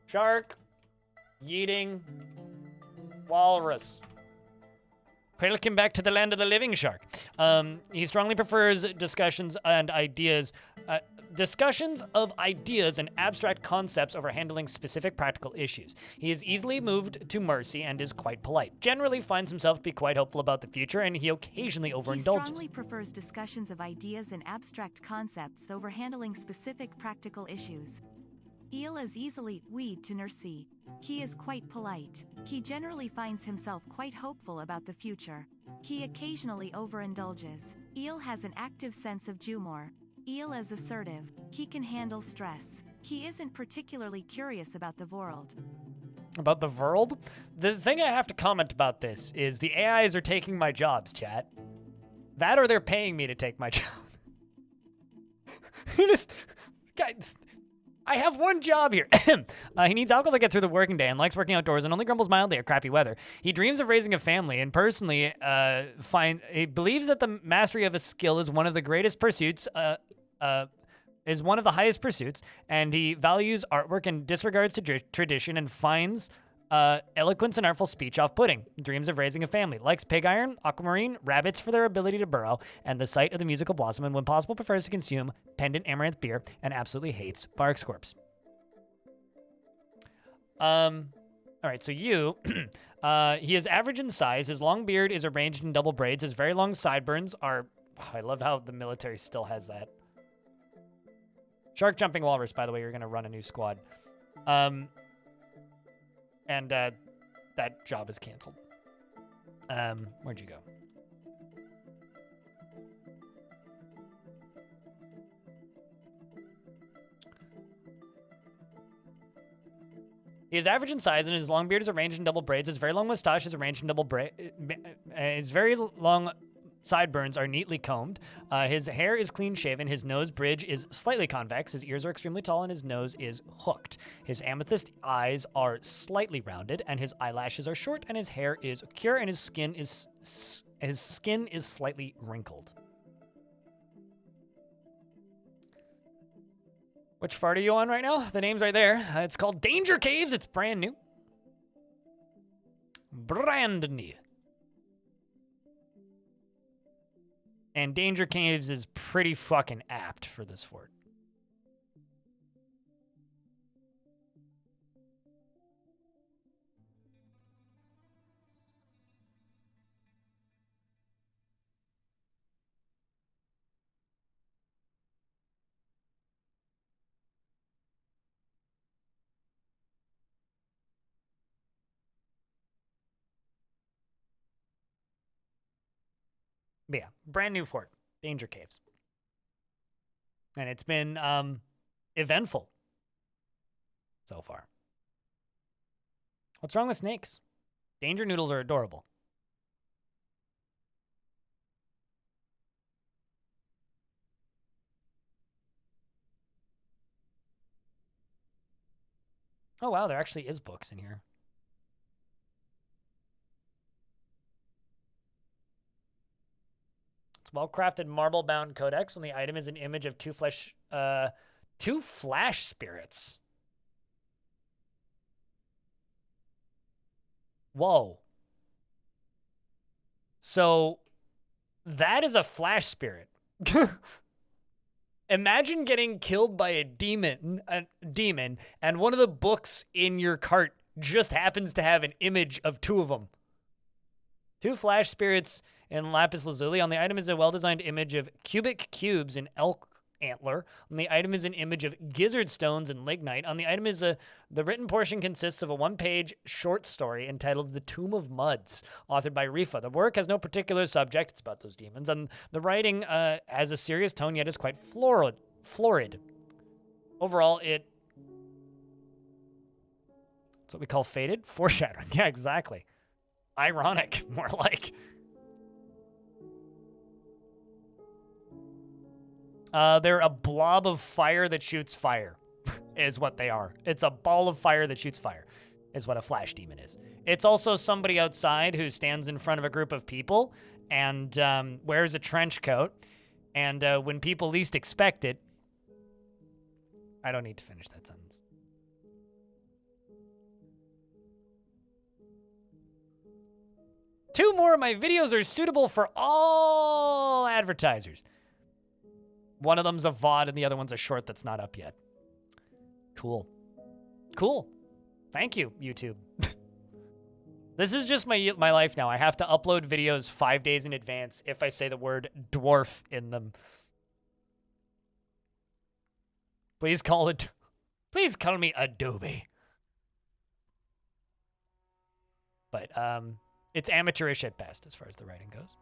Shark, yeeting, walrus. Welcome back to the land of the living, Shark. He strongly prefers discussions of ideas and abstract concepts over handling specific practical issues. He is easily moved to mercy and is quite polite. Generally finds himself to be quite hopeful about the future, and he occasionally overindulges. He strongly prefers discussions of ideas and abstract concepts over handling specific practical issues. Eel is easily weed to nurse. He is quite polite. He generally finds himself quite hopeful about the future. He occasionally overindulges. Eel has an active sense of humor. Eel is assertive. He can handle stress. He isn't particularly curious about the world. About the world? The thing I have to comment about this is the AIs are taking my jobs, chat. That or they're paying me to take my job. Guys, I have one job here. He needs alcohol to get through the working day and likes working outdoors and only grumbles mildly at crappy weather. He dreams of raising a family and personally he believes that the mastery of a skill is one of the greatest pursuits, is one of the highest pursuits, and he values artwork and disregards to tradition and finds eloquence and artful speech off-putting. Dreams of raising a family. Likes pig iron, aquamarine, rabbits for their ability to burrow, and the sight of the musical blossom, and when possible prefers to consume pendant amaranth beer, and absolutely hates Barkscorps. All right, so you, he is average in size. His long beard is arranged in double braids. His very long sideburns are, I love how the military still has that. Shark jumping walrus, by the way, you're going to run a new squad. And that job is canceled. Where'd you go? He is average in size, and his long beard is arranged in double braids. His very long mustache is arranged in double braids. His very long sideburns are neatly combed. His hair is clean shaven. His nose bridge is slightly convex. His ears are extremely tall, and his nose is hooked. His amethyst eyes are slightly rounded, and his eyelashes are short, and his hair is pure, and his skin is slightly wrinkled. Which fart are you on right now? The name's right there. It's called Danger Caves. It's brand new. Brand new. And Danger Caves is pretty fucking apt for this fort. But yeah, brand new fort, Danger Caves. And it's been eventful so far. What's wrong with snakes? Danger noodles are adorable. Oh, wow, there actually is books in here. Well-crafted marble-bound codex, and the item is an image of two flash spirits. Whoa. So that is a flash spirit. Imagine getting killed by a demon, and one of the books in your cart just happens to have an image of two of them. Two flash spirits in lapis lazuli. On the item is a well-designed image of cubic cubes in elk antler. On the item is an image of gizzard stones in lignite. On the item is the written portion consists of a one-page short story entitled The Tomb of Muds, authored by Rifa. The work has no particular subject. It's about those demons. And the writing has a serious tone, yet is quite florid. Overall, it's what we call faded. Foreshadowing. Yeah, exactly. Ironic, more like. They're a blob of fire that shoots fire, is what they are. It's a ball of fire that shoots fire, is what a flash demon is. It's also somebody outside who stands in front of a group of people and wears a trench coat. And when people least expect it, I don't need to finish that sentence. Two more of my videos are suitable for all advertisers. One of them's a VOD and the other one's a short that's not up yet. Cool. Cool. Thank you, YouTube. This is just my life now. I have to upload videos 5 days in advance if I say the word dwarf in them. Please call me Adobe. But it's amateurish at best as far as the writing goes.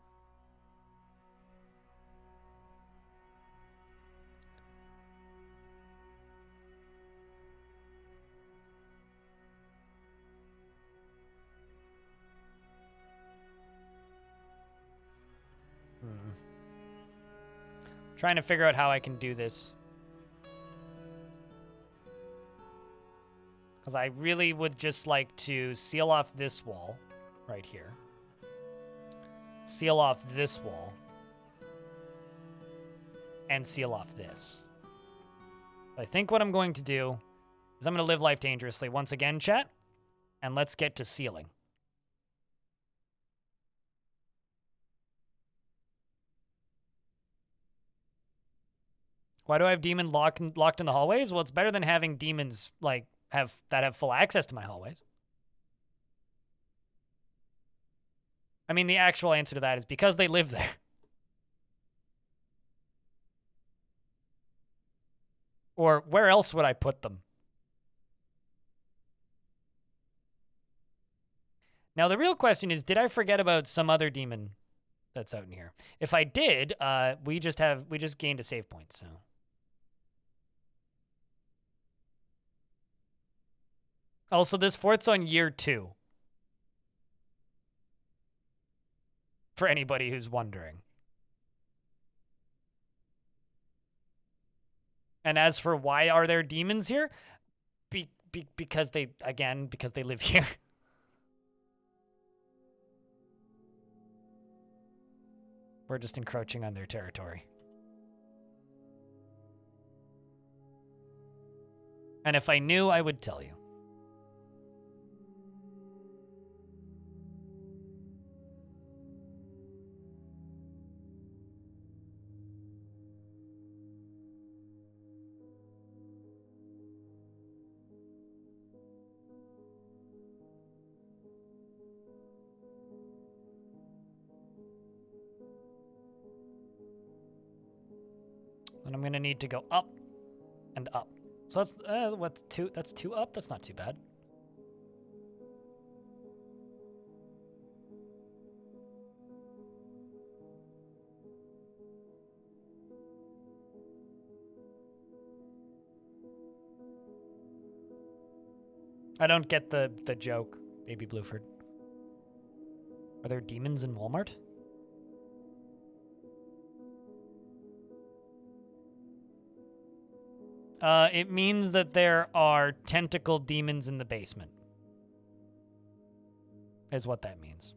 Trying to figure out how I can do this. Because I really would just like to seal off this wall right here. Seal off this wall. And seal off this. I think what I'm going to do is I'm going to live life dangerously once again, chat. And let's get to sealing. Why do I have demon locked in the hallways? Well, it's better than having demons like have full access to my hallways. I mean, the actual answer to that is because they live there. Or where else would I put them? Now, the real question is, did I forget about some other demon that's out in here? If I did, we just gained a save point, so. Also, this fort's on year 2. For anybody who's wondering. And as for why are there demons here? Because they live here. We're just encroaching on their territory. And if I knew, I would tell you. And I'm going to need to go up and up. So that's, what's 2? That's 2 up? That's not too bad. I don't get the joke, Baby Blueford. Are there demons in Walmart? It means that there are tentacle demons in the basement. Is what that means.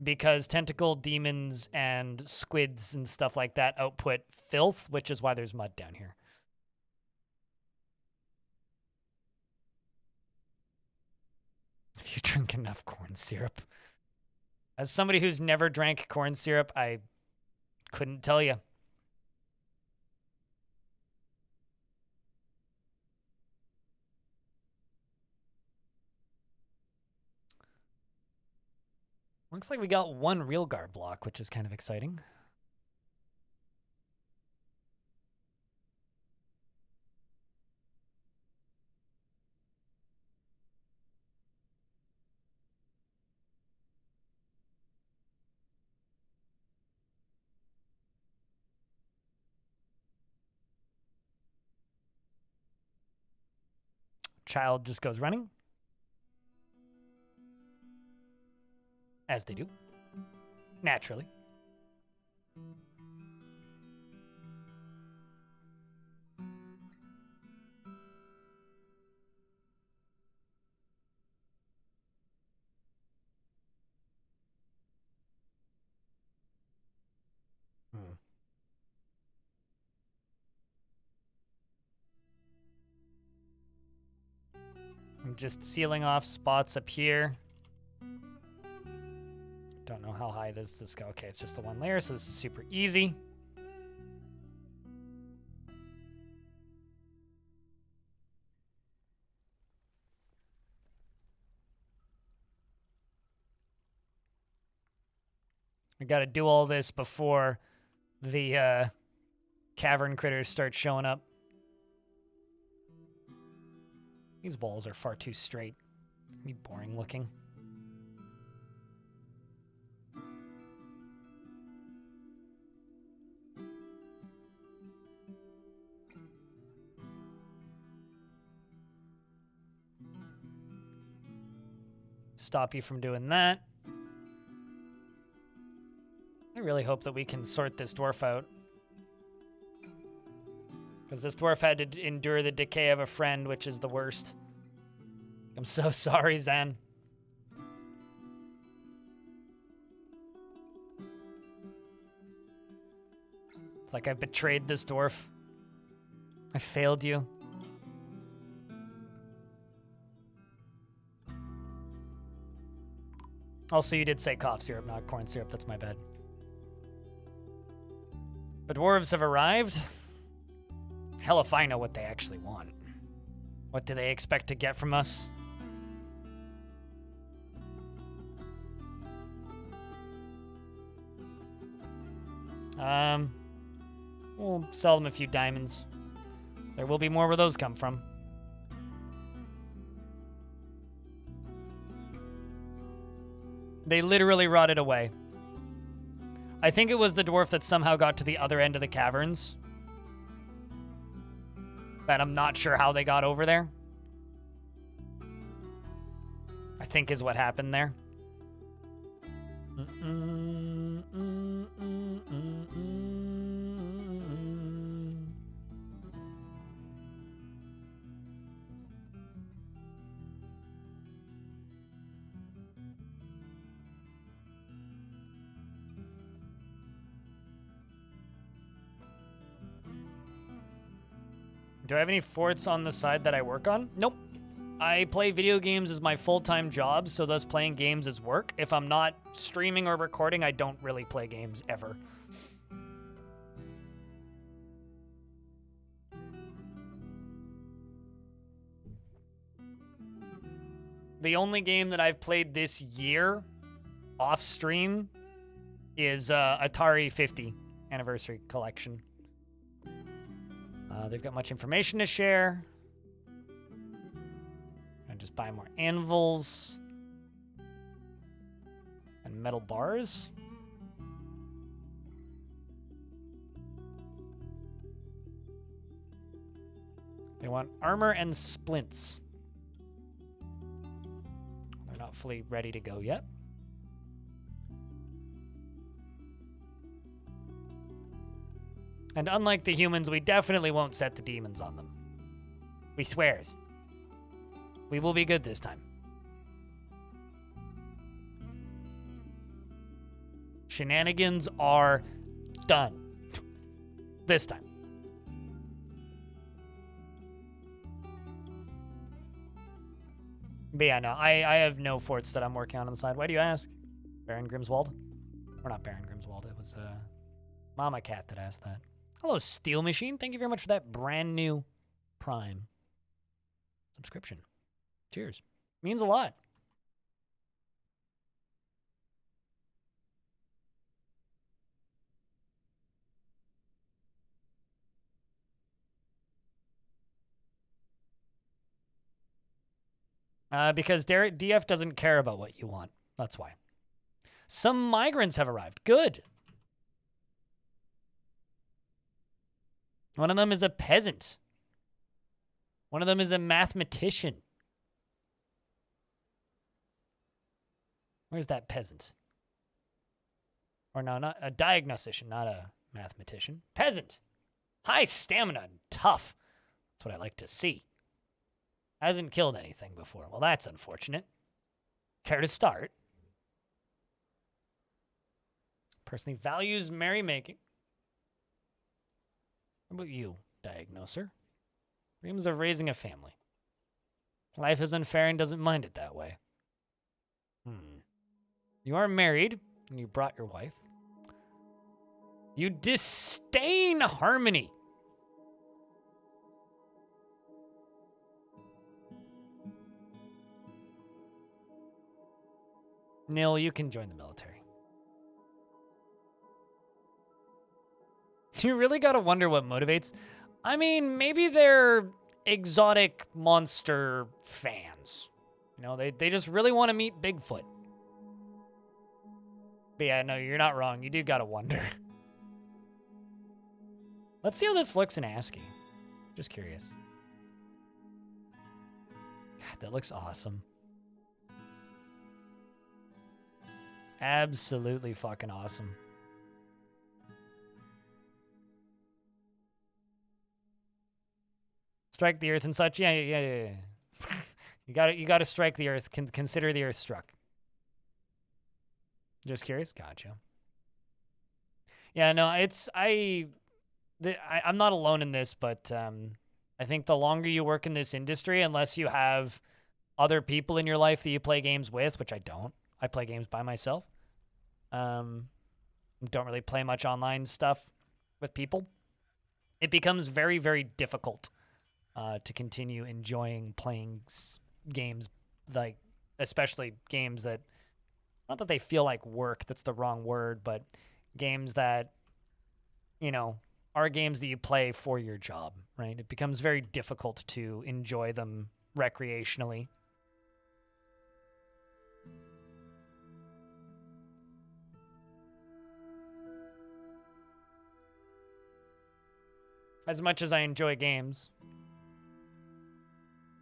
Because tentacle demons and squids and stuff like that output filth, which is why there's mud down here. If you drink enough corn syrup. As somebody who's never drank corn syrup, I couldn't tell you. Looks like we got 1 real guard block, which is kind of exciting. Child just goes running. As they do. Naturally. I'm just sealing off spots up here. Don't know how high does this go. Okay, it's just the 1 layer, so this is super easy. We got to do all this before the cavern critters start showing up. These walls are far too straight. Be boring looking. Stop you from doing that. I really hope that we can sort this dwarf out. Because this dwarf had to endure the decay of a friend, which is the worst. I'm so sorry, Zan. It's like I've betrayed this dwarf. I failed you. Also, you did say cough syrup, not corn syrup. That's my bad. The dwarves have arrived. Hell if I know what they actually want. What do they expect to get from us? We'll sell them a few diamonds. There will be more where those come from. They literally rotted away. I think it was the dwarf that somehow got to the other end of the caverns. But I'm not sure how they got over there. I think is what happened there. Do I have any forts on the side that I work on? Nope. I play video games as my full-time job, so thus playing games is work. If I'm not streaming or recording, I don't really play games ever. The only game that I've played this year off stream is Atari 50 Anniversary Collection. They've got much information to share. And just buy more anvils and metal bars. They want armor and splints. They're not fully ready to go yet. And unlike the humans, we definitely won't set the demons on them. We swears. We will be good this time. Shenanigans are done. This time. But yeah, no, I have no forts that I'm working on the side. Why do you ask? Baron Grimswald? Or not Baron Grimswald, it was Mama Cat that asked that. Hello, Steel Machine. Thank you very much for that brand new Prime subscription. Cheers. Means a lot. Because DF doesn't care about what you want. That's why. Some migrants have arrived. Good. One of them is a peasant. One of them is a mathematician. Where's that peasant? Or no, not a diagnostician, not a mathematician. Peasant. High stamina and tough. That's what I like to see. Hasn't killed anything before. Well, that's unfortunate. Care to start? Personally values merrymaking. How about you, Diagnoser? Dreams of raising a family. Life is unfair and doesn't mind it that way. You are married, and you brought your wife. You disdain harmony. Nil, you can join the military. You really gotta wonder what motivates. I mean, maybe they're exotic monster fans. You know, they just really want to meet Bigfoot. But yeah, no, you're not wrong. You do gotta wonder. Let's see how this looks in ASCII. Just curious. God, that looks awesome. Absolutely fucking awesome. Strike the earth and such. Yeah. You gotta strike the earth. Consider the earth struck. Just curious. Gotcha. Yeah, no, I'm not alone in this, but I think the longer you work in this industry, unless you have other people in your life that you play games with, which I don't. I play games by myself. Don't really play much online stuff with people. It becomes very, very difficult to continue enjoying playing games, like especially games that, not that they feel like work, that's the wrong word, but games that you know, are games that you play for your job, right? It becomes very difficult to enjoy them recreationally. As much as I enjoy games.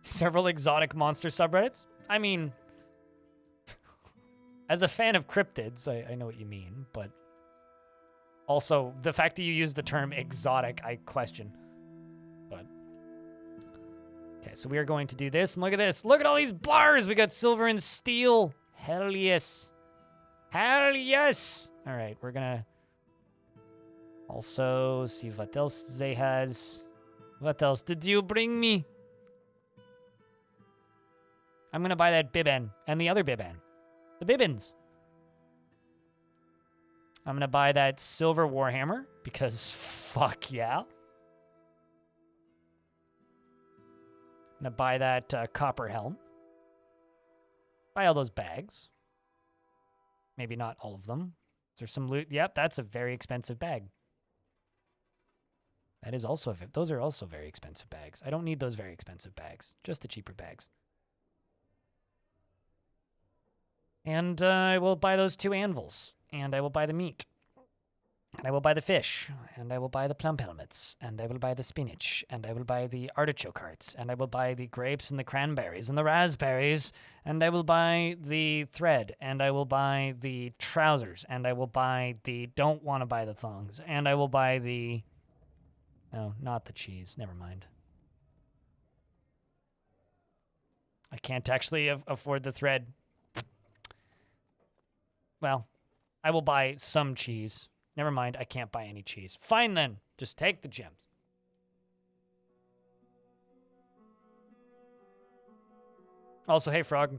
Several exotic monster subreddits? I mean, as a fan of cryptids, I know what you mean, but also the fact that you use the term exotic, I question. But okay, so we are going to do this, and look at this. Look at all these bars. We got silver and steel. Hell yes. Hell yes. All right, we're gonna also see what else they has. What else did you bring me? I'm gonna buy that Bibben and the other Bibben. The Bibbins. I'm gonna buy that silver Warhammer because fuck yeah. I'm gonna buy that copper helm. Buy all those bags. Maybe not all of them. Is there some loot? Yep, that's a very expensive bag. That is also, those are also very expensive bags. I don't need those very expensive bags, just the cheaper bags. And I will buy those 2 anvils, and I will buy the meat, and I will buy the fish, and I will buy the plum helmets, and I will buy the spinach, and I will buy the artichoke hearts, and I will buy the grapes and the cranberries and the raspberries, and I will buy the thread, and I will buy the trousers, and I will buy the don't want to buy the thongs, and I will buy the... No, not the cheese. Never mind. I can't actually afford the thread. Well, I will buy some cheese. Never mind, I can't buy any cheese. Fine then, just take the gems. Also, hey Frog.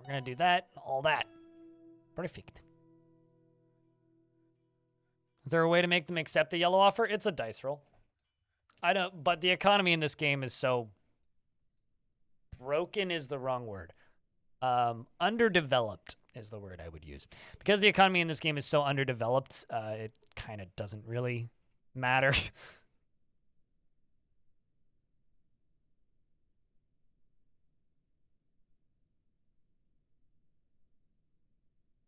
We're gonna do that, all that. Perfect. Is there a way to make them accept a yellow offer? It's a dice roll. I don't, but the economy in this game is so broken is the wrong word. Underdeveloped is the word I would use. Because the economy in this game is so underdeveloped, it kind of doesn't really matter.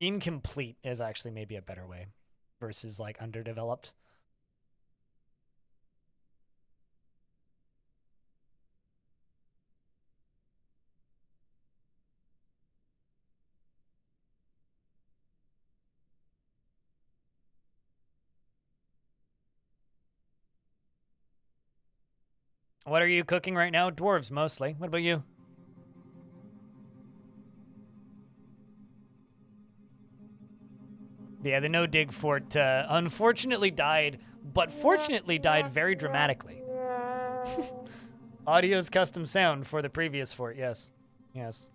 Incomplete is actually maybe a better way versus like underdeveloped. What are you cooking right now? Dwarves mostly. What about you? Yeah, the no dig fort unfortunately died, but fortunately died very dramatically. Audio's custom sound for the previous fort, yes. Yes.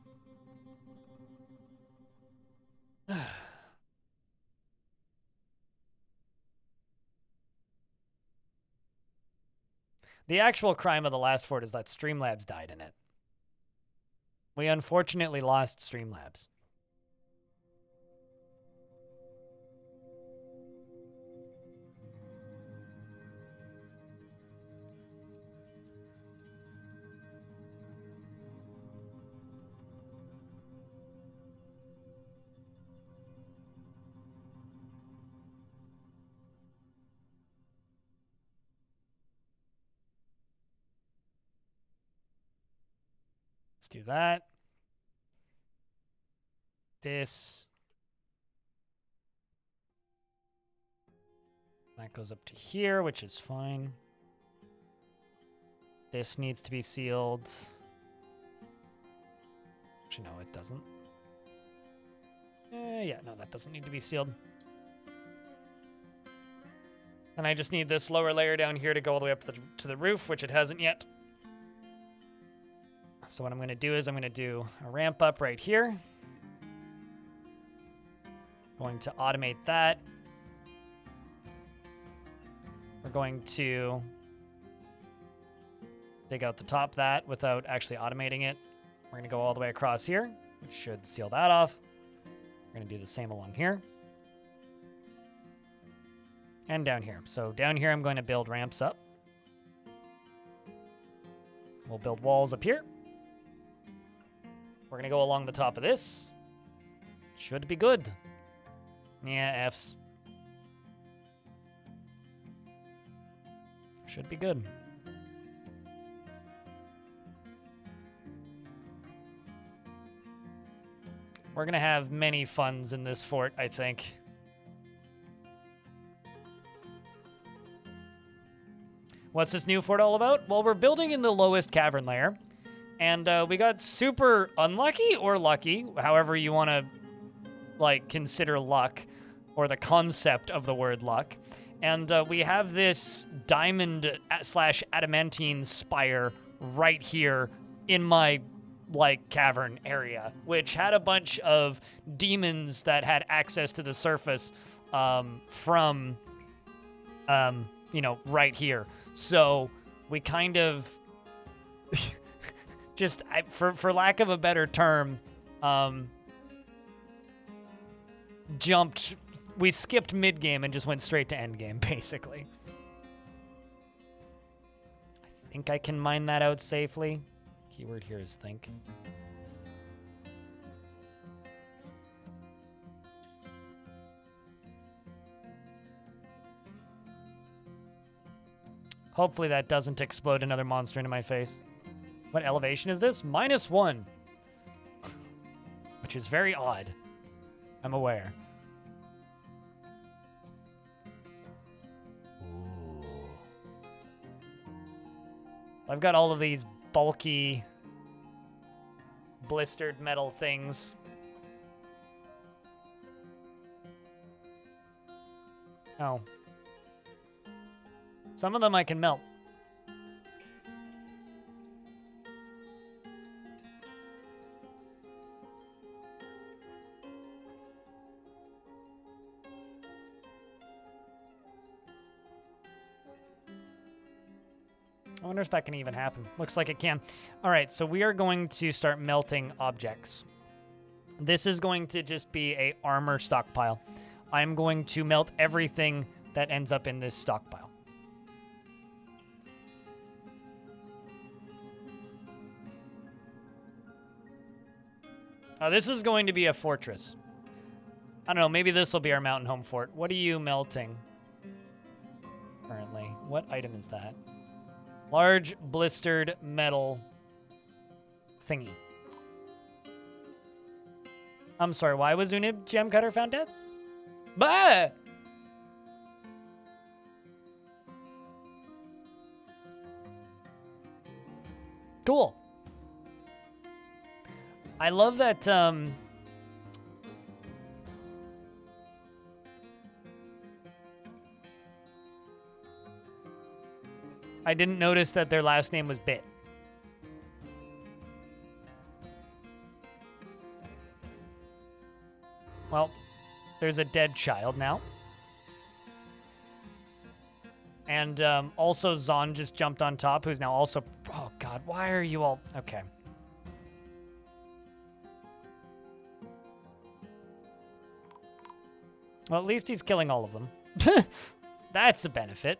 The actual crime of the last fort is that Streamlabs died in it. We unfortunately lost Streamlabs. Let's do that. This. That goes up to here, which is fine. This needs to be sealed. Actually, no, it doesn't. Yeah, no, that doesn't need to be sealed. And I just need this lower layer down here to go all the way up to the roof, which it hasn't yet. So what I'm going to do is I'm going to do a ramp up right here. Going to automate that. We're going to dig out the top of that without actually automating it. We're going to go all the way across here, which should seal that off. We're going to do the same along here. And down here. So down here, I'm going to build ramps up. We'll build walls up here. We're going to go along the top of this. Should be good. Yeah, F's. Should be good. We're going to have many funs in this fort, I think. What's this new fort all about? Well, we're building in the lowest cavern layer, and we got super unlucky or lucky, however you want to, like, consider luck, or the concept of the word luck. And we have this diamond slash adamantine spire right here in my, like, cavern area, which had a bunch of demons that had access to the surface from, you know, right here. So we kind of just, for lack of a better term, we skipped mid-game and just went straight to end-game, basically. I think I can mine that out safely. Keyword here is think. Hopefully that doesn't explode another monster into my face. What elevation is this? -1. Which is very odd. I'm aware. Ooh. I've got all of these bulky, blistered metal things. Oh. Some of them I can melt. I wonder if that can even happen. Looks like it can. All right, so we are going to start melting objects. This is going to just be a armor stockpile. I'm going to melt everything that ends up in this stockpile. This is going to be a fortress. I don't know, maybe this will be our mountain home fort. What are you melting currently? What item is that? Large blistered metal thingy. I'm sorry, why was Unib Gem Cutter found dead? Bah! Cool. I love that, I didn't notice that their last name was Bit. Well, there's a dead child now. And also Zon just jumped on top, who's now also... Oh, God, why are you all... Okay. Well, at least he's killing all of them. That's a benefit.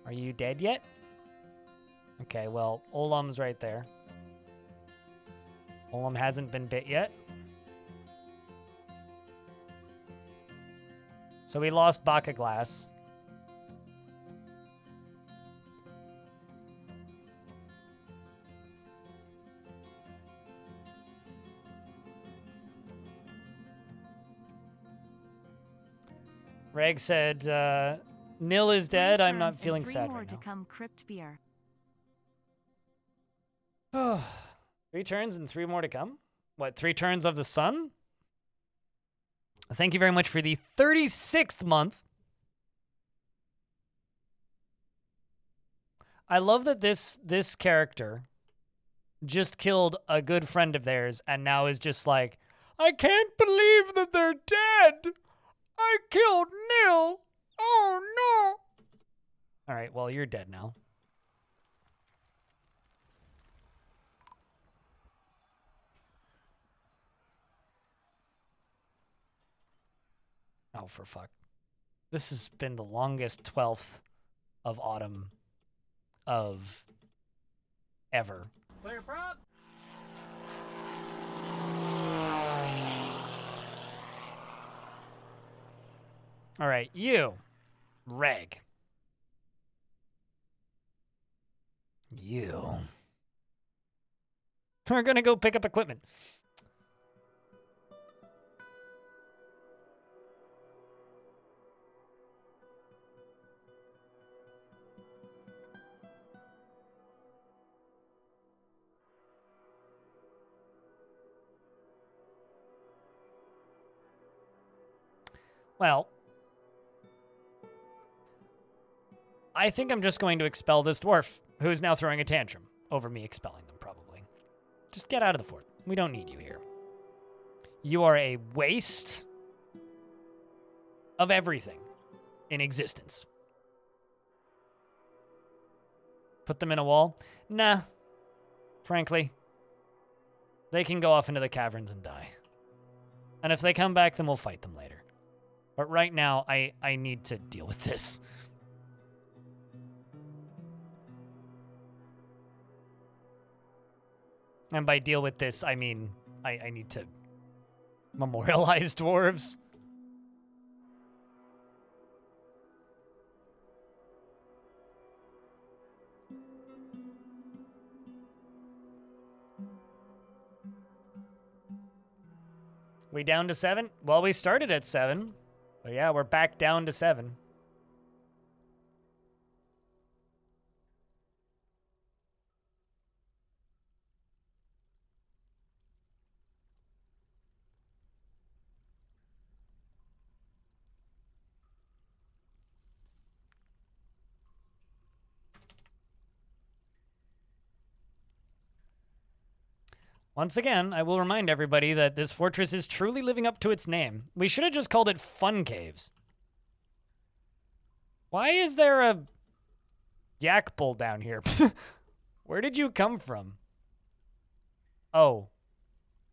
Are you dead yet? Okay, well, Olam's right there. Olam hasn't been bit yet. So we lost Baka Glass. Reg said, Nil is dead. I'm not feeling sad right now. 3 more to come, Crypt Beer. 3 turns and 3 more to come? What, 3 turns of the sun? Thank you very much for the 36th month. I love that this character just killed a good friend of theirs and now is just like, I can't believe that they're dead. I killed Nil. Oh, no. All right, well, you're dead now. Oh, for fuck. This has been the longest 12th of autumn of ever. Clear prop. All right, you, Reg. You. We're gonna go pick up equipment. Well, I think I'm just going to expel this dwarf, who's now throwing a tantrum over me expelling them, probably. Just get out of the fort. We don't need you here. You are a waste of everything in existence. Put them in a wall? Nah. Frankly, they can go off into the caverns and die. And if they come back, then we'll fight them later. But right now, I need to deal with this. And by deal with this, I mean I need to memorialize dwarves. We down to 7? Well, we started at 7. But yeah, we're back down to 7. Once again, I will remind everybody that this fortress is truly living up to its name. We should have just called it Fun Caves. Why is there a yak bull down here? Where did you come from? Oh,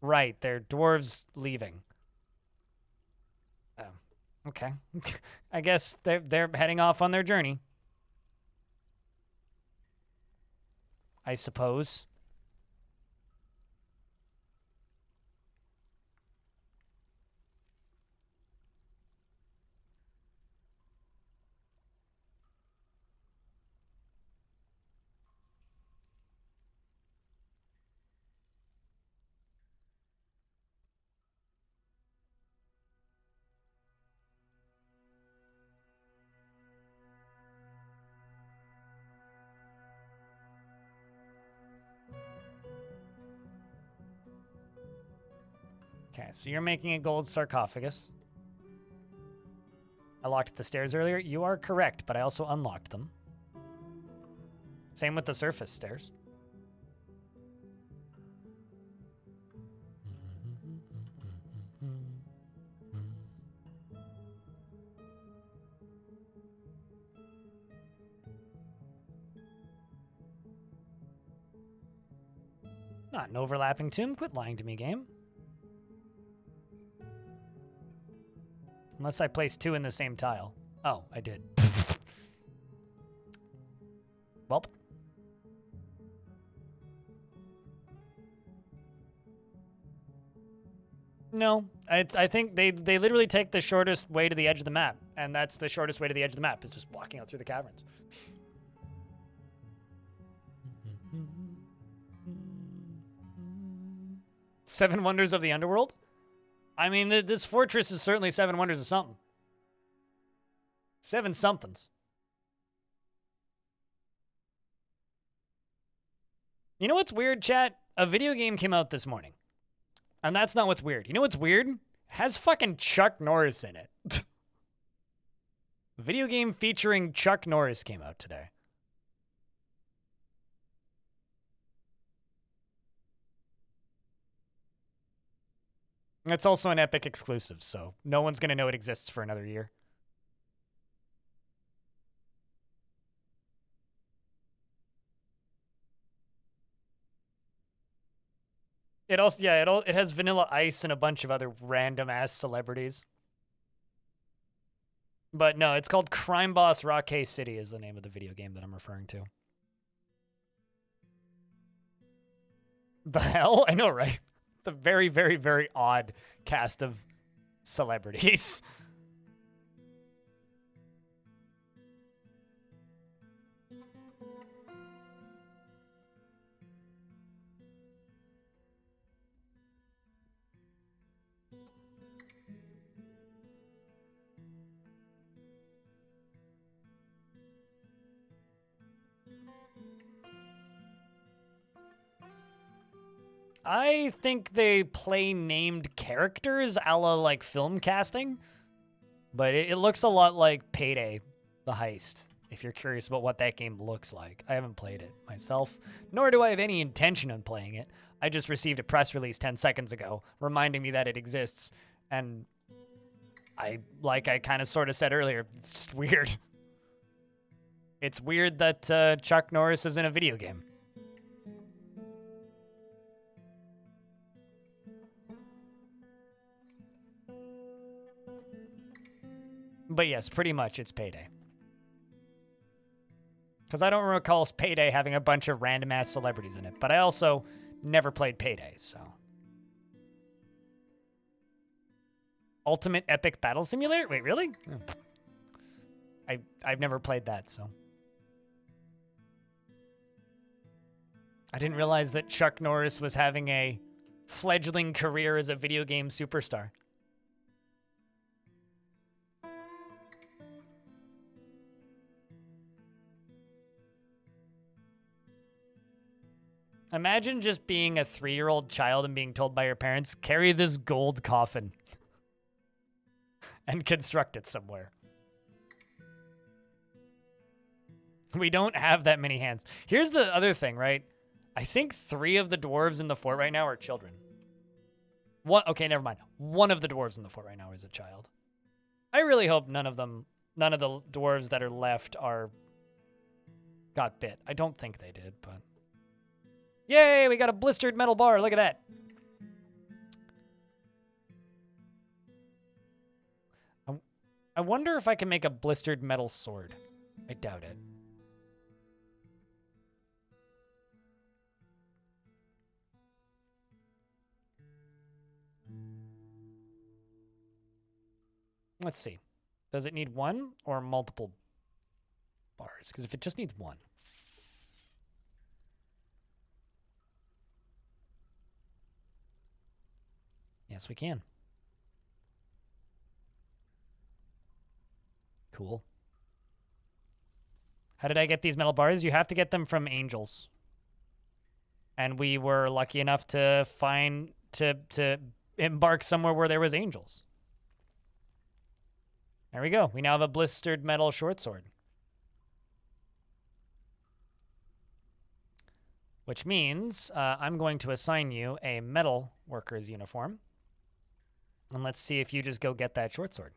right, they're dwarves leaving. Oh, okay. I guess they're heading off on their journey. I suppose. Okay, so you're making a gold sarcophagus. I locked the stairs earlier. You are correct, but I also unlocked them. Same with the surface stairs. Not an overlapping tomb. Quit lying to me, game. Unless I placed 2 in the same tile. Oh, I did. Welp. No, I think they literally take the shortest way to the edge of the map, and that's the shortest way to the edge of the map is just walking out through the caverns. Seven Wonders of the Underworld? I mean, this fortress is certainly 7 wonders of something. 7 somethings. You know what's weird, chat? A video game came out this morning. And that's not what's weird. You know what's weird? Has fucking Chuck Norris in it. A video game featuring Chuck Norris came out today. It's also an Epic exclusive, so no one's going to know it exists for another year. It also, yeah, it has Vanilla Ice and a bunch of other random ass celebrities. But no, it's called Crime Boss Rockay City is the name of the video game that I'm referring to. The hell? I know, right? It's a very, very, very odd cast of celebrities. I think they play named characters a la like film casting, but it looks a lot like Payday, the heist, if you're curious about what that game looks like. I haven't played it myself, nor do I have any intention on playing it. I just received a press release 10 seconds ago reminding me that it exists, and I kind of sort of said earlier, it's just weird. It's weird that Chuck Norris is in a video game. But yes, pretty much it's Payday. Because I don't recall Payday having a bunch of random-ass celebrities in it. But I also never played Payday, so. Ultimate Epic Battle Simulator? Wait, really? Oh. I've never played that, so. I didn't realize that Chuck Norris was having a fledgling career as a video game superstar. Imagine just being a 3-year-old child and being told by your parents, carry this gold coffin and construct it somewhere. We don't have that many hands. Here's the other thing, right? I think 3 of the dwarves in the fort right now are children. Okay, never mind. 1 of the dwarves in the fort right now is a child. I really hope none of the dwarves that are left got bit. I don't think they did, but... Yay, we got a blistered metal bar. Look at that. I wonder if I can make a blistered metal sword. I doubt it. Let's see. Does it need 1 or multiple bars? Because if it just needs 1. Yes, we can. Cool. How did I get these metal bars? You have to get them from angels. And we were lucky enough to embark somewhere where there was angels. There we go. We now have a blistered metal short sword. Which means I'm going to assign you a metal worker's uniform. And let's see if you just go get that short sword.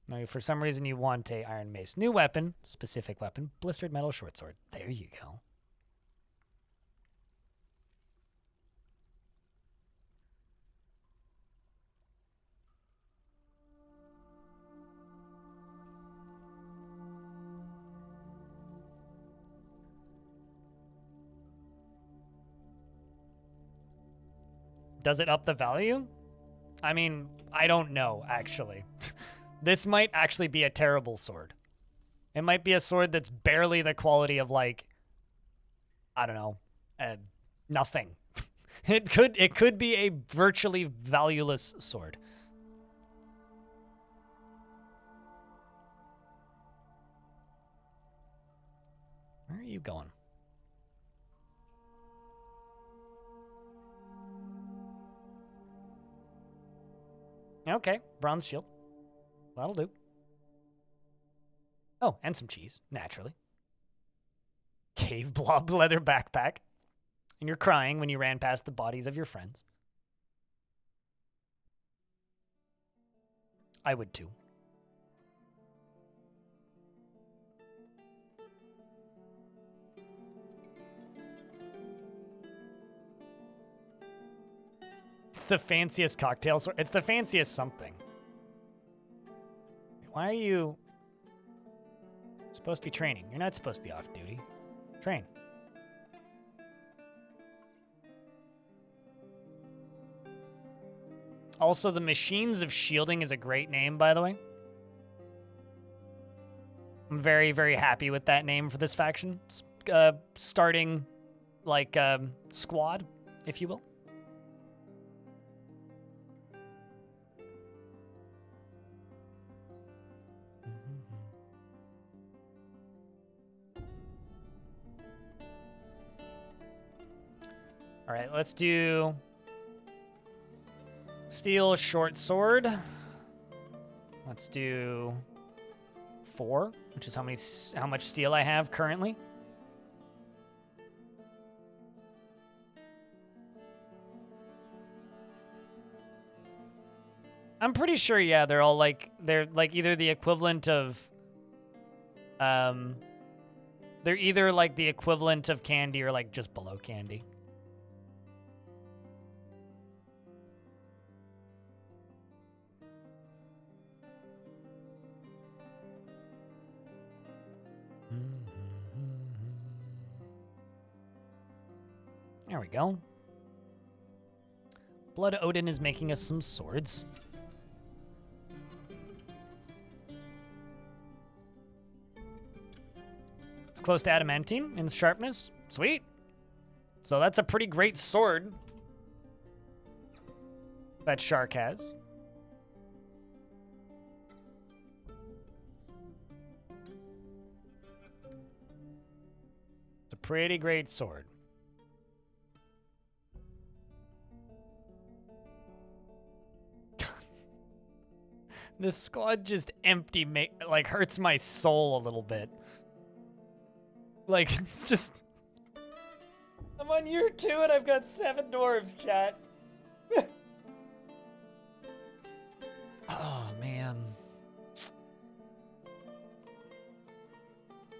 Now, for some reason, you want a iron mace. New weapon, specific weapon, blistered metal short sword. There you go. Does it up the value? I mean, I don't know, actually. This might actually be a terrible sword. It might be a sword that's barely the quality of, like, I don't know, nothing. It could be a virtually valueless sword. Where are you going? Okay, bronze shield. That'll do. Oh, and some cheese, naturally. Cave blob leather backpack. And you're crying when you ran past the bodies of your friends. I would too. It's the fanciest cocktail sword. It's the fanciest something. Why are you supposed to be training? You're not supposed to be off duty. Train. Also, the Machines of Shielding is a great name, by the way. I'm very, very happy with that name for this faction. Starting, like, squad, if you will. All right, let's do steel short sword. Let's do 4, which is how much steel I have currently. I'm pretty sure, yeah, they're like either the equivalent of they're either like the equivalent of candy or like just below candy. There we go. Blood Odin is making us some swords. It's close to adamantine in sharpness. Sweet. So that's a pretty great sword that Shark has. It's a pretty great sword. This squad just empty, like, hurts my soul a little bit. Like, it's just... I'm on year 2 and I've got 7 dwarves, chat. Oh, man.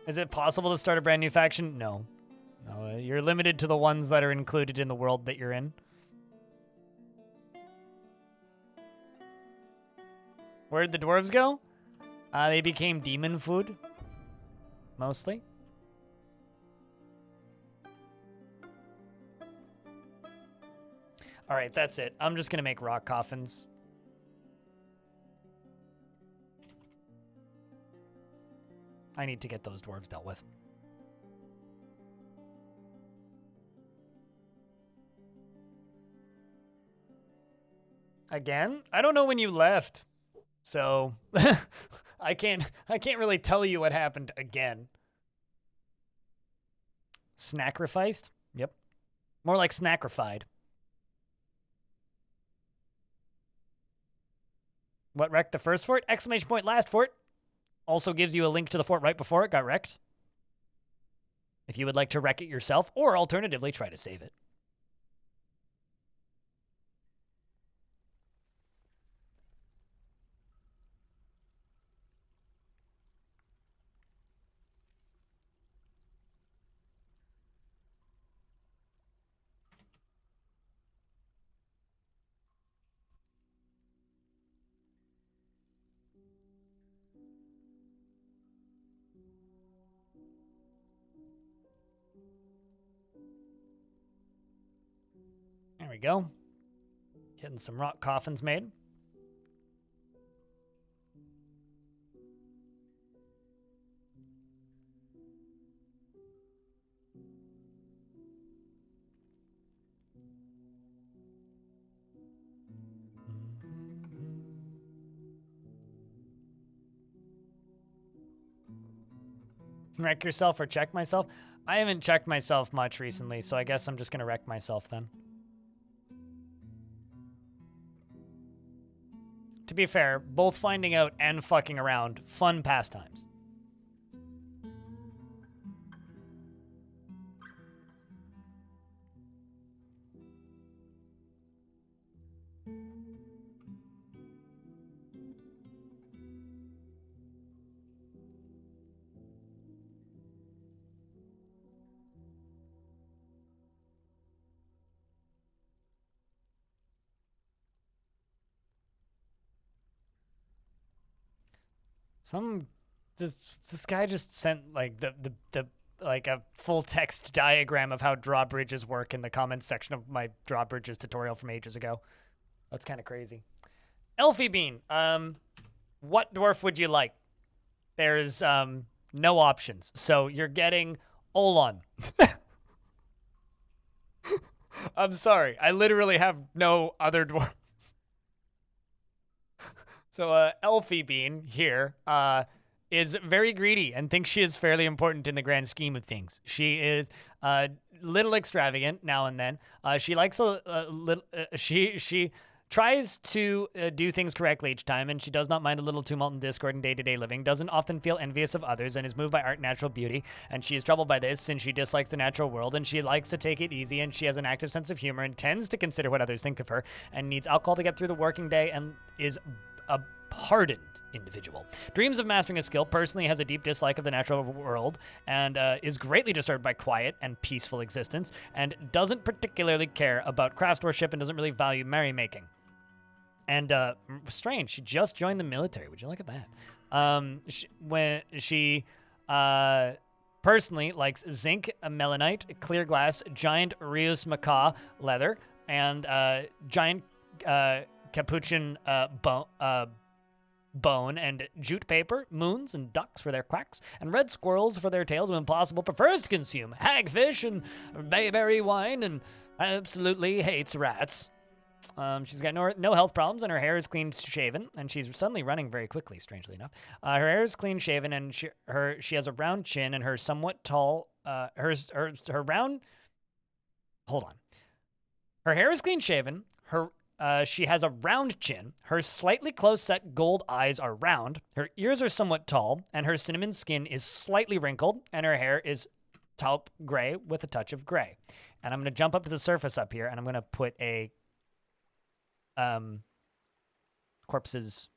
Is it possible to start a brand new faction? No. No, you're limited to the ones that are included in the world that you're in. Where'd the dwarves go? They became demon food. Mostly. Alright, that's it. I'm just gonna make rock coffins. I need to get those dwarves dealt with. Again? I don't know when you left. So I can't really tell you what happened again. Snacrificed? Yep. More like snackrified. What wrecked the first fort? Exclamation point last fort. Also gives you a link to the fort right before it got wrecked. If you would like to wreck it yourself, or alternatively try to save it. There we go. Getting some rock coffins made. Wreck yourself or check myself? I haven't checked myself much recently, so I guess I'm just going to wreck myself then. To be fair, both finding out and fucking around, fun pastimes. This guy just sent like the like a full text diagram of how drawbridges work in the comments section of my drawbridges tutorial from ages ago. That's kind of crazy. Elfie Bean, what dwarf would you like? There's no options, so you're getting Olon. I'm sorry, I literally have no other dwarf. So Elfie Bean here is very greedy and thinks she is fairly important in the grand scheme of things. She is a little extravagant now and then. She likes a little. She tries to do things correctly each time, and she does not mind a little tumult and discord in day-to-day living. Doesn't often feel envious of others, and is moved by art and natural beauty. And she is troubled by this, since she dislikes the natural world, and she likes to take it easy. And she has an active sense of humor and tends to consider what others think of her, and needs alcohol to get through the working day, and is a hardened individual. Dreams of mastering a skill, personally has a deep dislike of the natural world, and is greatly disturbed by quiet and peaceful existence, and doesn't particularly care about craftsmanship and doesn't really value merrymaking. And strange, she just joined the military. Would you look at that? She personally likes zinc, melanite, clear glass, giant Rius macaw leather, and giant capuchin bone and jute paper, moons and ducks for their quacks, and red squirrels for their tails when possible, prefers to consume hagfish and bayberry wine, and absolutely hates rats. She's got no health problems, and her hair is clean shaven, and she's suddenly running very quickly, strangely enough. Her hair is clean shaven, and she has a round chin, and her somewhat tall, her round, hold on. Her hair is clean shaven, she has a round chin, her slightly close-set gold eyes are round, her ears are somewhat tall, and her cinnamon skin is slightly wrinkled, and her hair is taupe gray with a touch of gray. And I'm going to jump up to the surface up here, and I'm going to put a corpses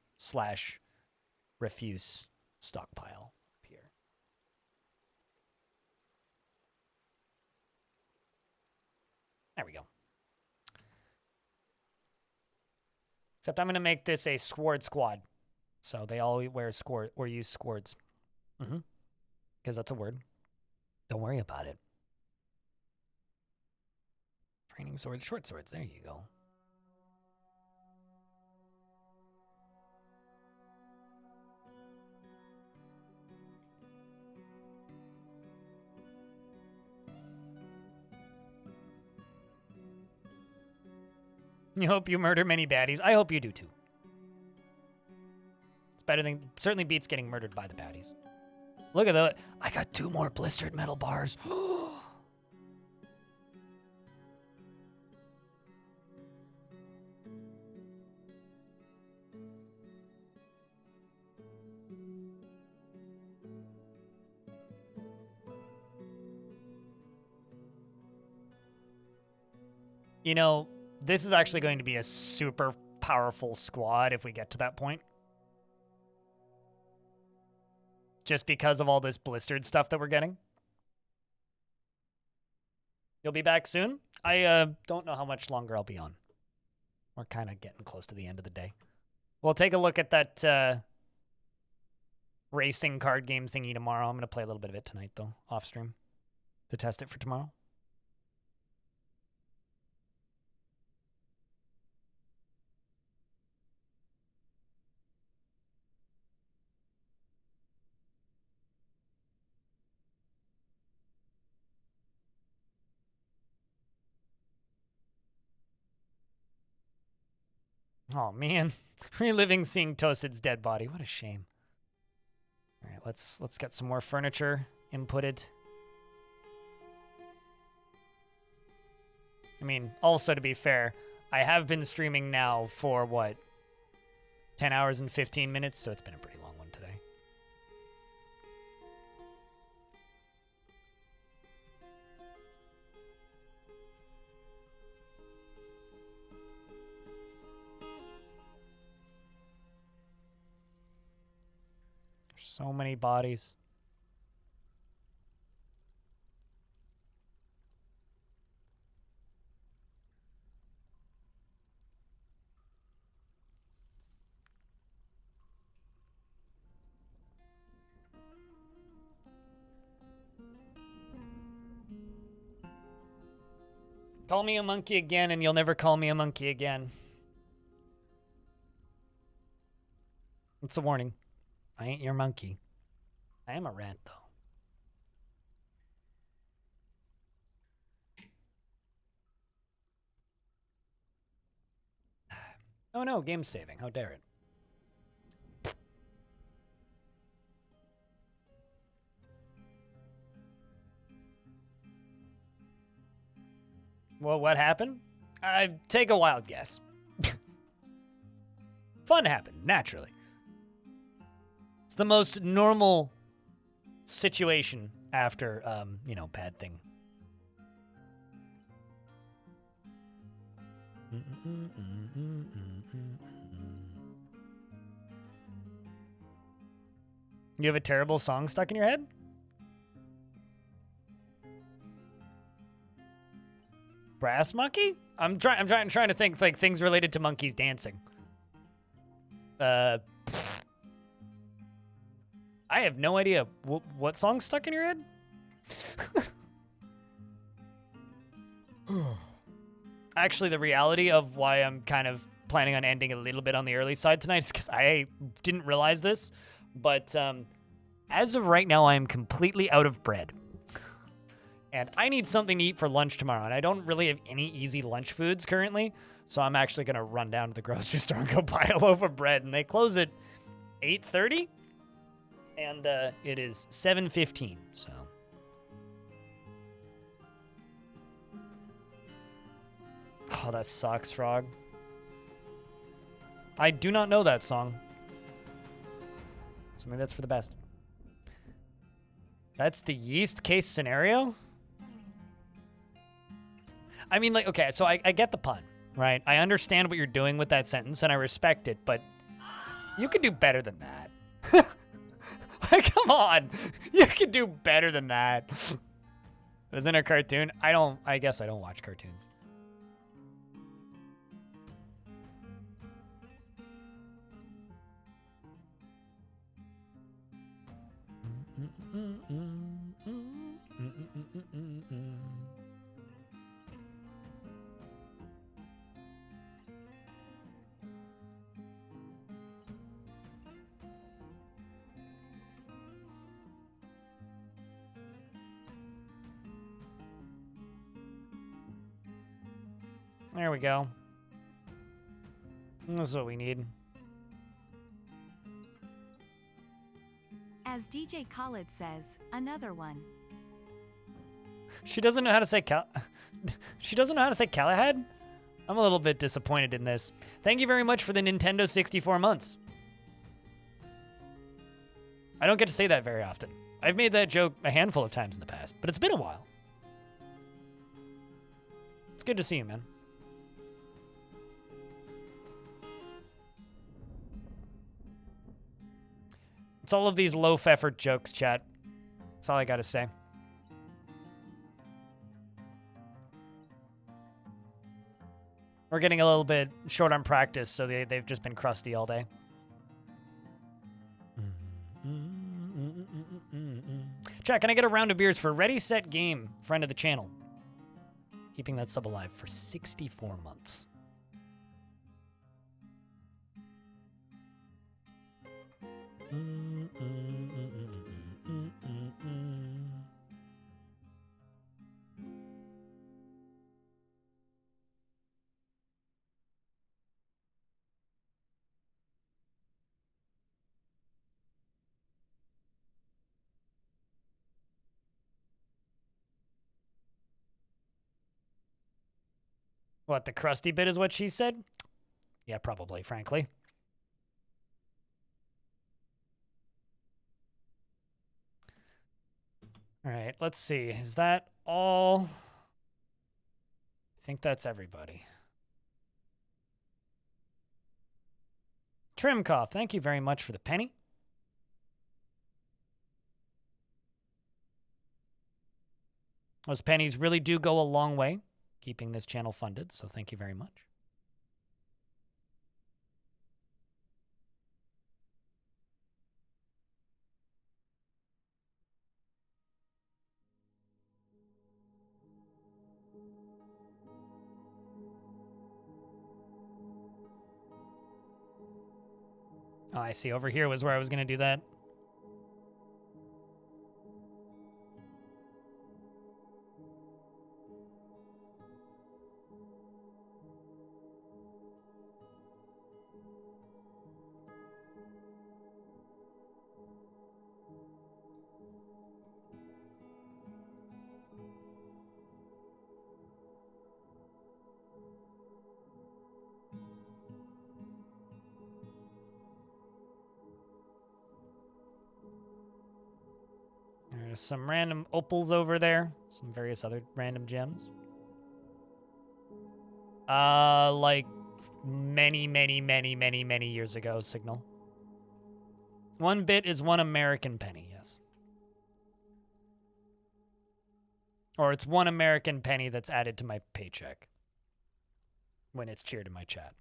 / refuse stockpile up here. There we go. Except I'm going to make this a sword squad. So they all wear sword or use swords. Because that's a word. Don't worry about it. Training swords, short swords. There you go. You hope you murder many baddies. I hope you do too. It's better than, certainly beats getting murdered by the baddies. Look at that. I got 2 more blistered metal bars. You know, this is actually going to be a super powerful squad if we get to that point. Just because of all this blistered stuff that we're getting. You'll be back soon? I don't know how much longer I'll be on. We're kind of getting close to the end of the day. We'll take a look at that racing card game thingy tomorrow. I'm going to play a little bit of it tonight, though, off stream, to test it for tomorrow. Oh, man. Reliving seeing Toasted's dead body. What a shame. All right, let's get some more furniture inputted. I mean, also to be fair, I have been streaming now for what? 10 hours and 15 minutes, so it's been a pretty long one today. There's so many bodies. Call me a monkey again, and you'll never call me a monkey again. It's a warning. I ain't your monkey. I am a rat, though. Oh no, game's saving. How dare it. Well, what happened? Take a wild guess. Fun happened, naturally. It's the most normal situation after, bad thing. You have a terrible song stuck in your head? Brass monkey? I'm trying to think like things related to monkeys dancing. I have no idea. What song's stuck in your head? Actually, the reality of why I'm kind of planning on ending a little bit on the early side tonight is because I didn't realize this, but as of right now, I am completely out of bread. And I need something to eat for lunch tomorrow, and I don't really have any easy lunch foods currently, so I'm actually going to run down to the grocery store and go buy a loaf of bread, and they close at 8:30, and it is 7:15, so. Oh, that sucks, Frog. I do not know that song. So maybe that's for the best. That's the yeast case scenario? I mean, like, okay, so I get the pun, right? I understand what you're doing with that sentence, and I respect it, but you could do better than that. Like, come on. You could do better than that. It was in a cartoon. I guess I don't watch cartoons. There we go. This is what we need. As DJ Khaled says, another one. She doesn't know how to say She doesn't know how to say Galahad? I'm a little bit disappointed in this. Thank you very much for the Nintendo 64 months. I don't get to say that very often. I've made that joke a handful of times in the past, but it's been a while. It's good to see you, man. It's all of these low-effort jokes, chat. That's all I gotta say. We're getting a little bit short on practice, so they've just been crusty all day. Chat, can I get a round of beers for Ready, Set, Game, friend of the channel? Keeping that sub alive for 64 months. What, the crusty bit is what she said? Yeah, probably, frankly. All right, let's see. Is that all? I think that's everybody. Trimcoff, thank you very much for the penny. Those pennies really do go a long way, keeping this channel funded, so thank you very much. Oh, I see. Over here was where I was going to do that. There's some random opals over there. Some various other random gems. Like many, many, many, many, many years ago, Signal. 1 bit is 1 American penny, yes. Or it's 1 American penny that's added to my paycheck when it's cheered in my chat.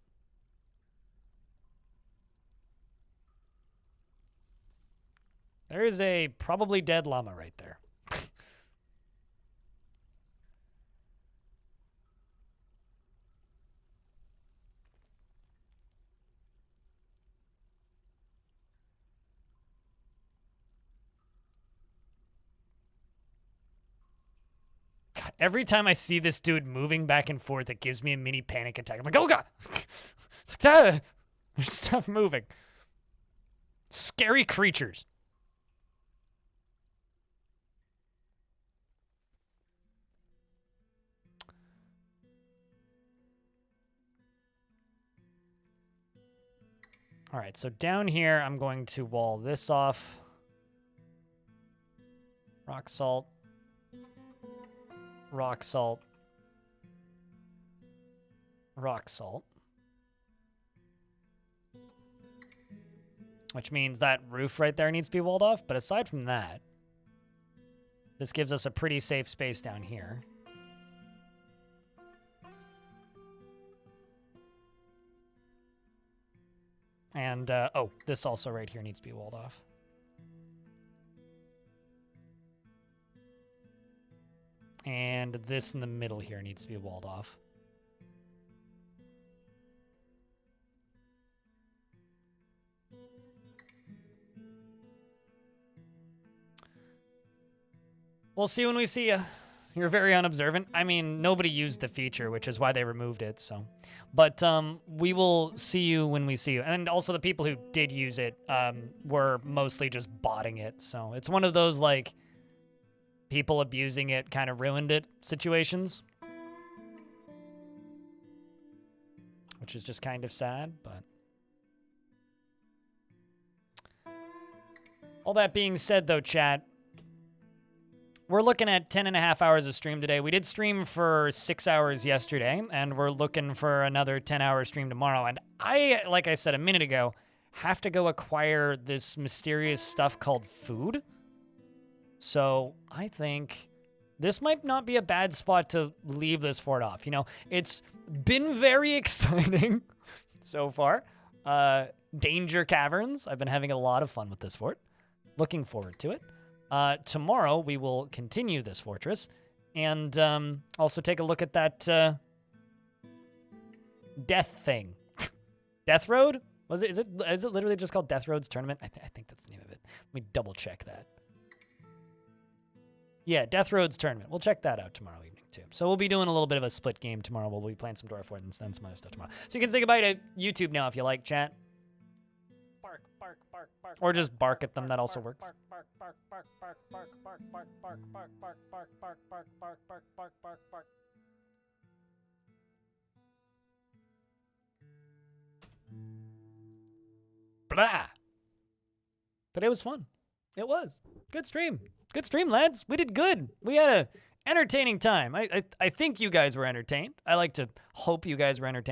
There is a probably dead llama right there. God, every time I see this dude moving back and forth, it gives me a mini panic attack. I'm like, oh God! There's stuff moving. Scary creatures. All right, so down here, I'm going to wall this off. Rock salt. Rock salt. Rock salt. Which means that roof right there needs to be walled off. But aside from that, this gives us a pretty safe space down here. And, oh, this also right here needs to be walled off. And this in the middle here needs to be walled off. We'll see when we see you. You're very unobservant. I mean, nobody used the feature, which is why they removed it, so. But we will see you when we see you. And also the people who did use it were mostly just botting it, so. It's one of those, like, people abusing it kind of ruined it situations. Which is just kind of sad, but. All that being said, though, chat, we're looking at 10.5 hours of stream today. We did stream for 6 hours yesterday, and we're looking for another 10-hour stream tomorrow. And I, like I said a minute ago, have to go acquire this mysterious stuff called food. So I think this might not be a bad spot to leave this fort off. You know, it's been very exciting so far. Dangercaverns. I've been having a lot of fun with this fort. Looking forward to it. Tomorrow, we will continue this fortress and also take a look at that death thing. Death Road? Is it literally just called Death Road's Tournament? I think that's the name of it. Let me double check that. Yeah, Death Road's Tournament. We'll check that out tomorrow evening, too. So we'll be doing a little bit of a split game tomorrow. We'll be playing some Dwarf and then some other stuff tomorrow. So you can say goodbye to YouTube now if you like, chat. Bark, bark, bark, bark. Or just bark at them. That also works. Bark, bark, bark, bark, bark, bark, bark, bark, bark, bark, bark, bark, bark, bark, bark, bark, bark, bark, bark. Blah. Today was fun. It was. Good stream. Good stream, lads. We did good. We had a entertaining time. I think you guys were entertained. I like to hope you guys were entertained.